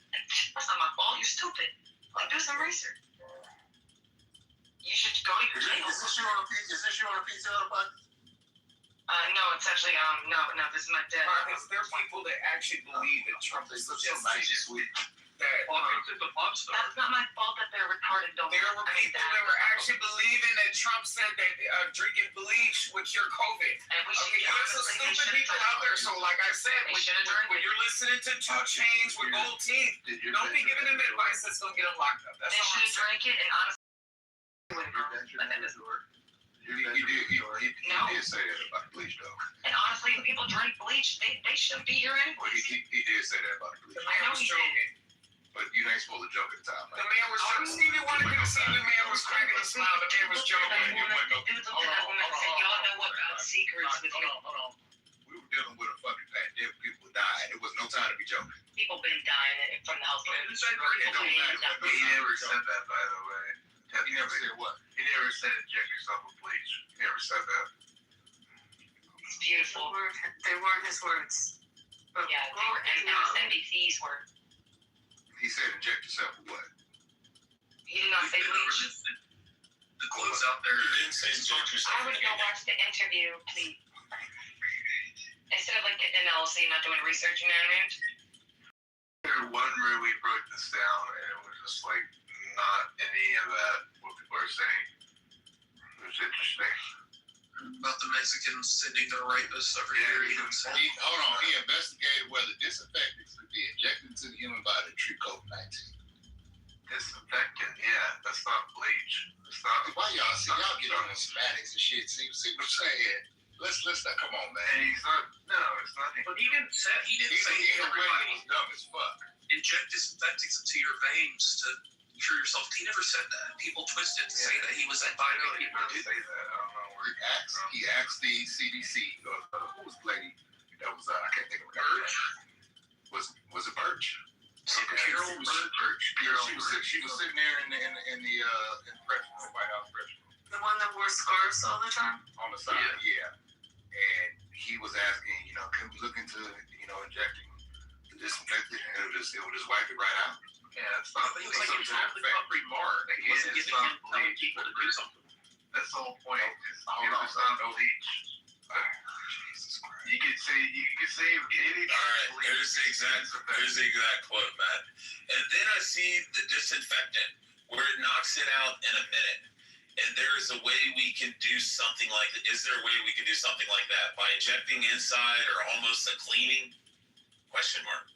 That's not my fault. You're stupid. Like, do some research. You should go to your jail. Is this you on a pizza or what? No, it's actually no. This is my dad. There are people that actually believe that Trump is so nice and sweet. That's not my fault that they're retarded. There were people that were actually believing that Trump said that drinking bleach would cure COVID. And we should there's some stupid people out there. So, like I said, when you're listening to 2 Chainz with gold teeth, don't be giving them advice that's going to get them locked up. That's they all should I'm drink it, and honestly, You did say that about bleach, though. And honestly, if people drink bleach, they shouldn't be here anyway. He did say that about bleach. I know he did. But you ain't supposed to joke at the time. The man was joking. Stevie wanted me to see the man was cracking a smile. The man was joking. Y'all know what secrets with you. Hold on. We were dealing with a fucking pandemic. People were dying. It was no time to be joking. People been dying from the health. He never said that, by the way. He never said what? He never said inject yourself with bleach. He never said that. It's beautiful. They weren't his words. Yeah, they were NBC's words. He said inject yourself with what? He did not say bleach. The quotes out there. He didn't say inject yourself. I would go watch the interview, please. Instead of like getting an LLC, not doing research, you know what I mean? There one really broke this down, and it was just like not any of that what people are saying. It was interesting. About the Mexicans sending their rapists over here. Hold on, he investigated whether disinfectants could be injected into the human body to treat COVID-19. Disinfectant, yeah, that's not bleach. That's not. Why y'all get on the semantics and shit? See what I'm saying? Let's not. Come on, man. And he's not. No, it's not. But he didn't say everybody was dumb as fuck. Inject disinfectants into your veins to cure yourself. He never said that. People twist it to say that he was advising people to do that. I don't know where he asked the CDC. Who was the lady? That was I can't think of her name. Was it Birch? Carol Birch. She was sitting there in the press room, the White House press room. The one that wore scarves all the time? On the side, yeah. And he was asking, can we look into, injecting the disinfectant, and it would just wipe it right out. Yeah, it's not. It was like a totally up remark. It wasn't telling people to do something. That's the whole point. It's not bleach. You could save any. All right, here's the exact quote, Matt. And then I see the disinfectant where it knocks it out in a minute. And there is a way we can do something like that. Is there a way we can do something like that by injecting inside or almost a cleaning? Question mark.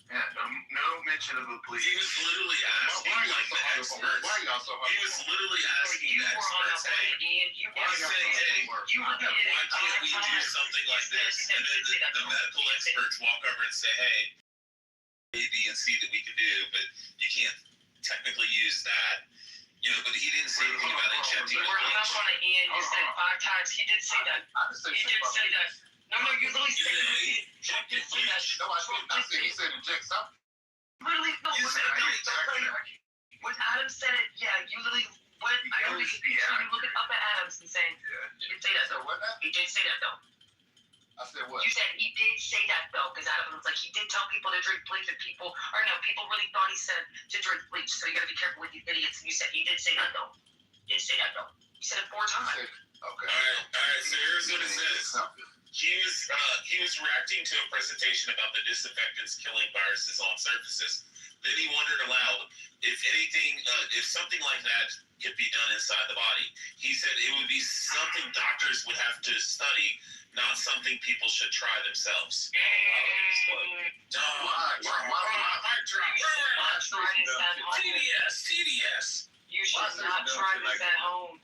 Yeah, no mention of a bleach. He was literally asking the experts. Why y'all so hard? He was literally asking the experts, hey, why can't we do something like this? And then the medical experts walk over and say, hey, A, B, and C that we can do, but you can't technically use that. But he didn't say anything about injecting We're hung up on it, Ian. You said 5 times. He did say that. He did say that. No, you literally said that. You did say that. No, I said he said inject something. Literally, no. When Adam said it, you literally went. I don't think you looking up at Adams and saying, he did say that though. He did say that though. I said what? You said he did say that though, because Adam was like, he did tell people to drink bleach, and people really thought he said to drink bleach, so you gotta be careful with these idiots. And you said he did say that though. He did say that though. You said it 4 times. Okay. All right. So here's what it says. He was reacting to a presentation about the disinfectants killing viruses on surfaces. Then he wondered aloud if something like that could be done inside the body. He said it would be something doctors would have to study, not something people should try themselves. TDS. You should not try this at home.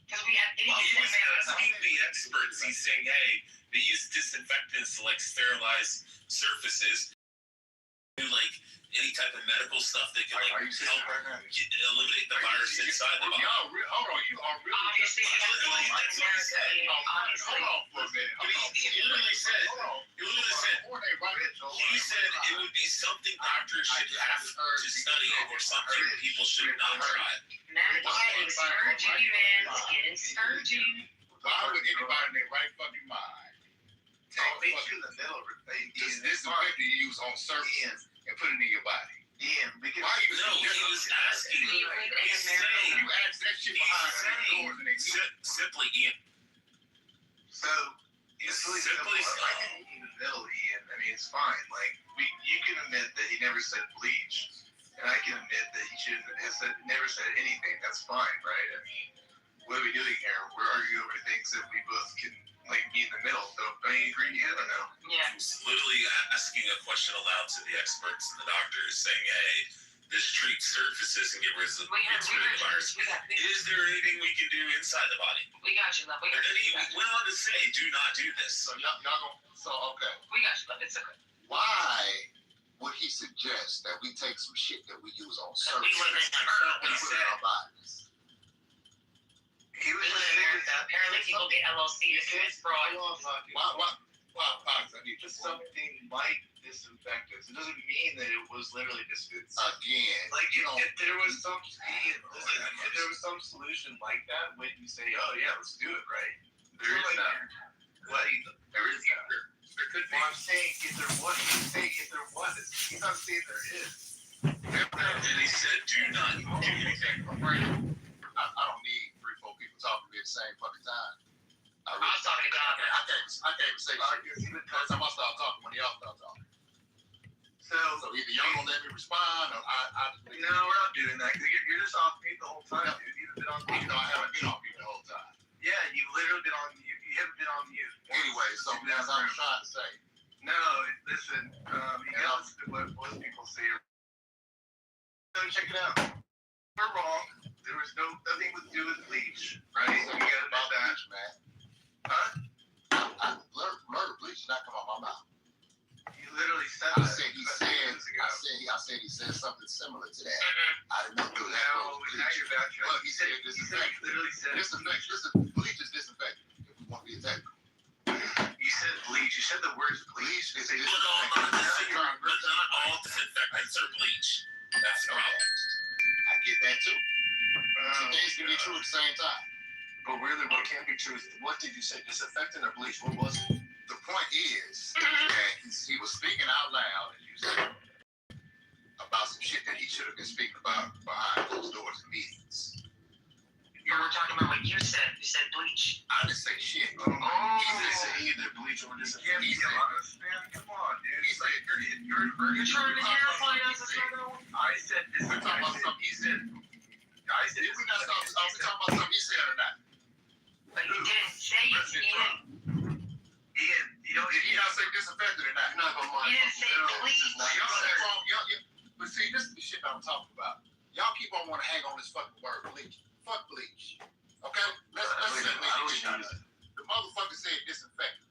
Because we have He was asking the experts. He's saying, hey, they use disinfectants to sterilize surfaces. Do any type of medical stuff that can help eliminate the virus inside the body. Hold on, you are really. Obviously, Hold on for a minute. He literally said it would be something doctors should have to study or something people should not try. Matt, getting scourging, man. Getting scourging. Why would anybody in their right fucking mind take in the middle this disinfectant you use on surface and put it in your body? Yeah, because why you he was asking. You asked that shit behind doors and they simply, Ian. So it's really simple. I can in the middle, Ian. I mean, it's fine. You can admit that he never said bleach, and I can admit that he shouldn't have never said anything. That's fine, right? I mean, what are we doing here? We're arguing over things that we both can be in the middle. So, do you agree, Ian, or no? Yeah. He was literally asking a question aloud to the experts and the doctors, saying, "Hey, this treats surfaces and gets rid of the virus. Is there anything we can do inside the body?" We got you, love. And then he went on to say, "Do not do this." So y'all okay. We got you, love. It's okay. Why would he suggest that we take some shit that we use on surfaces and put it in our bodies? He was apparently people get LLC to his fraud. Why? I mean, Just something like disinfectants. It doesn't mean that it was literally disinfectant. again, If there was some solution like that, wouldn't you say, "Oh yeah, let's do it," right? there is none. What? There is none. There could be. Well, I'm saying if there was, he's saying if there was. He's not saying there is. And he said, "Do not do anything." I don't need 3-4 people talking to me at the same fucking time. I was talking to God. I can't even say shit. Because I'm gonna start talking when y'all start talking. So either y'all gonna let me respond or I just No, we're not doing that. Because you're just off mute the whole time, dude. You've been on mute. I haven't been off mute the whole time. Yeah, you've literally been on mute. You haven't been on mute. Anyway, so as I'm trying to say. No, listen. You gotta listen to what most people say. So check it out. We're wrong. There was nothing to do with bleach, right? You gotta admit that. Bleach, man. Huh? I learned bleach not come out my mouth. You literally said I that. said he said something similar to that. I didn't know that. Now you're backtracking. Well, he said disinfectant. Literally said Disinfection. Bleach is disinfectant. If we want to be technical. You said bleach. You said the words bleach. They say Well, not all disinfectants are bleach. That's the problem. I get that too. Two things can be true at the same time. But really, what can't be true is, what did you say? Disinfectant or bleach? What was it? The point is that he was speaking out loud, as you said, about some shit that he should have been speaking about behind closed doors in meetings. You were talking about what you said. You said bleach. I didn't say shit. He didn't say either bleach or disinfectant. He said, come on, dude. He said, You're trying to gaslight us. I said we're talking about something he said. Did we not talking about something he said or not? But you didn't say it, Ian. Ian, did he not say disinfectant or not? You're not gonna mind. You didn't say bleach. But see, this is the shit I'm talking about. Y'all keep on wanting to hang on this fucking word bleach. Fuck bleach. Okay? Let's set it. The motherfucker said disinfectant.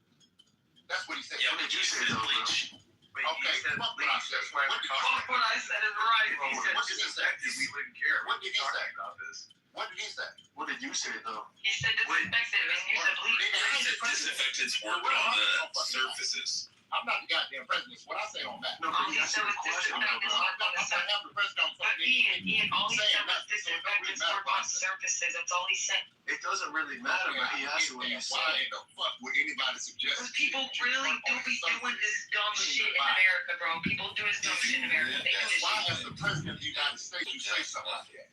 That's what he said. Yeah, what did you say bleach? Okay, fuck what I said. What I said is right. He said what did he say? We wouldn't care. What did he say? About this. What did he say? What did you say though? He said disinfectant and you said bleach. He said disinfectants work on the surfaces. I'm not the goddamn president. What I say on that? No, but he asked you a question. I'm not the president. But Ian, all he said was disinfectants work on surfaces. That's all he said. It doesn't really matter, but he asked you when you Why said in the fuck would anybody suggest? Because people really do be doing this dumb shit in America, bro. People do this dumb shit in America. They do this Why, shit. as the president of the United States, you say something like that?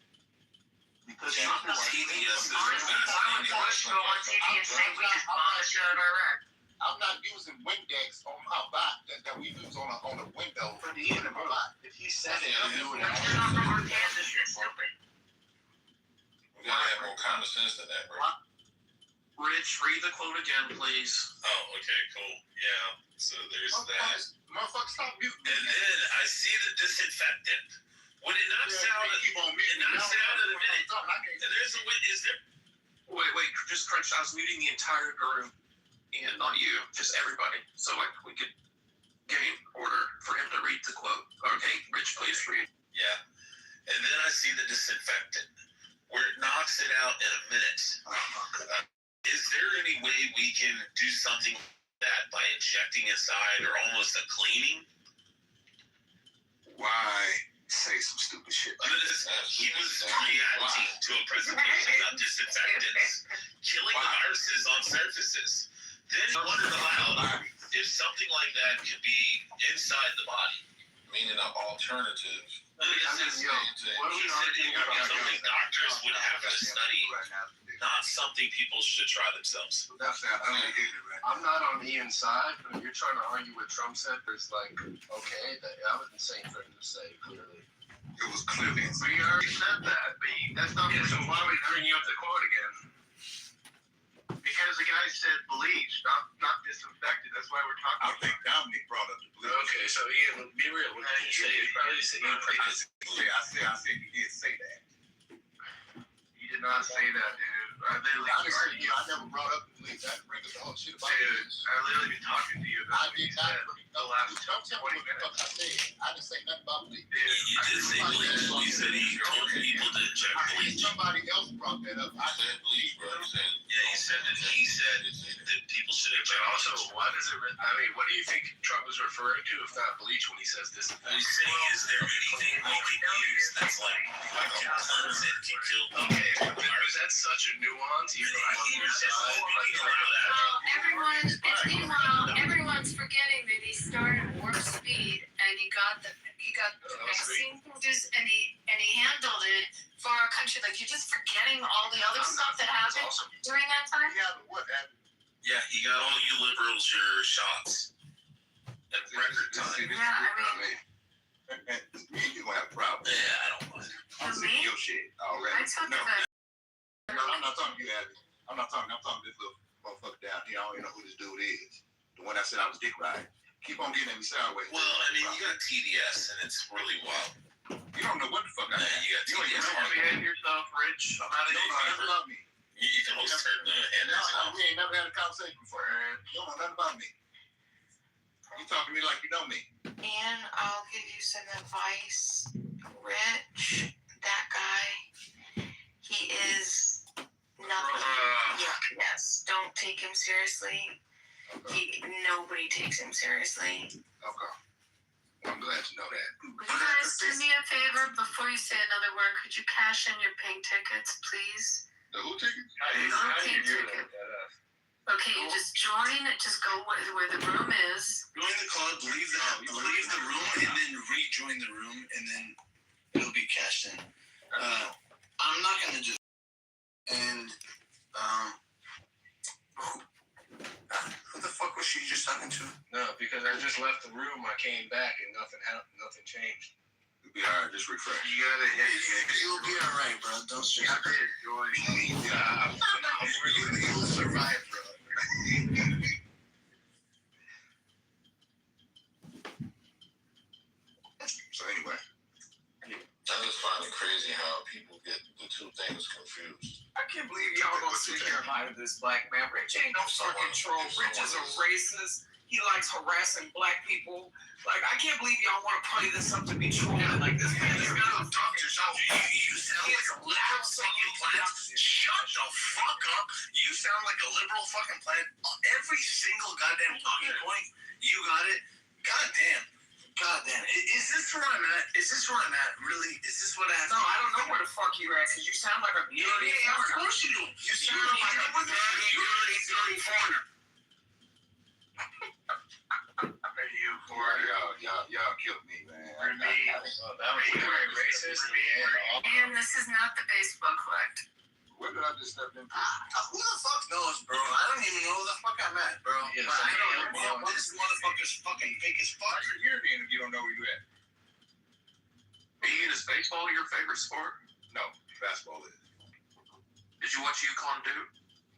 because Yeah, TDS is Honestly, why would Bush go on TV and say we just bombed the shit out of Iraq? I'm not using Windex on my bot that we use on a window for the end of my bot. if he said it, I'm doing But it. you're not from Arkansas, you're stupid. We gotta have more common sense than that, bro. Rich, read the quote again, please. Oh, okay, cool. Yeah. So there's that. Motherfucker, stop muting. And then I see the disinfectant. When it knocks out, keep on it muting. knocks it out in a minute. I And there's a is there? Wait, just crunch. I was muting the entire room, and not you, just everybody. So like we could gain order for him to read the quote. Okay, Rich, please read. Yeah. And then I see the disinfectant, where it knocks it out in a minute. Is there any way we can do something like that by injecting inside or almost a cleaning? Why say some stupid shit? He was reacting to a presentation about disinfectants, killing the viruses on surfaces. Then he wondered aloud if something like that could be inside the body. Meaning an alternative. This is something doctors would have to study, not something people should try themselves. That's not I'm not on Ian's side, but if you're trying to argue what Trump said, there's like, okay, I wasn't saying for him to say clearly. It was clearly. We already said that, but that's not. So why would we bring you up the quote again? Because the guy said bleach, not disinfected. That's why we're talking. I think Dominic brought up the bleach. Okay, so Ian, be real. What did you say? You probably said you I said he did say that. You did not say that, dude. I never brought up the bleach. I didn't bring up the whole shit about it. I literally been talking to you about I did not bring the up last Don't tell me 20 what the fuck I minutes. said. I didn't say nothing about bleach. You did say bleach. You said he told people to inject bleach. Somebody else brought that up. I said bleach, bro. Yeah, he said that people should inject But also, bleach. what is it? I mean, what do you think Trump is referring to, if not bleach, when he says this? What he's saying is there anything we can use that's like can cleanse it, can kill the Is that such a nuance? You know, Everyone's forgetting that he started Warp Speed and he got the vaccine produced and he handled it for our country. Like, you're just forgetting all the other stuff that happened during that time. Yeah, but what happened? Yeah, he got all you liberals your shots in record time. You gonna have a problem. Yeah, I don't mind. I'm sick of your shit already. No, I'm not talking to you, Abby. I'm talking to this little motherfucker down here. I don't even know who this dude is. The one that said I was dick riding. Keep on getting at me sideways. Well, I mean, you got TDS, and it's really wild. You don't know what the fuck I Yeah, am. you got TDS. behave yourself, Rich. I'm out of You don't here. never love me. You can always turn the handles off. We ain't never had a conversation before. You don't know nothing about me. You talking to me like you know me. And I'll give you some advice. Rich, that guy, he is nothing. Yes, don't take him seriously. Nobody takes him seriously. Okay. I'm glad to know that. Would you guys do me a favor before you say another word? Could you cash in your pink tickets, please? The who ticket? Pink ticket. Okay, you just join. Just go where the room is. Join the club, leave the room, and then rejoin the room, and then it'll be cashed in. I'm not gonna just and who the fuck was she just talking to? No, because I just left the room. I came back and nothing happened. Nothing changed. You'll be alright. Just refresh. You gotta hit. You'll be alright, bro. Don't stress. You have to hit join. You'll survive, bro. So anyway, I just find it crazy how people get the two things confused. I can't believe y'all gonna sit here and lie to this black man. Rich ain't no fucking troll. Rich is a racist. He likes harassing black people. Like, I can't believe y'all want to play this up to be trolling like this. Man, you gotta talk to yourself. You sound like a liberal fucking plant. Shut the fuck up. You sound like a liberal fucking plant. Every single goddamn talking point, you got it. God damn. Is this where I'm at? Really? Is this what I have to do? No, I don't know where the fuck you're at, because you sound like a dirty foreigner. Of course you do. You sound like a dirty foreigner. Y'all killed me, man. That was very racist. And this is not the baseball collect. Where did I just step into? Who the fuck knows, bro? I don't even know where the fuck I'm at, bro. Yeah, but I know this motherfucker's fucking fake as fuck. You're here then if you don't know where you at. Is baseball your favorite sport? No, basketball is. Did you watch UConn do?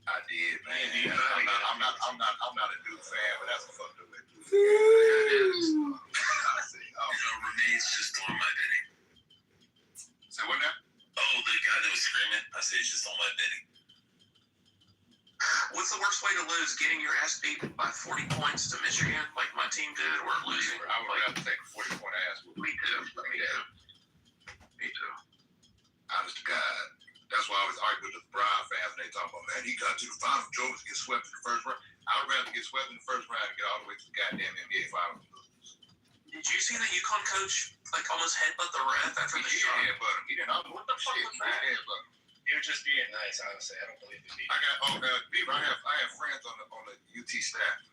I did, man. I'm not a Duke fan, but that's a fucked up way to do it. Renee's just on my bidding. Say what now? Oh, the guy that was screaming. I said he's just on my bidding. What's the worst way to lose? Getting your ass beat by 40 points to Michigan, like my team did, or losing? I would rather take a 40-point ass whooping. Me too. Honest to God. That's why I always argue with the Brown fans when they talk about, man, he got to the final. Jones get swept in the first round. I would rather get swept in the first round and get all the way to the goddamn NBA finals. Did you see that UConn coach like almost headbutt the ref after the shot? Yeah, but he didn't. What the fuck was that? He was just being nice, honestly. I don't believe it. Beaver, I have friends on the UT staff.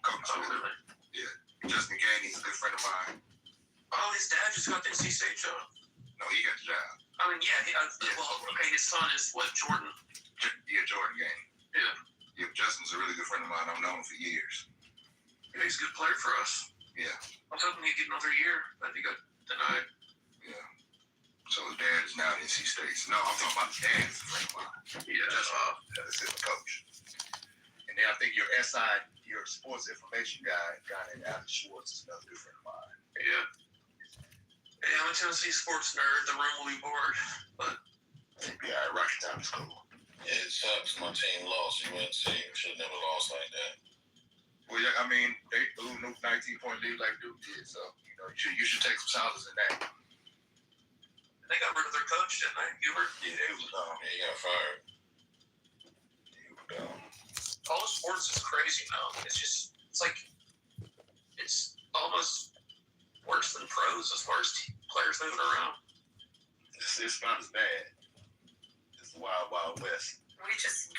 Coach, really? Yeah, Justin Gainey's a good friend of mine. Oh, his dad just got the NC State job. No, he got the job. I mean, his son is what, Jordan? Yeah, Jordan Gainey. Yeah, Justin's a really good friend of mine. I've known him for years. Yeah, he's a good player for us. Yeah. I was hoping he'd get another year, but he got denied. Yeah. So his dad is now at NC State. No, I'm talking about his dad is a friend of mine. Yeah. That's his coach. And then I think your sports information guy named Alex Schwartz is another good friend of mine. Yeah. Hey, I'm a Tennessee sports nerd. The room will be bored, but yeah, Rocky Top is cool. Yeah, it sucks. My team lost. UNC should never lost like that. Well, yeah, I mean, they blew no 19-point lead like Duke did, so you should take some solace in that. They got rid of their coach, didn't they? Hubert? Yeah, they was Yeah, he got fired. College sports is crazy now. It's almost worse than pros as far as players moving around. It's not as bad. It's the wild, wild west. We just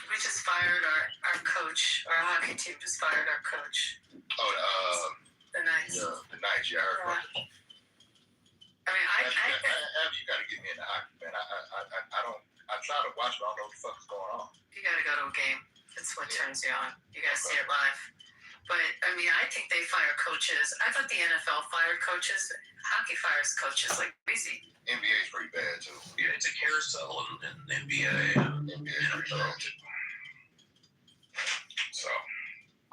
fired our coach. Our hockey team just fired our coach. Oh, the Knights. Yeah, the Knights. Yeah, I heard about that. I mean, you got to get me into hockey, man. I try to watch, but I don't know what the fuck is going on. You got to go to a game. That's what turns you on. You got to see it live. But, I mean, I think they fire coaches. I thought the NFL fired coaches. Hockey fires coaches like crazy. NBA is pretty bad, too. Yeah, it's a carousel in NBA. NBA is pretty bad, too. So.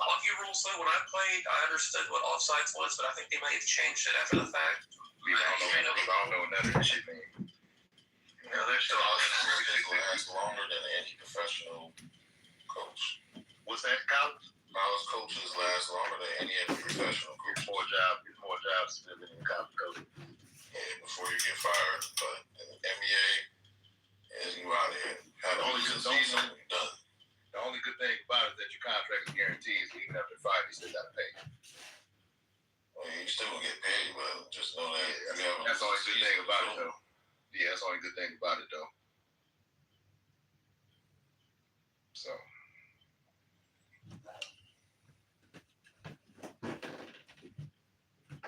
Hockey rules, though, when I played, I understood what offsides was, but I think they may have changed it after the fact. I don't know what none of this shit means. Yeah, they're still lasts longer than any professional coach. What's that, college? College coaches last longer than any other professional coach. It's more jobs than in college coach. Yeah, before you get fired. But in the NBA, you out here. The only good thing about it is that your contract is guaranteed, so you thing about it, though. Yeah, that's the only good thing about it, though. So.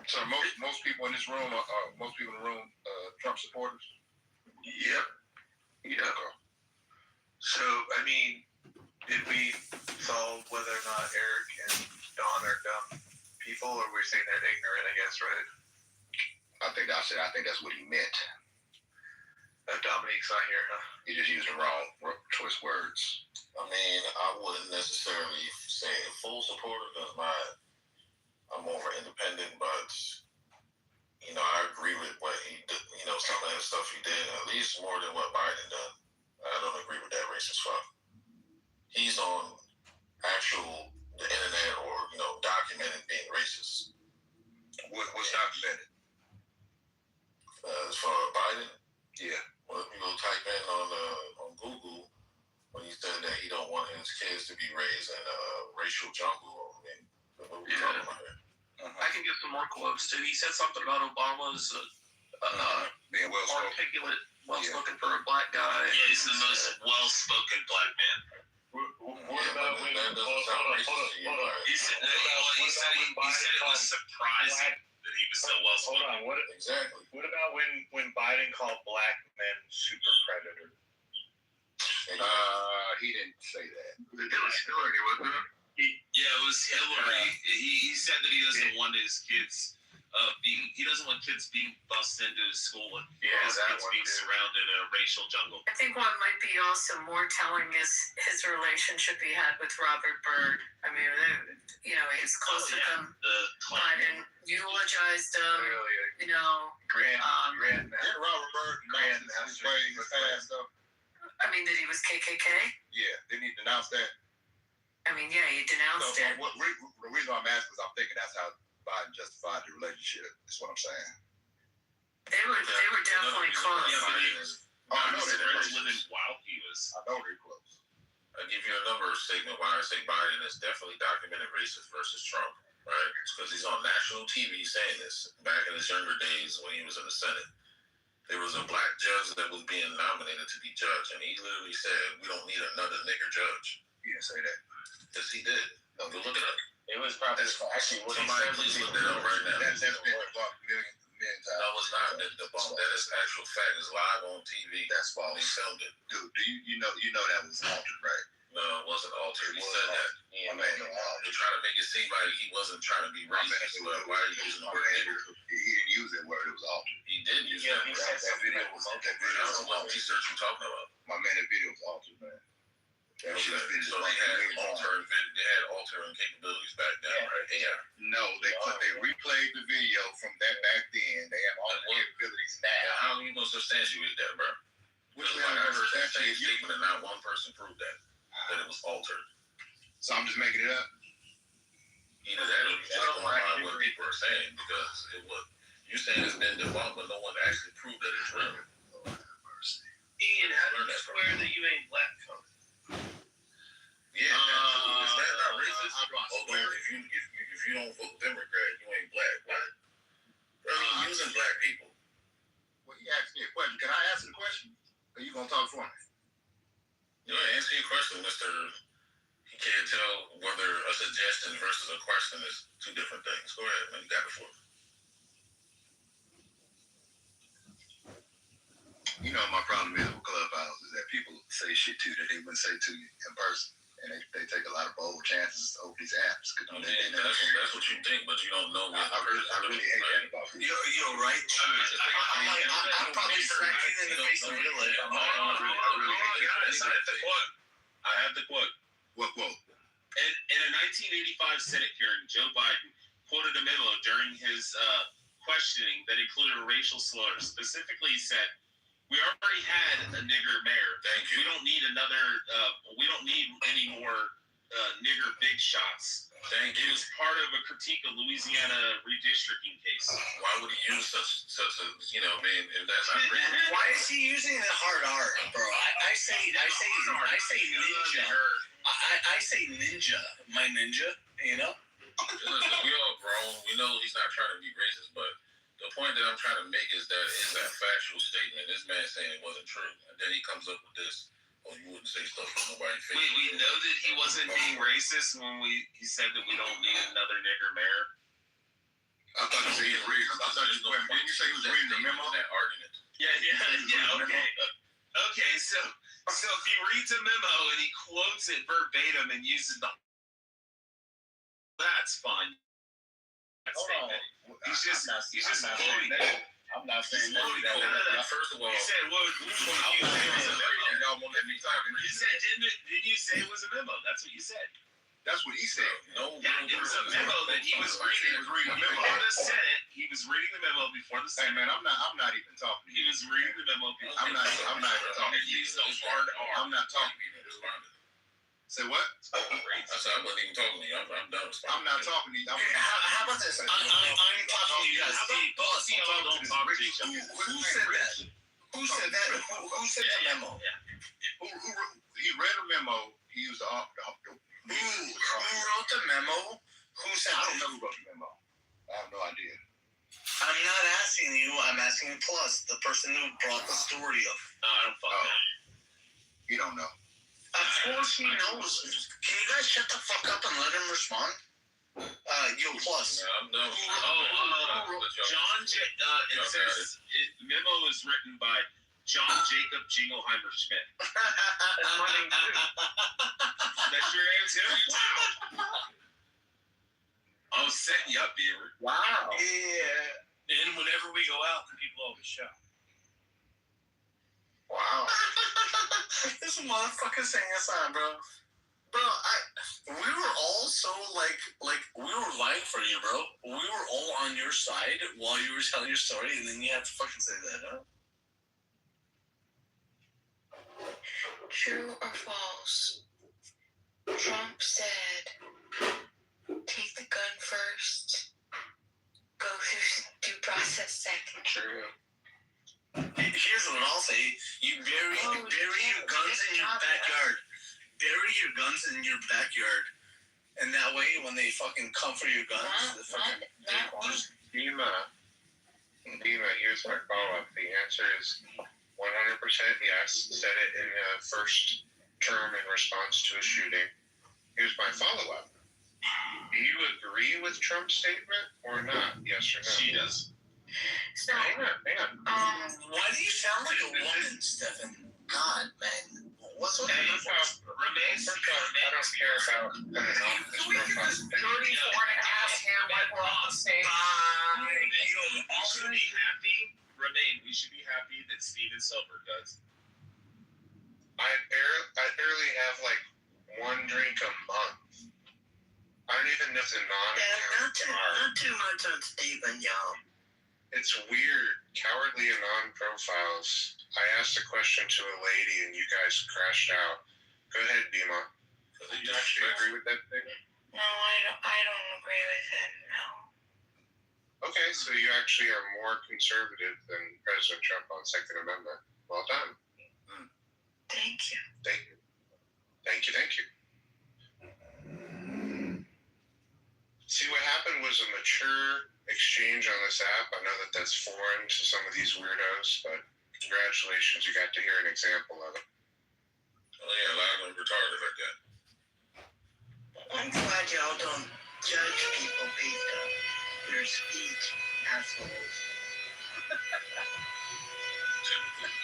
So most people in this room most people in the room Trump supporters. Yep. Yep. So I mean, did we solve whether or not Eric and Don are dumb people, or we're saying they're ignorant? I guess, right? I think that's what he meant. Dominique's not here, huh? He just used the wrong choice words. I mean, I wouldn't necessarily say a full supporter because I'm more independent, but I agree with what he did. Some of the stuff he did, at least more than what Biden done. I don't agree with that racist fuck. He's on the internet or documented being racist. What's documented? As far as Biden, yeah. Well, if you go type in on Google when he said that he don't want his kids to be raised in a racial jungle. I mean, what are we talking about here? I can get some more quotes too. He said something about Obama's being articulate, well-spoken for a black guy. Yeah, he's the most well-spoken black man. What about when? Hold on. He said it was surprising that he was so well-spoken. Hold on. Exactly. What about when Biden called black men super predators? He didn't say that. It was Hillary, wasn't it? Yeah, it was Hillary. He said that he doesn't want his kids he doesn't want kids being bussed into his school and his kids being surrounded in a racial jungle. I think what might be also more telling is his relationship he had with Robert Byrd. I mean, he's close with him. Biden eulogized him. Grant. Didn't Robert Byrd announce his past though? I mean, that he was KKK? Yeah, didn't he denounce that? I mean, yeah, he denounced it. The reason I'm asking is I'm thinking that's how Biden justified the relationship. That's what I'm saying. They were definitely close. I know they were living while he was. I know they're close. I'll give you a number statement why I say Biden is definitely documented racist versus Trump, right? It's because he's on national TV saying this. Back in his younger days when he was in the Senate, there was a black judge that was being nominated to be judge, and he literally said, "We don't need another nigger judge." He didn't say that. Yes, he did. Go look it up. It was probably actually what Somebody please look that up right now. That's been debunked million times. No, it's not been debunked. That is actual fact. It's live on TV. That's false. He filmed it. Dude, you know that was altered, right? No, it wasn't altered. He said that. My man, They're trying to make it seem like he wasn't trying to be racist. Why are you using the word nigger? He didn't use that word. It was altered. He did use that word. That video was altered. That's what research you talking about. My man, that video was altered, man. So they had altering capabilities back then, right? Yeah. No, they replayed the video from that back then. They have all the capabilities now. How are you gonna substantiate that, bro? Because I heard that same statement and not one person proved that it was altered. So I'm just making it up. Either that or you just going by what people are saying because it was. You saying it's been debunked, but no one actually proved that it's real. Ian, how do you swear that you ain't black? Yeah, is that not racist? Although if you don't vote Democrat, you ain't black, right? Bro, he's using black people. Well, he asked me a question. Can I answer the question? Or you gonna talk for me? Answer your question, Mr. He can't tell whether a suggestion versus a question is two different things. Go ahead, man. You got it for me. You know my problem is with Clubhouse is that people say shit to you that they wouldn't say to you in person. And they take a lot of bold chances over these apps. That's what you think, but you don't know. I really hate that about people. You're right. I'm probably smacking in the face in real life. I have the quote. What quote? In a 1985 Senate hearing, Joe Biden quoted a memo during his questioning that included a racial slur. Specifically, he said, "We already had a nigger mayor. Thank you. We don't need another. We don't need any more nigger big shots." Thank you. It was part of a critique of Louisiana redistricting case. Why would he use such a if that's not racist? Why is he using the hard R, bro? I say ninja. I say ninja. My ninja, Listen, we all grown. We know he's not trying to be racist, but the point that I'm trying to make is that it's a factual statement. This man saying it wasn't true, and then he comes up with this. Oh, you wouldn't say stuff with nobody. Wait, we know that he wasn't being racist when he said that we don't need another nigger mayor. I thought you said he was reading. I thought you say he was reading the memo. That argument. Yeah. Okay. So if he reads a memo and he quotes it verbatim and uses that's fine. Hold on. He's just quoting. I'm not saying that. First of all, you said what? Y'all won't let me talk. You said didn't you say it was a memo? That's what you said. That's what he said. No. Yeah, it was a memo that he was reading. He was reading a memo. Before the Senate, he was reading the memo before the Senate. Hey man, I'm not even talking. He was reading the memo. I'm not even talking. He used those hard R. I'm not talking. Say what? I said I wasn't even talking to you. I'm done. I'm not talking to you. How about this? I'm talking to you guys. Both y'all don't talk to each other. Who said that? Who said that? Who said the memo? Who he read a memo. He used the Who wrote the memo? Who said I don't know who wrote the memo. I have no idea. I'm not asking you. I'm asking Plus, the person who brought the story up. No, I don't fucking know. You don't know. Of course he knows. Can you guys shut the fuck up and let him respond? Yo, Plus. Yeah, I'm done. John. It says memo is written by John Jacob Jingleheimer Schmidt. That's my name too. That's your name too? Wow. I was setting you up, Beaver. Wow. Yeah. And whenever we go out, the people always shout. Wow. This motherfucker saying us on, bro. Bro, we were all so like we were lying for you, bro. We were all on your side while you were telling your story, and then you have to fucking say that, huh? True or false? Trump said, take the gun first, go through due process second. True. Here's what I'll say. You bury your guns in your backyard. Bury your guns in your backyard. And that way, when they fucking come for your guns, Dima, here's my follow-up. The answer is 100% yes. Said it in the first term in response to a shooting. Here's my follow-up. Do you agree with Trump's statement or not? Yes or no? She does. So, hang on. Why do you sound like a woman, Stefan? God, man. What's with Hey, I don't care about coming off this profile. 34 and a half hair like we're on the stage. We should be happy. Remain. We should be happy that Steven Silver does. I barely have like one drink a month. I don't even know if the Not too much on Stephen, y'all. It's weird. Cowardly Anon profiles. I asked a question to a lady and you guys crashed out. Go ahead, Bima. Do you actually agree with that thing? no, I don't agree with it, no. Okay, so you actually are more conservative than President Trump on Second Amendment. Well done. Thank you. Thank you. See, what happened was a mature exchange on this app. I know that that's foreign to some of these weirdos, but congratulations, you got to hear an example of it. Oh yeah, a lot of them retarded like that. I'm glad y'all don't judge people based on their speech, assholes.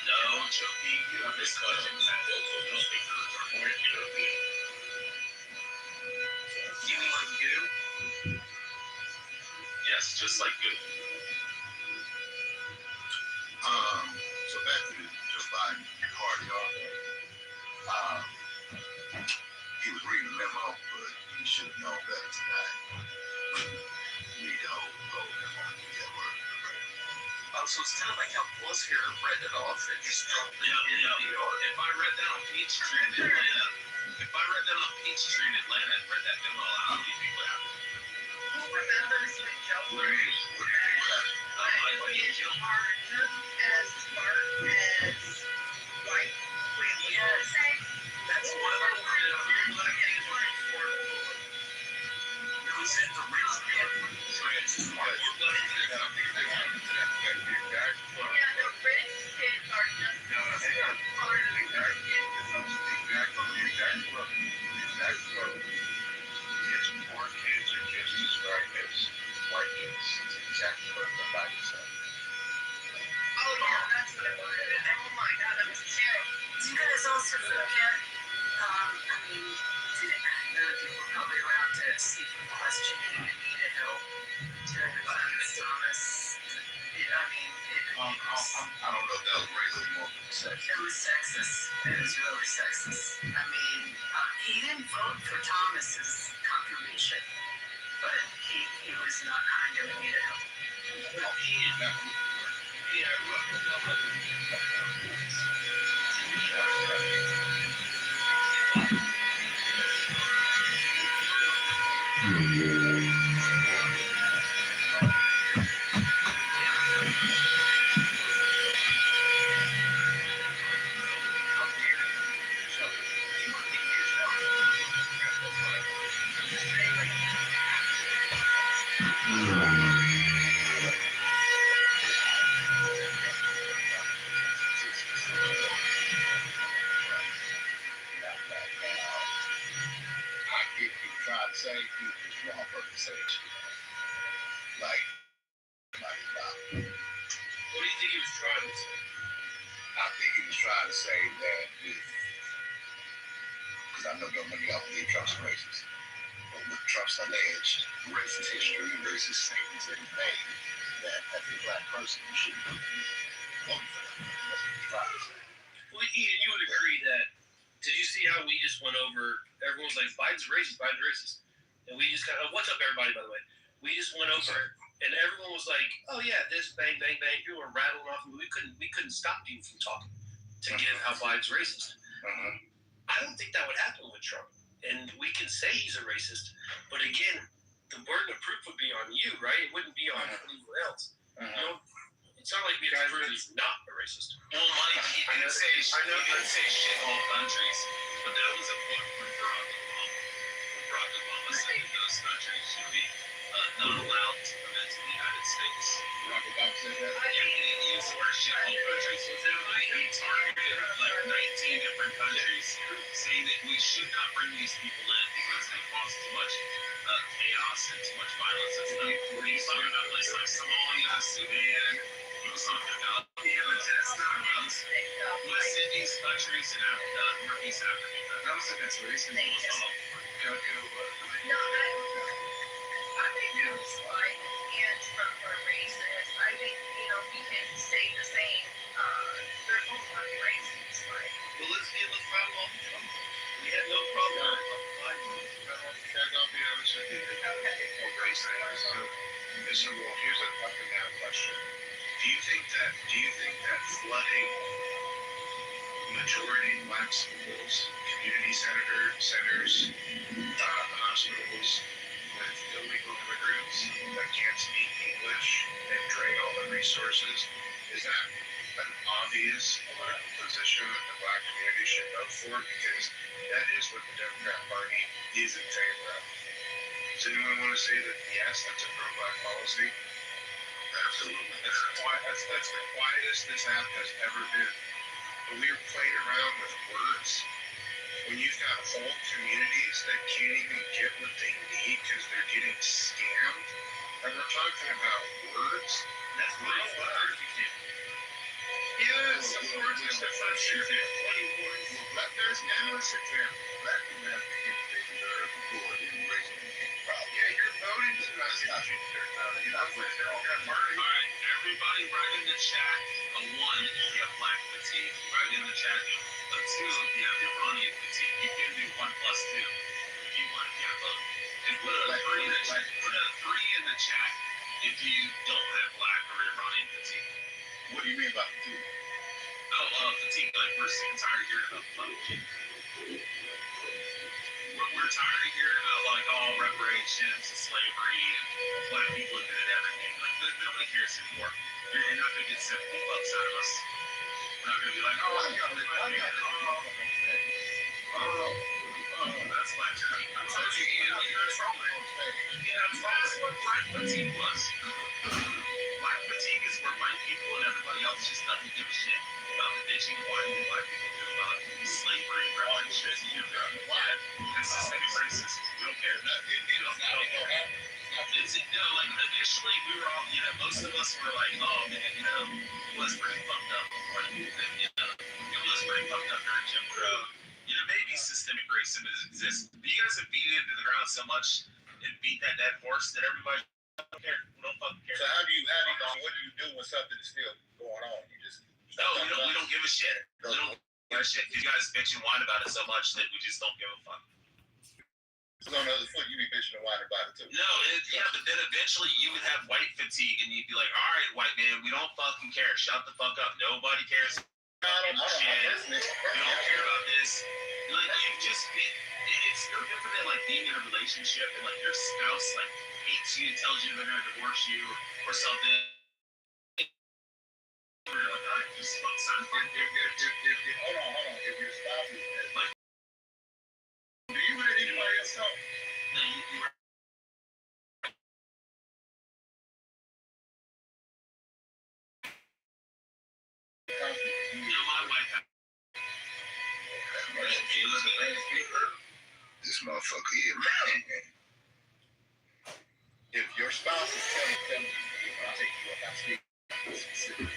No, Choki, you have this question. Don't speak for the Choki. You mean like you? Yes, just like you. So back to Joe Biden party off. He was reading a memo, but he should have known better tonight. Read the whole memo. Yeah, word. Oh, so instead of like how Plus here read it off, it just dropped it. Yeah. If I read that on Peachtree in Atlanta, and read that memo out, how do you think what happened? Who remembers when Joe learned Joe Biden as smart as white? Wait, what did you say? That's one of our we said the real That's what his poor kids are just as bright as white kids. That's exactly what the Bible said. Oh yeah, that's what it was. Oh my God, that was terrible. Do you guys also forget? I mean, none of you were probably around to see the question and needed help during the Clarence Thomas. I don't know if that was racist or sexist. It was sexist. It was really sexist. I mean, he didn't vote for Thomas's confirmation, but he was not kind of needed help. I get you trying to say you was wrong for the say shit. Like, What do you think he was trying to say? I think he was trying to say that because I know many of y'all believe Trump's racist. But with Trump's alleged racist history, racist statements that he made, that as a black person, you shouldn't vote for him. That's what he's trying to say. Well, Ian, you would agree that. Did you see how we just went over? Everyone's like, Biden's racist, Biden's racist, and we just kind of, what's up, everybody? By the way, we just went over, and everyone was like, oh yeah, this bang bang bang. People were rattling off, and we couldn't stop people from talking to give how Biden's racist. I don't think that would happen with Trump, and we can say he's a racist, but again, the burden of proof would be on you, right? It wouldn't be on anyone else. You know, it's not like we have to prove he's not a racist. Well, Mike, he didn't say shithole countries, but that was a quote from Barack Obama. Barack Obama said that those countries should be not allowed to come into the United States. Barack Obama said that? Yeah, he used the word shithole countries. He targeted like 19 different countries, saying that we should not bring these people in because they cause too much chaos and too much violence and stuff. He was talking about places like Somalia, Sudan. He was talking about West Indies countries in Africa, Northeast Africa. I don't think that's racist. No, I think it was like, and Trump are racist. I think, we can say the same. They're both fucking racist. Like, Well, let's rattle off Trump. We had no problem. So, well, here's a fucking now question. Do you think that flooding majority black schools, community centers, hospitals with illegal immigrants that can't speak English and drain all the resources, is that an obvious political position that the black community should vote for? Because that is what the Democrat Party is in favor of. Does anyone want to say that yes, that's a pro-black policy? Absolutely. That's the quietest this app has ever been. When we were playing around with words, when you've got whole communities that can't even get what they need because they're getting scammed, and we're talking about words, that's real words. Yes, of course, it's the first year. There's endless examples. Black people have to get what they deserve before they erase them. Yeah, you're voting to not Alright, everybody write in the chat a 1 if you have black fatigue. Write in the chat a 2 if you have Iranian fatigue. You can do 1 plus 2 if you want. Yeah, look. And put a 3 in the chat if you don't have black or Iranian fatigue. What do you mean by fatigue? Fatigue, like we're sick and tired of hearing about fucking shit. We're tired of hearing about like all reparations and slavery and black people admitted everything. Like nobody cares anymore. You're not gonna get sympathy bucks out of us. We're not gonna be like, oh, that's like I told you, Ian, you're in trouble. Yeah, that's what black fatigue was. Black fatigue is where white people and everybody else just doesn't give a shit about the bitching white and black people do about slavery, reparations, eventually we were all, most of us were like, oh man, it was pretty fucked up. It was pretty fucked up during Jim Crow. Maybe systemic racism exists. But you guys have beat it into the ground so much and beat that dead horse that everybody don't care. We don't fucking care. So how do you what do you do when something is still going on? You just we don't give a shit. We don't give a shit. You guys bitch and whine about it so much that we just don't give a fuck. On the other foot, you be bitching and whining about it too. No, but then eventually you would have white fatigue and you'd be like, all right, white man, we don't fucking care. Shut the fuck up. Nobody cares. We don't care about this. It's no different than like being in a relationship and like your spouse like hates you, tells you they're gonna divorce you or something. Hold on. If your spouse is like, do you let anybody else know? No, you my wife. This motherfucker here, man. If your spouse is telling you, I'll take you up, I'm speaking specifically,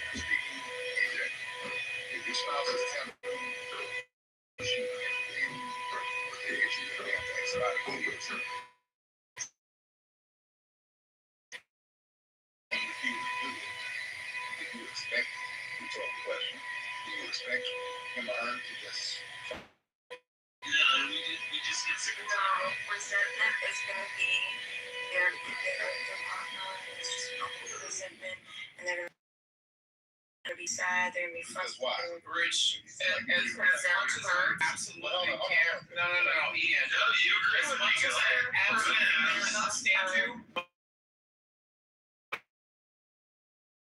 if your spouse is telling you, you expect to talk question? Do you expect him or her to just? No, we just get sick of it. No, resentment is going to be their partner. It's just resentment, and they're going to be sad. They're going to be frustrated. Rich, And as much as I absolutely care. No, Ian. No, you agree As with much me as I absolutely cannot stand you.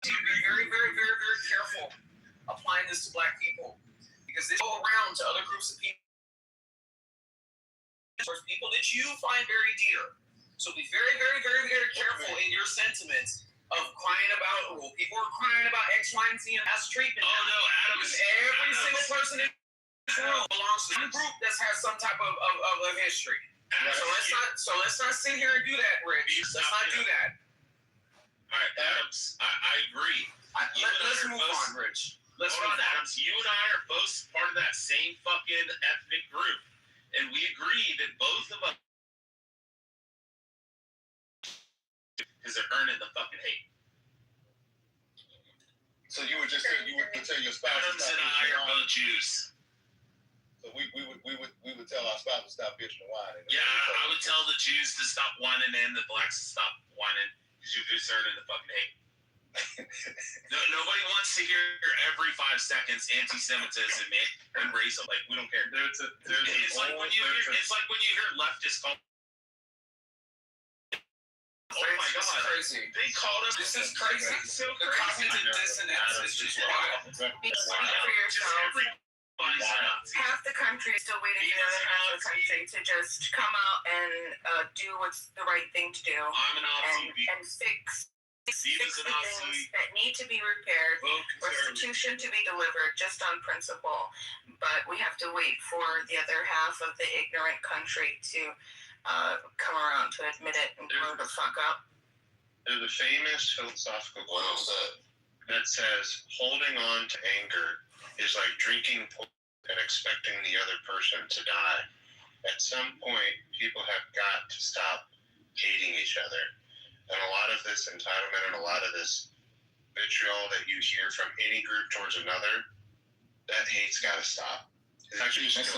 To be very, very, very, very careful applying this to black people. Because they go around to other groups of people that you find very dear. So be very, very, very, very careful in your sentiments of crying about, well, people are crying about X, Y, and Z and that's treatment. Oh no, Adams. Every single person in this room belongs to a group that has some type of history. So let's not sit here and do that, Rich. Let's not do that. All right, Adams. I agree. Let's move on, Rich. Hold on, Adams. You and I are both part of that same fucking ethnic group. And we agree that both of us because they're earning the fucking hate. So you would tell your spouse. Adams and I are both Jews. So we would tell our spouse to stop bitching and whining. Yeah, I would tell the Jews to stop whining and the blacks to stop whining because you're just earning the fucking hate. Nobody wants to hear every 5 seconds anti-Semitism and racism. Like we don't care. It's like when you hear leftists call. Oh my God! Crazy. They called us. This is crazy. So the cognitive dissonance is just wild. Speak for yourself. Half the country is still waiting for the other half of the country to just come out and do what's the right thing to do and fix the things that need to be repaired, restitution to be delivered just on principle. But we have to wait for the other half of the ignorant country to come around to admit it and grow the fuck up. There's a famous philosophical quote that says, holding on to anger is like drinking and expecting the other person to die. At some point, people have got to stop hating each other. And a lot of this entitlement and a lot of this vitriol that you hear from any group towards another, that hate's got to stop. It actually that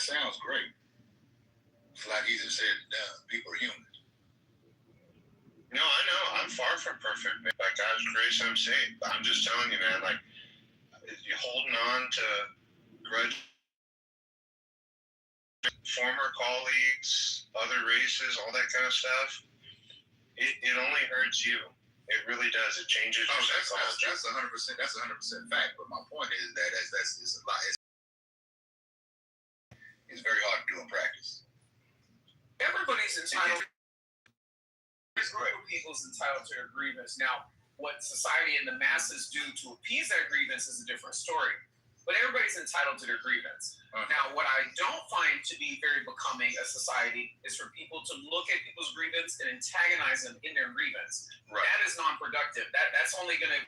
sounds great. It's like easy said and done. People are human. No, I know. I'm far from perfect. By God's grace, I'm saved. But I'm just telling you, man, like, you're holding on to grudge. Former colleagues, other races, all that kind of stuff. It only hurts you. It really does. It changes your psychology. That's 100%. That's 100% fact. But my point is that it's a lot. It's very hard to do in practice. Everybody's entitled. Every group of people is entitled to their grievance. Now, what society and the masses do to appease that grievance is a different story. But everybody's entitled to their grievance. Now, what I don't find to be very becoming a society is for people to look at people's grievance and antagonize them in their grievance. Right. That is non-productive. That's only going to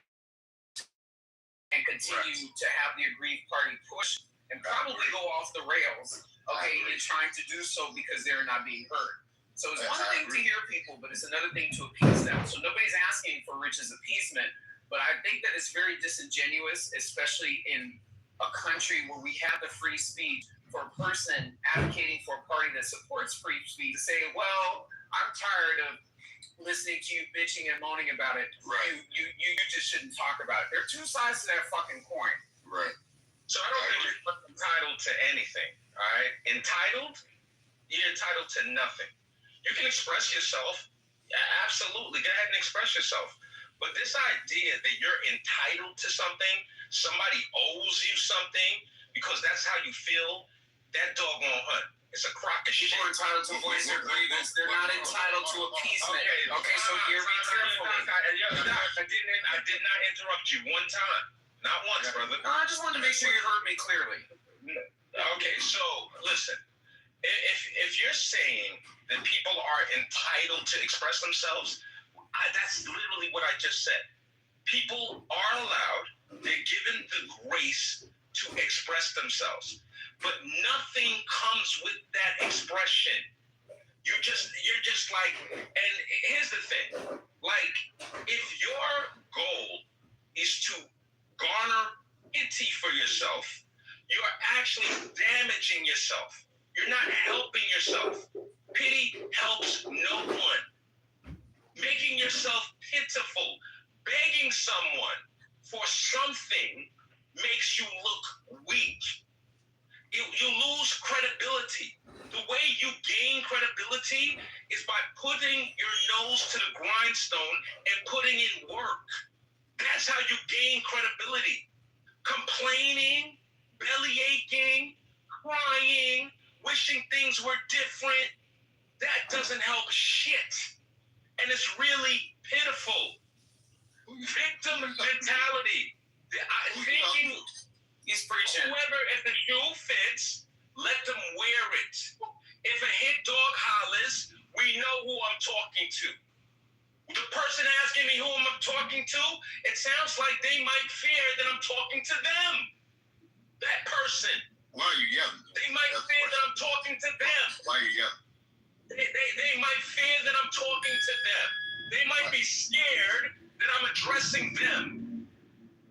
and continue to have the aggrieved party push and probably go off the rails, okay, in trying to do so because they're not being heard. So it's one thing to hear people, but it's another thing to appease them. So nobody's asking for Rich's appeasement, but I think that it's very disingenuous, especially in a country where we have the free speech, for a person advocating for a party that supports free speech to say, well, I'm tired of listening to you bitching and moaning about it. Right. You just shouldn't talk about it. There are two sides to that fucking coin. Right. So I don't think you're entitled to anything. All right. Entitled? You're entitled to nothing. You can express yourself. Yeah, absolutely. Go ahead and express yourself. But this idea that you're entitled to something, somebody owes you something because that's how you feel, that doggone hunt. It's a crock of shit. People are entitled to voice their grievance. They're not entitled to appeasement. Okay, so hear me carefully. I did not interrupt you one time. Not once, brother. No, I just wanted to make sure you heard me clearly. Okay, so listen. If you're saying that people are entitled to express themselves, that's literally what I just said. People are allowed, they're given the grace to express themselves. But nothing comes with that expression. You're just like, and here's the thing. Like, if your goal is to garner pity for yourself, you're actually damaging yourself. You're not helping yourself. Pity helps no one. Making yourself pitiful, begging someone for something makes you look weak. You lose credibility. The way you gain credibility is by putting your nose to the grindstone and putting in work. That's how you gain credibility. Complaining, belly aching, crying, wishing things were different, that doesn't help shit. And it's really pitiful. Victim mentality. Thinking he's preaching. Whoever, if the shoe fits, let them wear it. If a hit dog hollers, we know who I'm talking to. The person asking me who I'm talking to, it sounds like they might fear that I'm talking to them. That person. Why are you yelling? They might fear that I'm talking to them. Why are you yelling? They might fear that I'm talking to them. They might be scared that I'm addressing them.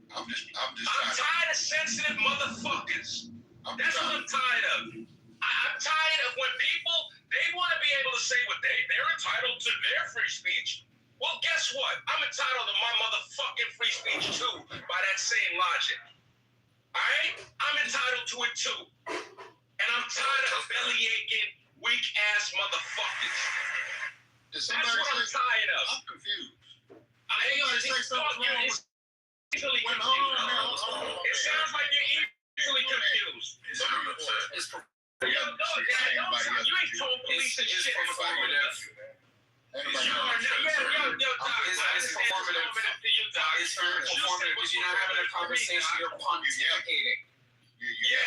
I'm tired of sensitive motherfuckers. That's what I'm tired of. I'm tired of when people, they want to be able to say what they're entitled to their free speech. Well, guess what? I'm entitled to my motherfucking free speech too, by that same logic. All right? I'm entitled to it too. And I'm tired of belly aching, weak ass motherfuckers. That's what I'm tired of. I'm confused. Easily confused. It sounds like you're easily confused. You ain't told police and shit. It's performative because you're not having a conversation, you're pontificating. Yeah.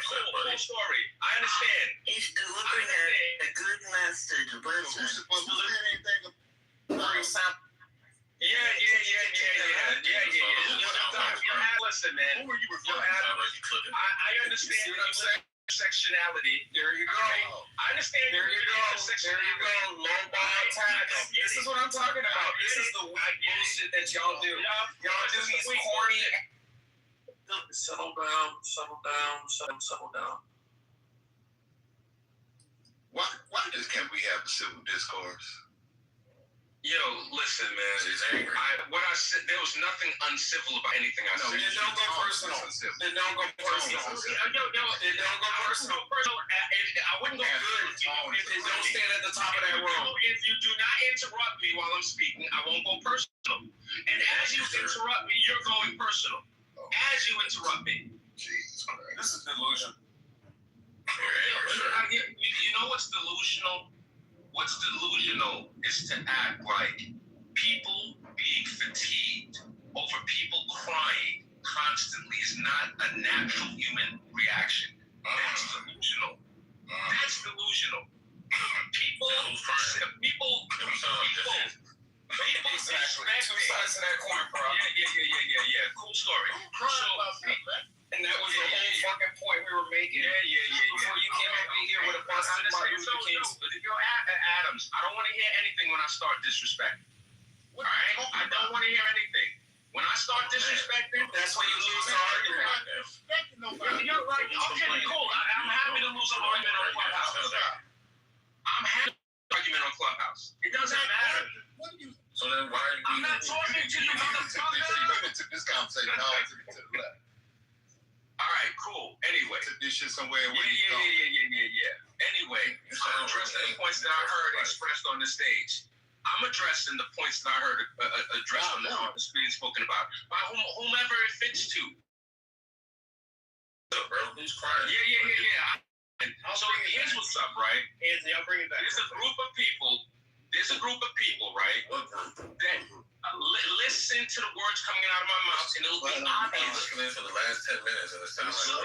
Cool story. I understand. He's delivering a good message, but Yeah. Listen, man. Who are you referring to? I understand intersectionality. There you go. I understand. There you go. Low ball tax. This is what I'm talking about. This is the weak bullshit that y'all do. Y'all do these corny. Settle down. Why can't we have a civil discourse? Yo, listen, man. What I said, there was nothing uncivil about anything I said. Then don't go personal. Then don't go personal. I wouldn't go good if you don't stand at the top of that room. If you do not interrupt me while I'm speaking, I won't go personal. And as you interrupt me, you're going personal. As you interrupt me. Jesus Christ. This is delusion. You know what's delusional? What's delusional is to act like people being fatigued over people crying constantly is not a natural human reaction. That's delusional. emotional. People Exactly. Two sides to that coin, bro. Yeah. Cool story. And that was the whole fucking point we were making. Before you came up in here with a busted Martin Luther King. Adams, I don't want to hear anything when I start disrespecting. All right? I don't want to hear anything. When I start disrespecting, That's when you lose the argument. You're right. Okay, cool. I'm happy to lose an argument on Clubhouse. I'm happy to lose an argument on Clubhouse. It doesn't matter. So then why are you? I'm not talking to you, motherfucker. Took this conversation all to the left. All right, cool. Anyway. Took this shit somewhere. Yeah. Anyway, I'm addressing the points that I heard expressed on the stage. I'm addressing the points that I heard addressed on the screen spoken about by whomever it fits to. Bro, who's crying? Yeah. And so here's what's up, right? Anthony, I'll bring it back. There's a group of people, right? What group? That listen to the words coming out of my mouth, and it'll be I've been obvious. listening for the last 10 minutes, and it sounds like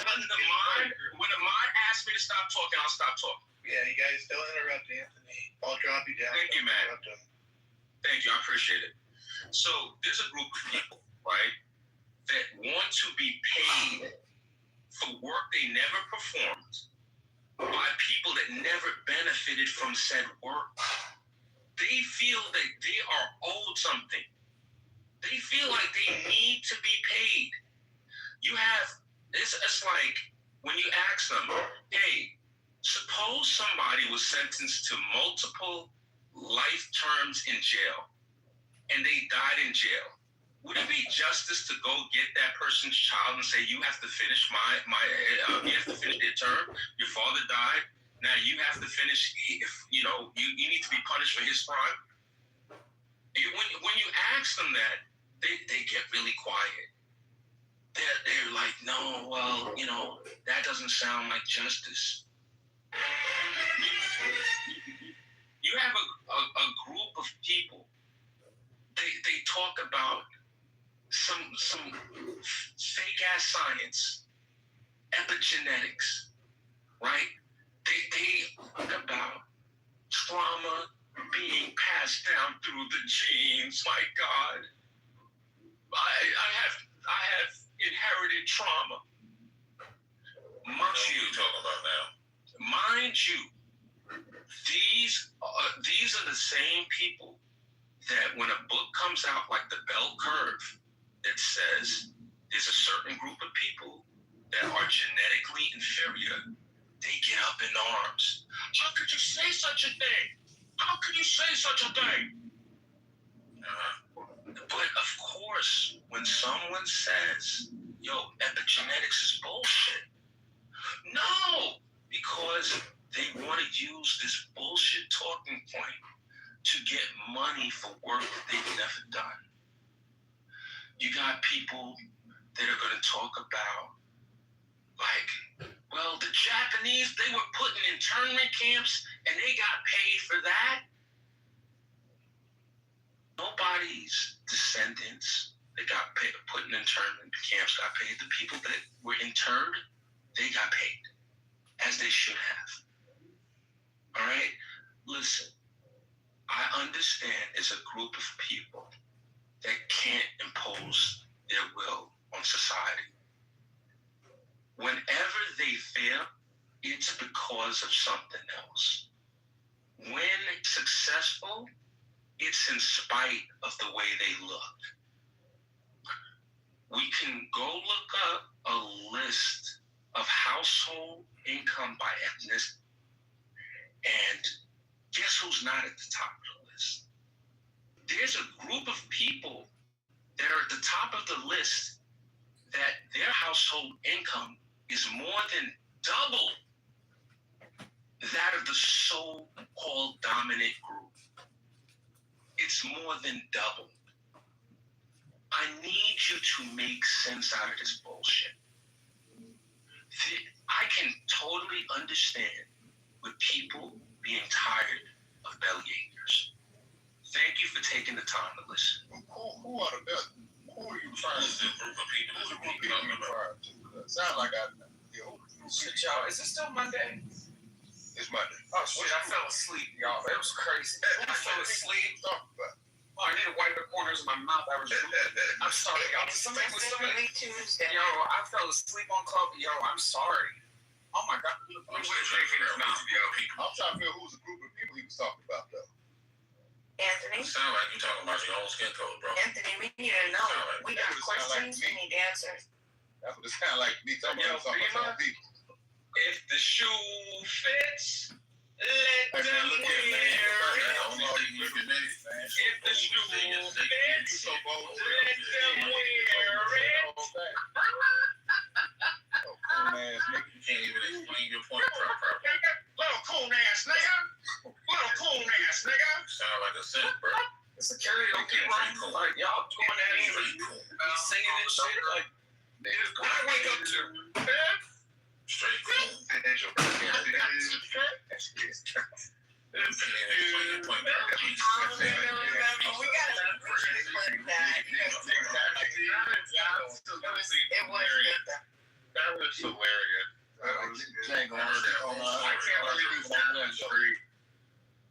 When the mind asks me to stop talking, I'll stop talking. Yeah, you guys don't interrupt Anthony. I'll drop you down. Thank you, man. Thank you, I appreciate it. So there's a group of people, right, that want to be paid for work they never performed by people that never benefited from said work. They feel that they are owed something. They feel like they need to be paid. It's like when you ask them, hey, suppose somebody was sentenced to multiple life terms in jail and they died in jail. Would it be justice to go get that person's child and say, you have to finish you have to finish their term? Your father died. Now you have to finish, you need to be punished for his crime. When you ask them that, they get really quiet. They're like, no, well, that doesn't sound like justice. You have a group of people. They talk about some fake ass science, epigenetics, right? They talk about trauma being passed down through the genes. My God, I have inherited trauma. Mind you, these are the same people that when a book comes out like the bell curve, it says there's a certain group of people that are genetically inferior, they get up in arms. How could you say such a thing? How could you say such a thing? But of course, when someone says, yo, epigenetics is bullshit, no, because they want to use this bullshit talking point to get money for work that they've never done. You got people that are going to talk about, like, well, the Japanese, they were put in internment camps and they got paid for that. Nobody's descendants that got paid, put in internment camps got paid. The people that were interred, they got paid, as they should have. All right? Listen, I understand it's a group of people that can't impose their will on society. Whenever they fail, it's because of something else. When successful, it's in spite of the way they look. We can go look up a list of household income by ethnicity, and guess who's not at the top of the list? There's a group of people that are at the top of the list that their household income is more than double that of the so-called dominant group. It's more than double. I need you to make sense out of this bullshit. I can totally understand with people being tired of bellyachers. Thank you for taking the time to listen. Who are the best? Who are you trying to group of people? Who's a group of people you referring to? Sound like Shit, y'all, is it still Monday? It's Monday. Oh shit! I fell asleep, y'all. It was crazy. I fell asleep. Oh, I need to wipe the corners of my mouth. I'm sorry, y'all. Somebody, Tuesday. yo, I fell asleep on club. Yo, I'm sorry. Oh my god. I'm trying to figure out who's the group of people he was talking about, though. Anthony? Sound like you're talking about your own skin color, bro. Anthony, we need to know. We got questions. We need answers. That's what it sounds like to me. Talking about people. If the shoe fits, let them wear it. If the shoe fits, let them wear it. Cool ass nigga. You can't even explain your point properly. Little cool ass nigga. Little cool ass nigga. Sound like a simp, bro. It's a karaoke room. Like y'all doing that and singing and shit. Like, what I wake up to? Straight cool. That's your birthday. That was hilarious. I can't believe that.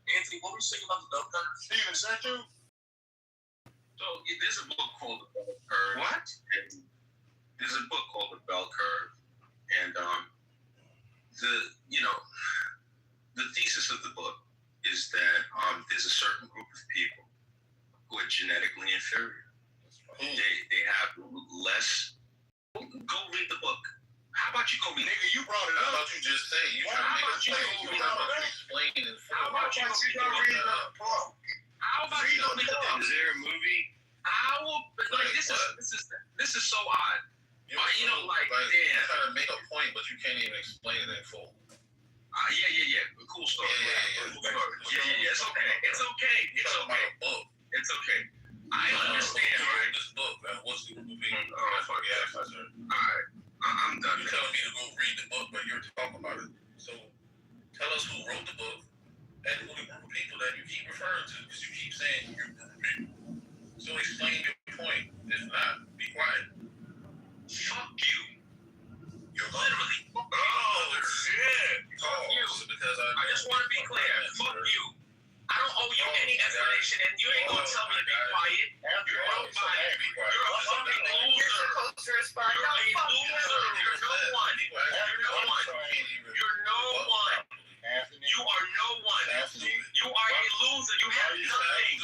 Anthony, what were you saying about the bell curve? Steven, is that you? So there's a book called The Bell Curve. What? And there's a book called The Bell Curve, and the thesis of the book is that there's a certain group of people who are genetically inferior. They have less. Go read the book. How about you go read? Nigga, you brought it up. How about you just say? You trying to make a point? Explain it. How about you go read the book? How about you go read the book? Is there a movie? This is so odd. You're trying to make a point, but you can't even explain it in full. Yeah. Cool story. Yeah. It's okay. It's okay. I understand, right? This book, man. What's the group of people? Alright. I'm done. You're telling me to go read the book, but you're talking about it. So tell us who wrote the book and who the group of people that you keep referring to, because you keep saying you're group of people. So explain your point. If not, be quiet. Fuck you. You're Literally. Oh, shit. Fuck you. Because I just want to be clear. Fuck you. I don't owe you any explanation, and you ain't gonna tell me to be quiet. You're no quiet. You're a fucking loser. You're supposed to respond. You're a loser. You're no one. You're no one. You're no one. You are no one. You are a loser. You have nothing.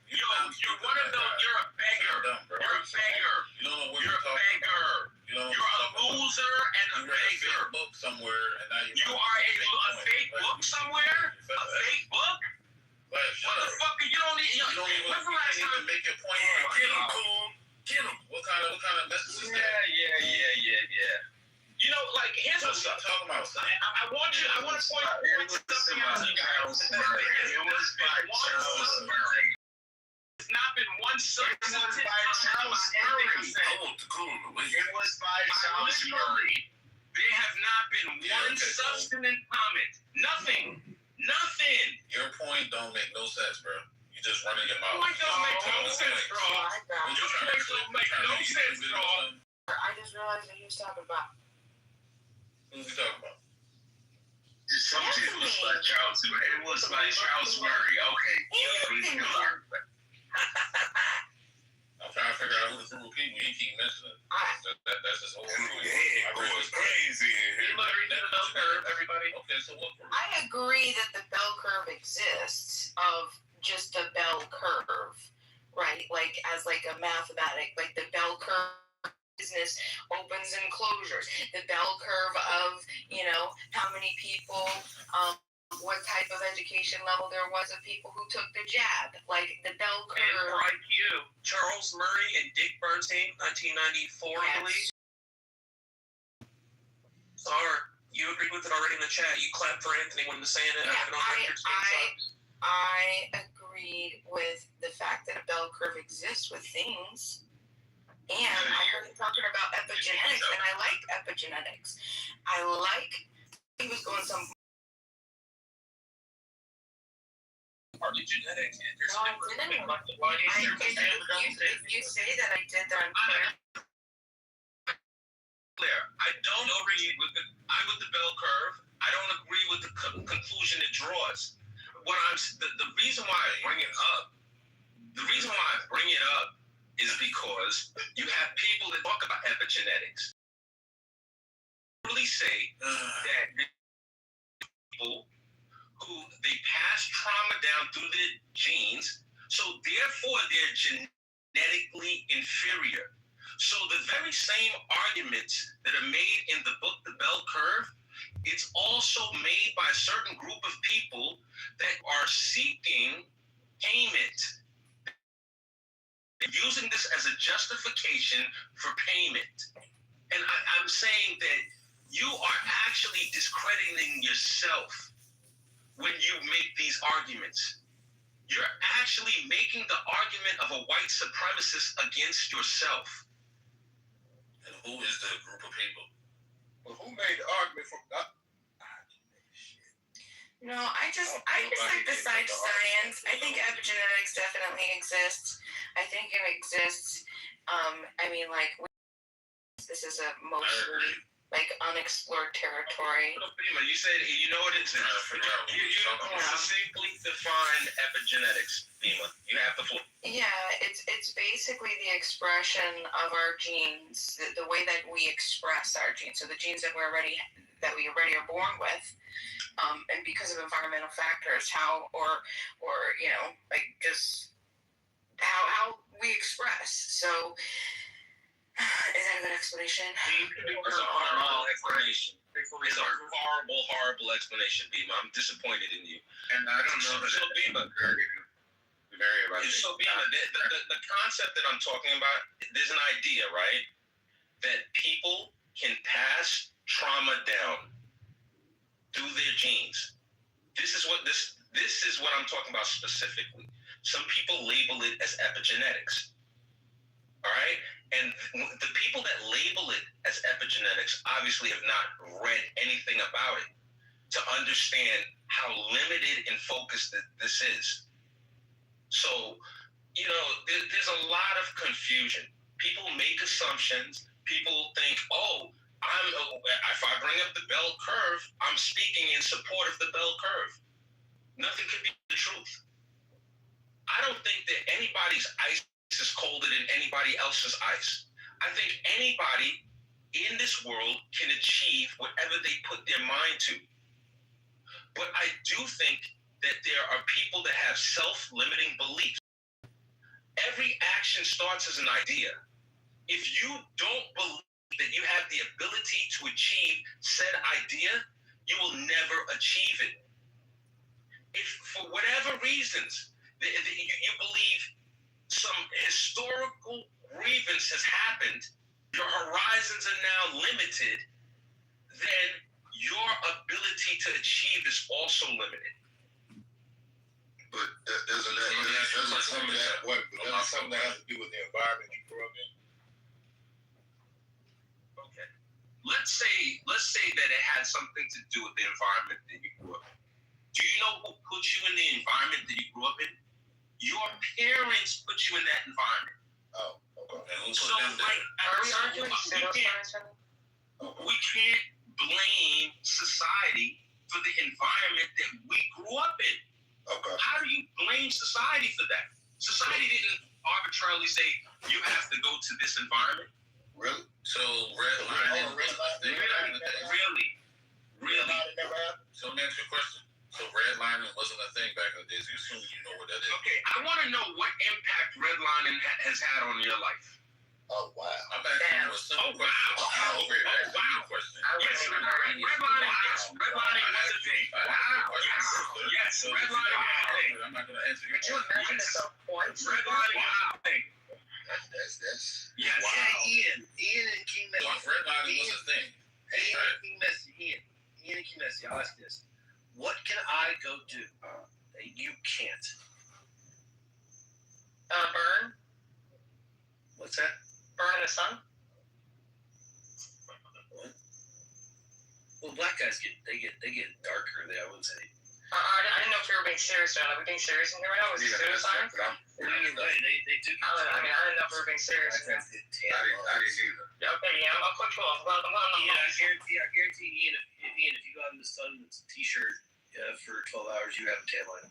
Yo, you're one of those. You're a beggar. You're a beggar. You're a beggar. You're a loser and a beggar. You are a fake book somewhere? A fake book? Motherfucker, you don't need. When's the last time? Make your point. Get him. What kind of message is that? Yeah. You know, like, here's what's up. Talking about something. I want to point something out to you guys. It's not been one substantive It was by Charles Murray. It was by Charles Murray. There have not been one substantive comment. Nothing. Your point don't make no sense, bro. You just running your mouth. Your point don't make no sense, bro. Your point don't make no sense, bro. I just realized that he was talking about. Who's he talking about? It was by Charles Murray. Okay. I'm trying to figure out who the group of people he keep mentioning. That's his whole point. Crazy. Everybody. Okay, so what? I agree that the bell curve exists of just a bell curve, right? Like as like a mathematic, like the bell curve business opens and closures. The bell curve of, how many people, what type of education level there was of people who took the jab. Like the bell curve. And for IQ, Charles Murray and Dick Bernstein, 1994, I believe. Sorry, you agreed with it already in the chat. You clapped for Anthony when he was saying it. I agreed with the fact that a bell curve exists with things. And I heard him talking about epigenetics, and I like epigenetics. He was going some. Partly genetics. No, I didn't. If you say that I did that, I'm clear. I don't agree with the bell curve. I don't agree with the conclusion it draws. The reason why I bring it up is because you have people that talk about epigenetics. Really say that people who they pass trauma down through their genes, so therefore they're genetically inferior. So the very same arguments that are made in the book, The Bell Curve, it's also made by a certain group of people that are seeking payment. They're using this as a justification for payment. And I'm saying that you are actually discrediting yourself when you make these arguments. You're actually making the argument of a white supremacist against yourself. And who is the group of people? Well, who made the argument for God? No, I just like besides science, I think epigenetics definitely exists. I think it exists. I mean, like, this is a mostly like unexplored territory. You said you know what it's. You succinctly define epigenetics, Bima. You have to. Yeah, it's basically the expression of our genes, the way that we express our genes. So the genes that we already are born with. And because of environmental factors, how just how we express. So, is that a good explanation? It's a horrible explanation. It's a horrible explanation, Bima. I'm disappointed in you. And I don't know so Bima, the concept that I'm talking about, there's an idea, right? That people can pass trauma down through their genes. This is what I'm talking about specifically. Some people label it as epigenetics. All right? And the people that label it as epigenetics obviously have not read anything about it to understand how limited and focused this is. So, there's a lot of confusion. People make assumptions. People think, if I bring up the bell curve, I'm speaking in support of the bell curve. Nothing can be the truth. I don't think that anybody's ice is colder than anybody else's ice. I think anybody in this world can achieve whatever they put their mind to. But I do think that there are people that have self-limiting beliefs. Every action starts as an idea. If you don't believe that you have the ability to achieve said idea, you will never achieve it. If for whatever reasons you believe some historical grievance has happened, your horizons are now limited, then your ability to achieve is also limited. But doesn't something that has to do with the environment you grew up in? Okay. Let's say that it had something to do with the environment that you grew up in. Do you know who put you in the environment that you grew up in? Your parents put you in that environment. Oh, okay. So, we can't blame society for the environment that we grew up in. Okay. How do you blame society for that? Society didn't arbitrarily say you have to go to this environment. Really? So redlining Really? So let me ask you a question. So redlining wasn't a thing back in the days. You assume you know what that is. Okay, I want to know what impact redlining has had on your life. Oh, wow. I'm asking you a simple question. Redlining was a thing. Yes, redlining was a thing. I'm not going to answer your Could you imagine it's a redlining was a thing. That's Yes. Wow. Ian and King So if redlining was a thing. Ian and King Messi, I'll ask this. What can I go do that you can't? burn What's that? in the sun. Well, black guys get darker. I wouldn't say. I didn't know if you were being serious or not. Are we being serious in here right now? Was it suicide? They do. I didn't know if we were being serious. I didn't either. Yeah, okay, yeah, I'll cut you off. I guarantee Ian, if you go out in the sun with a t-shirt Yeah, for 12 hours, you have a tan line.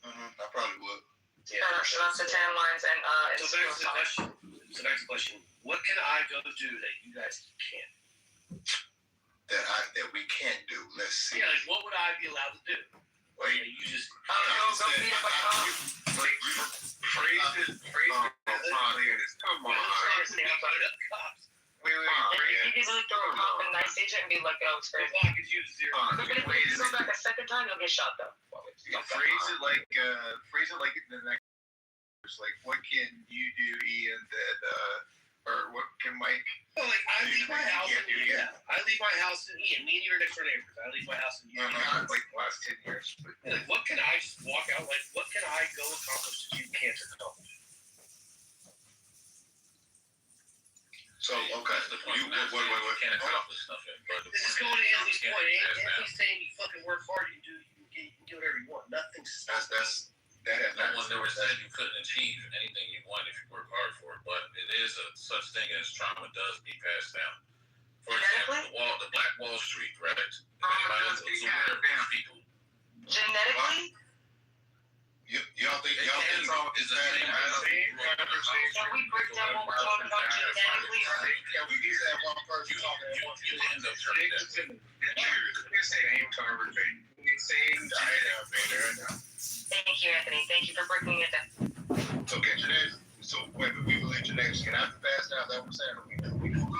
I probably would. Yeah. She wants the tan lines and So back to the question. So back to the question. What can I go do that you guys can't? That we can't do. Let's see. Yeah, like what would I be allowed to do? Wait, you just phrase it. Come on. You can really throw a cop and nice agent and be like, oh, it's crazy. Block is you to zero. But if you go back a second time, you'll get shot though. Phrase it like the next. Like, what can you do, Ian? That or what can Mike? Well, like I leave my house and I leave my house and Ian. Me and you are next door neighbors. I leave my house and Not like the last 10 years. But like, what can I just walk out? Like, what can I go accomplish that you can't accomplish? So okay, you wait. Can't accomplish nothing. This is going to Anthony's point. Anthony's saying you fucking work hard. You can do whatever you want. Nothing's. That has no one never said you couldn't achieve anything you want if you work hard for it, but it is a such thing as trauma does be passed down. For example, the Black Wall Street, right? Anybody else is aware of these people? Genetically? Y'all think is the same Can we break down what we're talking about genetically? Yeah, we can have one person talking. You end up turning that. Same conversation. Same diet. Thank you, Anthony. Thank you for breaking it down. So get genetics. So wait, but we believe genetics can have to pass down. That was saying. We know. What are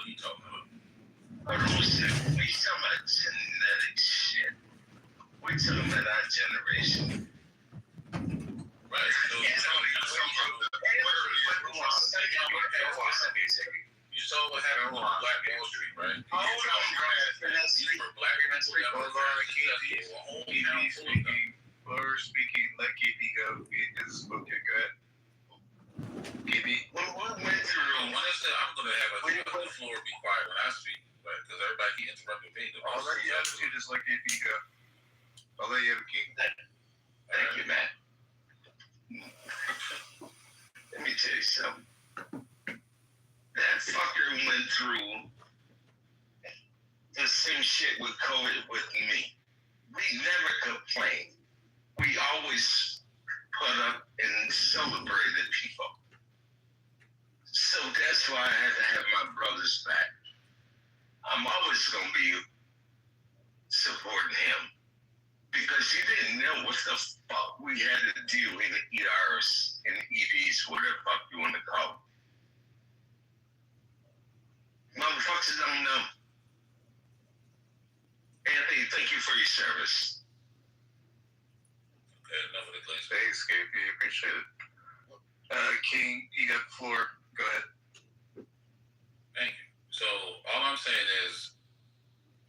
you talking about? We talking about genetic shit. We talking about our generation. Right. You saw what happened on Black Wall Street, right? These were black people speaking. Let KP go. He is spoken good. KP. I'm going to have the floor be quiet when I speak, right? Because everybody keep interrupting me. I'll let you have to just let KP go. I'll let you have a king. Thank you, Matt. Let me tell you something. That fucker went through the same shit with COVID with me. We never complained. We always put up and celebrated people. So that's why I had to have my brothers back. I'm always going to be supporting him. Because you didn't know what the fuck we had to do in the ERs and EDs, whatever the fuck you want to call them. Motherfuckers don't know. Anthony, thank you for your service. Okay, enough of the place. Thanks, KP. Appreciate it. King, you got the floor. Go ahead. Thank you. So all I'm saying is,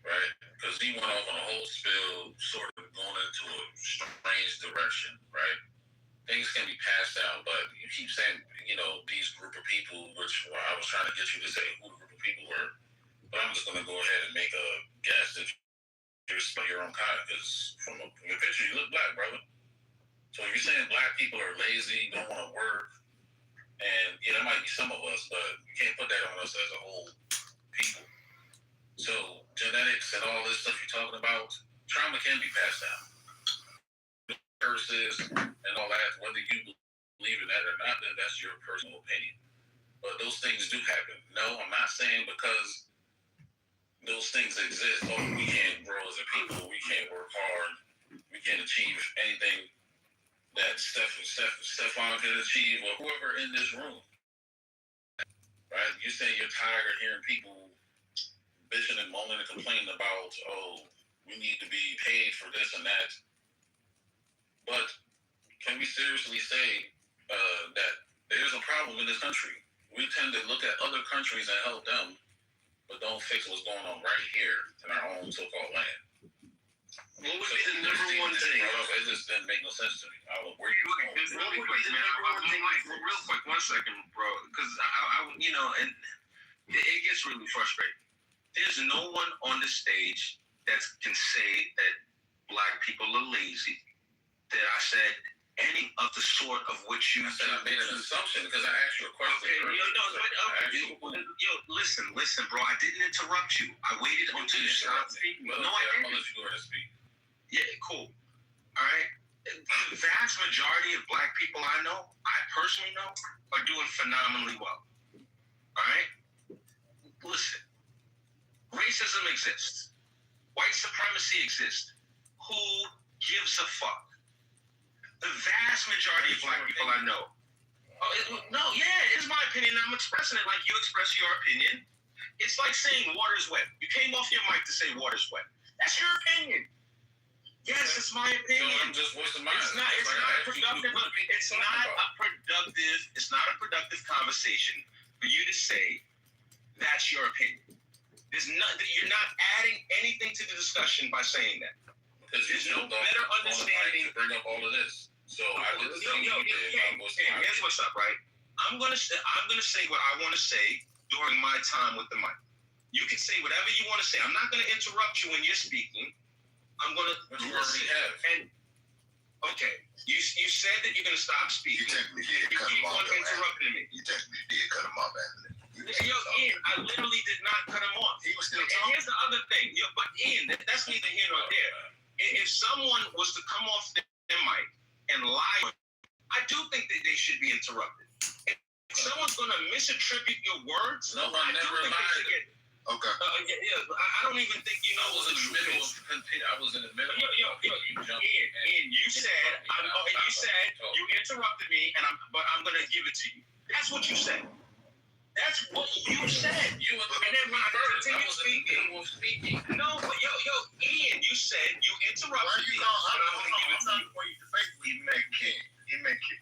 right, because he went off on a whole spill, sort of going into a strange direction, right? Things can be passed down, but you keep saying, these group of people, which I was trying to get you to say who the group of people were, but I'm just going to go ahead and make a guess that you're your own kind, because from your picture, you look black, brother. So if you're saying black people are lazy, don't want to work, and that might be some of us, but you can't put that on us as a whole people. So genetics and all this stuff you're talking about, trauma can be passed down. Curses and all that, whether you believe in that or not, then that's your personal opinion. But those things do happen. No, I'm not saying because those things exist, we can't grow as a people, we can't work hard, we can't achieve anything that Stefan can achieve, or whoever in this room. Right? You're saying you're tired of hearing people bitching and moaning and complaining about, we need to be paid for this and that. But can we seriously say that there's a problem in this country? We tend to look at other countries and help them, but don't fix what's going on right here in our own so-called land. What would be the number one thing? It just didn't make no sense to me. Real quick, 1 second, bro, because and it gets really frustrating. There's no one on the stage that can say that black people are lazy. That I said any of the sort of which you said. I made an assumption because I asked you a question. Listen, bro. I didn't interrupt you. I waited until you stopped speaking. No, I didn't. I'll let you go ahead and speak. Yeah, cool. All right. The vast majority of black people I know, I personally know, are doing phenomenally well. All right. Listen, racism exists. White supremacy exists. Who gives a fuck? The vast majority of black people I know. It's my opinion. I'm expressing it like you express your opinion. It's like saying water's wet. You came off your mic to say water's wet. That's your opinion. Yes, it's my opinion. So I'm just voicing mine. It's not a productive conversation for you to say that's your opinion. You're not adding anything to the discussion by saying that. Because there's no better understanding to bring up all of this. So I did the same here's what's up, right? I'm gonna say what I want to say during my time with the mic. You can say whatever you want to say. I'm not gonna interrupt you when you're speaking. I'm gonna listen. And okay, you said that you're gonna stop speaking. You technically did cut him off. Interrupting me. You technically did cut him off, Anthony. Ian, I literally did not cut him off. He was still talking. And here's the other thing. But Ian, that's neither here nor there. If someone was to come off their mic and lie, I do think that they should be interrupted. If someone's going to misattribute your words, no one never lied. Okay. I don't even think you know. I was in the middle. Ian, you said you interrupted me, but I'm going to give it to you. That's what you said. That's what you said. And then when I continue speaking, no, but Ian, you said you interrupted me.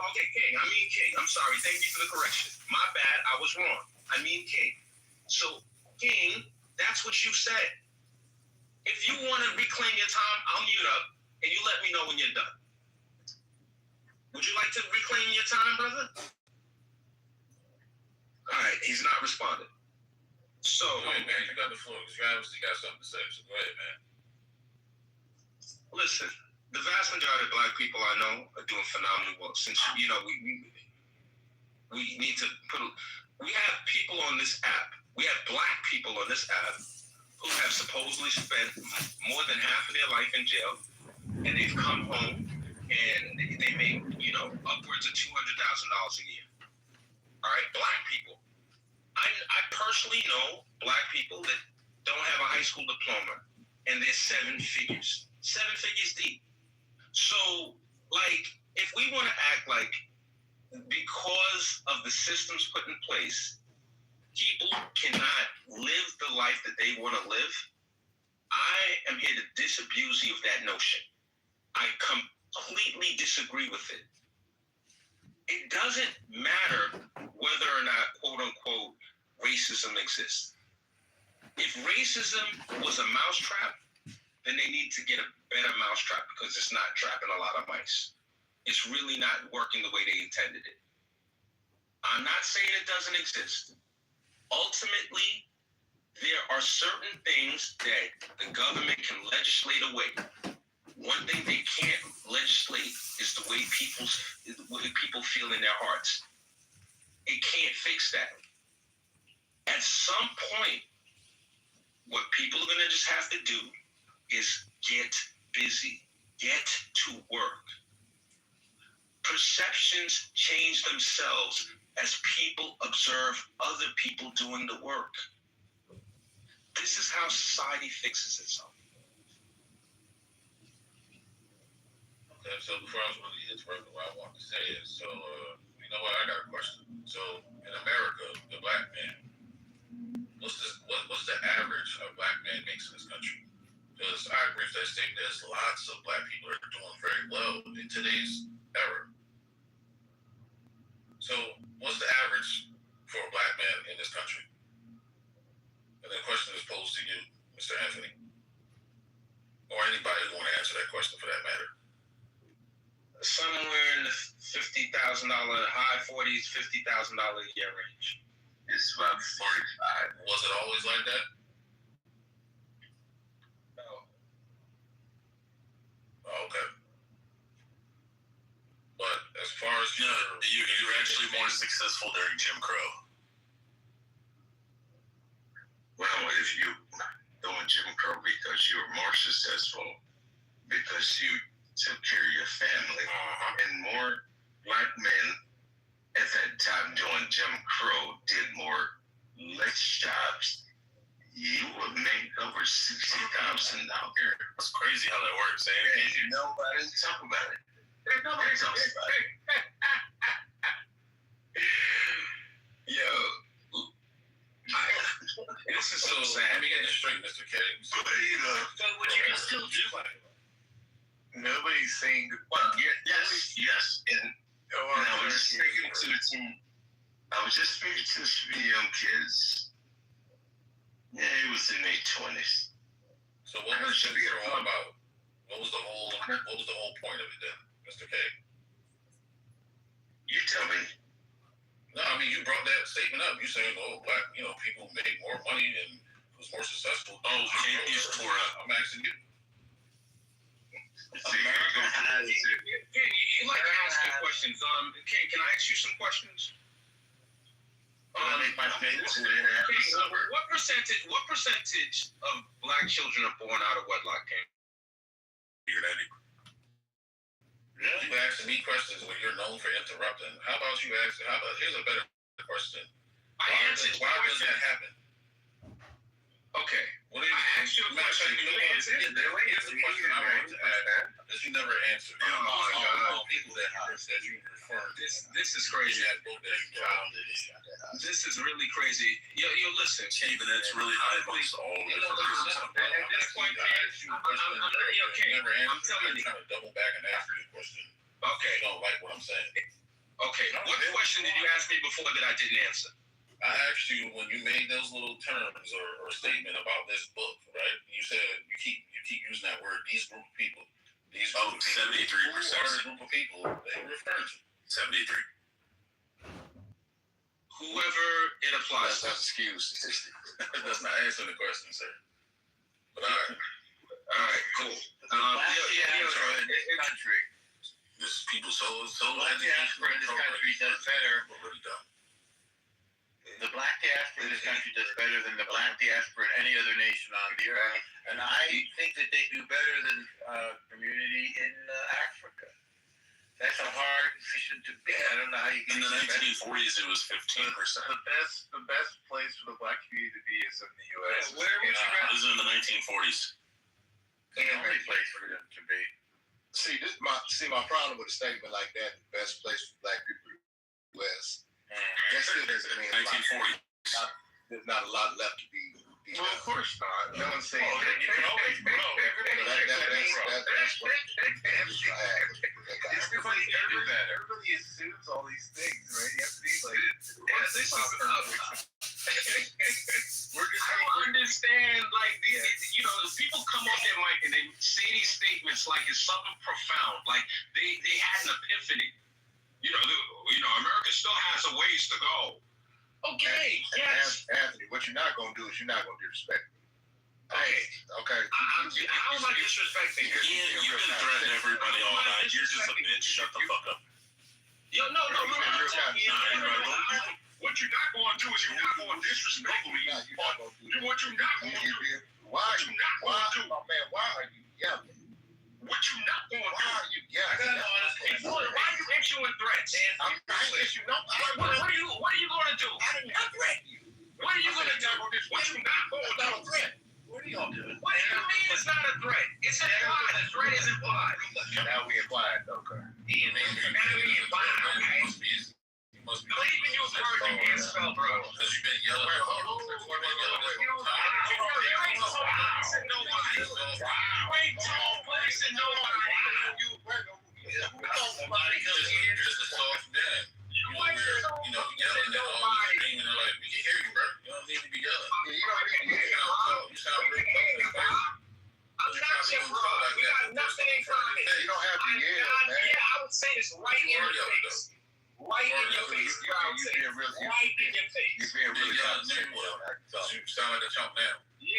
Okay, King. I mean King. I'm sorry. Thank you for the correction. My bad. I was wrong. I mean King. So, King, that's what you said. If you want to reclaim your time, I'll mute up, and you let me know when you're done. Would you like to reclaim your time, brother? All right, he's not responding. So, go ahead, man. You got the floor because you obviously got something to say. So go ahead, man. Listen, the vast majority of black people I know are doing phenomenally well. Since we need to we have people on this app. We have black people on this app who have supposedly spent more than half of their life in jail, and they've come home and they make upwards of $200,000 a year. All right, black people. I personally know black people that don't have a high school diploma, and they're 7 figures deep. So, if we want to act like because of the systems put in place, people cannot live the life that they want to live, I am here to disabuse you of that notion. I completely disagree with it. It doesn't matter whether or not, quote unquote, racism exists. If racism was a mousetrap, then they need to get a better mousetrap because it's not trapping a lot of mice. It's really not working the way they intended it. I'm not saying it doesn't exist. Ultimately, there are certain things that the government can legislate away. One thing they can't legislate is the way people feel in their hearts. It can't fix that. At some point, what people are going to just have to do is get busy, get to work. Perceptions change themselves as people observe other people doing the work. This is how society fixes itself. Okay, so before I was really interrupting what I wanted to say is, so, you know what, I got a question. So, in America, the black man, what's the average a black man makes in this country? Because I agree with that statement. There's lots of black people that are doing very well in today's era. So, what's the average for a black man in this country? And the question is posed to you, Mr. Anthony, or anybody who want to answer that question for that matter. Somewhere in the $50,000, high 40s, $50,000 a year range. It's about 45. Was it always like that? No. Oh, okay. But You were actually more successful during Jim Crow. Well, if you doing Jim Crow because you were more successful because you took care of your family, and more black men at that time doing Jim Crow did more less jobs, you would make over $60,000 a year. It's crazy how that works, eh? Nobody talk about it. Nobody talks about it. Yo, This is so sad. Let me get this straight, Mr. K. So what you can still do? Nobody's saying yes, and I was just speaking to the team. I was just speaking to some young kids. Yeah, it was in their 20s. So what was Jim Crow all about? What was the whole point of it then, Mr. K? You tell me. No, I mean you brought that statement up. You saying, black, people made more money and was more successful. He's tore up. I'm asking you. Ken, you like to ask me questions. Ken, can I ask you some questions? What percentage of black children are born out of wedlock, Ken? You're asking me questions when you're known for interrupting. How about you ask? Here's a better question. Why does that happen? Okay. I asked you a question. Here's the question I wanted to ask. That you never answered. All people that you refer to. This is crazy. This is really crazy. Yo, listen, Ken. That's really high amongst all of At this point, Ken, I'm telling you. Trying to double back and ask you a question. Okay. You don't like what I'm saying. Okay. What question did you ask me before that I didn't answer? I asked you when you made those little terms or statement about this book, right? You said you keep using that word. These group of people. These 73%. Who are the group of people they refer to? 73. Whoever it applies to. That's excuse. That's not answering the question, sir. But all right, cool. Country. This people so black diaspora in this country does better. Really dumb. The black diaspora in this country does better than the black diaspora in any other nation on the earth. And I think that they do better than community in Africa. That's a hard decision to be. I don't know how you can. In the 1940s, it was 15%. The best place for the black community to be is in the U.S. Where would you rather? This is in the 1940s. The only place for them to be. See, my problem with a statement like that. The best place for black people in the U.S. That still doesn't mean 1940s. There's not a lot left to be. Well, of course not. No one's saying that. You can always grow. That's what Everybody assumes all these things, right? You have to be like, this is I don't understand, like, people come off their mic and they say these statements like it's something profound, like they had an epiphany. America still has a ways to go. Okay, yes. Anthony, what you're not going to do is you're not going to disrespect me. Okay. I'm not disrespecting you. You've been threatening everybody all night. You're just a bitch. Shut the fuck up. Yo, no. What you're not going to do is you're not going to disrespect me. What you're not going to do. Why are you yelling? What you not going to do. Why are you yelling? Why are you issuing threats? I'm not issuing no threats. What are you going to do? I did not threaten you. What are you going to do? What you not going to do? Not a threat. What are y'all doing? What do you mean it's not a threat? It's implied. The threat is implied. Now we applied. Okay. Now we implied. Okay. Not even you heard you can't spell, bro. Because you've been yelling at all. You ain't told police and nobody. You ain't told police and nobody. Somebody comes here, you're just a soft man. You ain't told yelling at all these things, and like, we can hear you, bro. You don't need to be yelling. You don't need to be yelling. You sound really close. I'm not your bro. We got nothing in common. You don't have to yell, man. Yeah, I would say this right in your face. Right in your face. You're being really right in your face. You're being really You sound like a chump now. Yeah.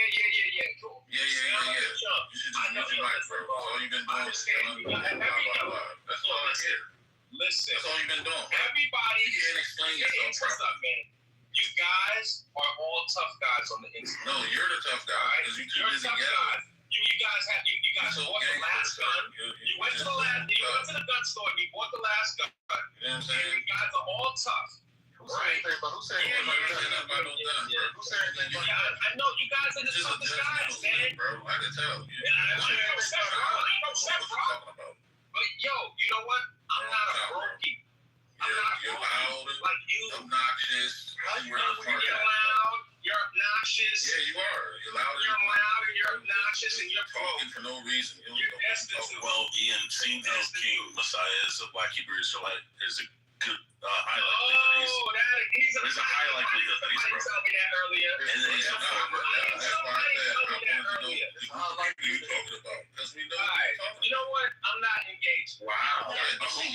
Cool. Yeah. You should just use your mic, bro. All you've been doing is that's all I hear. Listen. That's all you've been doing. Everybody. You can't explain yourself What's up, man? You guys are all tough guys on the internet. No, you're the tough guy because you're too busy yelling. You guys bought the last gun. You went to the gun store and you bought the last gun. You know what I'm saying? You guys are all tough. Right? Who said anything about no gun, bro? Who said anything about that? I know you guys are the toughest guys, man. Bro, I can tell. I'm upset, bro. But yo, you know what? I'm not a brokey. You're loud, like you, obnoxious. You're loud. You're obnoxious. Yeah, you are. You're loud. You're loud and you're obnoxious and you're talking for no reason. You're destitute. Well, Ian, seeing how King Messiah is a Black Hebrew Israelite is a good high likelihood. There's a high likelihood that he's broke. Tell me that earlier. And then he's a former. That's why I said I want to know who you talking about. Because we know you know what? I'm not engaged. Wow. That's what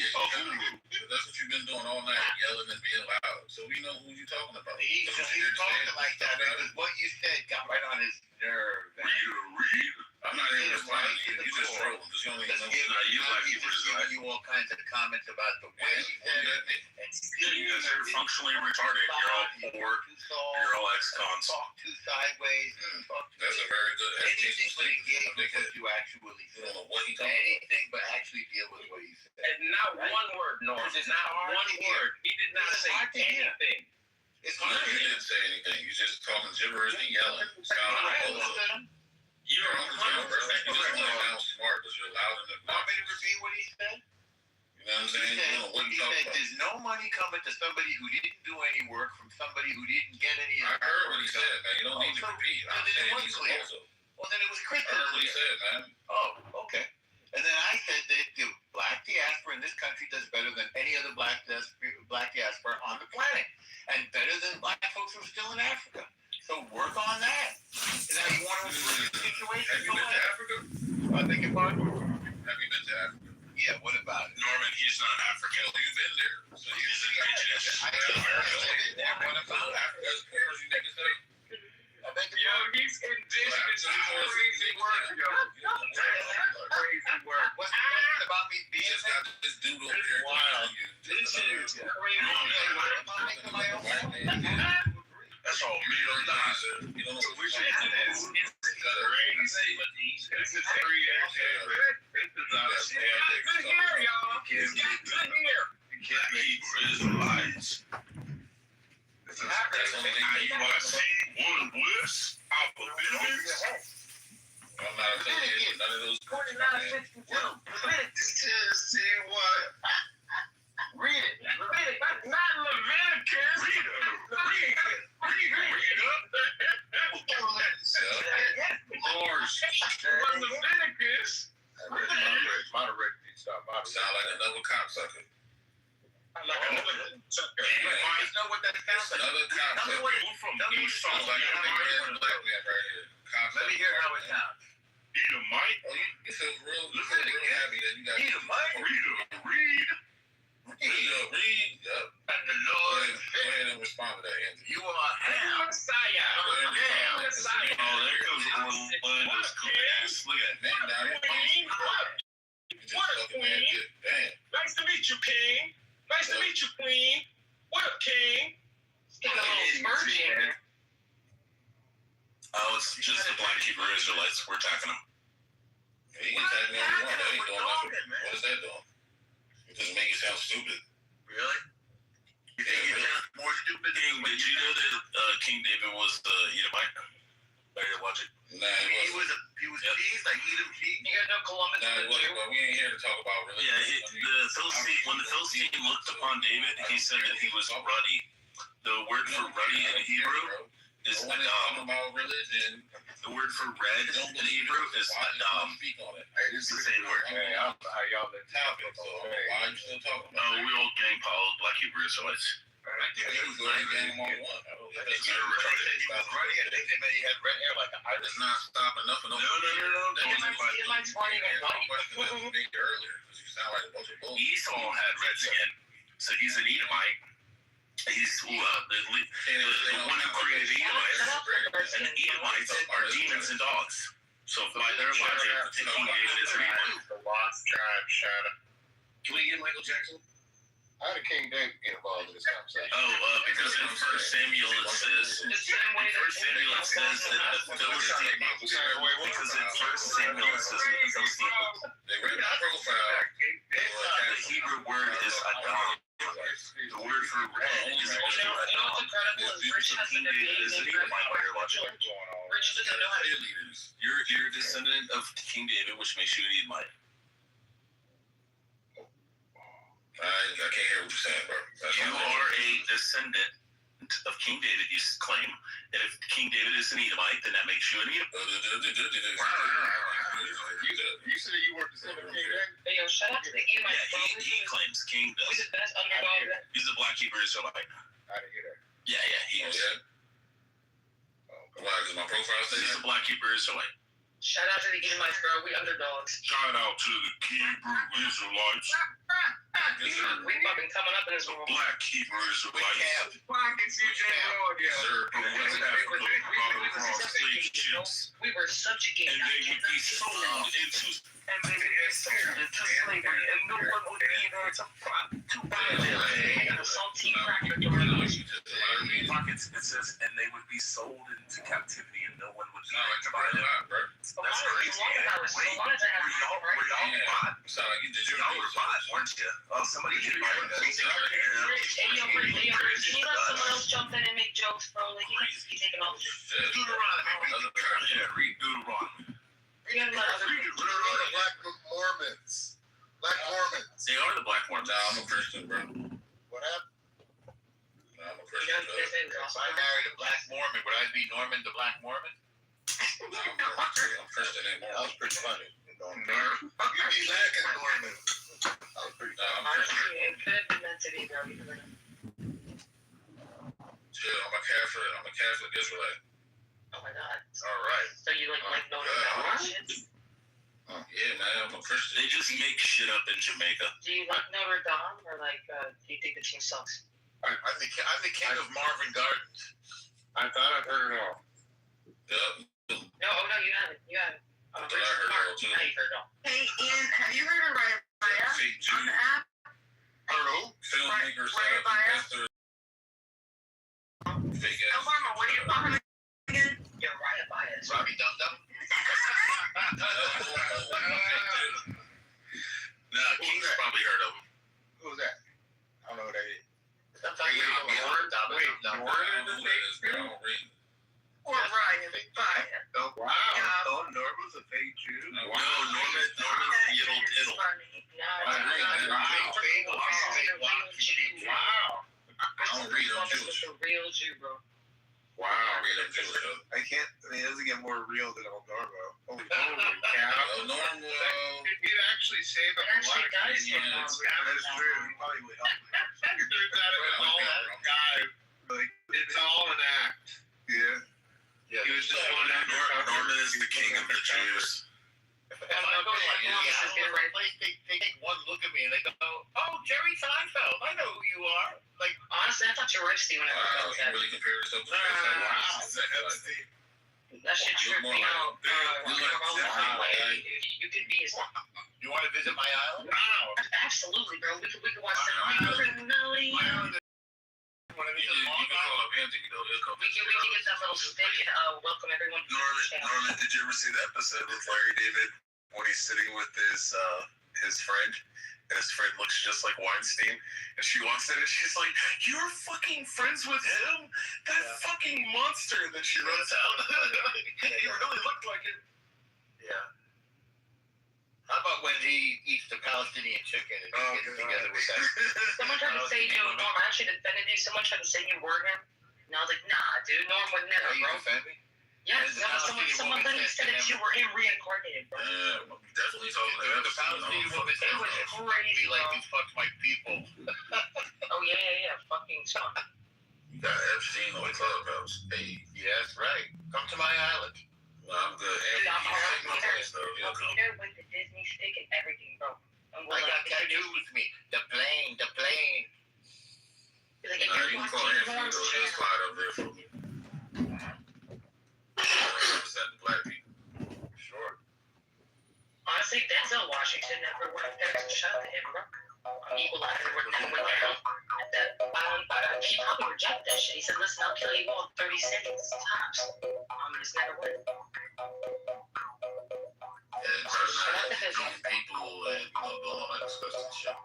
you've been doing all night, yelling and being loud. So we know who you're talking about. He's talking like that because what you said got right on his nerve. Read. I'm not even responding to you. You just trolling because you only know you Black Hebrew Israelite. You all kinds of comments about the way he said it. You guys are functionally retarded. You're all poor. You're all ex-cons. Talk too sideways. That's a very good anything but engage with what you actually said. Anything but actually deal with what he said. And not one word, Norm. Not one word. He did not say anything. It's hard. You didn't say anything. You just talking gibberish and yelling. You're on the job, bro. You just want to sound smart because you're loud and obnoxious. Want me to repeat what he said? You know what I'm saying? He said there's no money coming to somebody who didn't do any work from somebody who didn't get any. I heard what he said, man. You don't need to repeat. I'm saying he's also. Well, then it was crystal I heard what he said, man. Oh, okay. And then I said that the Black diaspora in this country does better than any other Black diaspora on the planet, and better than Black folks who are still in Africa. So work on that. And now you want to improve the situation. Have you been to Africa? I think if I. Have you been to Africa? Yeah. What about it? Norman, he's not African. Well, you've been there. So he's indigenous. What about Africa? As poor as you niggas say. Yo, he's indigenous. Crazy work, yo. Crazy work. What's the question about me being just got this dude over here. Wow. This shit is crazy. That's all me. You don't know what we're saying. It's crazy. This is good hair, y'all. He's got good hair. Black Hebrew Israelites. That's one bliss opportunities. I'm not affiliated with none of those. 4962. See what? Read it. Not Leviticus. Read Leviticus. Moderate. Stop. Sound like another cocksucker. Like another sucker. You know what that sounds like? Another cocksucker. Sounds like a big black man right here. Let me hear how it sounds. Edomite. Oh, you feel real happy that you got Edomite. Read. Yep. And the Lord go ahead and respond to that, Anthony. You are Messiah. Messiah. Oh, there goes Orlando's cookies. Look at man down here. What up, Queen? Damn. Nice to meet you, King. Nice to meet you, Queen. What up, King? Oh, it's just the Black Hebrew Israelites. We're attacking them. He can attack me all you want. That ain't doing nothing. What is that doing? It doesn't make you sound stupid. Really? You think you sound more stupid King, did you know that King David was the Edomite? Better watch it. Nah, he was cheese, like Edom cheese. You got no Columbus. Nah, but we ain't here to talk about religion. Yeah, when the Philistine looked upon David, he said that he was ruddy. The word for ruddy in Hebrew is Adam. About religion. The word for red in Hebrew is Adam. Speak on it. It's the same word. Hey, how y'all been topic? So why are you still talking about it? We all gang Paul, Black Hebrew Israelites. I think he was going game on one. I think he was running. I think they made he had red hair like an It's not stopping nothing. No. He likes running at night. Question that was made earlier because you sound like a bunch of bullshit. Esau had red skin, so he's an Edomite. He's the one who created the Edomites, and the Edomites are demons and dogs. So by their logic, King David is an Edomite. The lost tribe, shut up. Can we get Michael Jackson? How did King David get involved in this conversation? Because in 1 Samuel it says that the Philistine, because in 1 Samuel it says that the Philistine, They read my profile. the Hebrew word is Adam. The word for red is also Adam. Rich doesn't know how to You're a descendant of King David, which makes you an Edomite. I can't hear what you're saying, bro. You are a descendant of King David, you claim. And if King David is an Edomite, then that makes you an Edomite. You said you were descendant of King David? Hey, yo, shout out to the Edomites, bro. He claims King does. He's the best underdog. He's a black Hebrew Israelite. I didn't hear that. Yeah, he is. Why? Because my profile says He's a black Hebrew Israelite. Shout out to the Edomites, bro. We underdogs. Shout out to the Hebrew Israelites. We fucking coming up in this world. Black Hebrew Israelites. We were subjugated. And they would be sold into slavery, and no one would be there to buy them. And the saltine cracker pockets. It says, and they would be sold into captivity, and no one would be there to buy them. That's crazy. Wait, were y'all bought? Y'all were bought, weren't you? Oh, somebody did buy them. Can you let someone else jump in and make jokes, bro? Like, he's taking all the Deuteronomy. Yeah, read Deuteronomy. Black Mormons. Black Mormons. They are the Black Mormons. No, I'm a Christian, bro. What happened? No, I'm a Christian. If I married a black Mormon, would I be Norman the Black Mormon? No, I'm Christian ain't That more. was pretty funny. You'd be lacking Norman. That was pretty funny. I'm Christian. It could have been meant to be, bro. Chill, I'm a Catholic Israelite. Oh my god. All right. So you like Notre Dame shit? Yeah, man, I'm a Christian. They just make shit up in Jamaica. Do you like Notre Dame, or like do you think the team sucks? I'm the king of Marvin Gardens. I thought I'd heard it all. Yeah. No, you haven't. You haven't. I thought I heard it all too. Now you heard it all. Hey, Ian, have you heard of Raya Fake on Jew. the app? Heard who? Filmmaker, Right, investor. Fake ass. Obama, what are you talking about again? You're right about it. Robbie Dum Dum. Nah, King's probably heard of him. Who's that? I don't know who that is. Sometimes you don't know what Dum Dum. Or Ryan, Ryan. Oh, wow. Oh, Norman's a fake Jew. No, Norman's the Yiddle Diddle. Wow. I don't read them Jews. The real Jew, bro. Wow. I can't, it doesn't get more real than El Normo. Holy cow. El Normo. He'd actually save up a lot of Canadians. That's true. He probably would help. Turns out it was all that guy. Like, it's all an act. Yeah. He was just one actor. Norman is the king of the Jews. They take one look at me and they go, "Oh, Jerry Seinfeld, I know who you are." Like, honestly, I thought you were Steve when I Wow, heard he that. really compared himself to That shit tripped me out. You could be his. You want to visit my island? Wow. Absolutely, bro. We could watch the Nelly. You can call up Anthony, though. He'll come. We can get that little stick and welcome everyone to the channel. Norman, did you ever see the episode with Larry David when he's sitting with his friend, and his friend looks just like Weinstein, and she walks in and she's like, "You're fucking friends with him? That fucking monster!" And then she runs out. He really looked like it. Yeah. How about when he eats the Palestinian chicken and he gets together with that? Someone tried to say, Norm, I actually defended you. Someone tried to say you were him. And I was like, nah, dude, Norm would never, Are you bro. defending? Yes, someone literally said that you were him reincarnated, bro. Yeah, definitely talking The Palestinian woman said, It was crazy, be like bro. these fuck my people. Oh, yeah. Fucking son. You got Epstein on the clubhouse. Hey, Yeah, that's right. Come to my island. well, I'm good. Dude, Anthony, I'll you take my place, though. be He'll come. there with the Disney stick and everything, bro. And I got tattoos with me. The plane. Like, if Nah, you're you can call watching Anthony, Norm's though. He'll channel, slide up there for me. Representing black people. Sure. honestly, Denzel Washington never would have picked a shot to him, bro. equalizer with that. He probably rejected that shit. He said, listen, I'll kill you all in 30 seconds tops. I'm just never win. People and doing all that disgusting shit.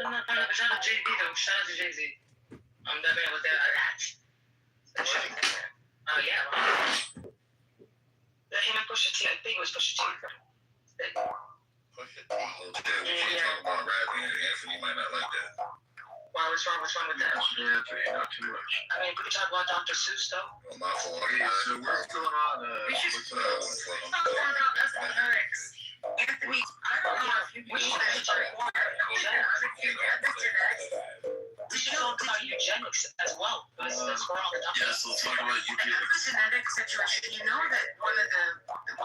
No, but shout out to JB though. Shout out to Jay-Z. I'm that man with that. Yeah. Him and Pusha T, I think it was Pusha T. Pusha T. We can't talk about rapping. Anthony might not like that. Why? What's wrong with that? Anthony, not too much. I mean, we can talk about Dr. Seuss though. Well, my fault. So what's going on? We should talk about epigenetics. Anthony, I don't know if you should start we should talk about eugenics as well. That's wrong. Yeah, so let's talk about eugenics. Genetic situation. You know that one of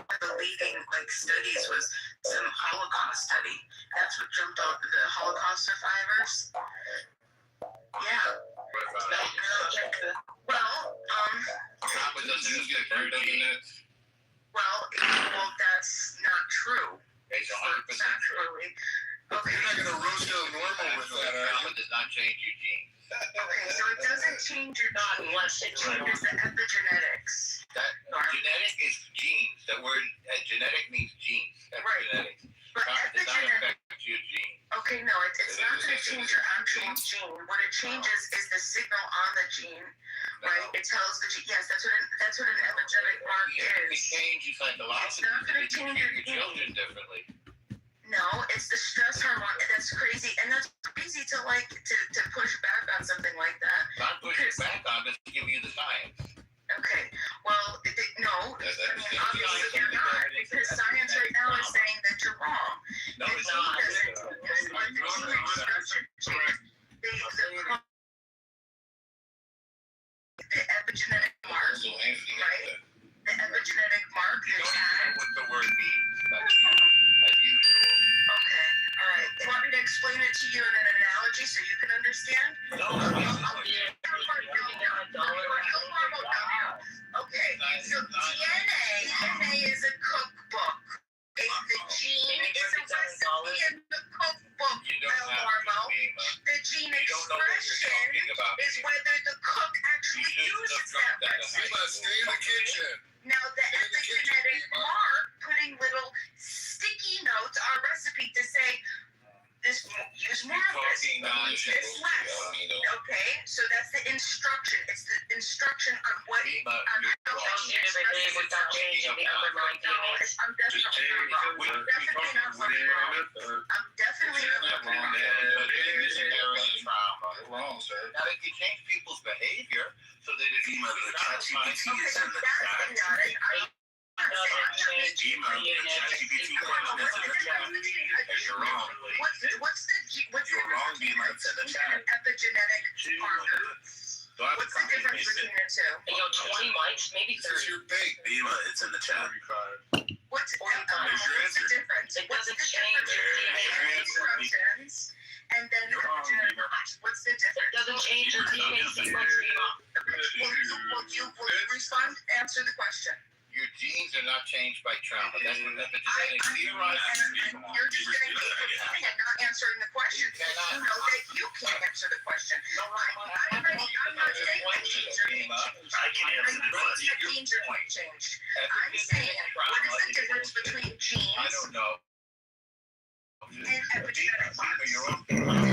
the leading studies was some Holocaust study. That's what jumped out the Holocaust survivors. Yeah. Well, that's not true. It's 100% true. Okay. You're not going to roast El Normo with that, are Trauma does not change your genes. Okay, so it doesn't change your genes. Unless it changes the epigenetics. Genetic is genes. The word genetic means genes. That's genetic. But Trauma does not affect your genes. Okay, no, it's not going to change your actual gene. What it changes is the signal on the gene, right? It tells the gene. Yes, that's what an epigenetic mark is. It changes psychologically. It's not going to change your children differently. No, it's the stress hormone. That's crazy, and that's crazy to push back on something like that. Not pushing back on, but to give you the science. Okay, well, no, obviously you're not, because science right now is saying that you're wrong. No, it's not. The epigenetic mark, right? The epigenetic mark is what the word means. As usual. Okay, all right. You want me to explain it to you in an analogy so you can understand? No. Okay, so DNA is a cookbook. The gene is a recipe in the cookbook. The gene expression is whether the cook actually uses that recipe. Stay in the kitchen. Now, the epigenetic mark, putting little sticky notes on recipe to say, use more of this, use this less. Okay, so that's the instruction. It's the instruction on what on how to express without changing the underlying DNA. I'm definitely not wrong. I'm definitely not wrong. Wrong, sir. Now they can change people's behavior so that it's The ChatGPT is in the chat. You're wrong. What's the difference between an epigenetic marker? What's the difference between the two? 20 likes, maybe 30. This is your bait. Bima, it's in the chat. What's the difference? It What's the doesn't change difference your between instructions and then epigenetic marks? What's the difference? It doesn't change your DNA sequence. Will you respond? Answer the question. your genes are not changed by trauma. That's what epigenetics You're just going to keep repeating and not answering the question. You know that you can't answer the question. I'm not saying that genes are being changed. I can answer the question. That genes are being changed. I'm saying, what is the difference between genes? I don't know. And epigenetic marks. Your own. You don't want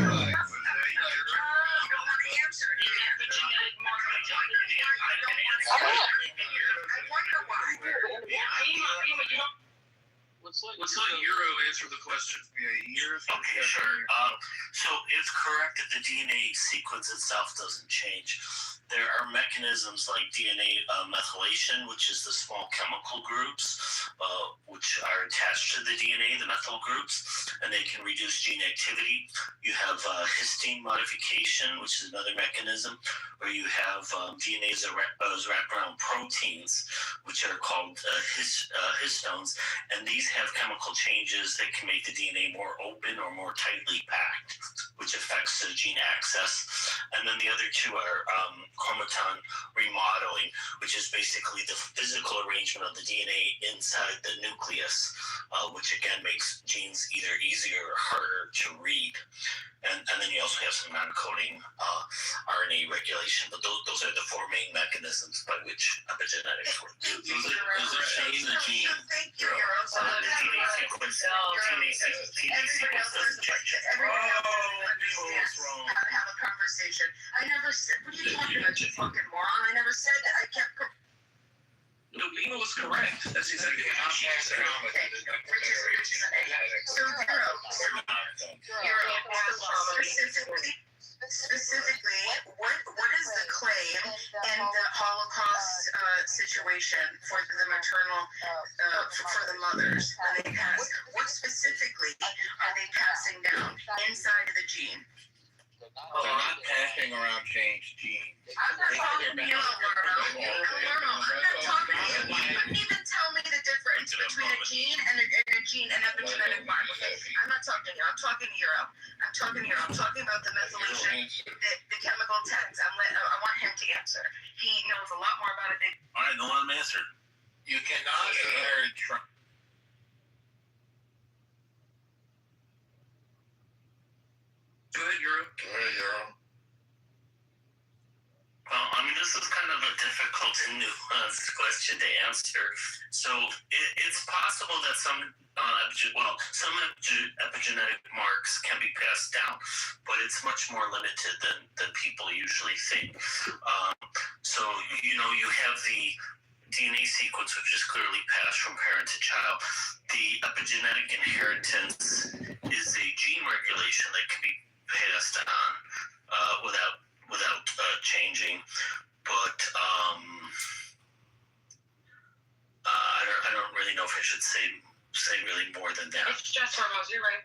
to answer it. I wonder why. Let's let Euro answer the question. Okay, sure. So it's correct that the DNA sequence itself doesn't change. There are mechanisms like DNA methylation, which is the small chemical groups, which are attached to the DNA, the methyl groups, and they can reduce gene activity. You have histone modification, which is another mechanism, where you have DNA that is wrapped around proteins, which are called histones, and these have chemical changes that can make the DNA more open or more tightly packed, which affects the gene access. And then the other two are chromatin remodeling, which is basically the physical arrangement of the DNA inside the nucleus, which again makes genes either easier or harder to read. And then you also have some non-coding RNA regulation. But those are the four main mechanisms by which epigenetics work. Those are changing the gene. Thank you, Hero. So The DNA sequence doesn't change. everybody else understands how to have a conversation. I never said, what are you talking about, you fucking moron? I never said that. I kept. No, Lena was correct. That's exactly how she said it. So, specifically, what is the claim in the Holocaust situation for the maternal, for the mothers when they pass? What specifically are they passing down inside of the gene? They're not passing around changed genes. I'm not talking to you, Marno. I'm not talking to you. You couldn't even tell me the difference between a gene and an epigenetic mark. I'm not talking to you. I'm talking to Euro. I'm talking about the methylation, the chemical tags. I want him to answer. He knows a lot more about it. All right, no one answered. You cannot inherit trauma. Go ahead, Euro. Well, I mean, this is kind of a difficult and nuanced question to answer. So it's possible that some epigenetic marks can be passed down, but it's much more limited than people usually think. So, you have the DNA sequence, which is clearly passed from parent to child. The epigenetic inheritance is a gene regulation that can be passed on without changing, but I don't really know if I should say really more than that. It's stress hormones. You're right.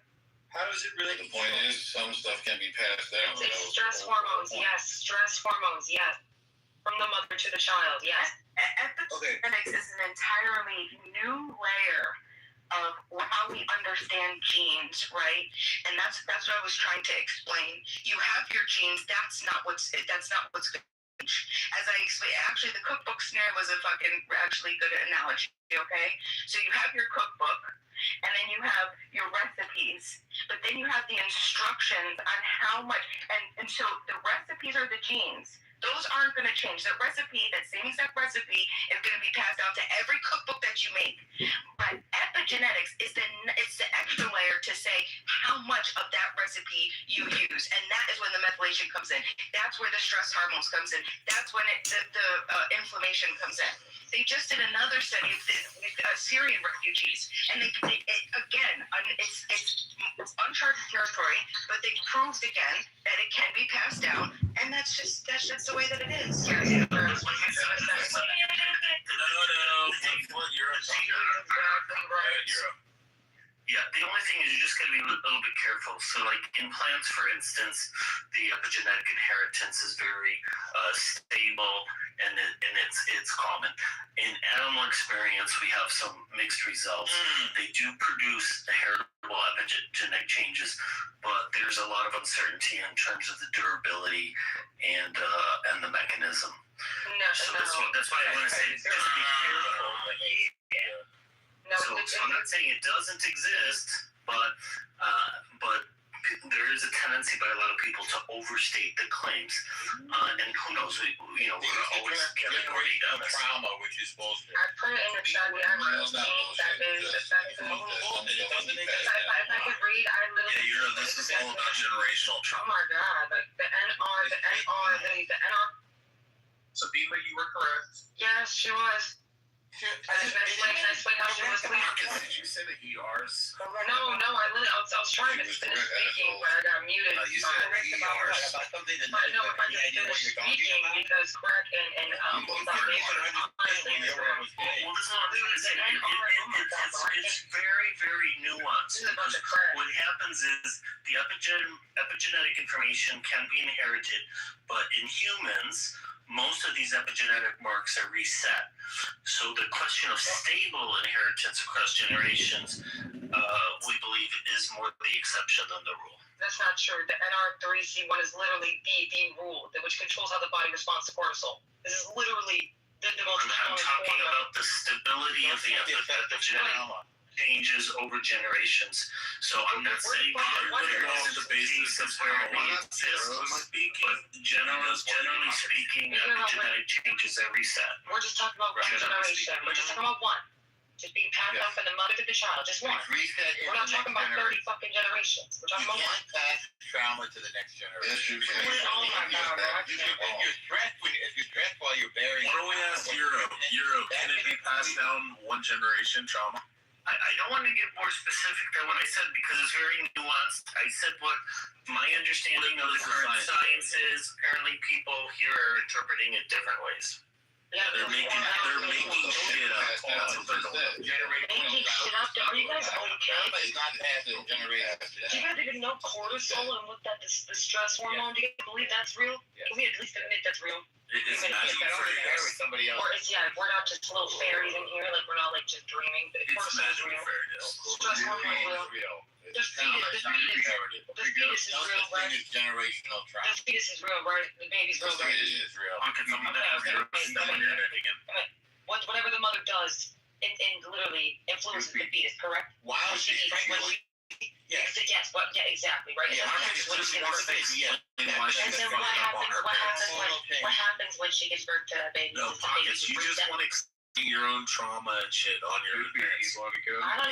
How does it really? The point is, some stuff can be passed down. It's stress hormones. Yes, stress hormones. Yes, from the mother to the child. Yes. Epigenetics is an entirely new layer of how we understand genes, right? And that's what I was trying to explain. You have your genes. That's not what's good. As I explained, actually, the cookbook snare was a actually good analogy. Okay, so you have your cookbook, and then you have your recipes, but then you have the instructions on how much. And so the recipes are the genes. Those aren't going to change. The recipe, that same exact recipe, is going to be passed out to every cookbook that you make. But epigenetics is it's the extra layer to say how much of that recipe you use, and that is when the methylation comes in. That's where the stress hormones comes in. That's when the inflammation comes in. They just did another study with Syrian refugees, and they again, it's uncharted territory, but they proved again that it can be passed down, and that's just the way that it is. Yeah, the only thing is you just got to be a little bit careful. So, like in plants, for instance, the epigenetic inheritance is very stable, and it's common. In animal experience, we have some mixed results. They do produce the heritable epigenetic changes, but there's a lot of uncertainty in terms of the durability and the mechanism. That's why I want to say just be careful. So I'm not saying it doesn't exist, but there is a tendency by a lot of people to overstate the claims, and who knows? We're always getting worried on this. Trauma, which is bullshit. I put it in the chat. I wrote that is affecting. If I could read, I literally. This is all about generational Oh trauma. my god! Like the NR. So, Bima, you were correct. Yes, she was. Explain how she was sleeping. Did you say the ERs? No, I was trying to finish speaking, but I got muted. You said ERs. But no, if I just finish speaking, because crack and honestly, Well, this is what I'm trying to say. It's very, very nuanced. What happens is the epigenetic epigenetic information can be inherited, but in humans, most of these epigenetic marks are reset. So the question of stable inheritance across generations, we believe, is more the exception than the rule. That's not true. The NR3C1 is literally the rule, which controls how the body responds to cortisol. This is literally the most I'm common talking form of about the stability of the epigenetic changes over generations. So I'm not saying the basis of where it exists, but generally speaking, epigenetic changes are reset. We're just talking about one generation. We're just talking about one. Just being passed down from the mother to the child. Just one. We're not talking about 30 fucking generations. We're talking about one. Pass trauma to the next generation. Yes, you can. Oh my God, bro. If you're stressed while you're burying. What do we ask Euro? Can it be passed down one generation trauma? I don't want to get more specific than what I said because it's very nuanced. I said what my understanding of the current science is. Apparently, people here are interpreting it different ways. Yeah, They're making shit up. That's what they're doing. Making shit up. Are you guys okay? It's not passing generation. Do you guys even know cortisol and what that the stress hormone? Do you guys believe that's real? Can we at least admit that's real? It's magic for you guys. Somebody else. Or we're not just little fairies in here, like we're not like just dreaming. But It's cortisol is magic real. fairy tale. Stress hormone is real. The fetus is real, right? Generational trauma. The fetus is real, right? The baby's real, right? Is real. Whatever the mother does, and literally influences the fetus, correct? Wow, she's pregnant. Yes, exactly, right? Yeah, And then what happens when she gives birth to a baby? No pockets. You just want to explain your own trauma and shit on your parents. I'm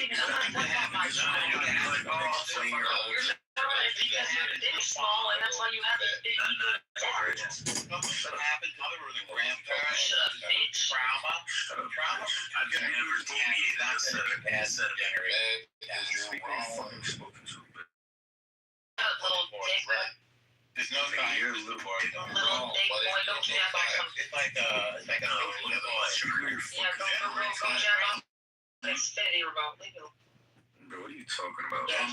not talking about my child. Explain your own shit. Because your dick is small, and that's why you have a big What happened to the grandparents? Trauma. I've never told you that. little dick. There's no science to support it. Little dick boy, don't jab on some. It's like a Don't jab on Xfinity remote. Leave it alone. Bro, what are you talking about? Yeah,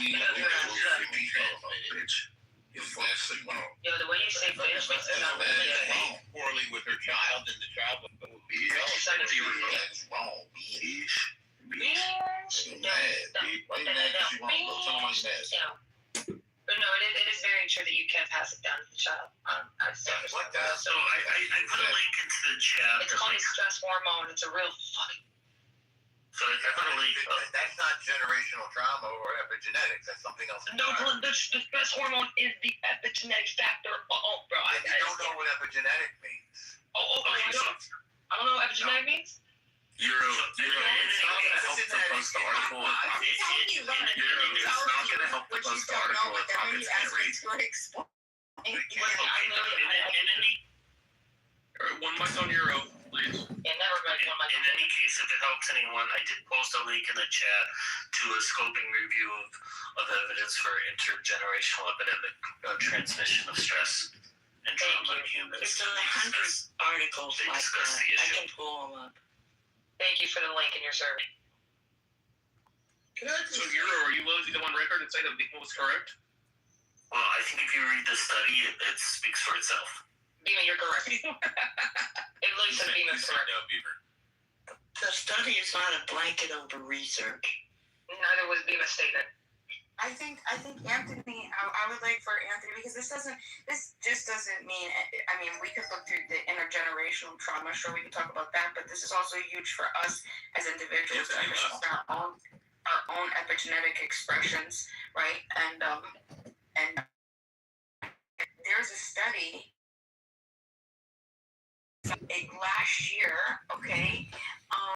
Bitch. You fucking wrong. Yo, the way you say bitch makes it sound really poorly with her child, and the child would be wrong. But no, it is very true that you can pass it down to the child. So I put a link into the chat. It's called a stress hormone. It's a real fucking. So I put a link. That's not generational trauma or epigenetics. That's something else. No, the stress hormone is the epigenetic factor. Bro. I don't know what epigenetic means. I don't know what epigenetic means. It's not going to help to post the article. It's not going to help to post the article if pockets can't read. One mic on Euro, please. Yeah, never mind. In any case, if it helps anyone, I did post a link in the chat to a scoping review of evidence for intergenerational epidemic transmission of stress and trauma in humans. There's 100 articles They like discuss that. the issue. I can pull them up. Thank you for the link in your survey. So Euro, are you willing to go on record and say that Beamer was correct? Well, I think if you read the study, it speaks for itself. Beamer, you're correct. It looks like Beamer's correct. No, Beaver. The study is not a blanket over research. Neither was Beamer's statement. I think Anthony, I would like for Anthony, because this just doesn't mean, I mean, we could look through the intergenerational trauma, sure, we can talk about that, but this is also huge for us as individuals to understand our own epigenetic expressions, right? And there's a study last year, okay,